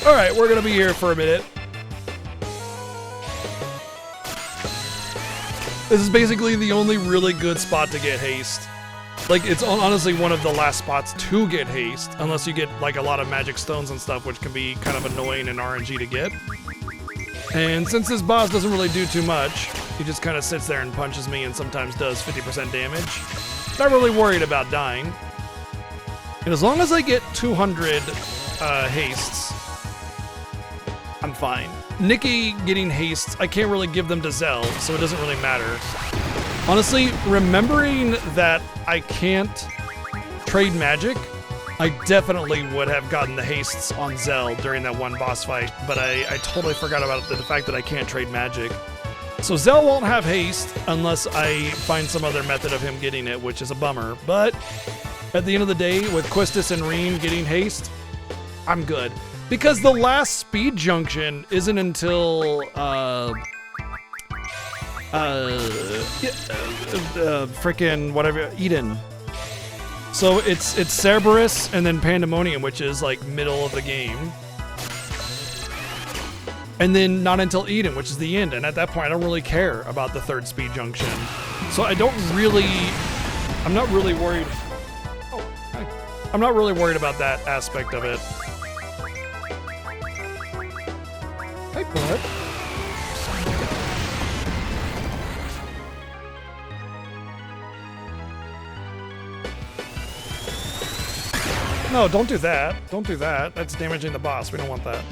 Alright, we're gonna be here for a minute. This is basically the only really good spot to get haste. Like, it's honestly one of the last spots to get haste, unless you get, like, a lot of magic stones and stuff, which can be kind of annoying and RNG to get. And since this boss doesn't really do too much, he just kind of sits there and punches me and sometimes does 50% damage. Not really worried about dying. And as long as I get 200 hastes, I'm fine. Nikki getting hastes, I can't really give them to Zell, so it doesn't really matter. Honestly, remembering that I can't trade magic, I definitely would have gotten the hastes on Zell during that one boss fight, but I totally forgot about the fact that I can't trade magic. So Zell won't have haste unless I find some other method of him getting it, which is a bummer. But at the end of the day, with Quistis and Reen getting haste, I'm good. Because the last speed junction isn't until frickin' whatever, Eden. So it's Cerberus and then Pandemonium, which is like middle of the game. And then not until Eden, which is the end. And at that point, I don't really care about the third speed junction. So I'm not really worried. Oh, hi. I'm not really worried about that aspect of it. Hey, bud. No, don't do that. Don't do that. That's damaging the boss. We don't want that.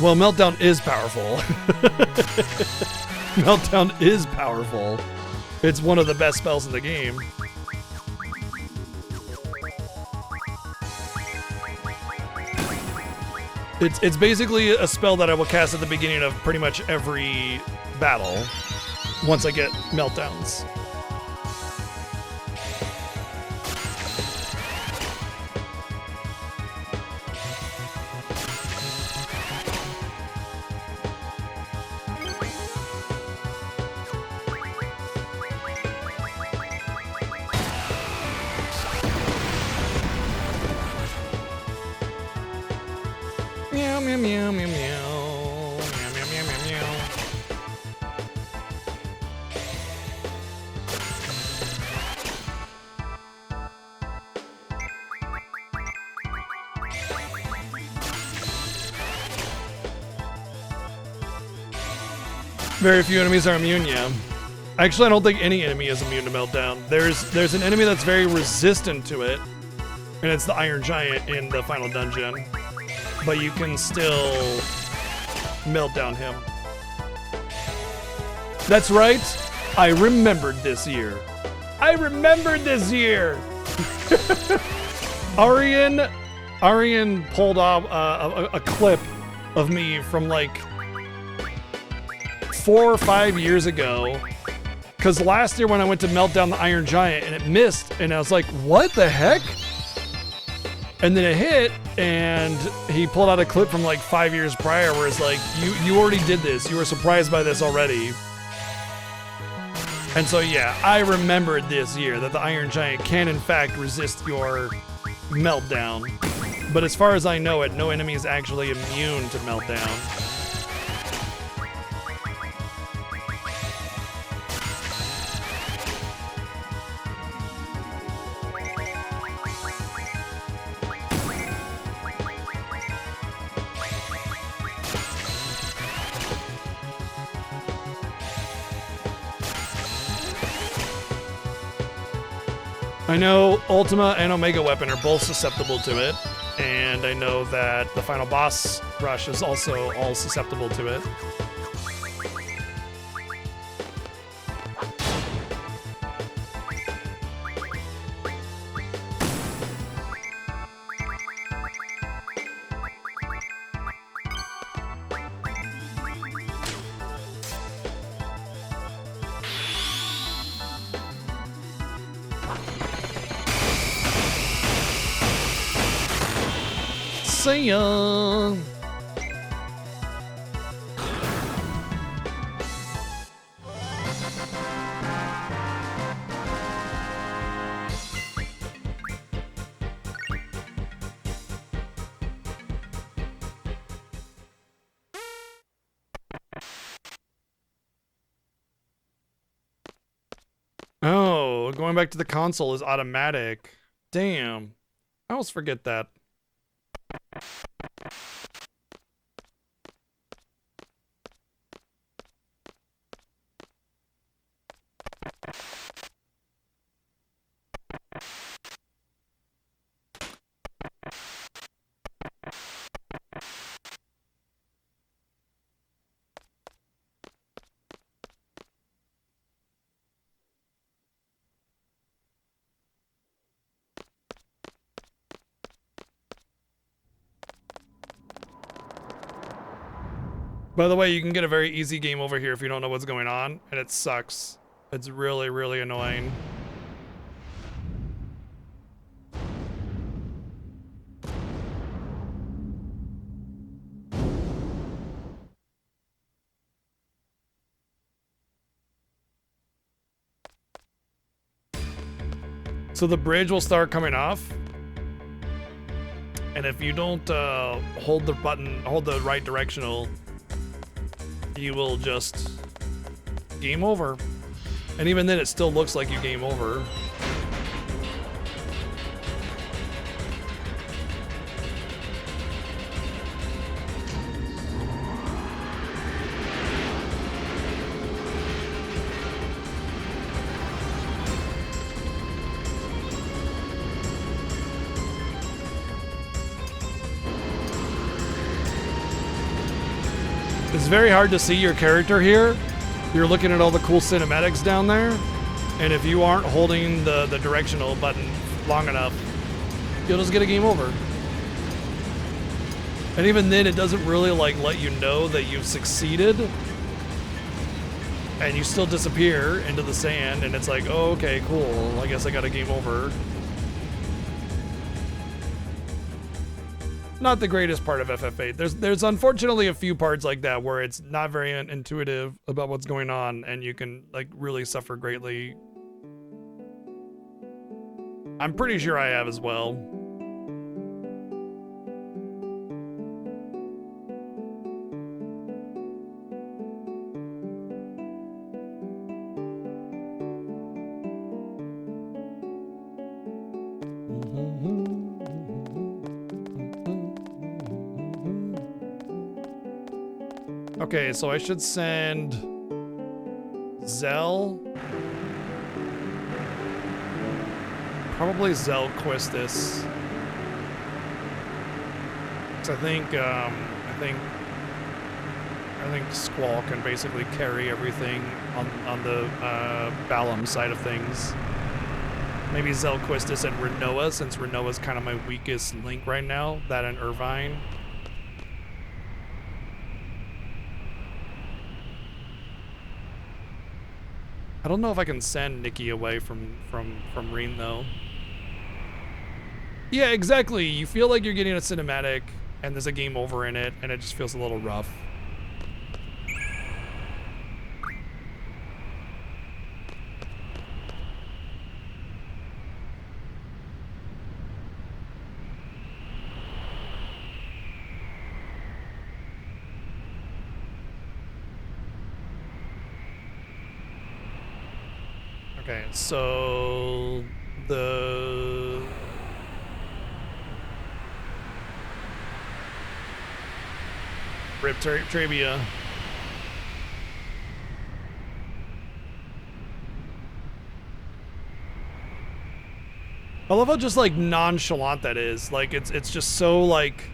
Well, Meltdown is powerful. Meltdown is powerful. It's one of the best spells in the game. It's basically a spell that I will cast at the beginning of pretty much every battle once I get Meltdowns. Meow, meow, meow, meow, meow. Meow, meow, meow, meow, meow. Very few enemies are immune, yeah. Actually, I don't think any enemy is immune to Meltdown. There's an enemy that's very resistant to it, and it's the Iron Giant in the final dungeon. But you can still melt down him. That's right. I remembered this year. I remembered this year. Arian pulled off a clip of me from like 4 or 5 years ago. Because last year when I went to melt down the Iron Giant and it missed, and I was like, what the heck? And then it hit, and he pulled out a clip from like 5 years prior where it's like, you already did this. You were surprised by this already. And so yeah, I remembered this year that the Iron Giant can in fact resist your meltdown. But as far as I know it, no enemy is actually immune to meltdown. I know Ultima and Omega Weapon are both susceptible to it, and I know that the final boss rush is also all susceptible to it. See ya. Oh, going back to the console is automatic. Damn. I always forget that. By the way, you can get a very easy game over here if you don't know what's going on, and it sucks. It's really, really annoying. So the bridge will start coming off, and if you don't hold the button, hold the right directional, you will just game over. And even then, it still looks like you game over. It's very hard to see your character here. You're looking at all the cool cinematics down there, and if you aren't holding the directional button long enough, you'll just get a game over. And even then, it doesn't really like let you know that you've succeeded, and you still disappear into the sand, and it's like, oh, okay, cool, I guess I got a game over. Not the greatest part of FF8. There's unfortunately a few parts like that where it's not very intuitive about what's going on, and you can like really suffer greatly. I'm pretty sure I have as well. Okay, so I should send Zell. Probably Zell Quistis. 'Cause I think Squall can basically carry everything on the Balam side of things. Maybe Zell Quistis and Renoa, since Renoa's kind of my weakest link right now. That and Irvine. I don't know if I can send Nikki away from Reen though. Yeah, exactly. You feel like you're getting a cinematic and there's a game over in it, and it just feels a little rough. Okay, so the Rip Trabia. I love how just like nonchalant that is. Like it's just so like,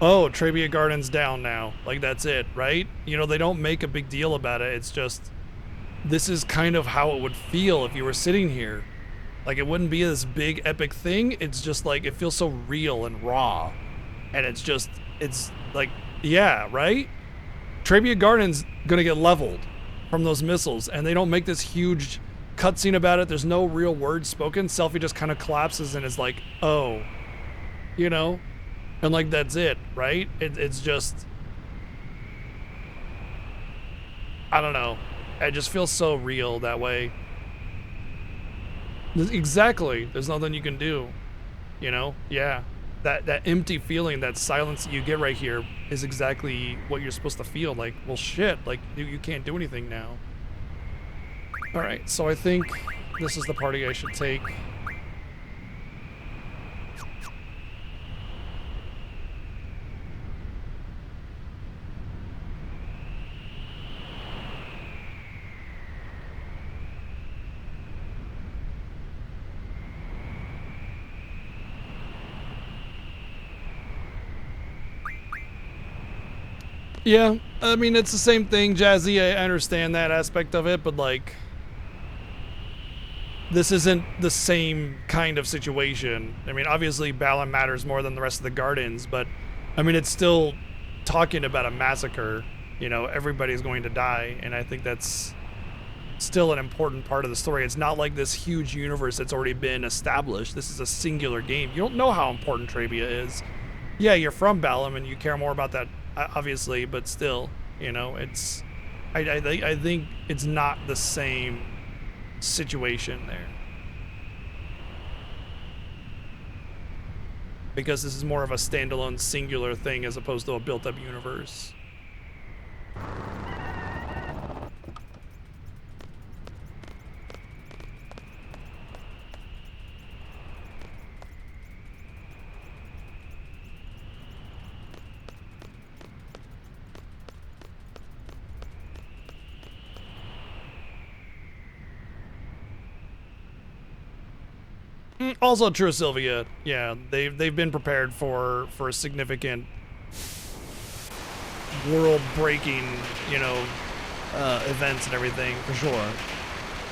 oh, Trebia Garden's down now. Like that's it, right? You know, they don't make a big deal about it. It's just, this is kind of how it would feel if you were sitting here. Like it wouldn't be this big epic thing. It's just like, it feels so real and raw. And it's just, it's like, yeah, right? Trebia Garden's gonna get leveled from those missiles, and they don't make this huge cutscene about it. There's no real words spoken. Selphie just kind of collapses and is like, oh, you know? And like, that's it, right? It's just, I don't know. It just feels so real that way. Exactly. There's nothing you can do, you know? Yeah. That empty feeling, that silence that you get right here is exactly what you're supposed to feel. Like, well, shit, like, you can't do anything now. All right, so I think this is the party I should take. Yeah, I mean, it's the same thing, Jazzy. I understand that aspect of it, but like, this isn't the same kind of situation. I mean, obviously, Balan matters more than the rest of the gardens, but I mean, it's still talking about a massacre. You know, everybody's going to die, and I think that's still an important part of the story. It's not like this huge universe that's already been established. This is a singular game. You don't know how important Trebia is. Yeah, you're from Balam, and you care more about that, obviously, but still, you know, it's, I think it's not the same situation there, because this is more of a standalone singular thing as opposed to a built-up universe. Also true, Sylvia. Yeah, they've been prepared for a significant world-breaking, you know, events and everything for sure.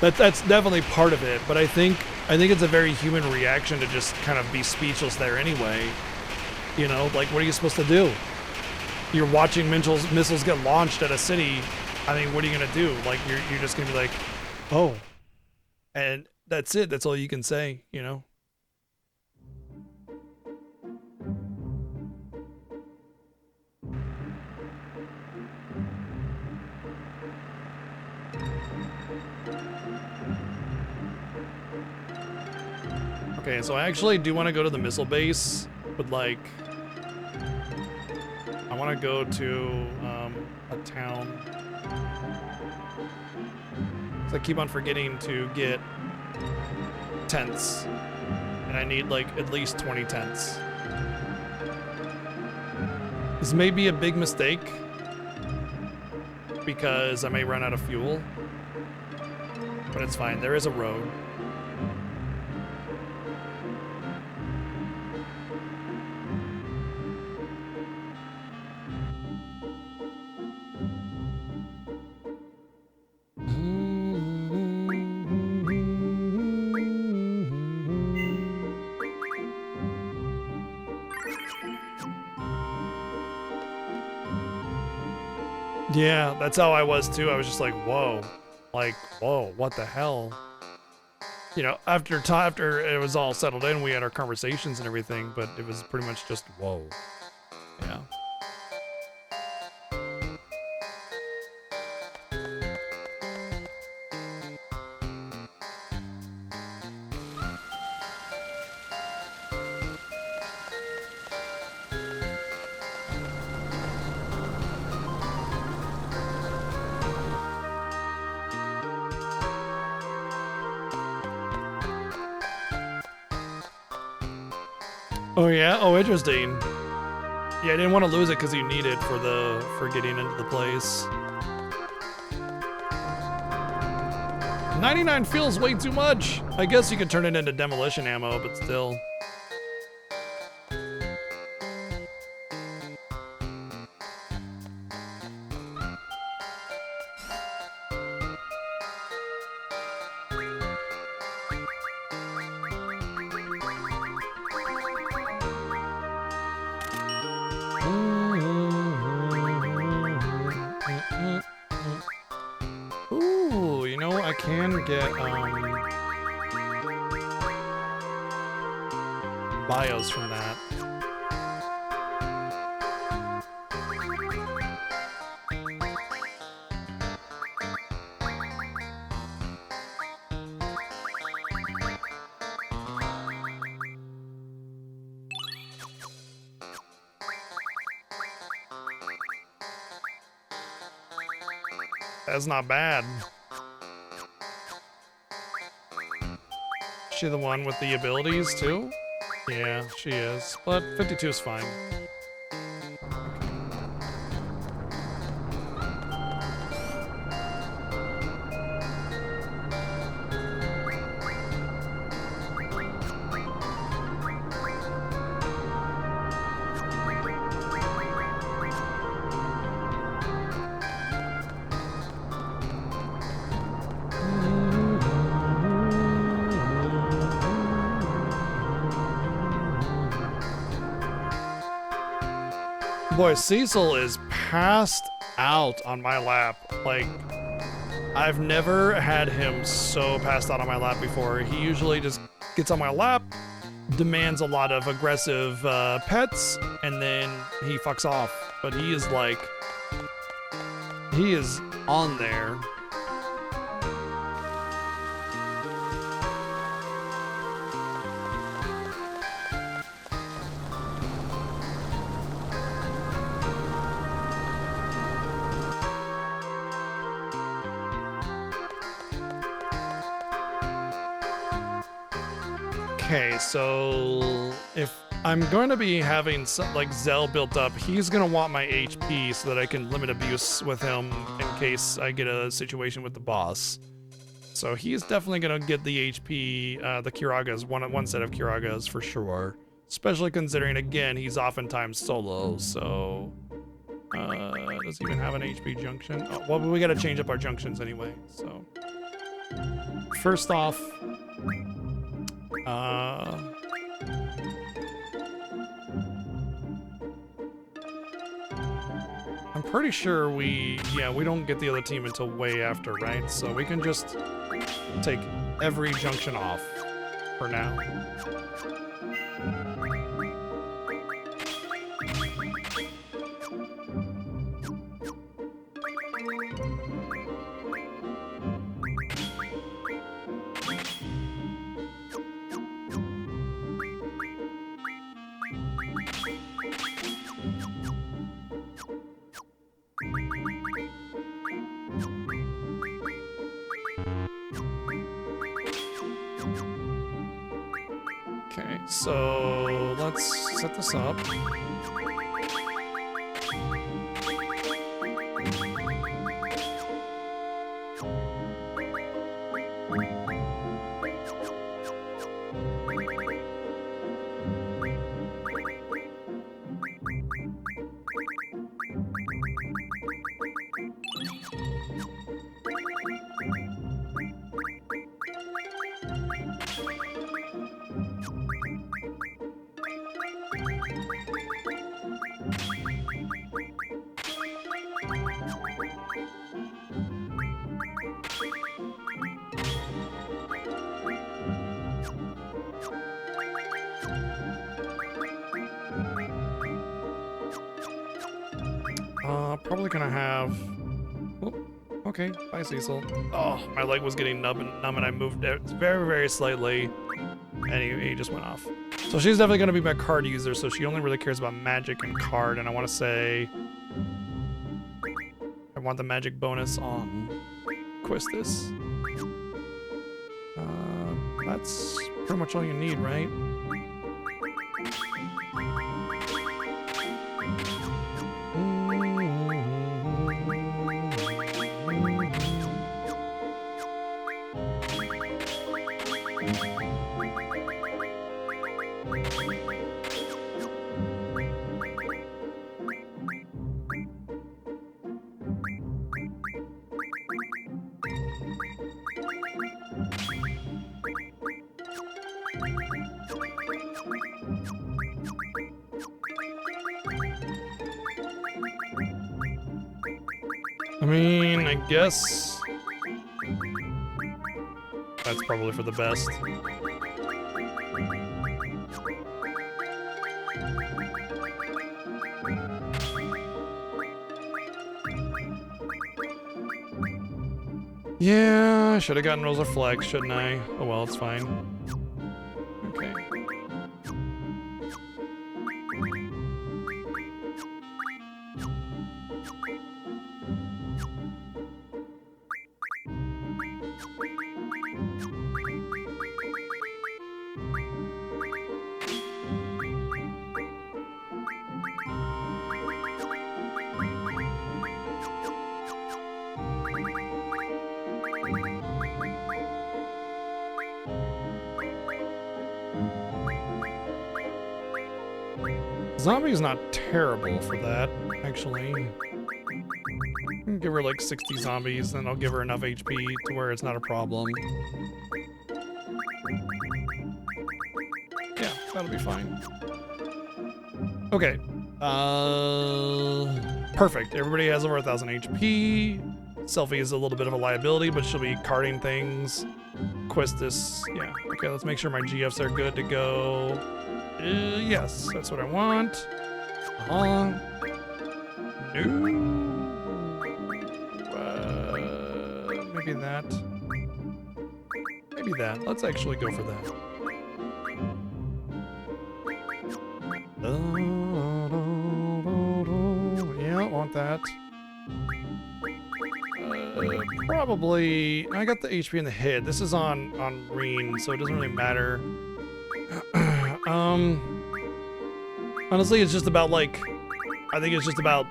That's definitely part of it. But I think it's a very human reaction to just kind of be speechless there anyway. You know, like, what are you supposed to do? You're watching missiles get launched at a city. I mean, what are you gonna do? Like, you're just gonna be like, oh, and that's it. That's all you can say, you know. Okay, so I actually do want to go to the missile base, but like, I want to go to a town. So I keep on forgetting to get tents, and I need like at least 20 tents. This may be a big mistake because I may run out of fuel, but it's fine. There is a road. Yeah, that's how I was too. I was just like, whoa, what the hell? You know, after it was all settled in, we had our conversations and everything, but it was pretty much just, whoa. Yeah. Oh yeah? Oh, interesting. Yeah, I didn't want to lose it because you need it for getting into the place. 99 feels way too much. I guess you could turn it into demolition ammo, but still. Ooh, you know, I can get bios from that. That's not bad. She the one with the abilities too? Yeah, she is. But 52 is fine. Boy, Cecil is passed out on my lap. Like, I've never had him so passed out on my lap before. He usually just gets on my lap, demands a lot of aggressive pets, and then he fucks off. But he is like, he is on there. Okay, so if I'm going to be having some, like Zell built up, he's going to want my HP so that I can limit abuse with him in case I get a situation with the boss. So he's definitely going to get the HP, the Kiragas, one set of Kiragas for sure. Especially considering, again, he's oftentimes solo, so... does he even have an HP junction? Oh, well, we got to change up our junctions anyway, so... First off... I'm pretty sure we don't get the other team until way after, right? So we can just take every junction off for now. Okay, so let's set this up. Probably gonna have... Oh, okay, bye Cecil. Oh, my leg was getting numb and I moved it very, very slightly. And he just went off. So she's definitely gonna be my card user, so she only really cares about magic and card, and I wanna say... I want the magic bonus on Quistis. That's pretty much all you need, right? I mean, I guess that's probably for the best. Yeah, I should have gotten Rosa Flex, shouldn't I? Oh well, it's fine. Okay. Zombie's not terrible for that, actually. Give her like 60 zombies, then I'll give her enough HP to where it's not a problem. Yeah, that'll be fine. Okay. Perfect. Everybody has over 1,000 HP. Selfie is a little bit of a liability, but she'll be carting things. Questus, yeah. Okay, let's make sure my GFs are good to go. Yes, that's what I want. No. Maybe that. Maybe that. Let's actually go for that. Yeah, want that. Probably. I got the HP and the hit. This is on Reen, so it doesn't really matter. Honestly, it's just about like, I think it's just about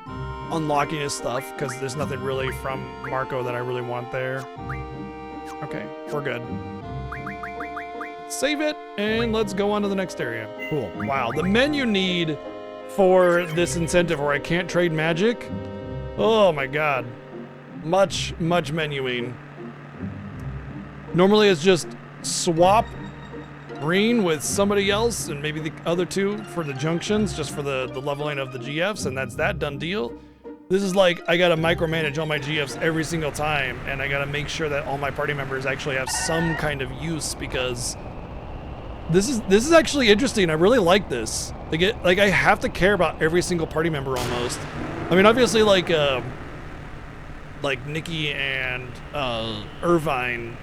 unlocking his stuff because there's nothing really from Marco that I really want there. Okay, we're good. Save it and let's go on to the next area. Cool. Wow, the menu need for this incentive where I can't trade magic. Oh my god. Much menuing. Normally it's just swap Reen with somebody else and maybe the other two for the junctions, just for the leveling of the GFs, and that's that, done deal. This is like, I gotta micromanage all my GFs every single time, and I gotta make sure that all my party members actually have some kind of use, because this is actually interesting. I really like this. Like I have to care about every single party member almost. I mean, obviously like Nikki and Irvine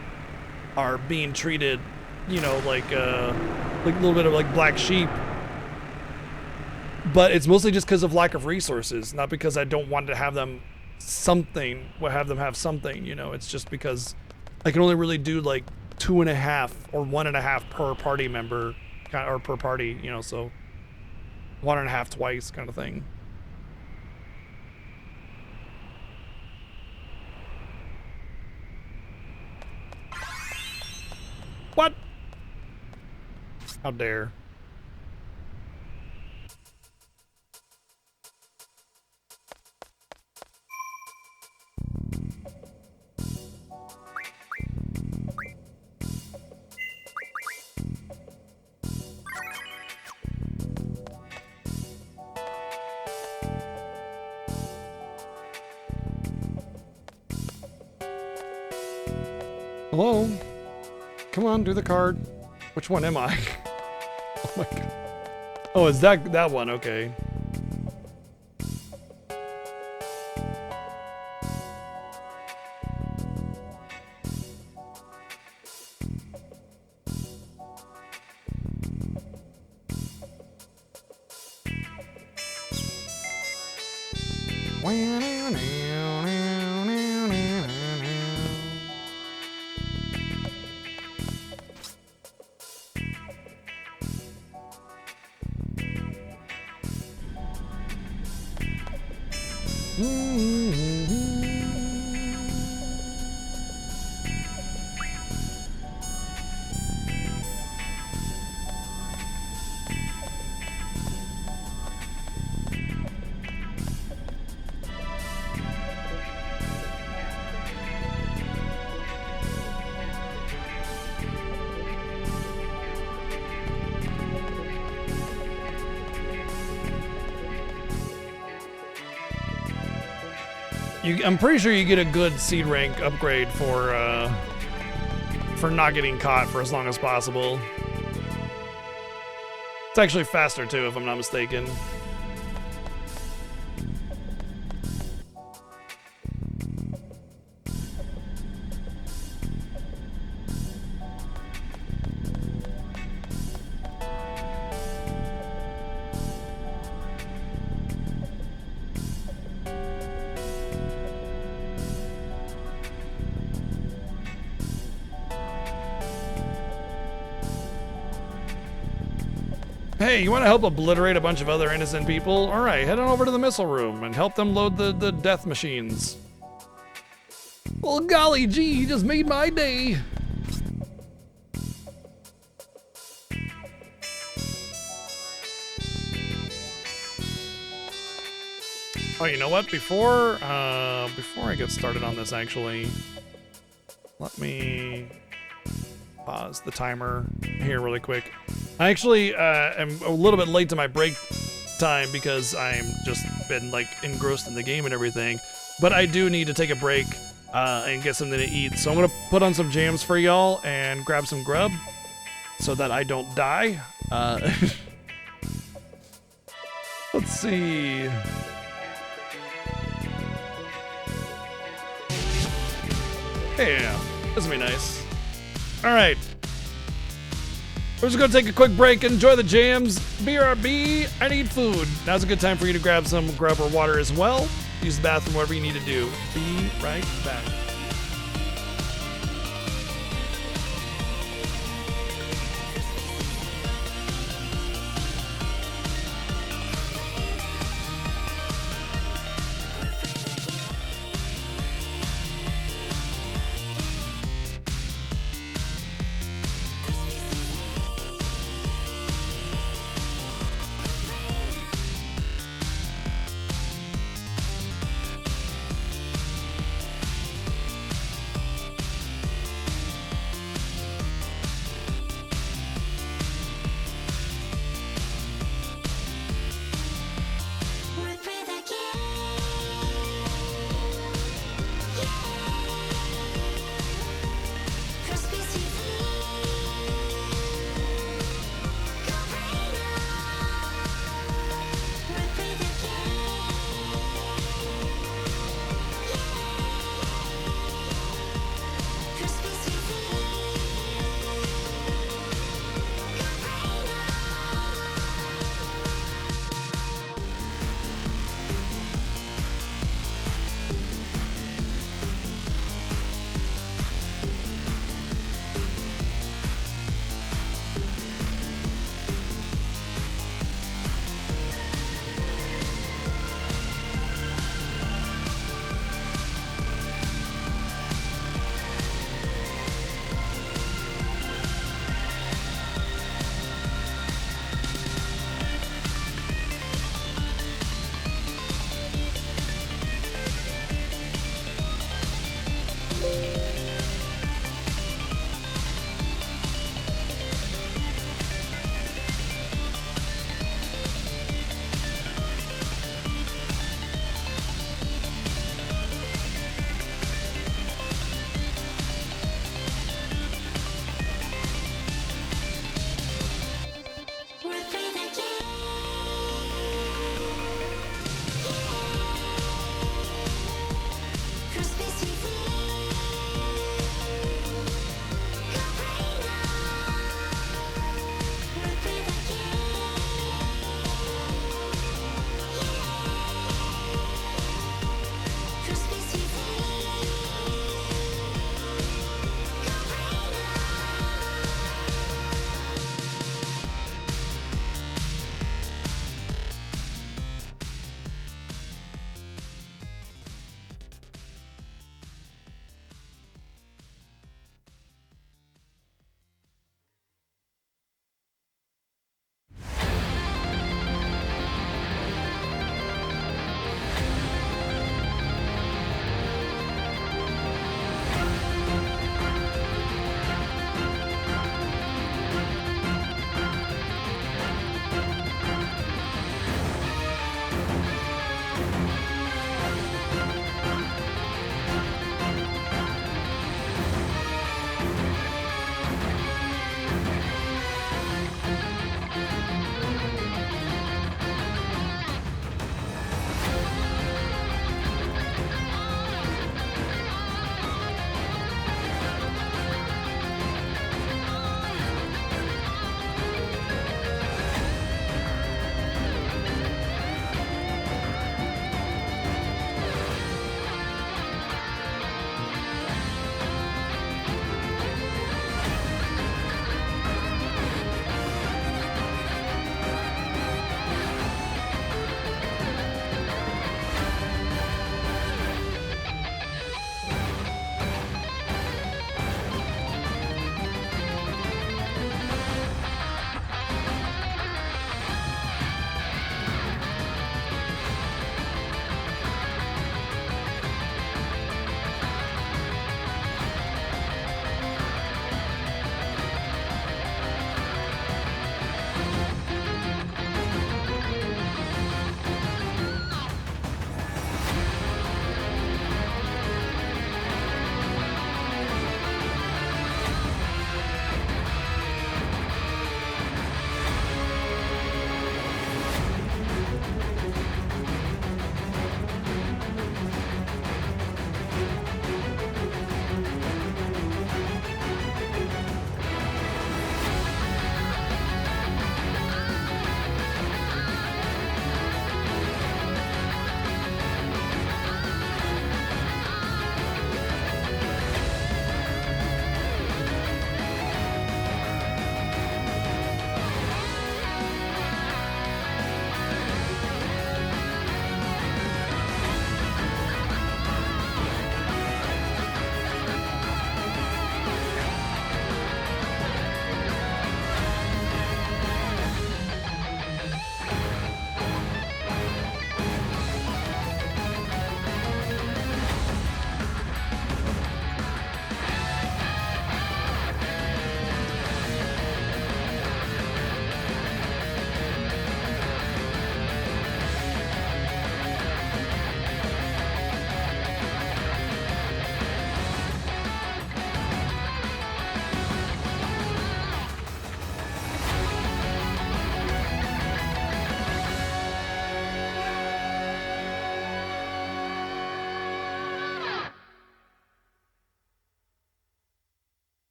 are being treated, you know, like a little bit of like black sheep, but it's mostly just because of lack of resources, not because I don't want to have them have something, you know. It's just because I can only really do like 2.5 or 1.5 per party member, or per party, you know, so 1.5 twice kind of thing. What? How dare. Hello? Come on, do the card. Which one am I? Oh my god. Oh, is that one? Okay. I'm pretty sure you get a good seed rank upgrade for not getting caught for as long as possible. It's actually faster too, if I'm not mistaken. Hey, you want to help obliterate a bunch of other innocent people? All right, head on over to the missile room and help them load the death machines. Well, golly gee, you just made my day. Oh, you know what? Before I get started on this, actually, let me pause the timer here really quick. I actually am a little bit late to my break time because I'm just been like engrossed in the game and everything. But I do need to take a break and get something to eat. So I'm gonna put on some jams for y'all and grab some grub so that I don't die. Let's see. Yeah, this will be nice. All right. We're just gonna take a quick break, enjoy the jams. BRB, I need food. Now's a good time for you to grab some grub or water as well. Use the bathroom, whatever you need to do. Be right back.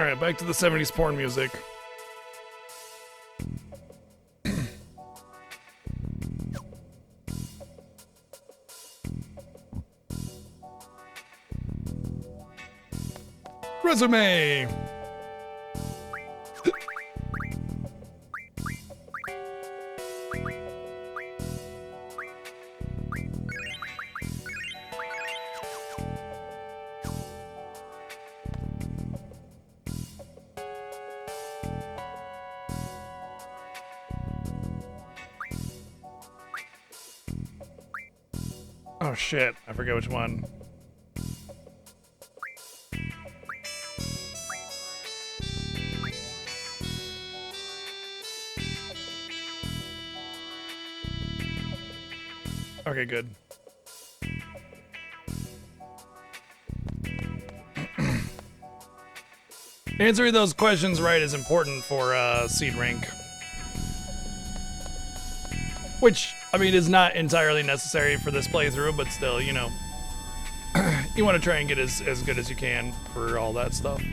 Alright, back to the 70s porn music. Resume! Oh shit, I forget which one. Okay, good. Answering those questions right is important for Seed Rank. Which, I mean, is not entirely necessary for this playthrough, but still, you know. You want to try and get as good as you can for all that stuff.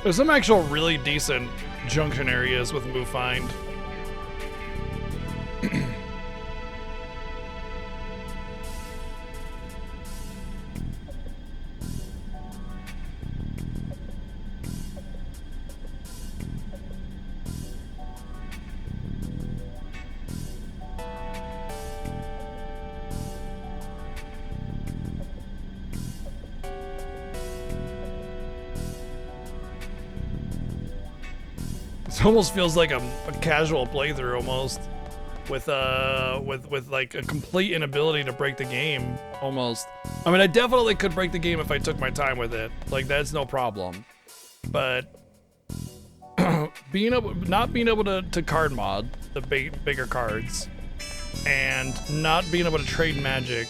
There's some actual really decent junction areas with Move Find. It almost feels like a casual playthrough almost, with like a complete inability to break the game almost. I mean, I definitely could break the game if I took my time with it. Like, that's no problem. But not being able to card mod the bigger cards and not being able to trade magic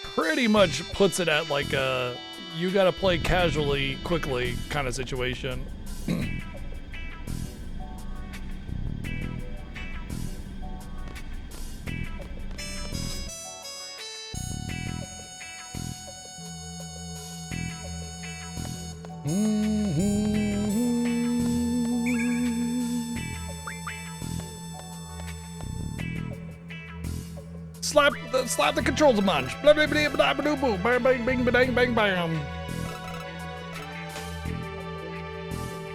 pretty much puts it at like a you gotta play casually quickly kind of situation. Slap the controls a bunch. Blah, blah, blah, blah, blah, blah, bang, bang, bang, bang, bang, bang.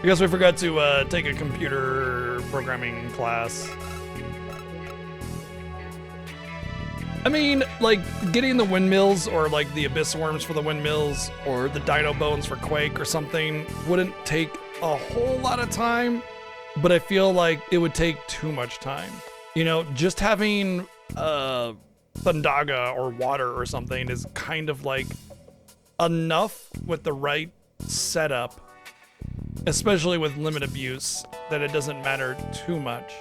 I guess we forgot to take a computer programming class. I mean, like, getting the windmills or like the abyss worms for the windmills or the dino bones for Quake or something wouldn't take a whole lot of time, but I feel like it would take too much time. You know, just having Thundaga or water or something is kind of like enough with the right setup, especially with limit abuse, that it doesn't matter too much.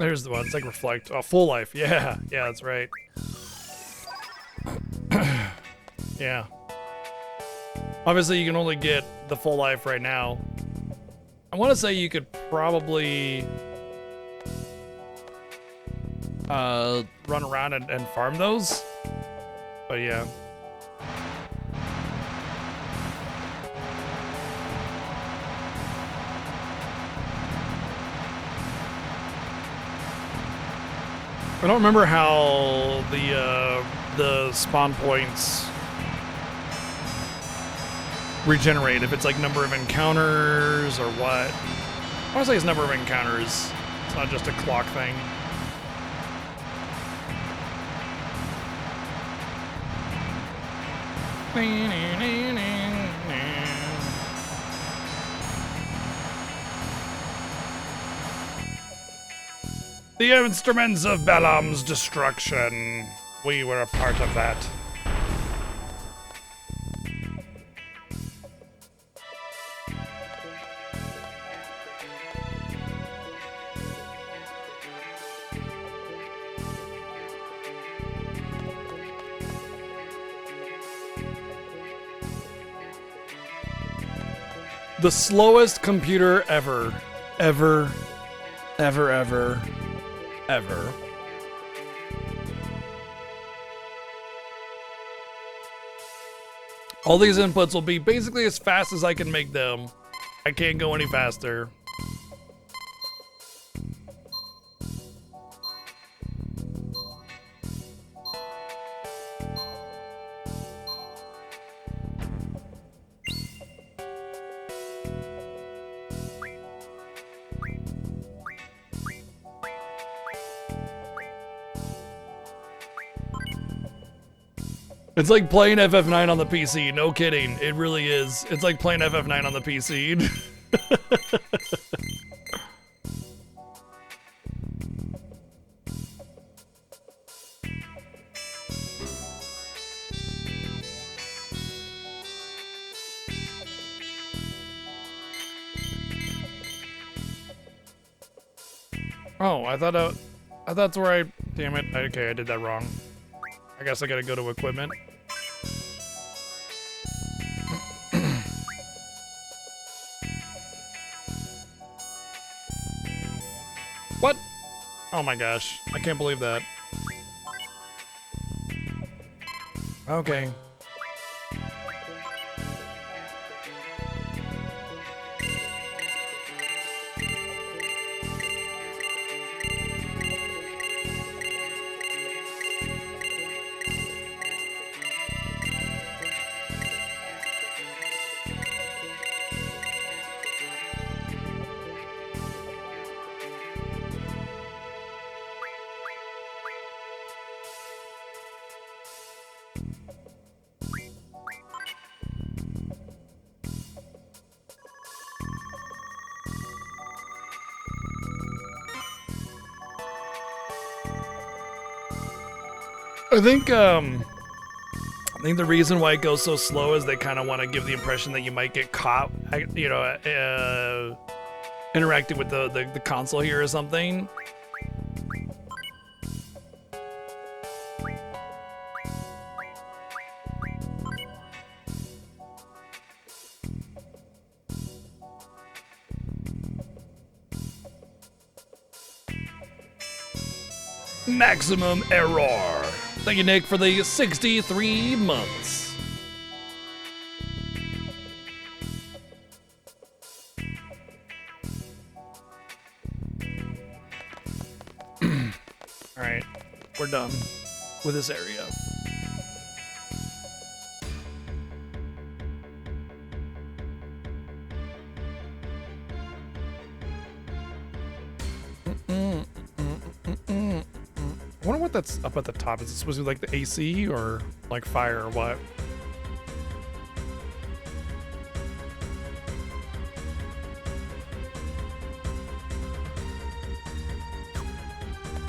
There's the one. It's like reflect. Oh, full life. Yeah. Yeah, that's right. Yeah. Obviously, you can only get the full life right now. I want to say you could probably run around and farm those. But yeah. I don't remember how the spawn points regenerate, if it's like number of encounters or what. I want to say it's number of encounters. It's not just a clock thing. The instruments of Balaam's destruction. We were a part of that. The slowest computer ever. Ever. Ever, ever. Ever. All these inputs will be basically as fast as I can make them. I can't go any faster. It's like playing FF9 on the PC, no kidding. It really is. It's like playing FF9 on the PC. Oh, I thought that's where I... Damn it. Okay, I did that wrong. I guess I gotta go to equipment. What? Oh my gosh. I can't believe that. Okay. I think the reason why it goes so slow is they kind of want to give the impression that you might get caught, you know, interacting with the console here or something. Maximum error. Thank you, Nick, for the 63 months. Alright, we're done with this area. I wonder what that's up at the top. Is it supposed to be like the AC or like fire or what?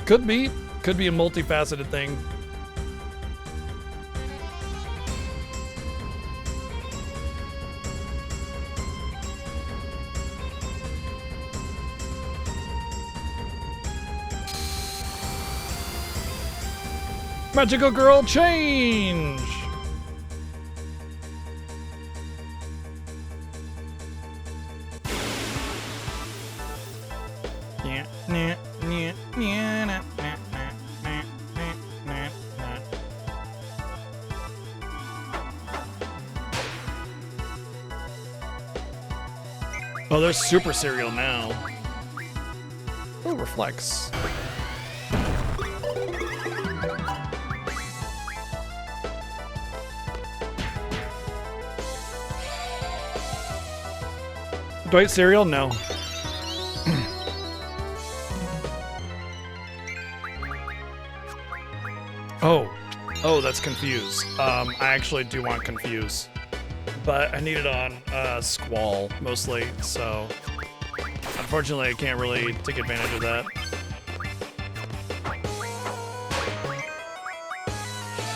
Could be. Could be a multifaceted thing. Magical girl change. Oh, there's super cereal now. Oh, reflects. Dwight cereal? No. Oh, that's Confuse. I actually do want Confuse, but I need it on Squall mostly, so unfortunately I can't really take advantage of that.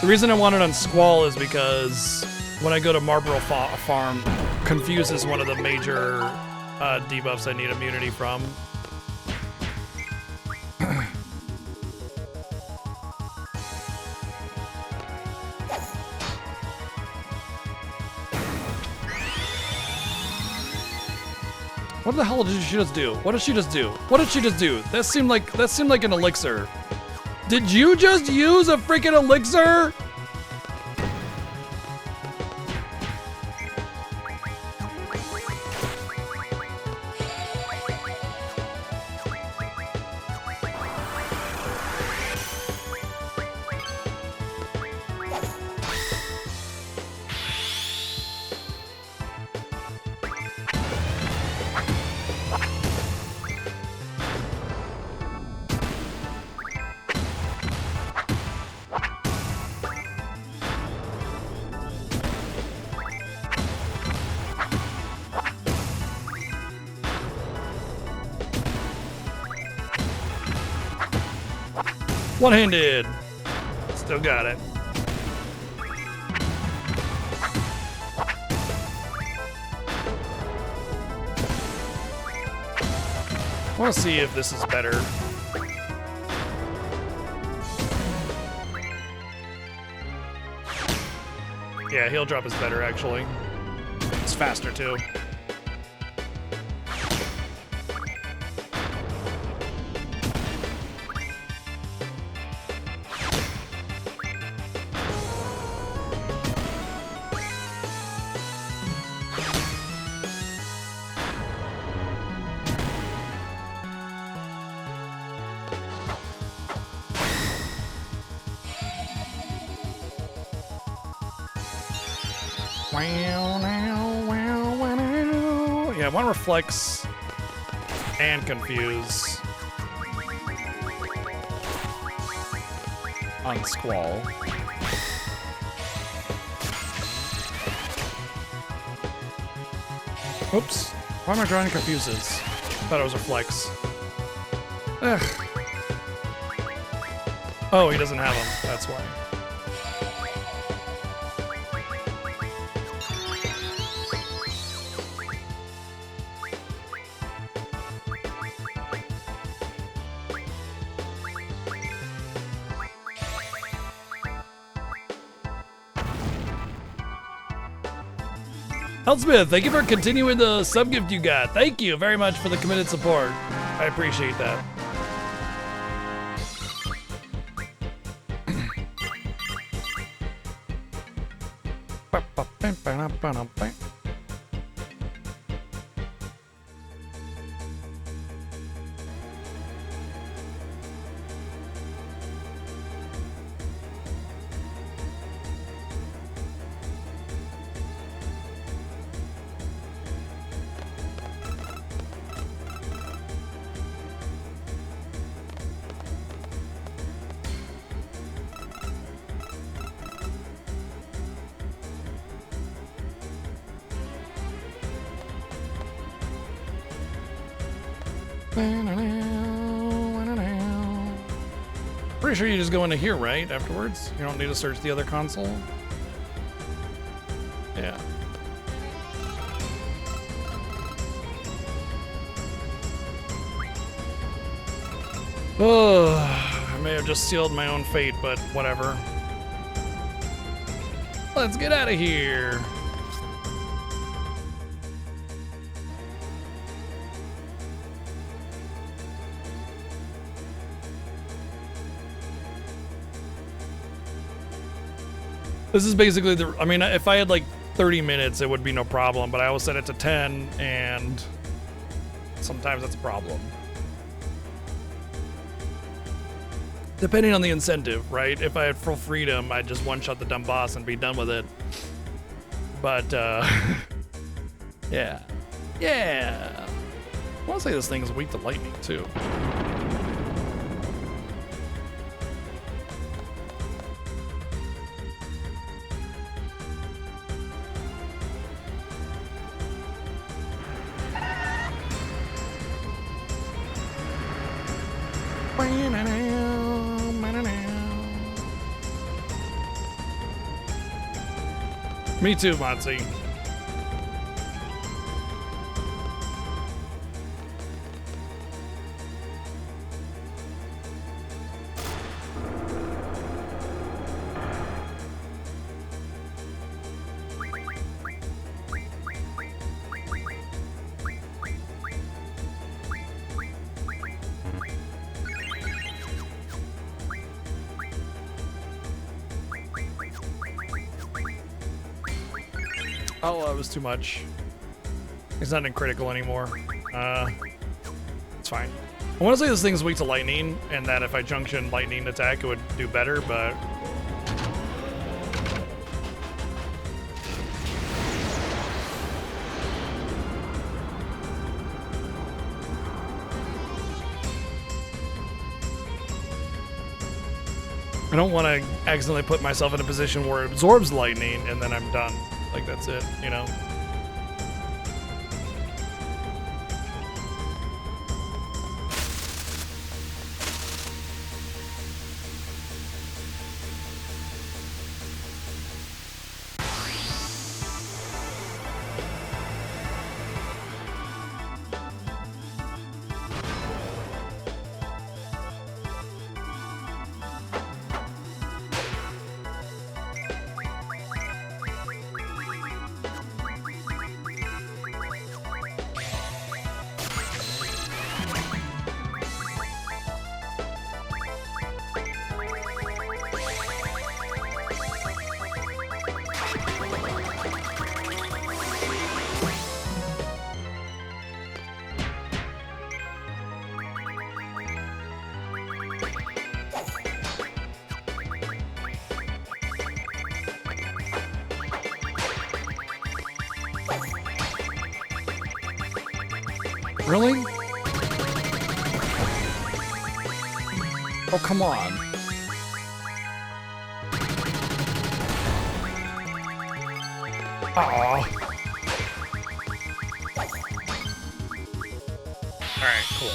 The reason I want it on Squall is because when I go to Marlboro Farm, Confuse is one of the major debuffs I need immunity from. What the hell did she just do? What did she just do? What did she just do? That seemed like an elixir. Did you just use a freaking elixir? One-handed. Still got it. I want to see if this is better. Yeah, heel drop is better actually. It's faster too. Yeah, one reflects and confuse on Squall. Oops. Why am I drawing confuses? Thought it was reflex. Ugh. Oh, he doesn't have them. That's why. Elspeth, thank you for continuing the sub gift you got. Thank you very much for the committed support. I appreciate that. Pretty sure you just go into here, right? Afterwards? You don't need to search the other console? Yeah. Oh, may have just sealed my own fate, but whatever. Let's get out of here. This is basically the, I mean, if I had like 30 minutes, it would be no problem, but I always set it to 10, and sometimes that's a problem. Depending on the incentive, right? If I had full freedom, I'd just one-shot the dumb boss and be done with it. But, yeah. Yeah! I want to say this thing is weak to lightning, too. Me too, Monty. Oh, that was too much. It's not in critical anymore. It's fine. I want to say this thing's weak to lightning, and that if I junction lightning attack, it would do better, but... I don't want to accidentally put myself in a position where it absorbs lightning, and then I'm done. Like, that's it, you know? Really? Oh, come on. Aww. Alright, cool.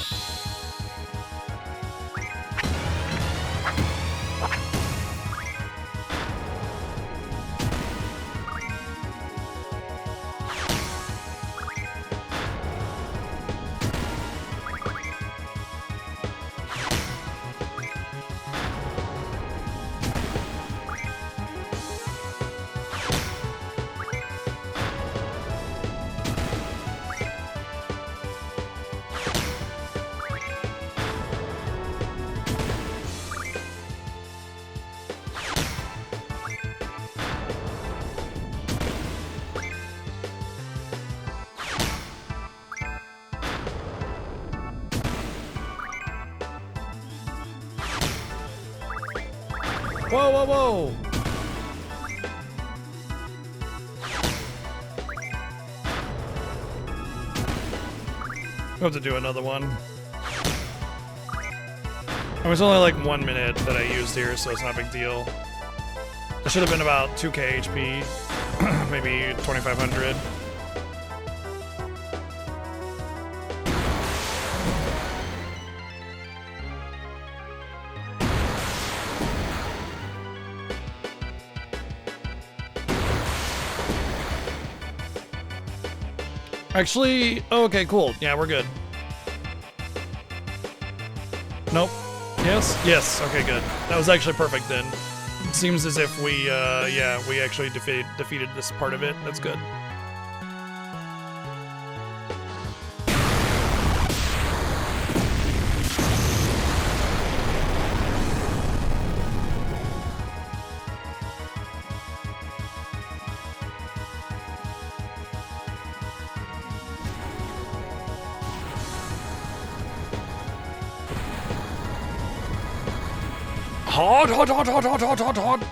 Whoa, whoa, whoa! We'll have to do another one. It was only like 1 minute that I used here, so it's not a big deal. It should have been about 2k HP, maybe 2500. Actually, oh, okay, cool. Yeah, we're good. Nope. Yes? Yes. Okay, good. That was actually perfect then. Seems as if we, yeah, we actually defeated this part of it. That's good. Hot, hot, hot, hot, hot, hot, hot, hot.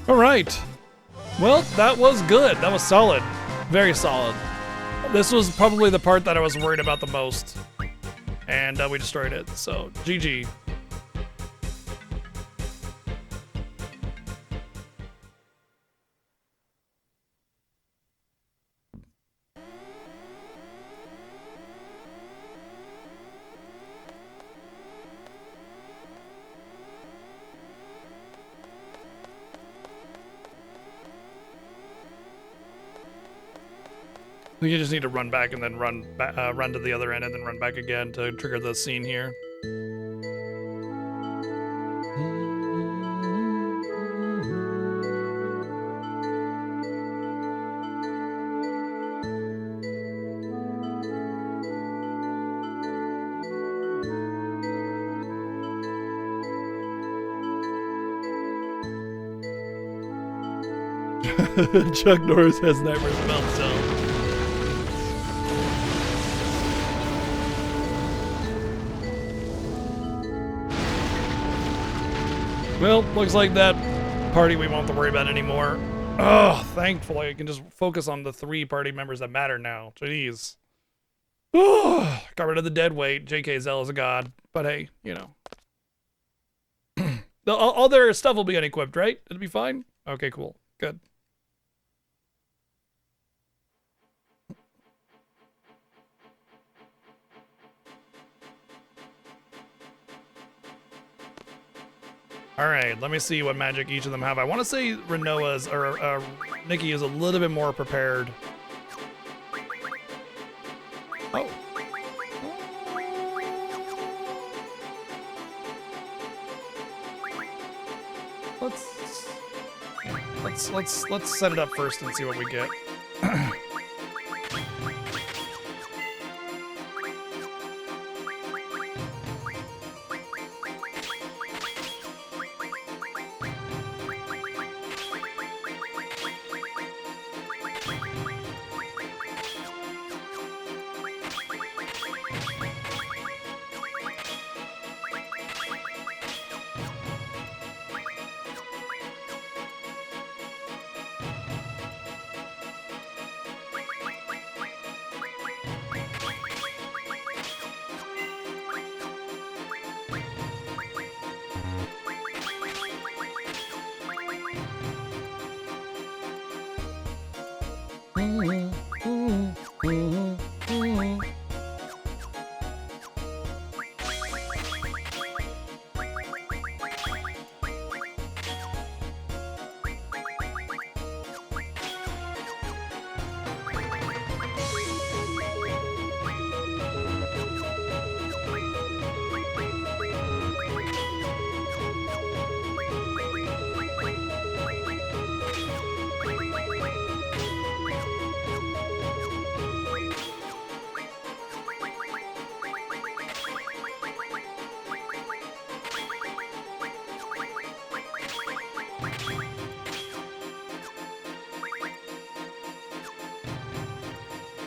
All right. Well, that was good. That was solid. Very solid. This was probably the part that I was worried about the most. And we destroyed it. So, GG. You just need to run back and then run to the other end and then run back again to trigger the scene here. Chuck Norris has nightmares about himself. Well, looks like that party we won't have to worry about anymore. Oh, thankfully I can just focus on the 3 party members that matter now. Jeez. Oh, got rid of the dead weight. JK Zell is a god. But hey, you know. All their stuff will be unequipped, right? It'll be fine? Okay, cool. Good. All right, let me see what magic each of them have. I want to say Renoa's or Nikki is a little bit more prepared. Oh. Let's set it up first and see what we get.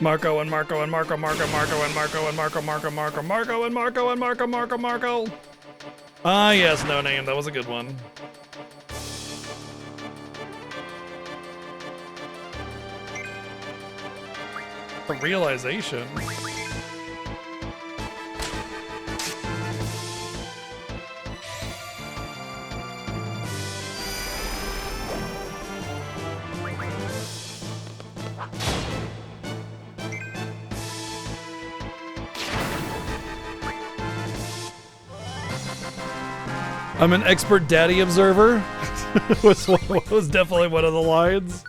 Marco and Marco and Marco, Marco, Marco and Marco and Marco, Marco, Marco, Marco and Marco and Marco, Marco, Marco. Ah, yes, no name. That was a good one. The realization. I'm an expert daddy observer. was definitely one of the lines.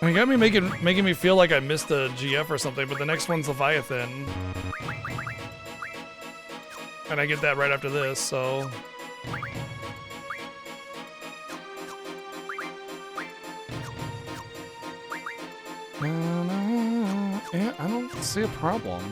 I mean, got me making me feel like I missed a GF or something, but the next one's Leviathan. And I get that right after this, so... Yeah, I don't see a problem.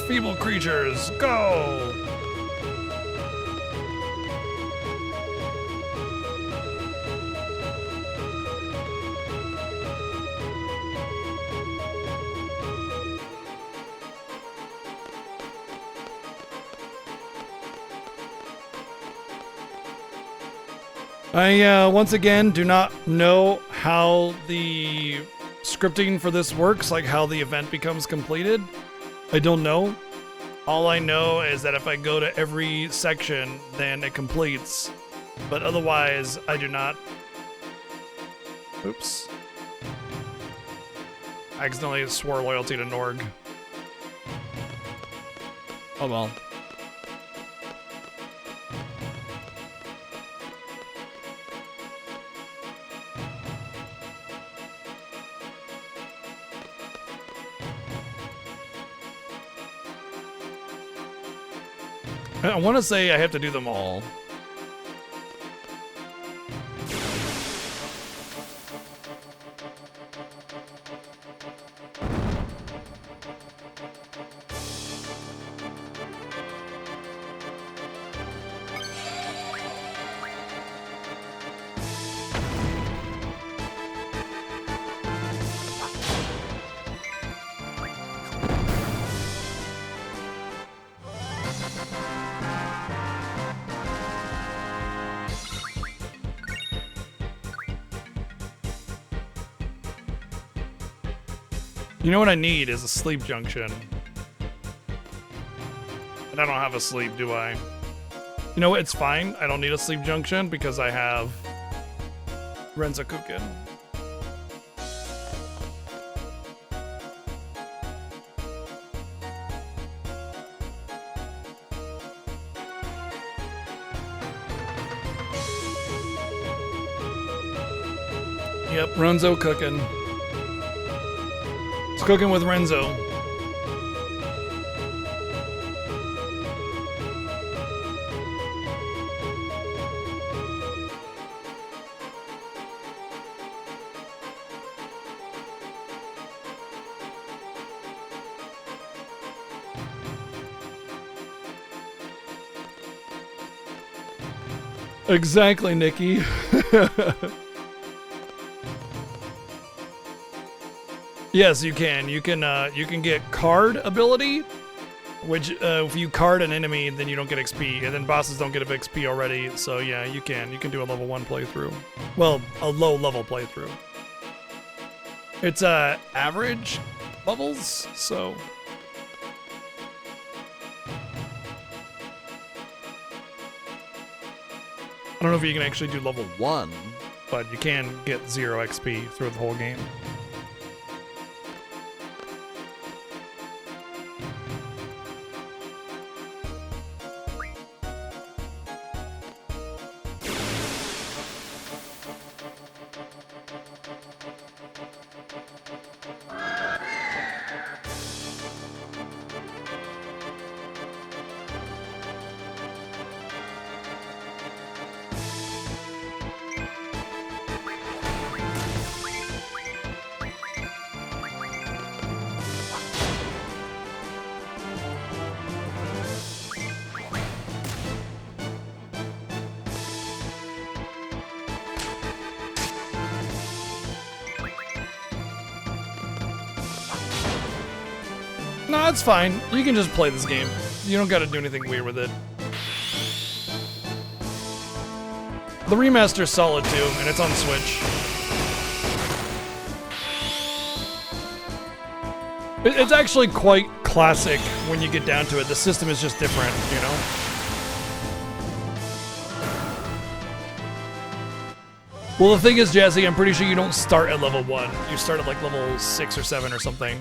Feeble creatures, go! I, once again, do not know how the scripting for this works, like how the event becomes completed. I don't know. All I know is that if I go to every section, then it completes. But otherwise, I do not... Oops. I accidentally swore loyalty to Norg. Oh well. I want to say I have to do them all. You know what I need is a sleep junction. And I don't have a sleep, do I? You know what? It's fine. I don't need a sleep junction because I have Renzo Kukin. Yep, Renzo cooking. It's cooking with Renzo. Exactly, Nikki. Yes, you can. You can get card ability, which if you card an enemy, then you don't get XP, and then bosses don't get XP already. So yeah, you can do a level 1 playthrough. Well, a low level playthrough. It's average levels, so. I don't know if you can actually do level 1, but you can get 0 XP through the whole game. No, it's fine. You can just play this game. You don't gotta do anything weird with it. The remaster's solid too, and it's on Switch. It's actually quite classic when you get down to it. The system is just different, you know? Well, the thing is, Jazzy, I'm pretty sure you don't start at level 1. You start at like level 6 or 7 or something.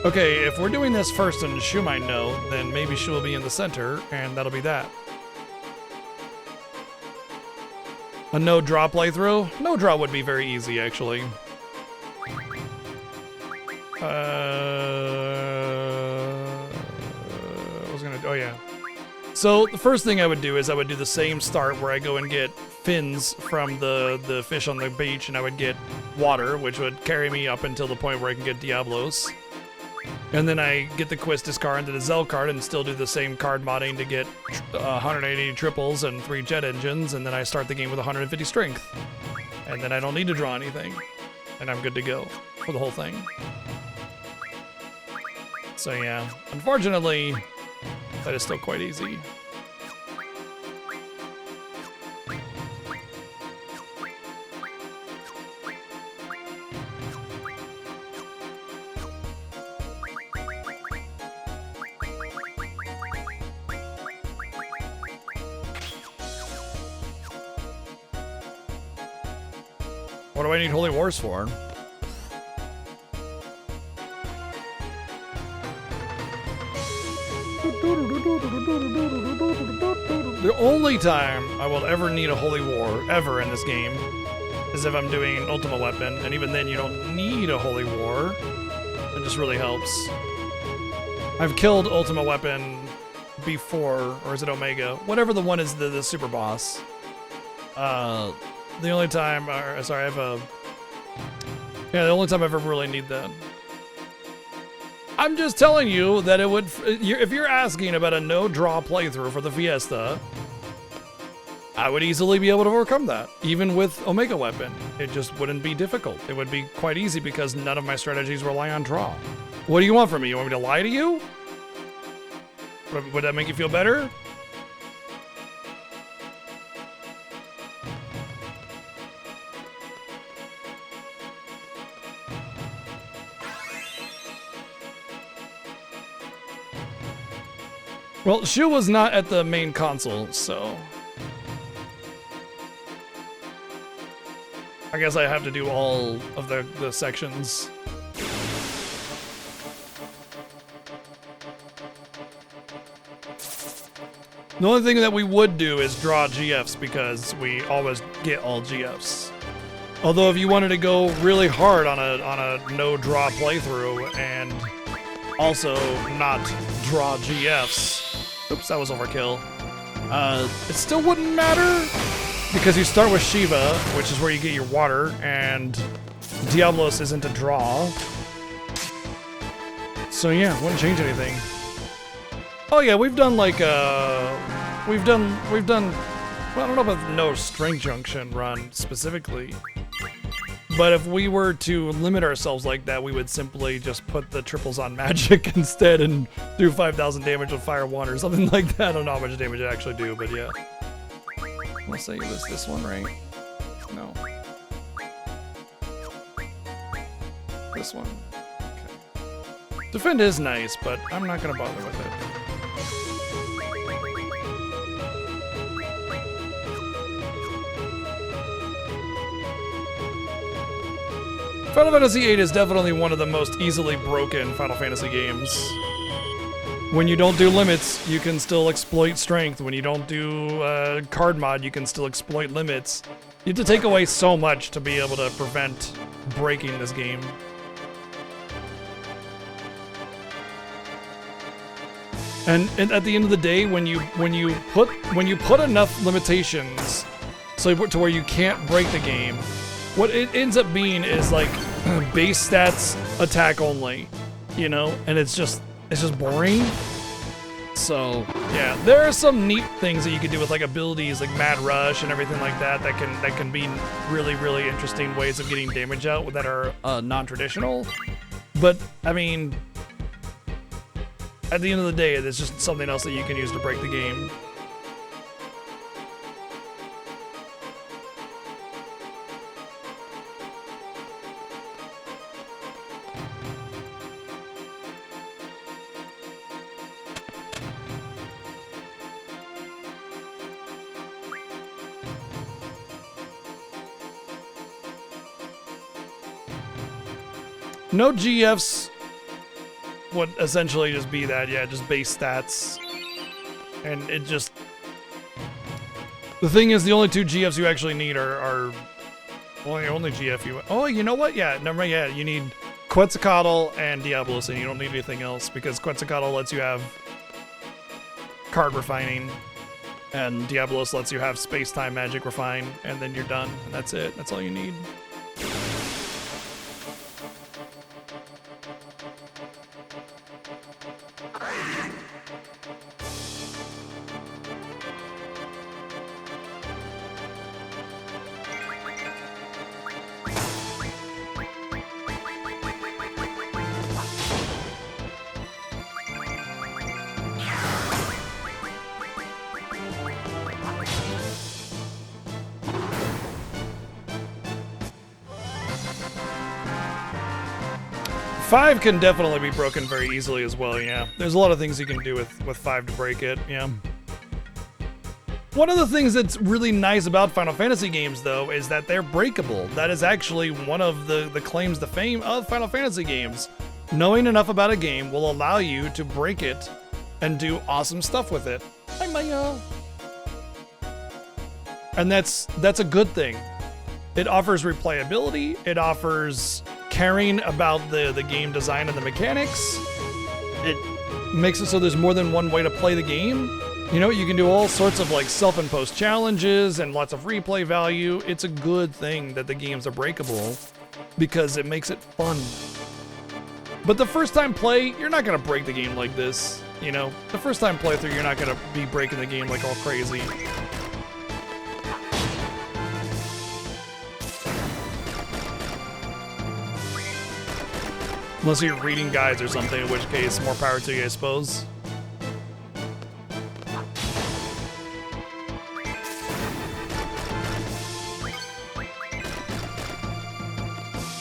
Okay, if we're doing this first and Shu might know, then maybe Shu will be in the center, and that'll be that. A no-draw playthrough? No-draw would be very easy, actually. I was gonna... Oh, yeah. So, the first thing I would do is I would do the same start where I go and get fins from the fish on the beach, and I would get water, which would carry me up until the point where I can get Diablos. And then I get the Quistis card into the Zell card and still do the same card modding to get 180 triples and 3 jet engines, and then I start the game with 150 strength. And then I don't need to draw anything. And I'm good to go for the whole thing. So yeah, unfortunately, that is still quite easy. What do I need Holy Wars for? The only time I will ever need a Holy War, ever in this game, is if I'm doing Ultima Weapon, and even then you don't need a Holy War. It just really helps. I've killed Ultima Weapon before, or is it Omega? Whatever the one is, the super boss. The only time, sorry, the only time I ever really need that. I'm just telling you that it would, if you're asking about a no-draw playthrough for the Fiesta, I would easily be able to overcome that, even with Omega Weapon. It just wouldn't be difficult. It would be quite easy because none of my strategies rely on draw. What do you want from me? You want me to lie to you? Would that make you feel better? Well, Shu was not at the main console, so I guess I have to do all of the sections. The only thing that we would do is draw GFs because we always get all GFs. Although if you wanted to go really hard on a no draw playthrough and also not draw GFs, oops, that was overkill. It still wouldn't matter because you start with Shiva, which is where you get your water, and Diablos isn't a draw. So yeah, wouldn't change anything. Oh yeah, we've done like we've done well, I don't know about no Strength Junction run specifically. But if we were to limit ourselves like that, we would simply just put the triples on magic instead and do 5,000 damage with Fire 1 or something like that. I don't know how much damage it actually do, but yeah. Let's say it was this one, right? No. This one. Okay. Defend is nice, but I'm not gonna bother with it. Final Fantasy VIII is definitely one of the most easily broken Final Fantasy games. When you don't do limits, you can still exploit strength. When you don't do card mod, you can still exploit limits. You have to take away so much to be able to prevent breaking this game. And at the end of the day, when you put enough limitations so to where you can't break the game, what it ends up being is like base stats attack only, you know, and it's just boring. So yeah, there are some neat things that you can do with like abilities like Mad Rush and everything like that that can be really interesting ways of getting damage out that are non-traditional. But I mean, at the end of the day, it's just something else that you can use to break the game. No GFs would essentially just be that, yeah, just base stats. And it just... The thing is, the only two GFs you actually need are only GF you... Oh, you know what? Yeah, never mind, yeah, you need Quetzalcoatl and Diabolos, and you don't need anything else, because Quetzalcoatl lets you have card refining, and Diabolos lets you have space-time magic refine, and then you're done. And that's it. That's all you need. Five can definitely be broken very easily as well, yeah. There's a lot of things you can do with 5 to break it, yeah. One of the things that's really nice about Final Fantasy games, though, is that they're breakable. That is actually one of the claims to fame of Final Fantasy games. Knowing enough about a game will allow you to break it and do awesome stuff with it. Hi, Maya! And that's a good thing. It offers replayability, it offers caring about the game design and the mechanics. It makes it so there's more than one way to play the game. You know, you can do all sorts of like self-imposed challenges and lots of replay value. It's a good thing that the games are breakable because it makes it fun. But the first time play, you're not gonna break the game like this. You know, the first time playthrough, you're not gonna be breaking the game like all crazy. Unless you're reading guides or something, in which case, more power to you, I suppose.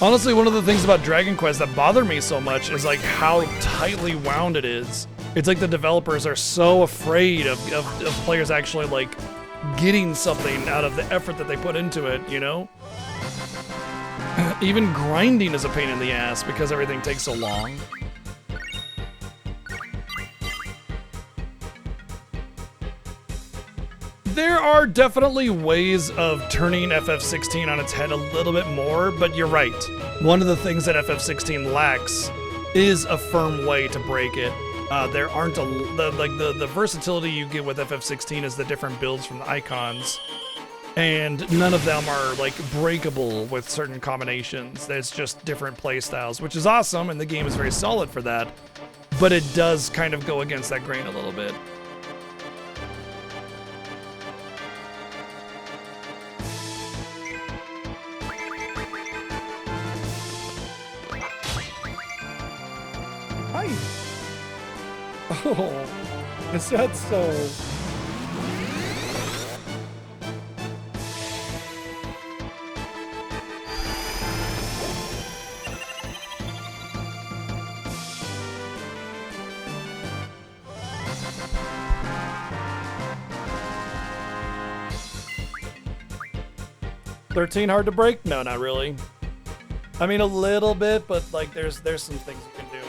Honestly, one of the things about Dragon Quest that bother me so much is like how tightly wound it is. It's like the developers are so afraid of players actually like getting something out of the effort that they put into it, you know? Even grinding is a pain in the ass because everything takes so long. There are definitely ways of turning FF16 on its head a little bit more, but you're right. One of the things that FF16 lacks is a firm way to break it. There aren't the versatility you get with FF16 is the different builds from the icons. And none of them are like breakable with certain combinations. There's just different play styles, which is awesome, and the game is very solid for that. But it does kind of go against that grain a little bit. Hi. Oh, is that so? $13 hard to break? No, not really. I mean, a little bit, but like there's some things you can do.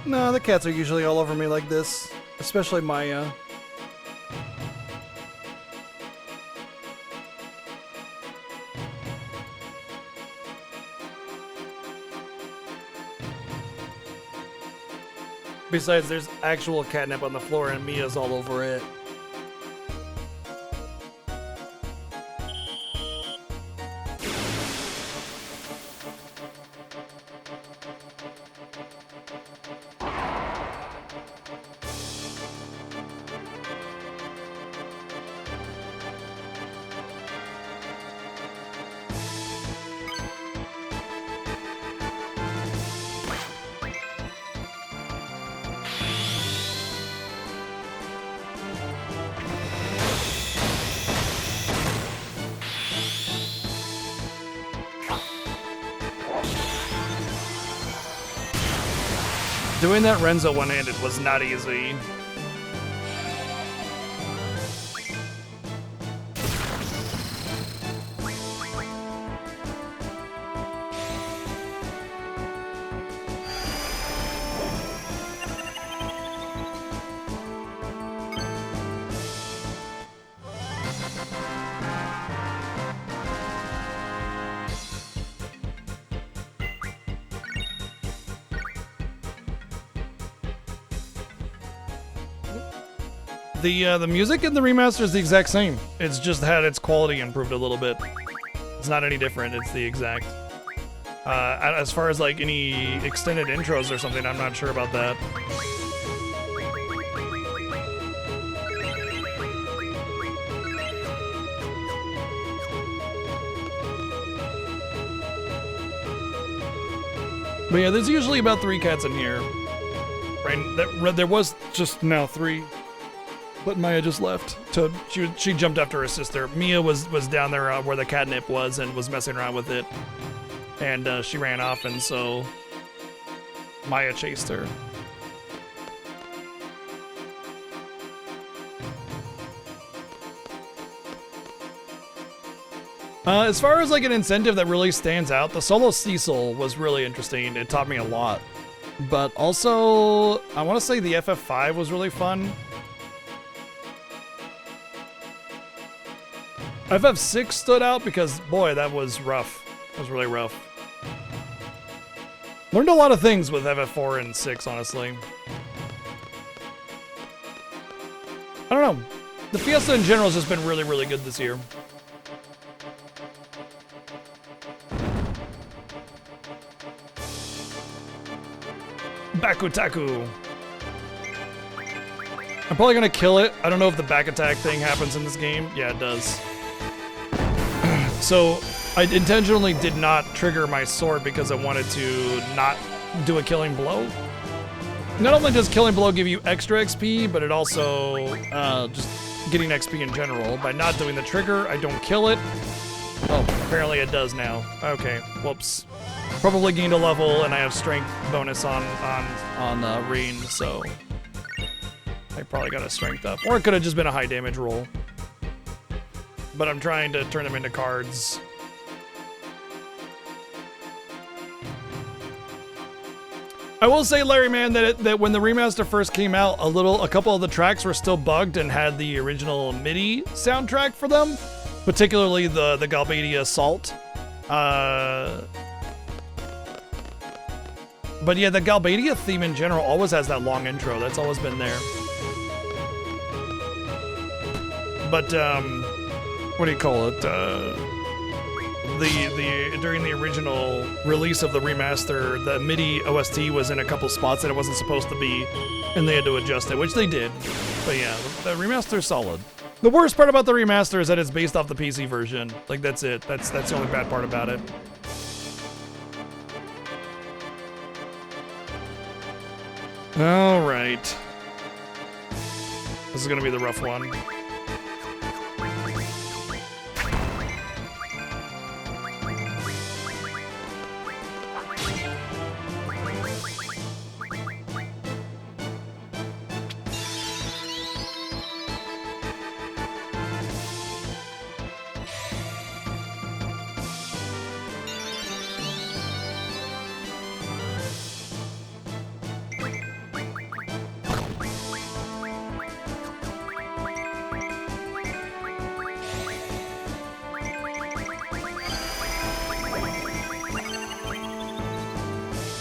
No, the cats are usually all over me like this, especially Maya. Besides, there's actual catnip on the floor and Mia's all over it. Doing that Renzo one-handed was not easy. The music in the remaster is the exact same. It's just had its quality improved a little bit. It's not any different. It's the exact. As far as like any extended intros or something, I'm not sure about that. But yeah, there's usually about 3 cats in here. Right? There was just now 3. But Maya just left. She jumped after her sister. Mia was down there where the catnip was and was messing around with it. And she ran off, and so Maya chased her. As far as like an incentive that really stands out, the solo Cecil was really interesting. It taught me a lot. But also, I want to say the FF5 was really fun. FF6 stood out because, boy, that was rough. That was really rough. Learned a lot of things with FF4 and 6, honestly. I don't know. The Fiesta in general has just been really, really good this year. Bakutaku. I'm probably gonna kill it. I don't know if the back attack thing happens in this game. Yeah, it does. So I intentionally did not trigger my sword because I wanted to not do a killing blow. Not only does killing blow give you extra XP, but it also just getting XP in general. By not doing the trigger, I don't kill it. Oh, apparently it does now. Okay, whoops. Probably gained a level, and I have strength bonus on Rain, so I probably got a strength up. Or it could have just been a high damage roll. But I'm trying to turn them into cards. I will say, Larry, man, that when the remaster first came out, a couple of the tracks were still bugged and had the original MIDI soundtrack for them, particularly the Galbadia Assault. But yeah, the Galbadia theme in general always has that long intro. That's always been there. But what do you call it? During the original release of the remaster, the MIDI OST was in a couple spots that it wasn't supposed to be, and they had to adjust it, which they did. But yeah, the remaster's solid. The worst part about the remaster is that it's based off the PC version. Like, that's it. That's the only bad part about it. All right. This is gonna be the rough one.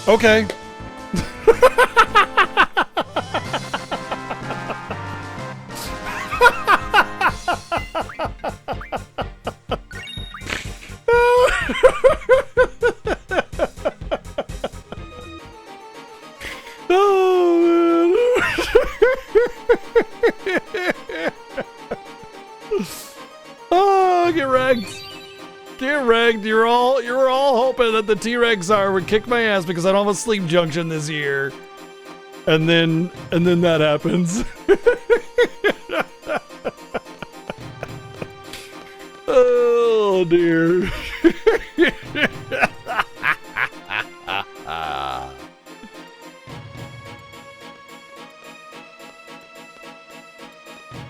Okay. Oh, get wrecked. Get wrecked. You were all hoping that the T-Rex would kick my ass because I don't have a sleep junction this year. And then that happens. Oh dear.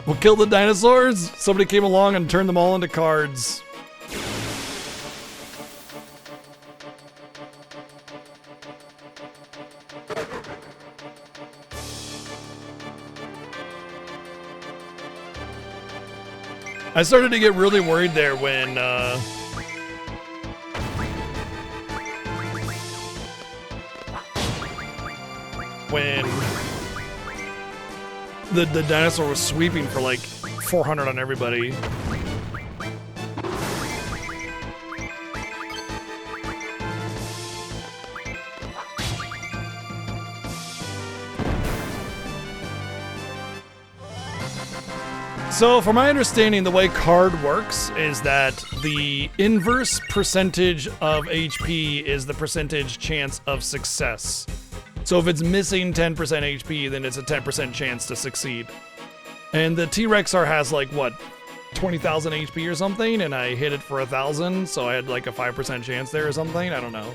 We'll kill the dinosaurs? Somebody came along and turned them all into cards. I started to get really worried there when the dinosaur was sweeping for like 400 on everybody. So, from my understanding, the way card works is that the inverse percentage of HP is the percentage chance of success. So if it's missing 10% HP, then it's a 10% chance to succeed. And the T-Rexar has like, what, 20,000 HP or something, and I hit it for 1,000, so I had like a 5% chance there or something. I don't know.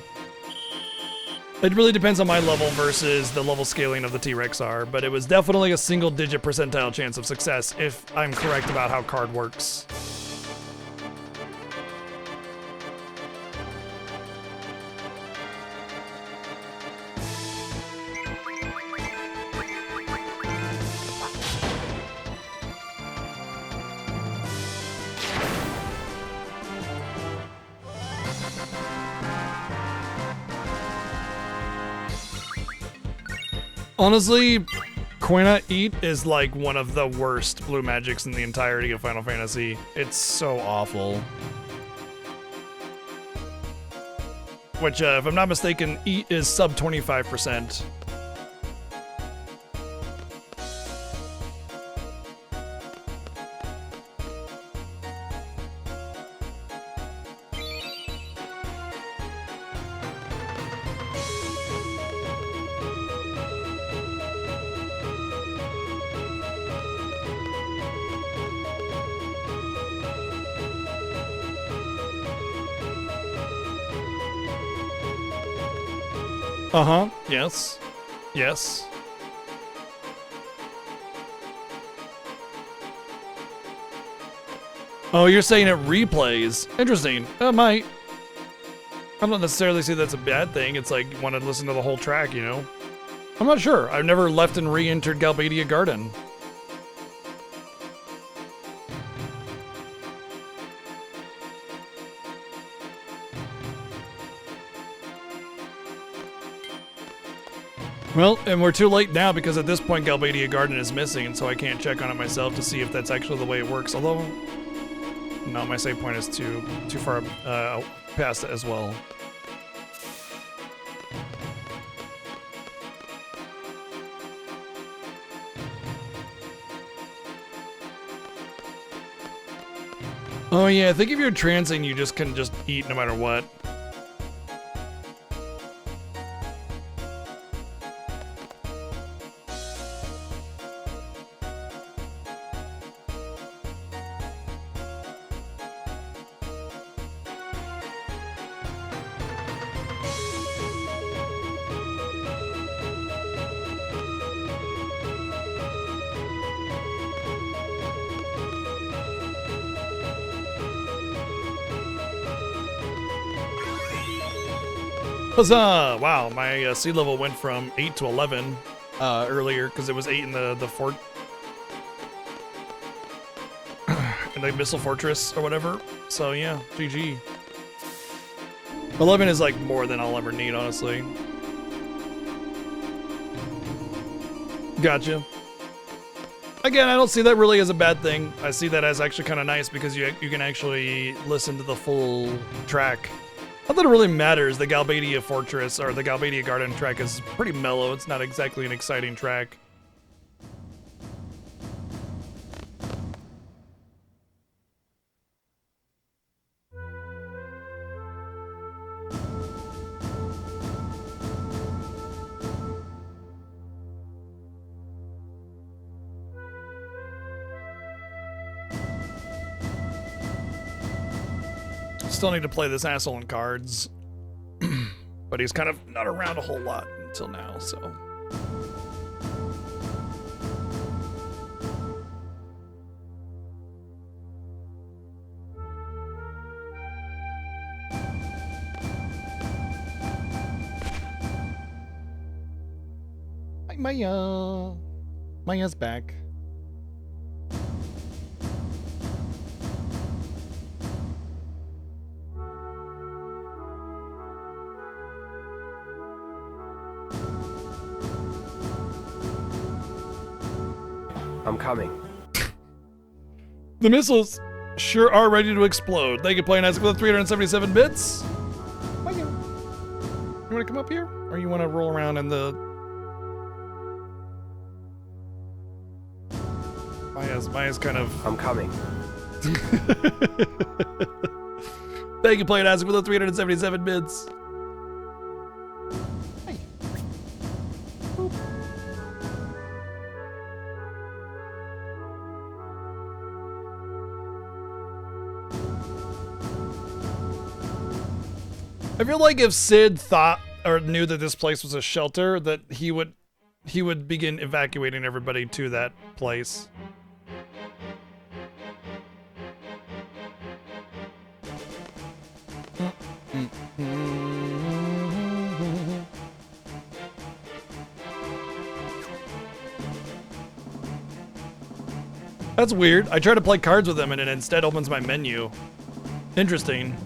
It really depends on my level versus the level scaling of the T-Rexar, but it was definitely a single-digit percentile chance of success if I'm correct about how card works. Honestly, Quina Eat is like one of the worst blue magics in the entirety of Final Fantasy. It's so awful. Which, if I'm not mistaken, Eat is sub 25%. Uh-huh. Yes. Yes. Oh, you're saying it replays. Interesting. That might. I don't necessarily say that's a bad thing. It's like you want to listen to the whole track, you know? I'm not sure. I've never left and re-entered Galbadia Garden. Well, and we're too late now because at this point Galbadia Garden is missing, and so I can't check on it myself to see if that's actually the way it works. Although, no, my save point is too far past it as well. Oh yeah, I think if you're transing, you just can just eat no matter what. Huzzah! Wow, my sea level went from 8 to 11 earlier because it was 8 in the fort in the missile fortress or whatever. So yeah, GG. 11 is like more than I'll ever need, honestly. Gotcha. Again, I don't see that really as a bad thing. I see that as actually kind of nice because you can actually listen to the full track. Not that it really matters. The Galbadia Fortress or the Galbadia Garden track is pretty mellow. It's not exactly an exciting track. Still need to play this asshole in cards. But he's kind of not around a whole lot until now, so. Hi, Maya. Maya's back. I'm coming. The missiles sure are ready to explode. Thank you, Playing Isaac, with 377 bits. You want to come up here? Or you want to roll around in the... Maya's kind of... I'm coming. Thank you, Playing Isaac, with 377 bits. I feel like if Sid thought or knew that this place was a shelter, that he would begin evacuating everybody to that place. That's weird. I try to play cards with him and it instead opens my menu. Interesting.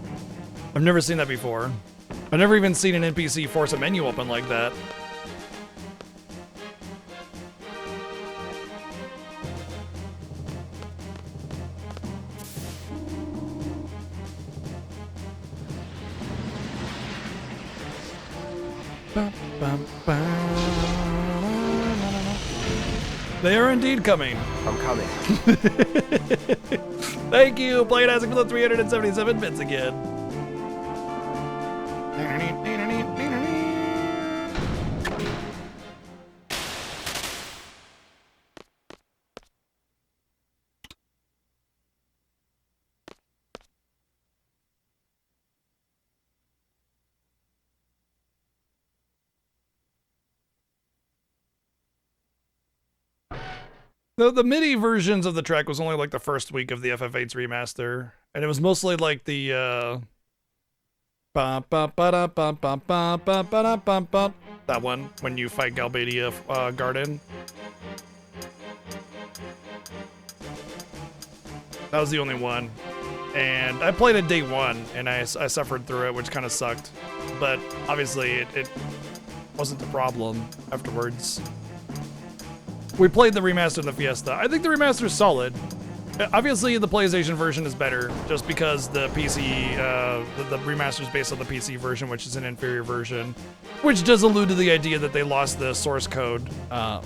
I've never seen that before. I've never even seen an NPC force a menu open like that. They are indeed coming. I'm coming. Thank you, Playing Isaac for the 377 bits again. The MIDI versions of the track was only like the first week of the FF8's remaster, and it was mostly like the that one when you fight Galbadia Garden. That was the only one, and I played it day one, and I suffered through it, which kind of sucked, but obviously it wasn't the problem afterwards. We played the remaster in the Fiesta. I think the remaster is solid. Obviously, the PlayStation version is better, just because the PC, the remaster is based on the PC version, which is an inferior version, which does allude to the idea that they lost the source code,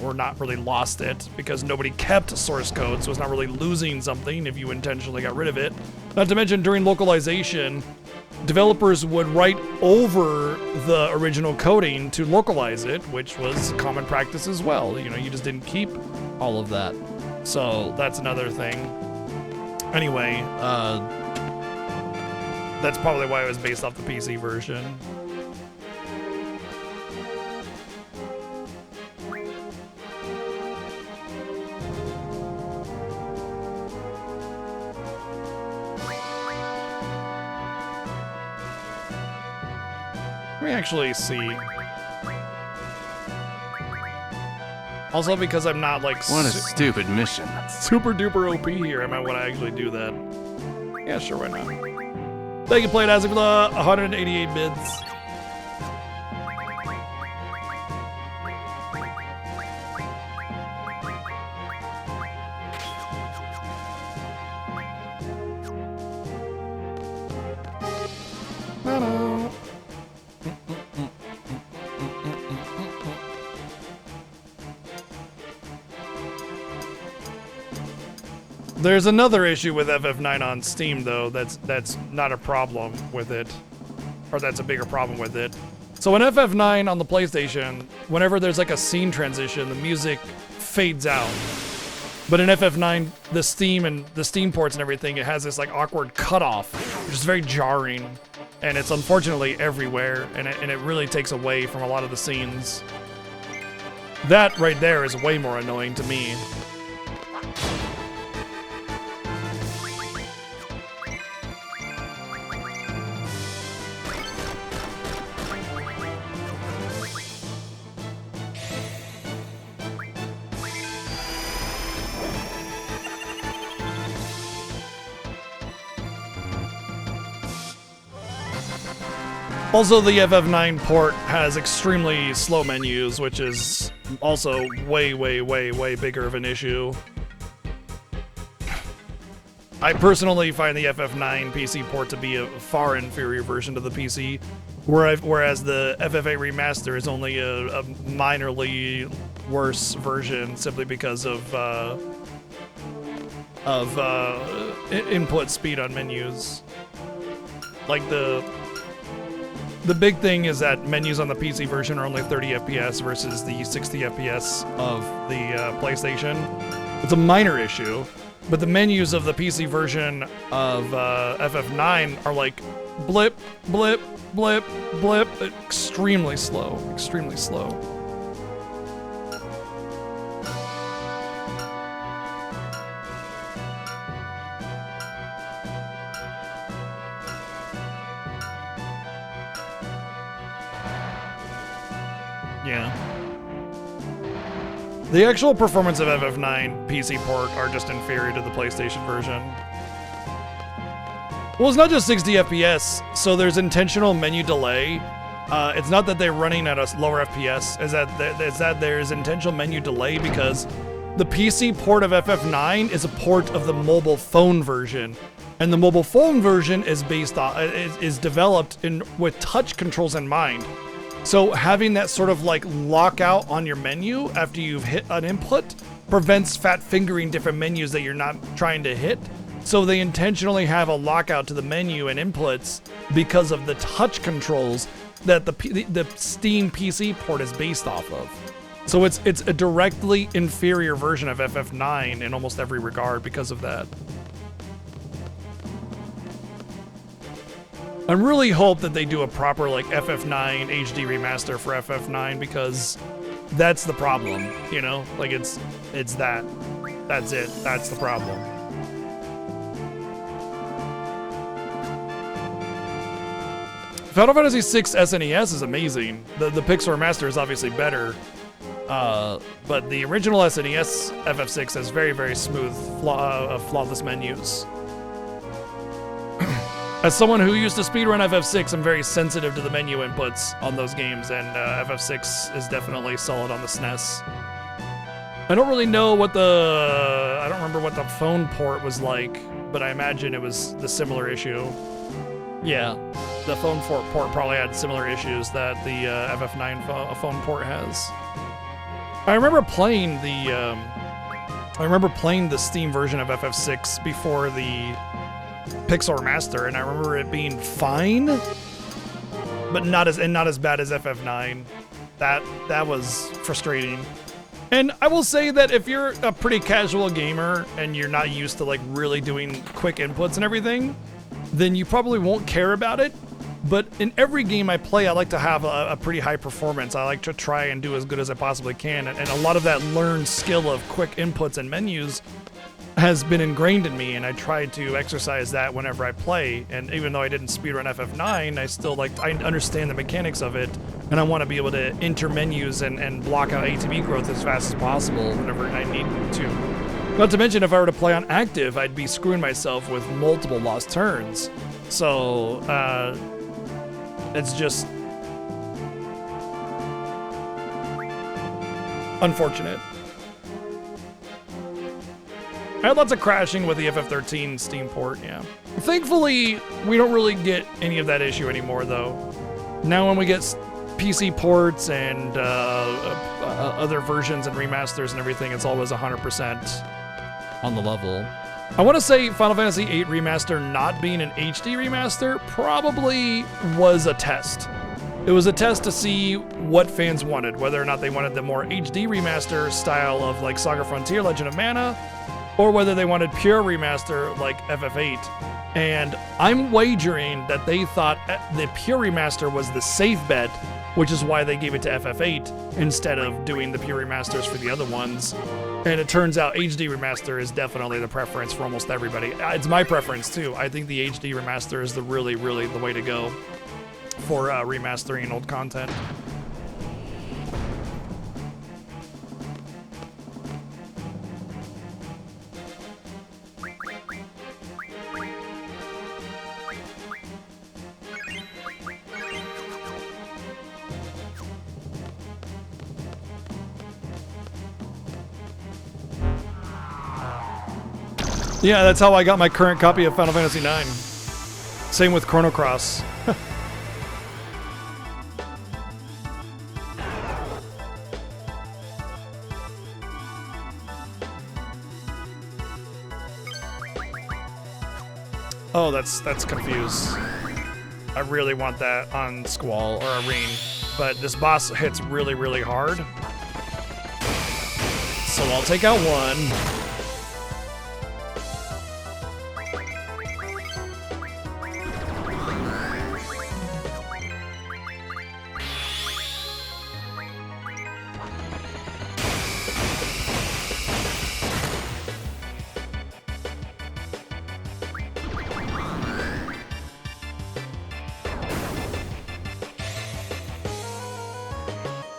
or not really lost it, because nobody kept source code, so it's not really losing something if you intentionally got rid of it. Not to mention, during localization, developers would write over the original coding to localize it, which was common practice as well. You know, you just didn't keep all of that. So that's another thing. Anyway, that's probably why it was based off the PC version. Let me actually see. Also, because I'm not like What a stupid mission. super duper OP here, I might want to actually do that. Yeah, sure, why not? Thank you, Played Isaac, for the 188 bids. There's another issue with FF9 on Steam, though, that's not a problem with it, or that's a bigger problem with it. So in FF9 on the PlayStation, whenever there's like a scene transition, the music fades out. But in FF9, the Steam ports and everything, it has this like awkward cutoff, which is very jarring, and it's unfortunately everywhere, and it really takes away from a lot of the scenes. That right there is way more annoying to me. Also, the FF9 port has extremely slow menus, which is also way, way, way, way bigger of an issue. I personally find the FF9 PC port to be a far inferior version to the PC, whereas the FF8 remaster is only a minorly worse version simply because of input speed on menus. Like the big thing is that menus on the PC version are only 30 FPS versus the 60 FPS of the PlayStation. It's a minor issue, But the menus of the PC version of FF9 are like blip, blip, blip, blip. Extremely slow. Extremely slow. Yeah. The actual performance of FF9 PC port are just inferior to the PlayStation version. Well, it's not just 60 FPS, so there's intentional menu delay. It's not that they're running at a lower FPS, it's that there's intentional menu delay because the PC port of FF9 is a port of the mobile phone version. And the mobile phone version is is developed with touch controls in mind. So having that sort of like lockout on your menu after you've hit an input prevents fat fingering different menus that you're not trying to hit. So they intentionally have a lockout to the menu and inputs because of the touch controls that the Steam PC port is based off of. So it's a directly inferior version of FF9 in almost every regard because of that. I really hope that they do a proper like FF9 HD remaster for FF9 because that's the problem, you know? Like it's that. That's it. That's the problem. Final Fantasy VI SNES is amazing. The Pixel remaster is obviously better. But the original SNES FF6 has very, very smooth, flawless menus. As someone who used to speedrun FF6, I'm very sensitive to the menu inputs on those games, and FF6 is definitely solid on the SNES. I don't really know I don't remember what the phone port was like, but I imagine it was the similar issue. Yeah, the phone port probably had similar issues that the FF9 phone port has. I remember playing the Steam version of FF6 before the Pixel remaster, and I remember it being fine, but not as bad as FF9. That was frustrating. And I will say that if you're a pretty casual gamer and you're not used to like really doing quick inputs and everything, then you probably won't care about it. But in every game I play, I like to have a pretty high performance. I like to try and do as good as I possibly can. And a lot of that learned skill of quick inputs and menus has been ingrained in me, and I try to exercise that whenever I play. And even though I didn't speedrun FF9, I still I understand the mechanics of it, and I want to be able to enter menus and block out ATB growth as fast as possible whenever I need to. Not to mention, if I were to play on active, I'd be screwing myself with multiple lost turns. So, it's just unfortunate. I had lots of crashing with the FF13 Steam port, yeah. Thankfully, we don't really get any of that issue anymore, though. Now when we get PC ports and other versions and remasters and everything, it's always 100% on the level. I want to say Final Fantasy VIII Remaster not being an HD remaster probably was a test. It was a test to see what fans wanted, whether or not they wanted the more HD remaster style of like Saga Frontier, Legend of Mana, or whether they wanted pure remaster like FF8. And I'm wagering that they thought the pure remaster was the safe bet, which is why they gave it to FF8 instead of doing the pure remasters for the other ones. And it turns out HD remaster is definitely the preference for almost everybody. It's my preference too. I think the HD remaster is really the way to go for remastering old content. Yeah, that's how I got my current copy of Final Fantasy IX. Same with Chrono Cross. Oh, that's confused. I really want that on Squall or Arene, but this boss hits really hard. So I'll take out one.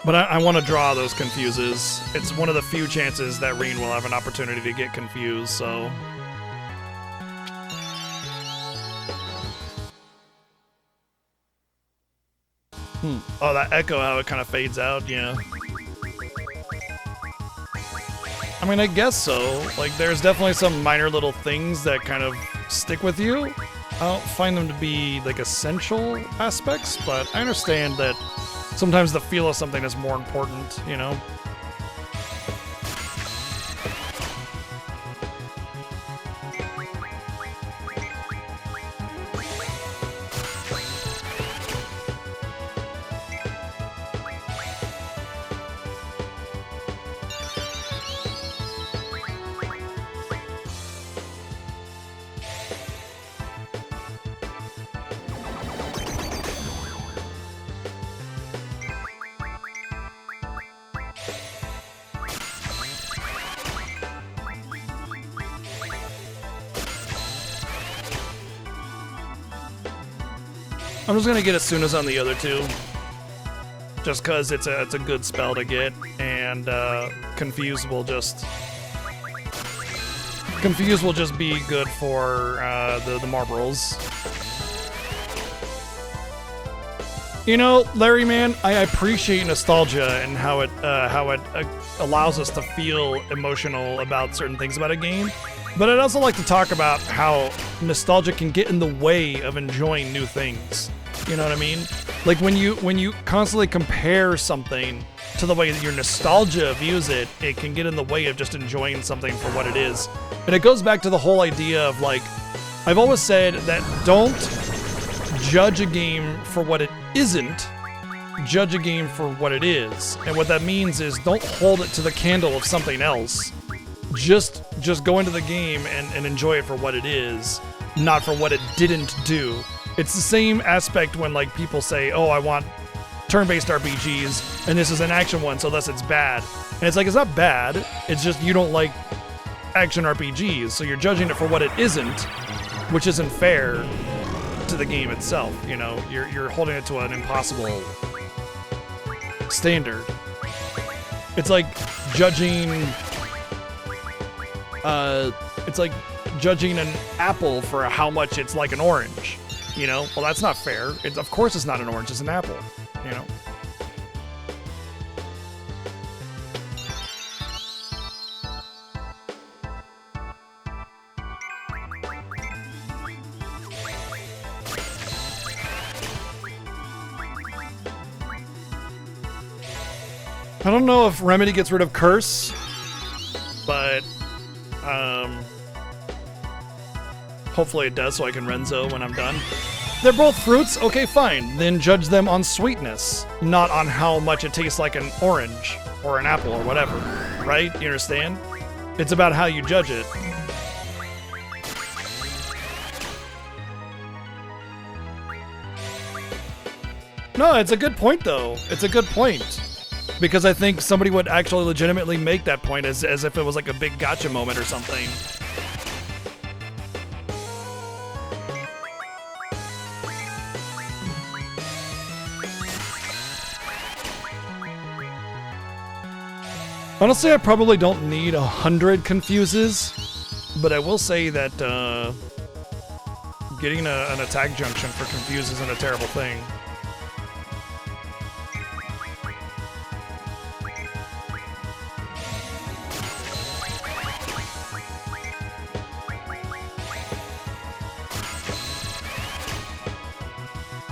But I want to draw those confuses. It's one of the few chances that Reen will have an opportunity to get confused, so... Oh, that echo, how it kind of fades out, yeah. I mean, I guess so. Like, there's definitely some minor little things that kind of stick with you. I don't find them to be, like, essential aspects, but I understand that sometimes the feel of something is more important, you know? I'm just gonna get Asuna's on the other two, just cause it's a good spell to get, and Confuse will just be good for the Marbles. You know, Larry, man, I appreciate nostalgia and how it allows us to feel emotional about certain things about a game. But I'd also like to talk about how nostalgia can get in the way of enjoying new things. You know what I mean? Like when you constantly compare something to the way that your nostalgia views it, it can get in the way of just enjoying something for what it is. And it goes back to the whole idea of, like, I've always said that don't judge a game for what it isn't, judge a game for what it is. And what that means is don't hold it to the candle of something else. Just go into the game and enjoy it for what it is, not for what it didn't do. It's the same aspect when, like, people say, oh, I want turn-based RPGs, and this is an action one, so thus it's bad. And it's like, it's not bad, it's just you don't like action RPGs, so you're judging it for what it isn't, which isn't fair to the game itself, you know? You're holding it to an impossible standard. It's like judging... it's like judging an apple for how much it's like an orange. You know, well, that's not fair. Of course it's not an orange, it's an apple, you know? I don't know if Remedy gets rid of Curse, but, hopefully it does so I can Renzo when I'm done. They're both fruits? Okay, fine. Then judge them on sweetness, not on how much it tastes like an orange or an apple or whatever, right? You understand? It's about how you judge it. No, it's a good point, though. It's a good point. Because I think somebody would actually legitimately make that point as if it was like a big gotcha moment or something. Honestly, I probably don't need 100 confuses, but I will say that getting an attack junction for confuse isn't a terrible thing.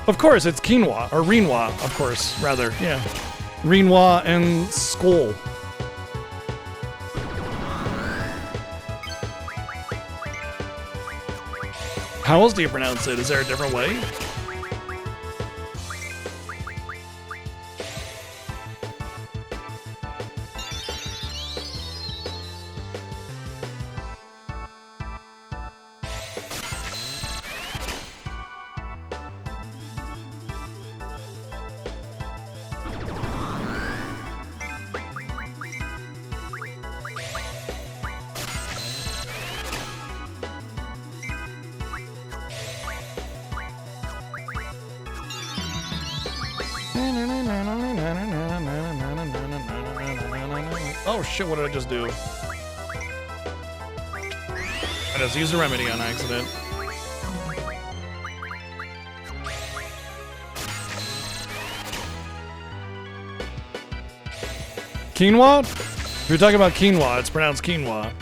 Of course, it's quinoa, or Reenwa, of course, rather, yeah. Reenwa and Skull. How else do you pronounce it? Is there a different way? Oh shit, what did I just do? I just used a remedy on accident. Quinoa? If you're talking about quinoa, it's pronounced quinoa.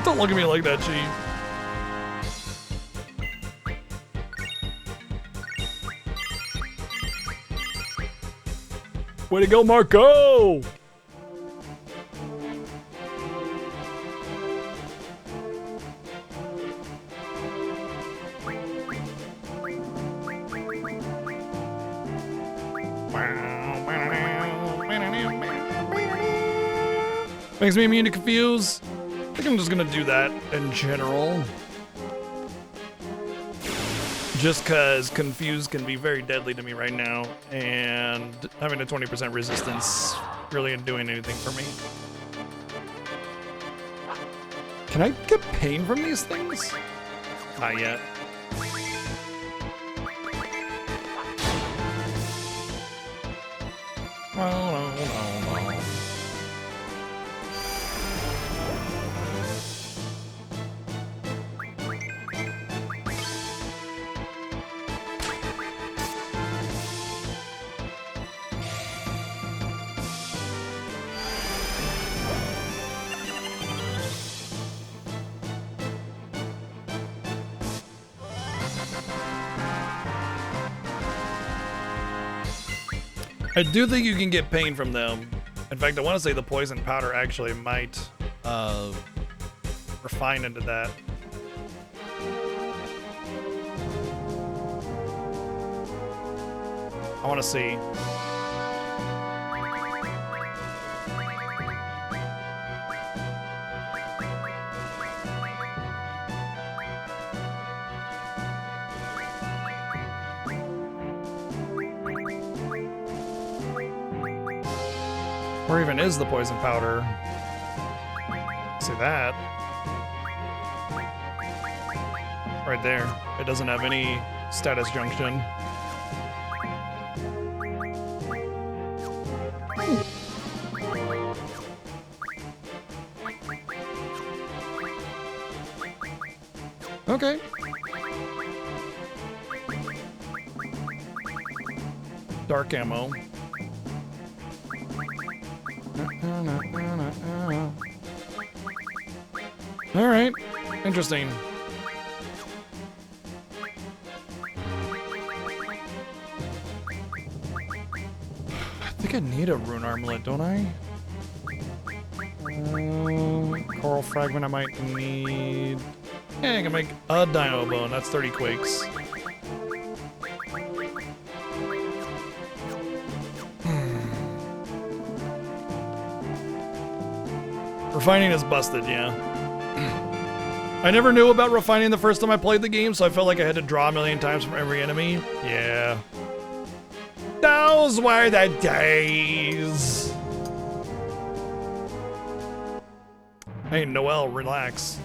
Don't look at me like that, Chi. Way to go, Marco! Makes me immune to confuse. I think I'm just gonna do that in general. Just cause confuse can be very deadly to me right now, and having a 20% resistance really isn't doing anything for me. Can I get pain from these things? Not yet. No. I do think you can get pain from them. In fact, I want to say the poison powder actually might refine into that. I want to see. Where even is the poison powder? See that? Right there. It doesn't have any status junction. Okay. Dark ammo. All right, interesting. I think I need a rune armlet, don't I? Coral fragment I might need. Yeah, I can make a dino bone. That's 30 quakes. Refining is busted, yeah. I never knew about refining the first time I played the game, so I felt like I had to draw a million times from every enemy. Yeah. Those were the days. Hey, Noel, relax.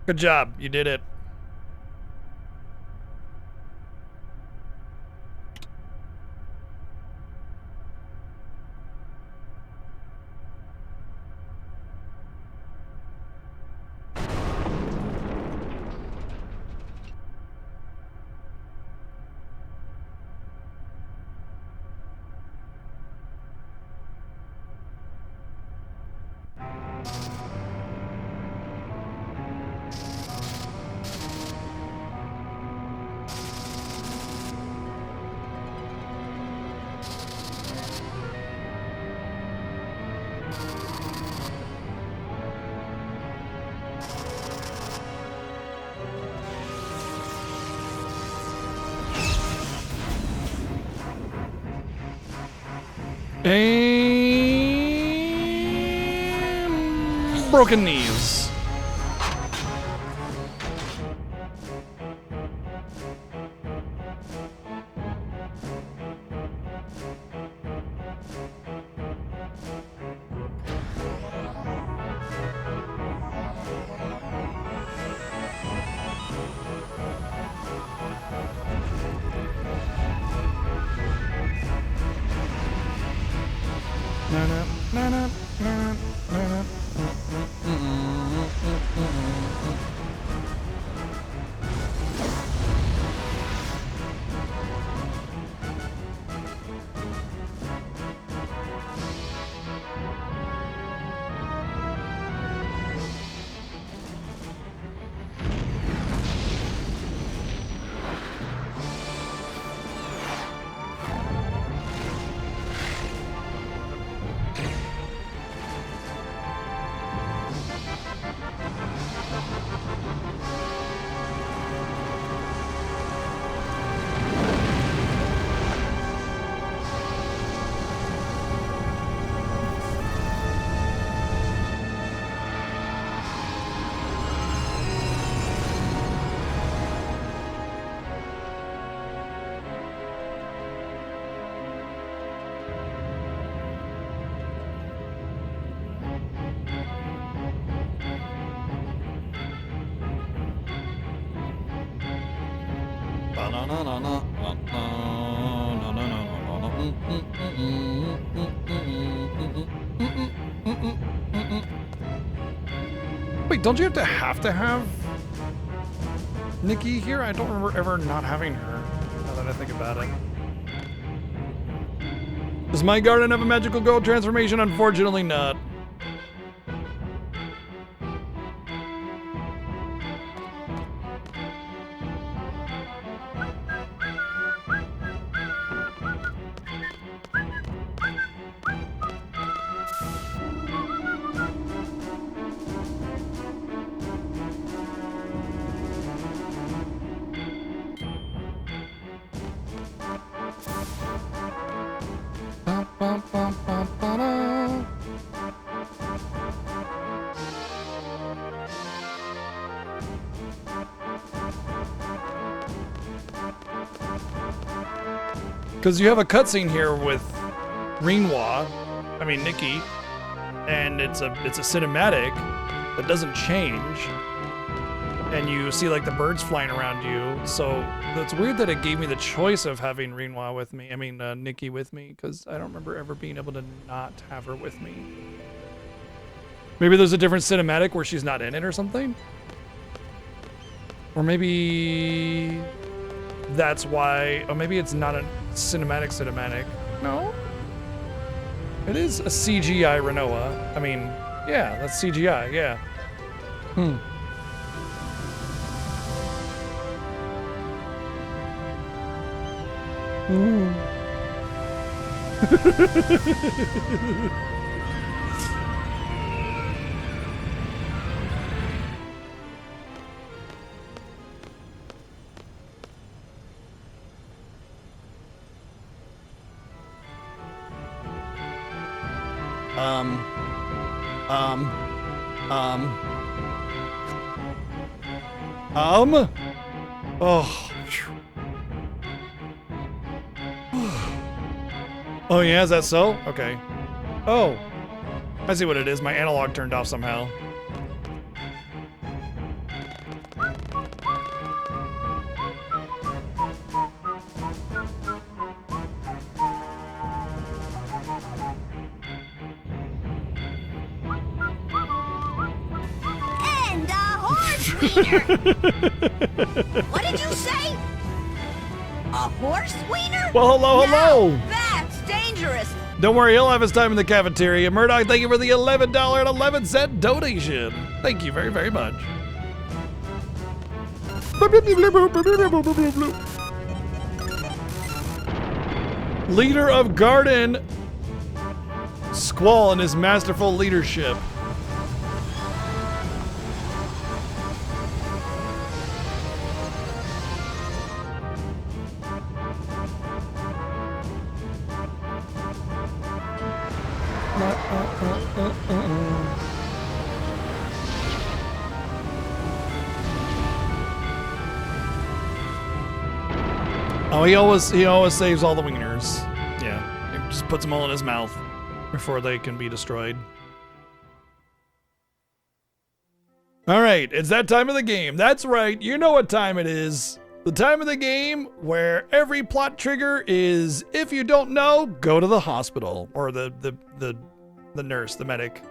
Good job. You did it. And broken knees. Wait, don't you have to have Nikki here? I don't remember ever not having her, now that I think about it. Does my garden have a magical gold transformation? Unfortunately not. Because you have a cutscene here with Nikki, and it's a cinematic that doesn't change, and you see like the birds flying around you. So it's weird that it gave me the choice of having Rinwa with me. Nikki with me, because I don't remember ever being able to not have her with me. Maybe there's a different cinematic where she's not in it or something, or maybe that's why. Or maybe it's not a cinematic. No, it is a CGI Renoa. Yeah, that's CGI. Yeah. Ooh. Oh. Oh yeah, is that so? Okay. Oh. I see what it is. My analog turned off somehow. wiener. What did you say? A horse wiener? Well, hello. No, that's dangerous. Don't worry, he'll have his time in the cafeteria. Murdoch, thank you for the $11.11 donation. Thank you very, very much. Leader of Garden, Squall and his masterful leadership. Oh, he always saves all the wieners. Yeah, he just puts them all in his mouth before they can be destroyed. All right, it's that time of the game. That's right, you know what time it is. The time of the game where every plot trigger is, if you don't know, go to the hospital or the nurse, the medic.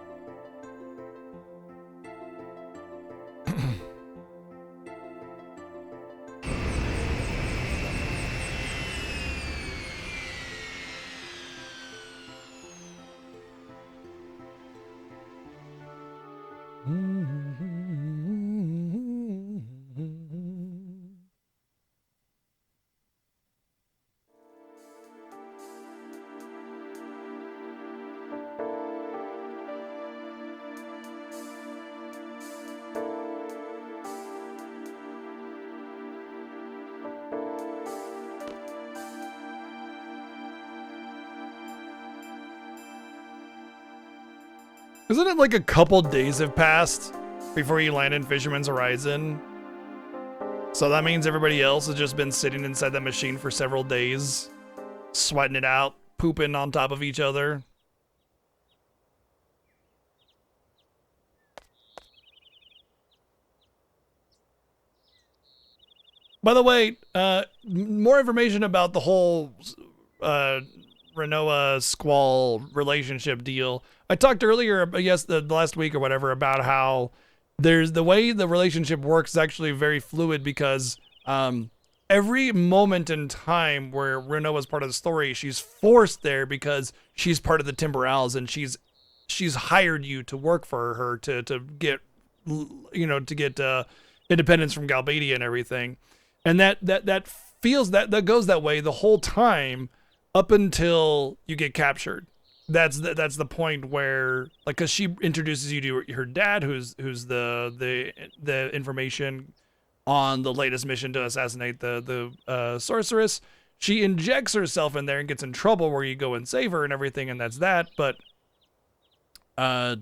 Isn't it like a couple days have passed before you land in Fisherman's Horizon? So that means everybody else has just been sitting inside that machine for several days, sweating it out, pooping on top of each other. By the way, more information about the whole Renoa Squall relationship deal. I talked earlier, I guess the last week or whatever, about how there's the way the relationship works is actually very fluid because every moment in time where Renoa is part of the story, she's forced there because she's part of the Timberals and she's hired you to work for her to get independence from Galbadia and everything. And that feels that goes that way the whole time up until you get captured. That's the point where, like, because she introduces you to her dad, who's the information on the latest mission to assassinate the sorceress. She injects herself in there and gets in trouble where you go and save her and everything, and that's that. But after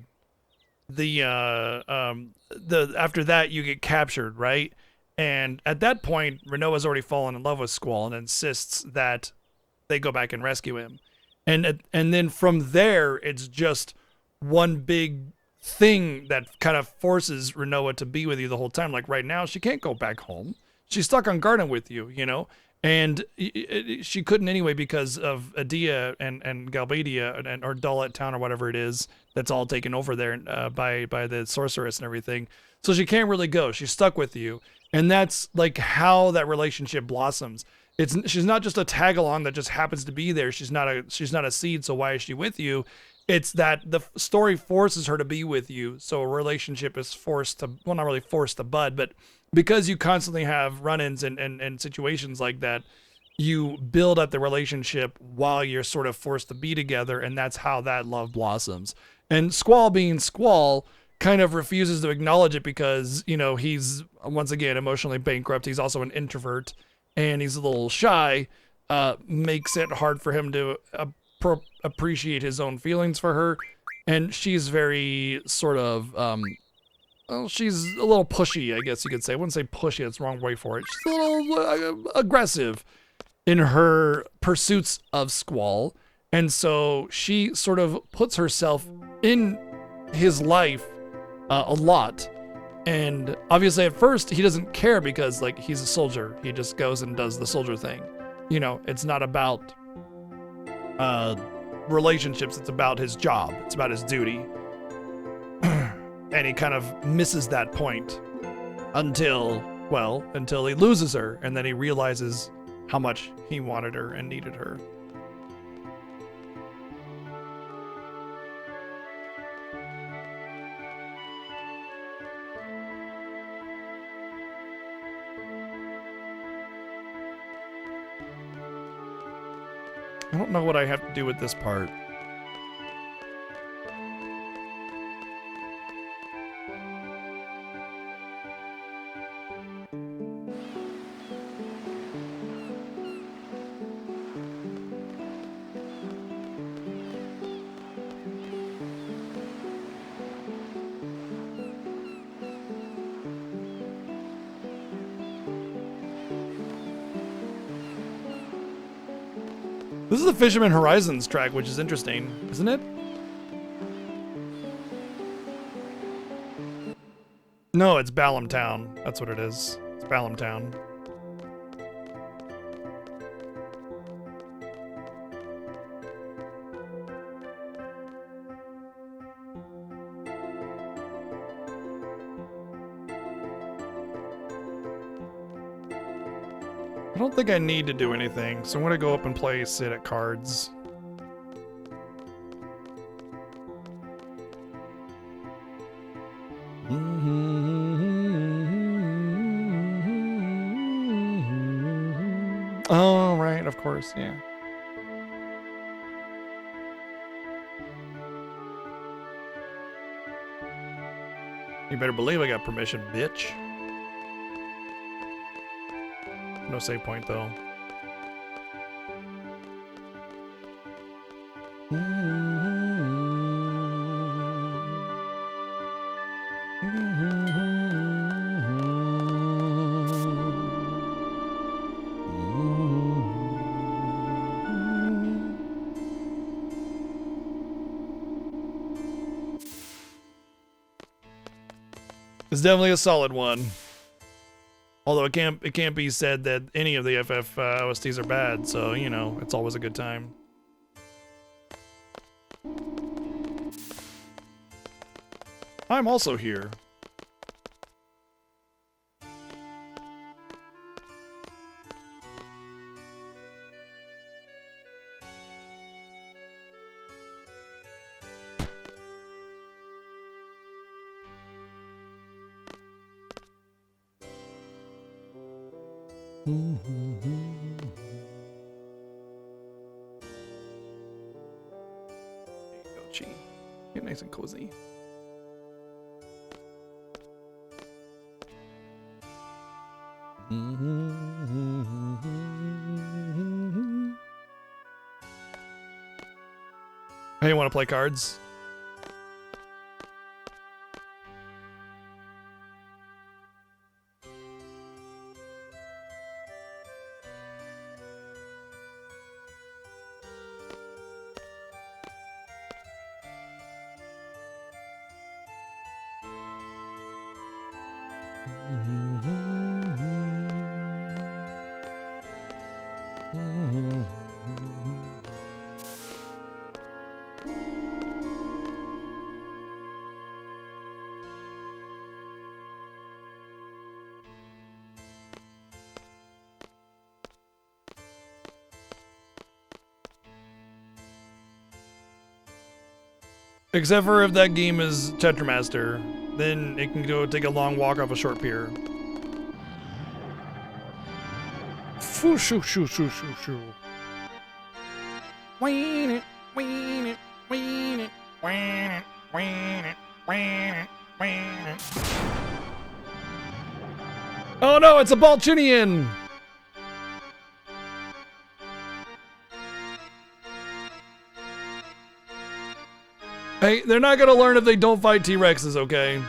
that you get captured, right? And at that point, Renoa's already fallen in love with Squall and insists that they go back and rescue him. And then from there, it's just one big thing that kind of forces Renoa to be with you the whole time. Like right now, she can't go back home. She's stuck on Garden with you, you know? And she couldn't anyway because of Adia and Galbadia or Dullet Town or whatever it is that's all taken over there by the sorceress and everything. So she can't really go. She's stuck with you. And that's like how that relationship blossoms. She's not just a tag along that just happens to be there. She's not a seed, so why is she with you? It's that the story forces her to be with you. So a relationship is forced to, well, not really forced to bud, but because you constantly have run-ins and situations like that, you build up the relationship while you're sort of forced to be together, and that's how that love blossoms. And Squall being Squall kind of refuses to acknowledge it because, you know, he's once again emotionally bankrupt. He's also an introvert. And he's a little shy, makes it hard for him to appreciate his own feelings for her. And she's very sort of, she's a little pushy, I guess you could say. I wouldn't say pushy, that's the wrong way for it. She's a little aggressive in her pursuits of Squall. And so she sort of puts herself in his life a lot. And obviously at first he doesn't care because, like, he's a soldier. He just goes and does the soldier thing. You know, it's not about relationships. It's about his job. It's about his duty. And he kind of misses that point until he loses her, and then he realizes how much he wanted her and needed her. I don't know what I have to do with this part. This is the Fisherman Horizons track, which is interesting, isn't it? No, it's Balam Town. That's what it is. It's Balam Town. I don't think I need to do anything, so I'm gonna go up and play sit at cards. Oh, right, of course, yeah. You better believe I got permission, bitch. No save point, though. It's definitely a solid one. Although it can't be said that any of the FF OSTs are bad, so you know, it's always a good time. I'm also here. There you go, Chi. Get nice and cozy. Hey, you want to play cards? Except for if that game is Tetramaster, then it can go take a long walk off a short pier. Foo shoo shoo shoo shoo shoo. Ween it, ween it, ween it, ween it, ween it, ween it, ween it. Oh no, it's a Balchinian! Hey, they're not gonna learn if they don't fight T-Rexes, okay?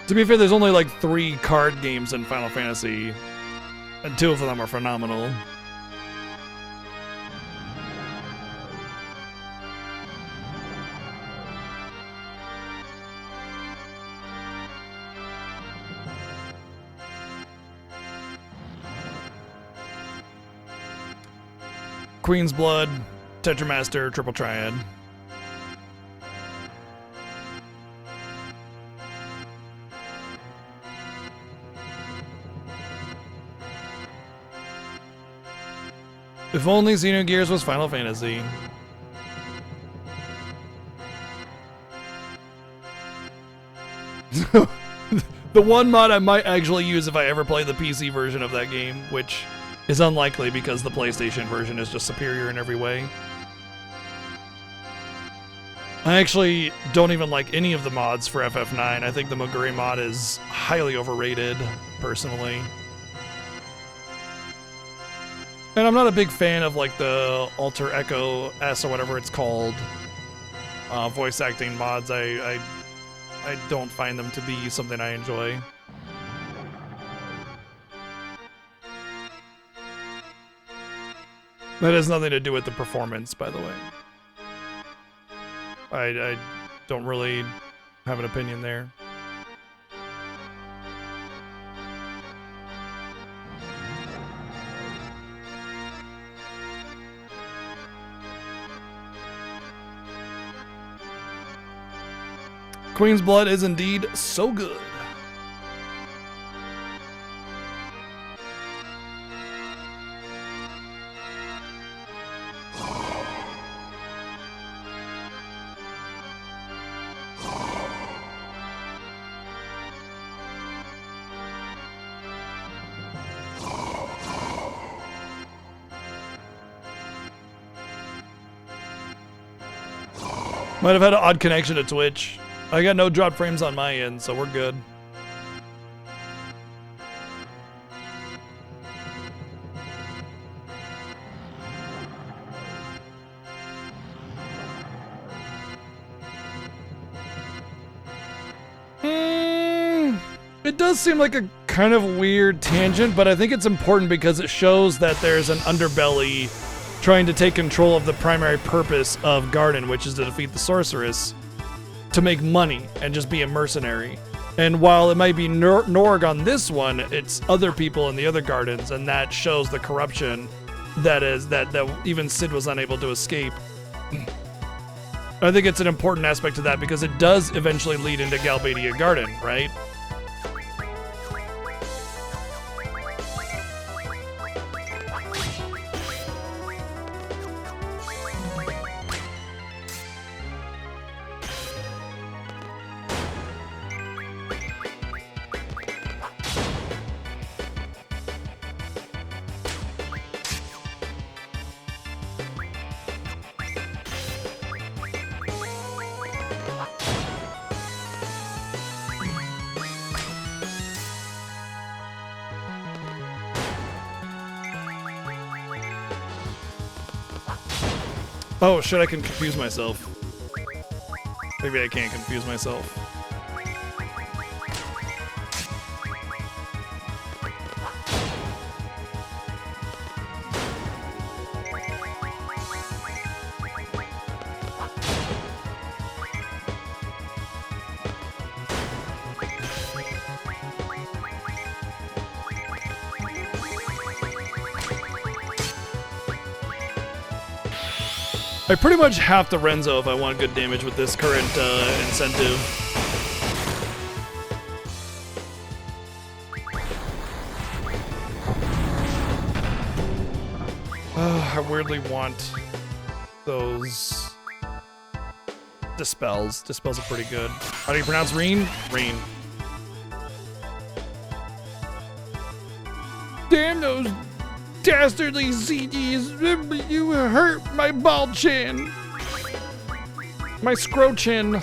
To be fair, there's only like 3 card games in Final Fantasy, and 2 of them are phenomenal. Queen's Blood, Tetramaster, Triple Triad. If only Xenogears was Final Fantasy. The one mod I might actually use if I ever play the PC version of that game, which is unlikely because the PlayStation version is just superior in every way. I actually don't even like any of the mods for FF9. I think the Moguri mod is highly overrated, personally. And I'm not a big fan of like the Alter Echo S or whatever it's called voice acting mods. I don't find them to be something I enjoy. That has nothing to do with the performance, by the way. I don't really have an opinion there. Queen's Blood is indeed so good. Might have had an odd connection to Twitch. I got no drop frames on my end, so we're good. It does seem like a kind of weird tangent, but I think it's important because it shows that there's an underbelly trying to take control of the primary purpose of Garden, which is to defeat the sorceress, to make money and just be a mercenary. And while it might be Norg on this one, it's other people in the other gardens, and that shows the corruption that even Sid was unable to escape. I think it's an important aspect to that because it does eventually lead into Galbadia Garden, right? Oh shit, I can confuse myself. Maybe I can't confuse myself. I pretty much have to Renzo if I want good damage with this current incentive. I weirdly want those Dispels. Dispels are pretty good. How do you pronounce Reen? Reen. Damn those dastardly CDs, you hurt my bald chin. My scro chin.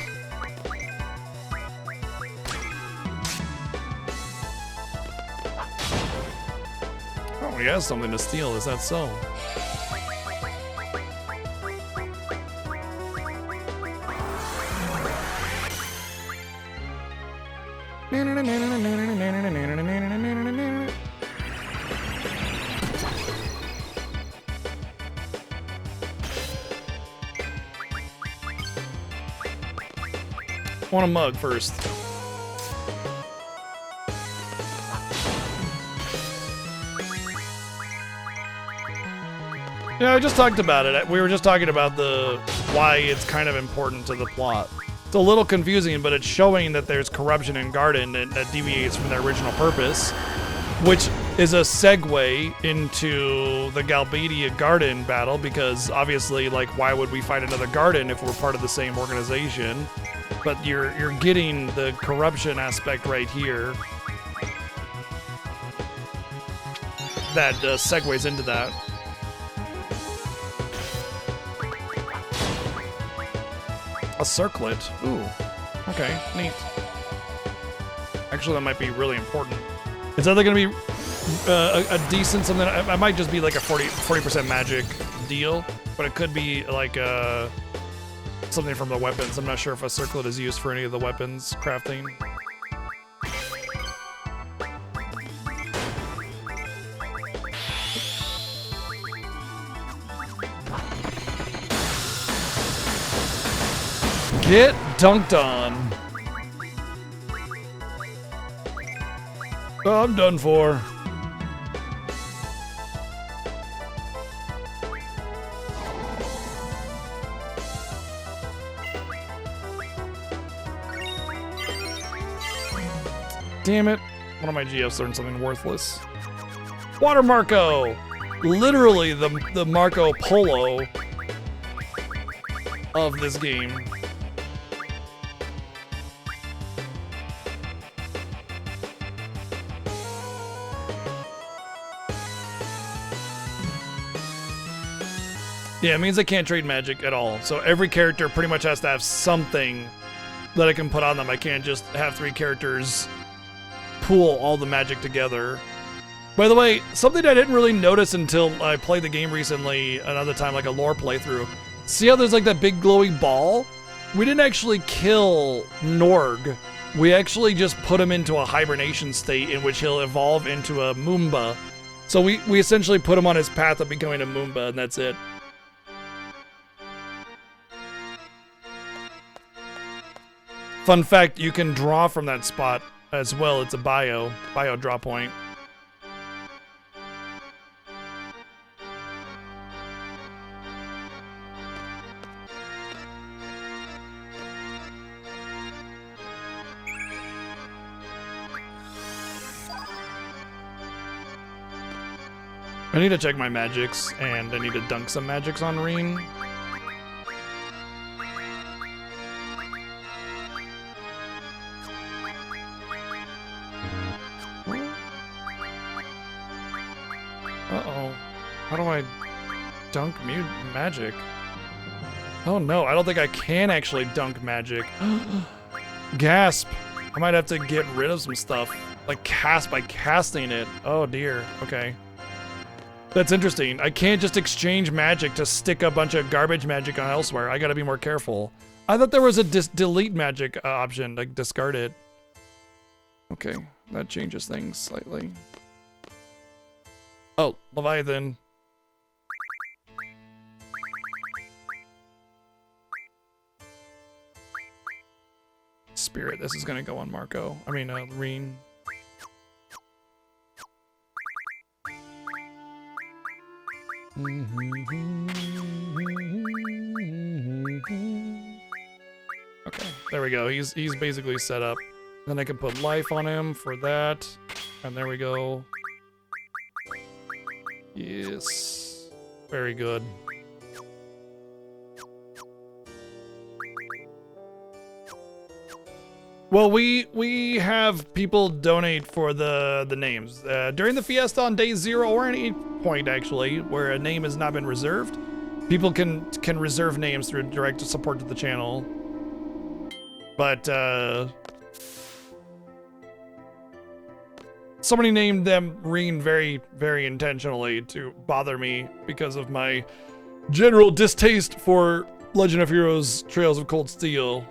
Oh, he has something to steal, is that so? I want a mug first. Yeah, I just talked about it. We were just talking about why it's kind of important to the plot. It's a little confusing, but it's showing that there's corruption in Garden that deviates from their original purpose, which is a segue into the Galbadia Garden battle, because obviously, like, why would we fight another Garden if we're part of the same organization? But you're getting the corruption aspect right here that segues into that. A circlet. Ooh. Okay, neat. Actually, that might be really important. It's either going to be a decent something. I might just be like a 40% magic deal, but it could be like something from the weapons. I'm not sure if a circlet is used for any of the weapons crafting. Get dunked on. Oh, I'm done for. Damn it. One of my GFs learned something worthless. Water Marco! Literally the Marco Polo of this game. Yeah, it means I can't trade magic at all. So every character pretty much has to have something that I can put on them. I can't just have 3 characters pool all the magic together. By the way, something I didn't really notice until I played the game recently, another time, like a lore playthrough. See how there's like that big glowing ball? We didn't actually kill Norg. We actually just put him into a hibernation state in which he'll evolve into a Moomba. So we essentially put him on his path of becoming a Moomba, and that's it. Fun fact, you can draw from that spot as well. It's a bio draw point. I need to check my magics, and I need to dunk some magics on Reen. Uh-oh. How do I dunk magic? Oh no, I don't think I can actually dunk magic. Gasp. I might have to get rid of some stuff. Like cast by casting it. Oh dear. Okay. That's interesting. I can't just exchange magic to stick a bunch of garbage magic on elsewhere. I gotta be more careful. I thought there was a delete magic option, like discard it. Okay, that changes things slightly. Oh, Leviathan. Spirit, this is gonna go on Marco. I mean, Reen. Okay, there we go. He's basically set up. Then I can put life on him for that. And there we go. Yes. Very good. Well, we have people donate for the names. During the Fiesta on day 0 or any point, actually, where a name has not been reserved, people can reserve names through direct support to the channel. But, somebody named them Reen very, very intentionally to bother me because of my general distaste for Legend of Heroes Trails of Cold Steel.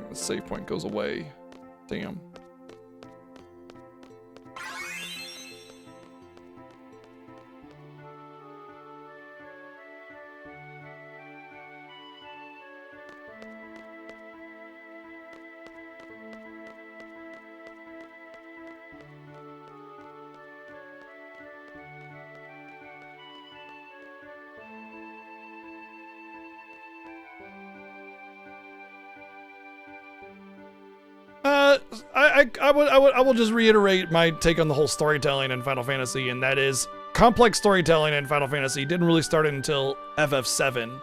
The save point goes away. Damn. I will just reiterate my take on the whole storytelling in Final Fantasy, and that is complex storytelling in Final Fantasy didn't really start until FF7.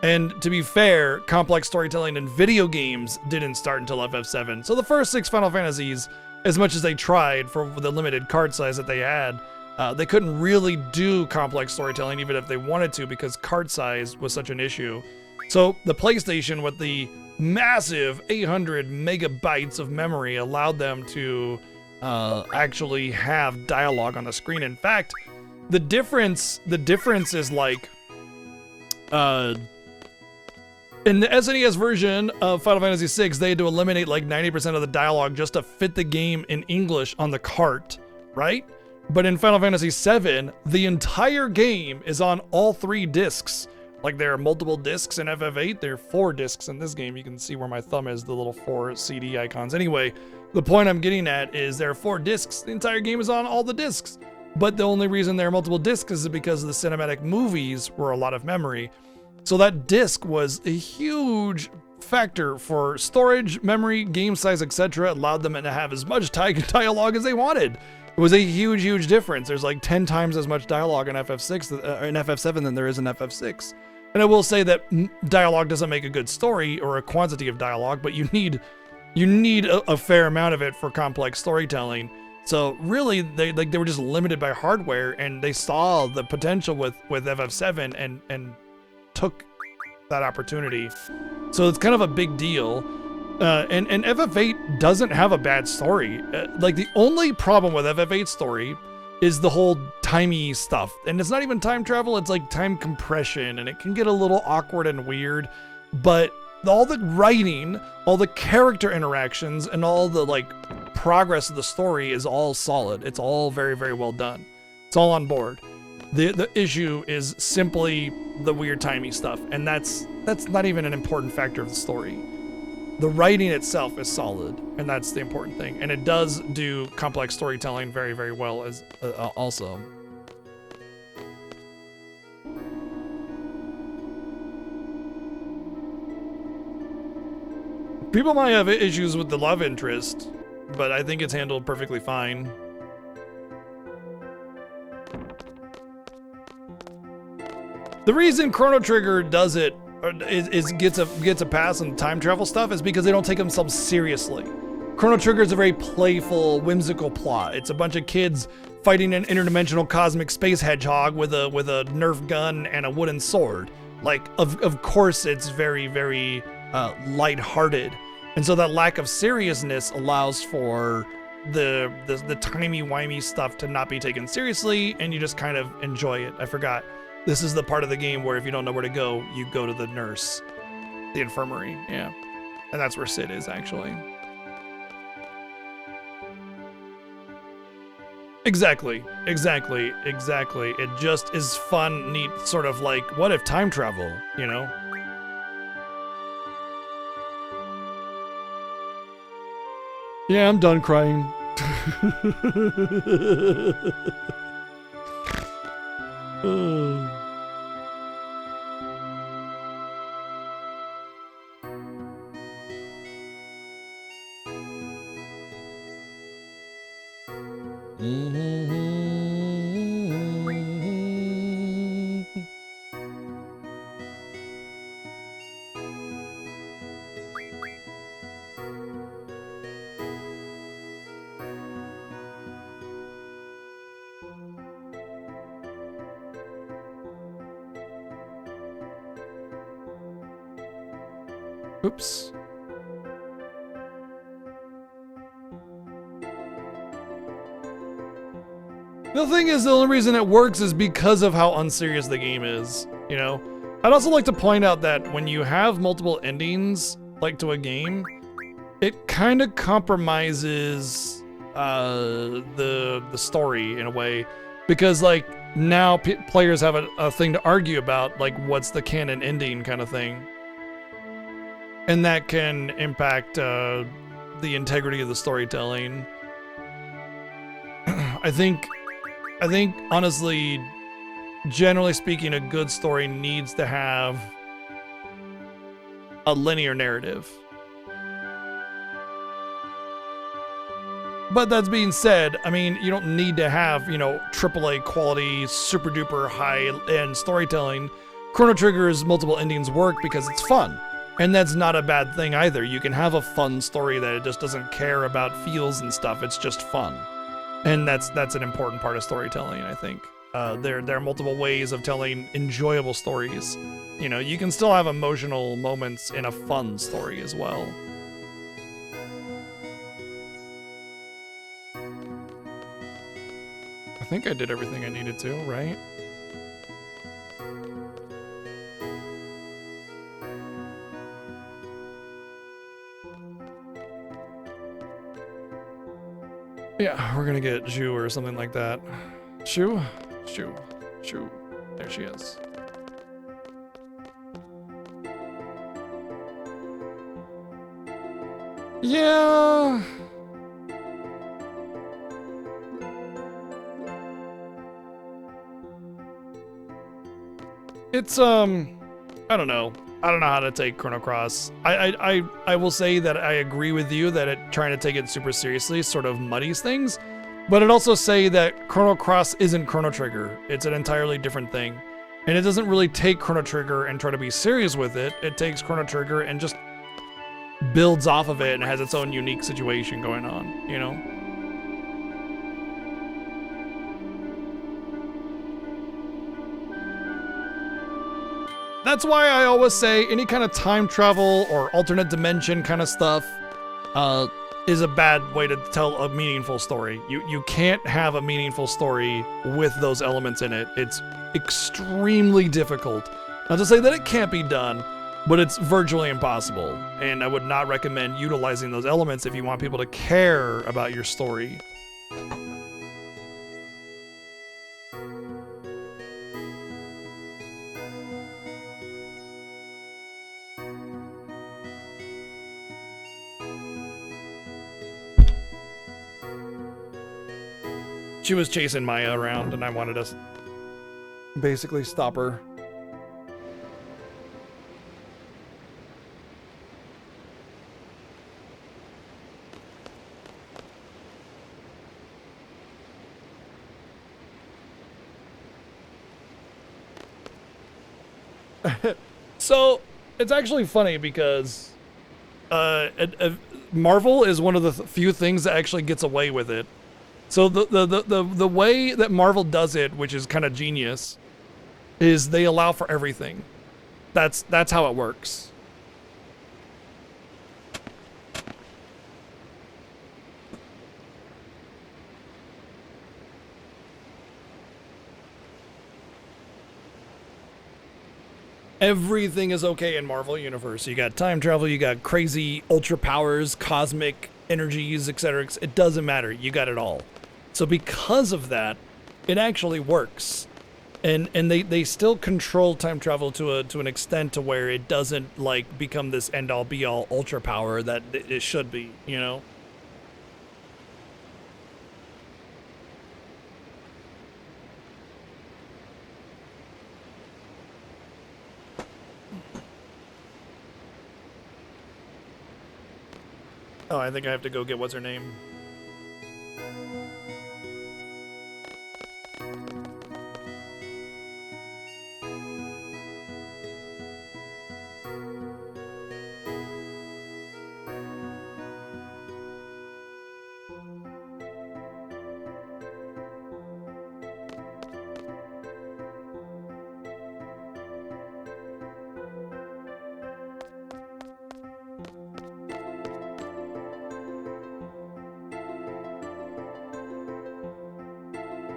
And to be fair, complex storytelling in video games didn't start until FF7. So the first 6 Final Fantasies, as much as they tried for the limited card size that they had, they couldn't really do complex storytelling even if they wanted to because card size was such an issue. So the PlayStation with the massive 800 megabytes of memory allowed them to actually have dialogue on the screen. In fact, the difference is like in the SNES version of Final Fantasy VI, they had to eliminate like 90% of the dialogue just to fit the game in English on the cart, right? But in Final Fantasy VII, the entire game is on all 3 discs. Like there are multiple discs in FF8, there are 4 discs in this game. You can see where my thumb is, the little 4 CD icons. Anyway, the point I'm getting at is there are 4 discs. The entire game is on all the discs. But the only reason there are multiple discs is because the cinematic movies were a lot of memory. So that disc was a huge factor for storage, memory, game size, etc. It allowed them to have as much dialogue as they wanted. It was a huge, huge difference. There's like 10 times as much dialogue in FF7 than there is in FF6. And I will say that dialogue doesn't make a good story or a quantity of dialogue, but you need a fair amount of it for complex storytelling. So really, they were just limited by hardware, and they saw the potential with FF7 and took that opportunity. So it's kind of a big deal. And FF8 doesn't have a bad story. Like the only problem with FF8's story is the whole timey stuff. And it's not even time travel, it's like time compression, and it can get a little awkward and weird. But all the writing, all the character interactions, and all the like progress of the story is all solid. It's all very, very well done. It's all on board. The issue is simply the weird timey stuff, and that's not even an important factor of the story. The writing itself is solid, and that's the important thing. And it does do complex storytelling very, very well as also. People might have issues with the love interest, but I think it's handled perfectly fine. The reason Chrono Trigger does it gets a pass on time travel stuff is because they don't take themselves seriously. Chrono Trigger is a very playful, whimsical plot. It's a bunch of kids fighting an interdimensional cosmic space hedgehog with a Nerf gun and a wooden sword. Like, of course, it's very, very lighthearted, and so that lack of seriousness allows for the timey-wimey stuff to not be taken seriously, and you just kind of enjoy it. I forgot. This is the part of the game where if you don't know where to go, you go to the nurse, the infirmary, yeah. And that's where Sid is, actually. Exactly. It just is fun, neat, sort of like, what if time travel, you know? Yeah, I'm done crying. Oops. The thing is, the only reason it works is because of how unserious the game is, you know? I'd also like to point out that when you have multiple endings, like to a game, it kind of compromises the story in a way, because like now players have a thing to argue about, like what's the canon ending kind of thing. And that can impact the integrity of the storytelling. I think honestly, generally speaking, a good story needs to have a linear narrative. But that's being said, I mean, you don't need to have, you know, AAA quality, super duper high end storytelling. Chrono Trigger's multiple endings work because it's fun. And that's not a bad thing either. You can have a fun story that it just doesn't care about feels and stuff. It's just fun. And that's an important part of storytelling, I think. There are multiple ways of telling enjoyable stories. You know, you can still have emotional moments in a fun story as well. I think I did everything I needed to, right? Yeah, we're gonna get Zhu or something like that. Zhu? Zhu. Zhu. There she is. Yeah. It's I don't know. I don't know how to take Chrono Cross. I will say that I agree with you that trying to take it super seriously sort of muddies things, but I'd also say that Chrono Cross isn't Chrono Trigger. It's an entirely different thing. And it doesn't really take Chrono Trigger and try to be serious with it. It takes Chrono Trigger and just builds off of it and has its own unique situation going on, you know? That's why I always say any kind of time travel or alternate dimension kind of stuff is a bad way to tell a meaningful story. You can't have a meaningful story with those elements in it. It's extremely difficult. Not to say that it can't be done, but it's virtually impossible. And I would not recommend utilizing those elements if you want people to care about your story. She was chasing Maya around and I wanted to basically stop her. So it's actually funny because Marvel is one of the few things that actually gets away with it. So the way that Marvel does it, which is kind of genius, is they allow for everything. That's how it works. Everything is okay in Marvel Universe. You got time travel, you got crazy ultra powers, cosmic energies, etc. It doesn't matter. You got it all. So because of that, it actually works. And they still control time travel to an extent to where it doesn't like become this end all be all ultra power that it should be, you know? Oh, I think I have to go get what's her name.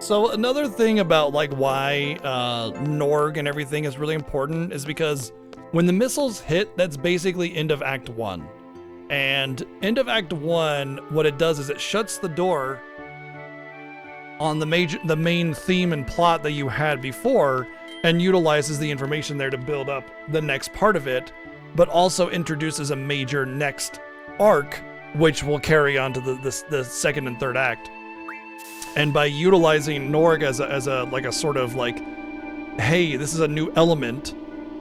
So another thing about like why Norg and everything is really important is because when the missiles hit, that's basically end of Act 1. And end of Act 1, what it does is it shuts the door on the main theme and plot that you had before and utilizes the information there to build up the next part of it, but also introduces a major next arc, which will carry on to the second and third act. And by utilizing Norg as a like a sort of like, hey, this is a new element,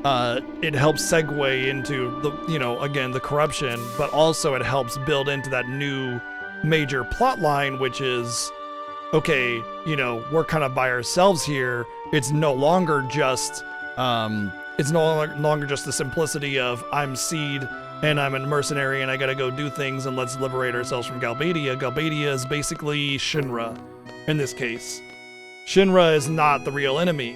it helps segue into the, you know, again, the corruption, but also it helps build into that new major plot line, which is, okay, you know, we're kind of by ourselves here. It's no longer just the simplicity of I'm Seed and I'm a mercenary and I gotta go do things and let's liberate ourselves from Galbadia. Galbadia is basically Shinra in this case. Shinra is not the real enemy.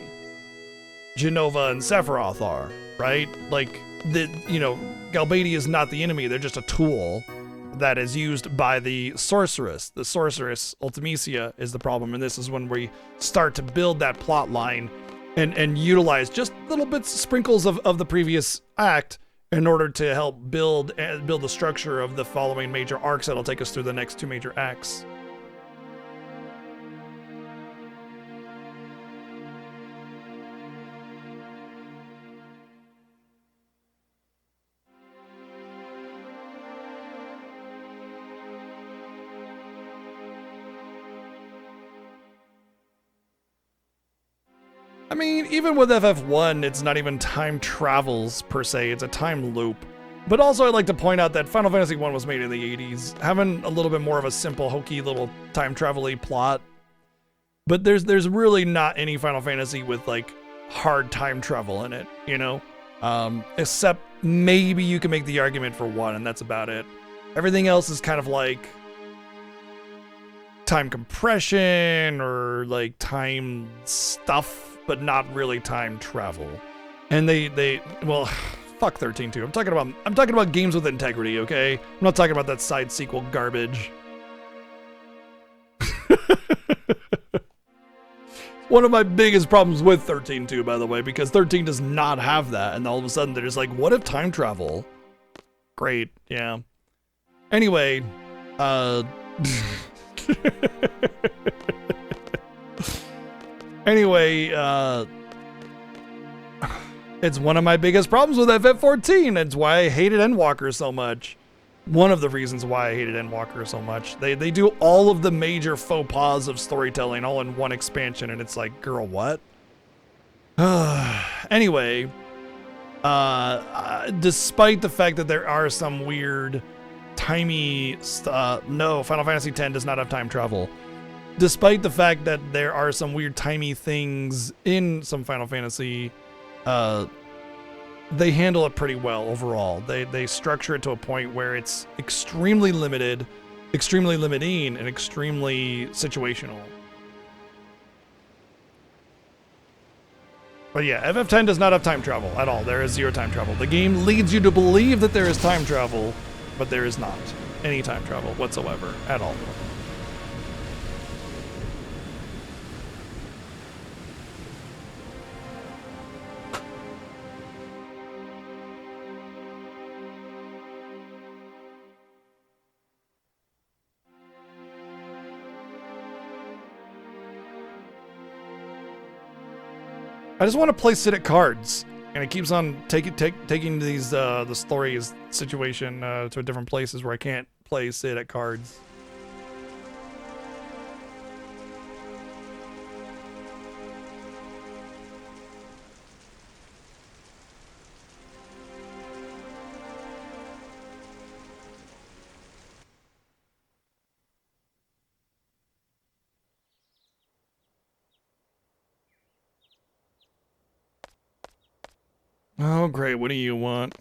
Genova and Sephiroth are, right? Like, Galbadia is not the enemy. They're just a tool that is used by the sorceress. The sorceress, Ultimecia, is the problem, and this is when we start to build that plot line and utilize just little bits, sprinkles of the previous act in order to help build the structure of the following major arcs that'll take us through the next 2 major acts. I mean, even with FF1, it's not even time travels per se, it's a time loop. But also I'd like to point out that Final Fantasy 1 was made in the 80s, having a little bit more of a simple, hokey little time travel-y plot. But there's really not any Final Fantasy with like hard time travel in it, you know? Except maybe you can make the argument for 1, and that's about it. Everything else is kind of like time compression or like time stuff, but not really time travel. And well, fuck 13-2. I'm talking about games with integrity, okay? I'm not talking about that side sequel garbage. One of my biggest problems with 13-2, by the way, because 13 does not have that, and all of a sudden they're just like, what if time travel? Great, yeah. Anyway, it's one of my biggest problems with FF14. It's why I hated Endwalker so much. One of the reasons why I hated Endwalker so much. They do all of the major faux pas of storytelling all in one expansion, and it's like, girl, what? Anyway, despite the fact that there are some weird timey no, Final Fantasy X does not have time travel. Despite the fact that there are some weird timey things in some Final Fantasy, they handle it pretty well overall. They structure it to a point where it's extremely limited, extremely limiting, and extremely situational. But yeah, FF10 does not have time travel at all. There is 0 time travel. The game leads you to believe that there is time travel, but there is not any time travel whatsoever at all. I just want to play sit at cards, and it keeps on taking these the story's situation to different places where I can't play sit at cards. Oh, great. What do you want?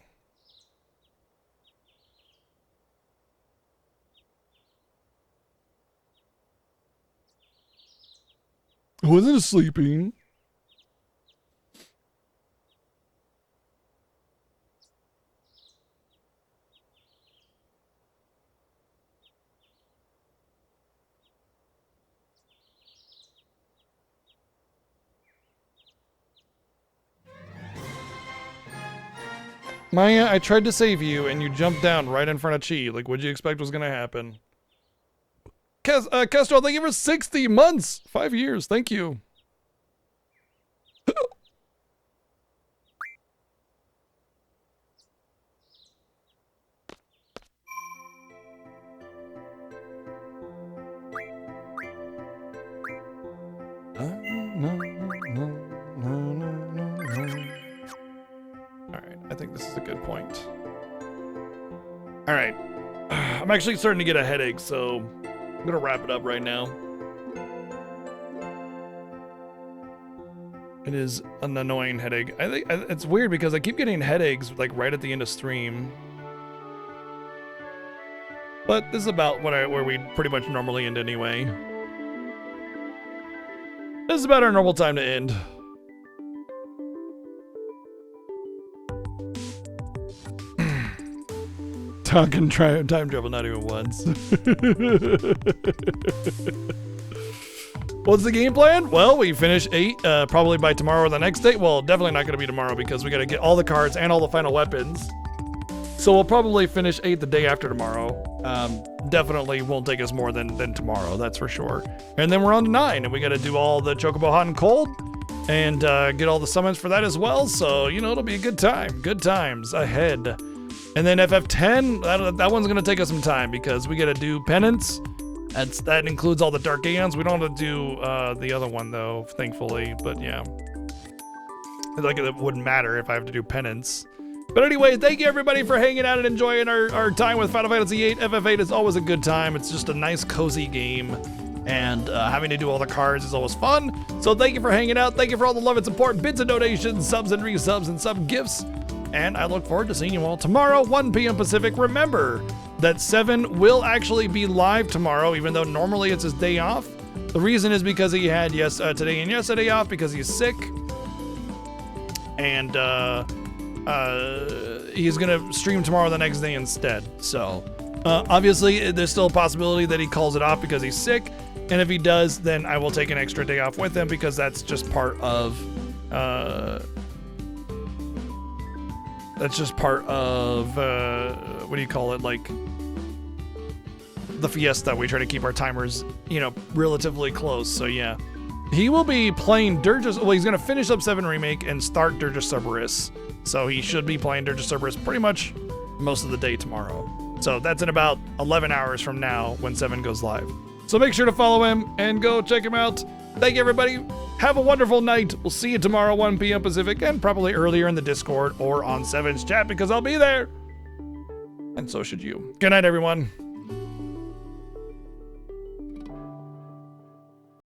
I wasn't sleeping. Maya, I tried to save you, and you jumped down right in front of Chi. Like, what'd you expect was gonna happen? Castro, thank you for 60 months! 5 years, thank you. Alright, I think this is a good point. Alright. I'm actually starting to get a headache, so I'm gonna wrap it up right now. It is an annoying headache. I think it's weird because I keep getting headaches like right at the end of stream. But this is about where we pretty much normally end anyway. This is about our normal time to end. Talking time travel not even once. What's the game plan? Well, we finish 8 probably by tomorrow or the next day. Well, definitely not going to be tomorrow because we got to get all the cards and all the final weapons. So we'll probably finish 8 the day after tomorrow. Definitely won't take us more than tomorrow, that's for sure. And then we're on to 9, and we got to do all the Chocobo Hot and Cold and get all the summons for that as well. So, you know, it'll be a good time. Good times ahead. And then FF10, that one's going to take us some time because we got to do penance. That includes all the Dark Aeons. We don't have to do the other one, though, thankfully. But, yeah. Like, it wouldn't matter if I have to do penance. But anyway, thank you, everybody, for hanging out and enjoying our time with Final Fantasy VIII. FF8 is always a good time. It's just a nice, cozy game. And having to do all the cards is always fun. So thank you for hanging out. Thank you for all the love and support, bits and donations, subs and resubs, and sub gifts. And I look forward to seeing you all tomorrow, 1 p.m. Pacific. Remember that 7 will actually be live tomorrow, even though normally it's his day off. The reason is because he had today and yesterday off because he's sick. And he's going to stream tomorrow the next day instead. So obviously, there's still a possibility that he calls it off because he's sick. And if he does, then I will take an extra day off with him because that's just part of... That's just part of, what do you call it, like, the Fiesta. We try to keep our timers, you know, relatively close, so yeah. He will be playing Dirge... Well, he's going to finish up 7 Remake and start Dirge of Cerberus. So he should be playing Dirge of Cerberus pretty much most of the day tomorrow. So that's in about 11 hours from now when 7 goes live. So make sure to follow him and go check him out. Thank you, everybody. Have a wonderful night. We'll see you tomorrow, 1 p.m. Pacific, and probably earlier in the Discord or on 7's chat because I'll be there. And so should you. Good night, everyone.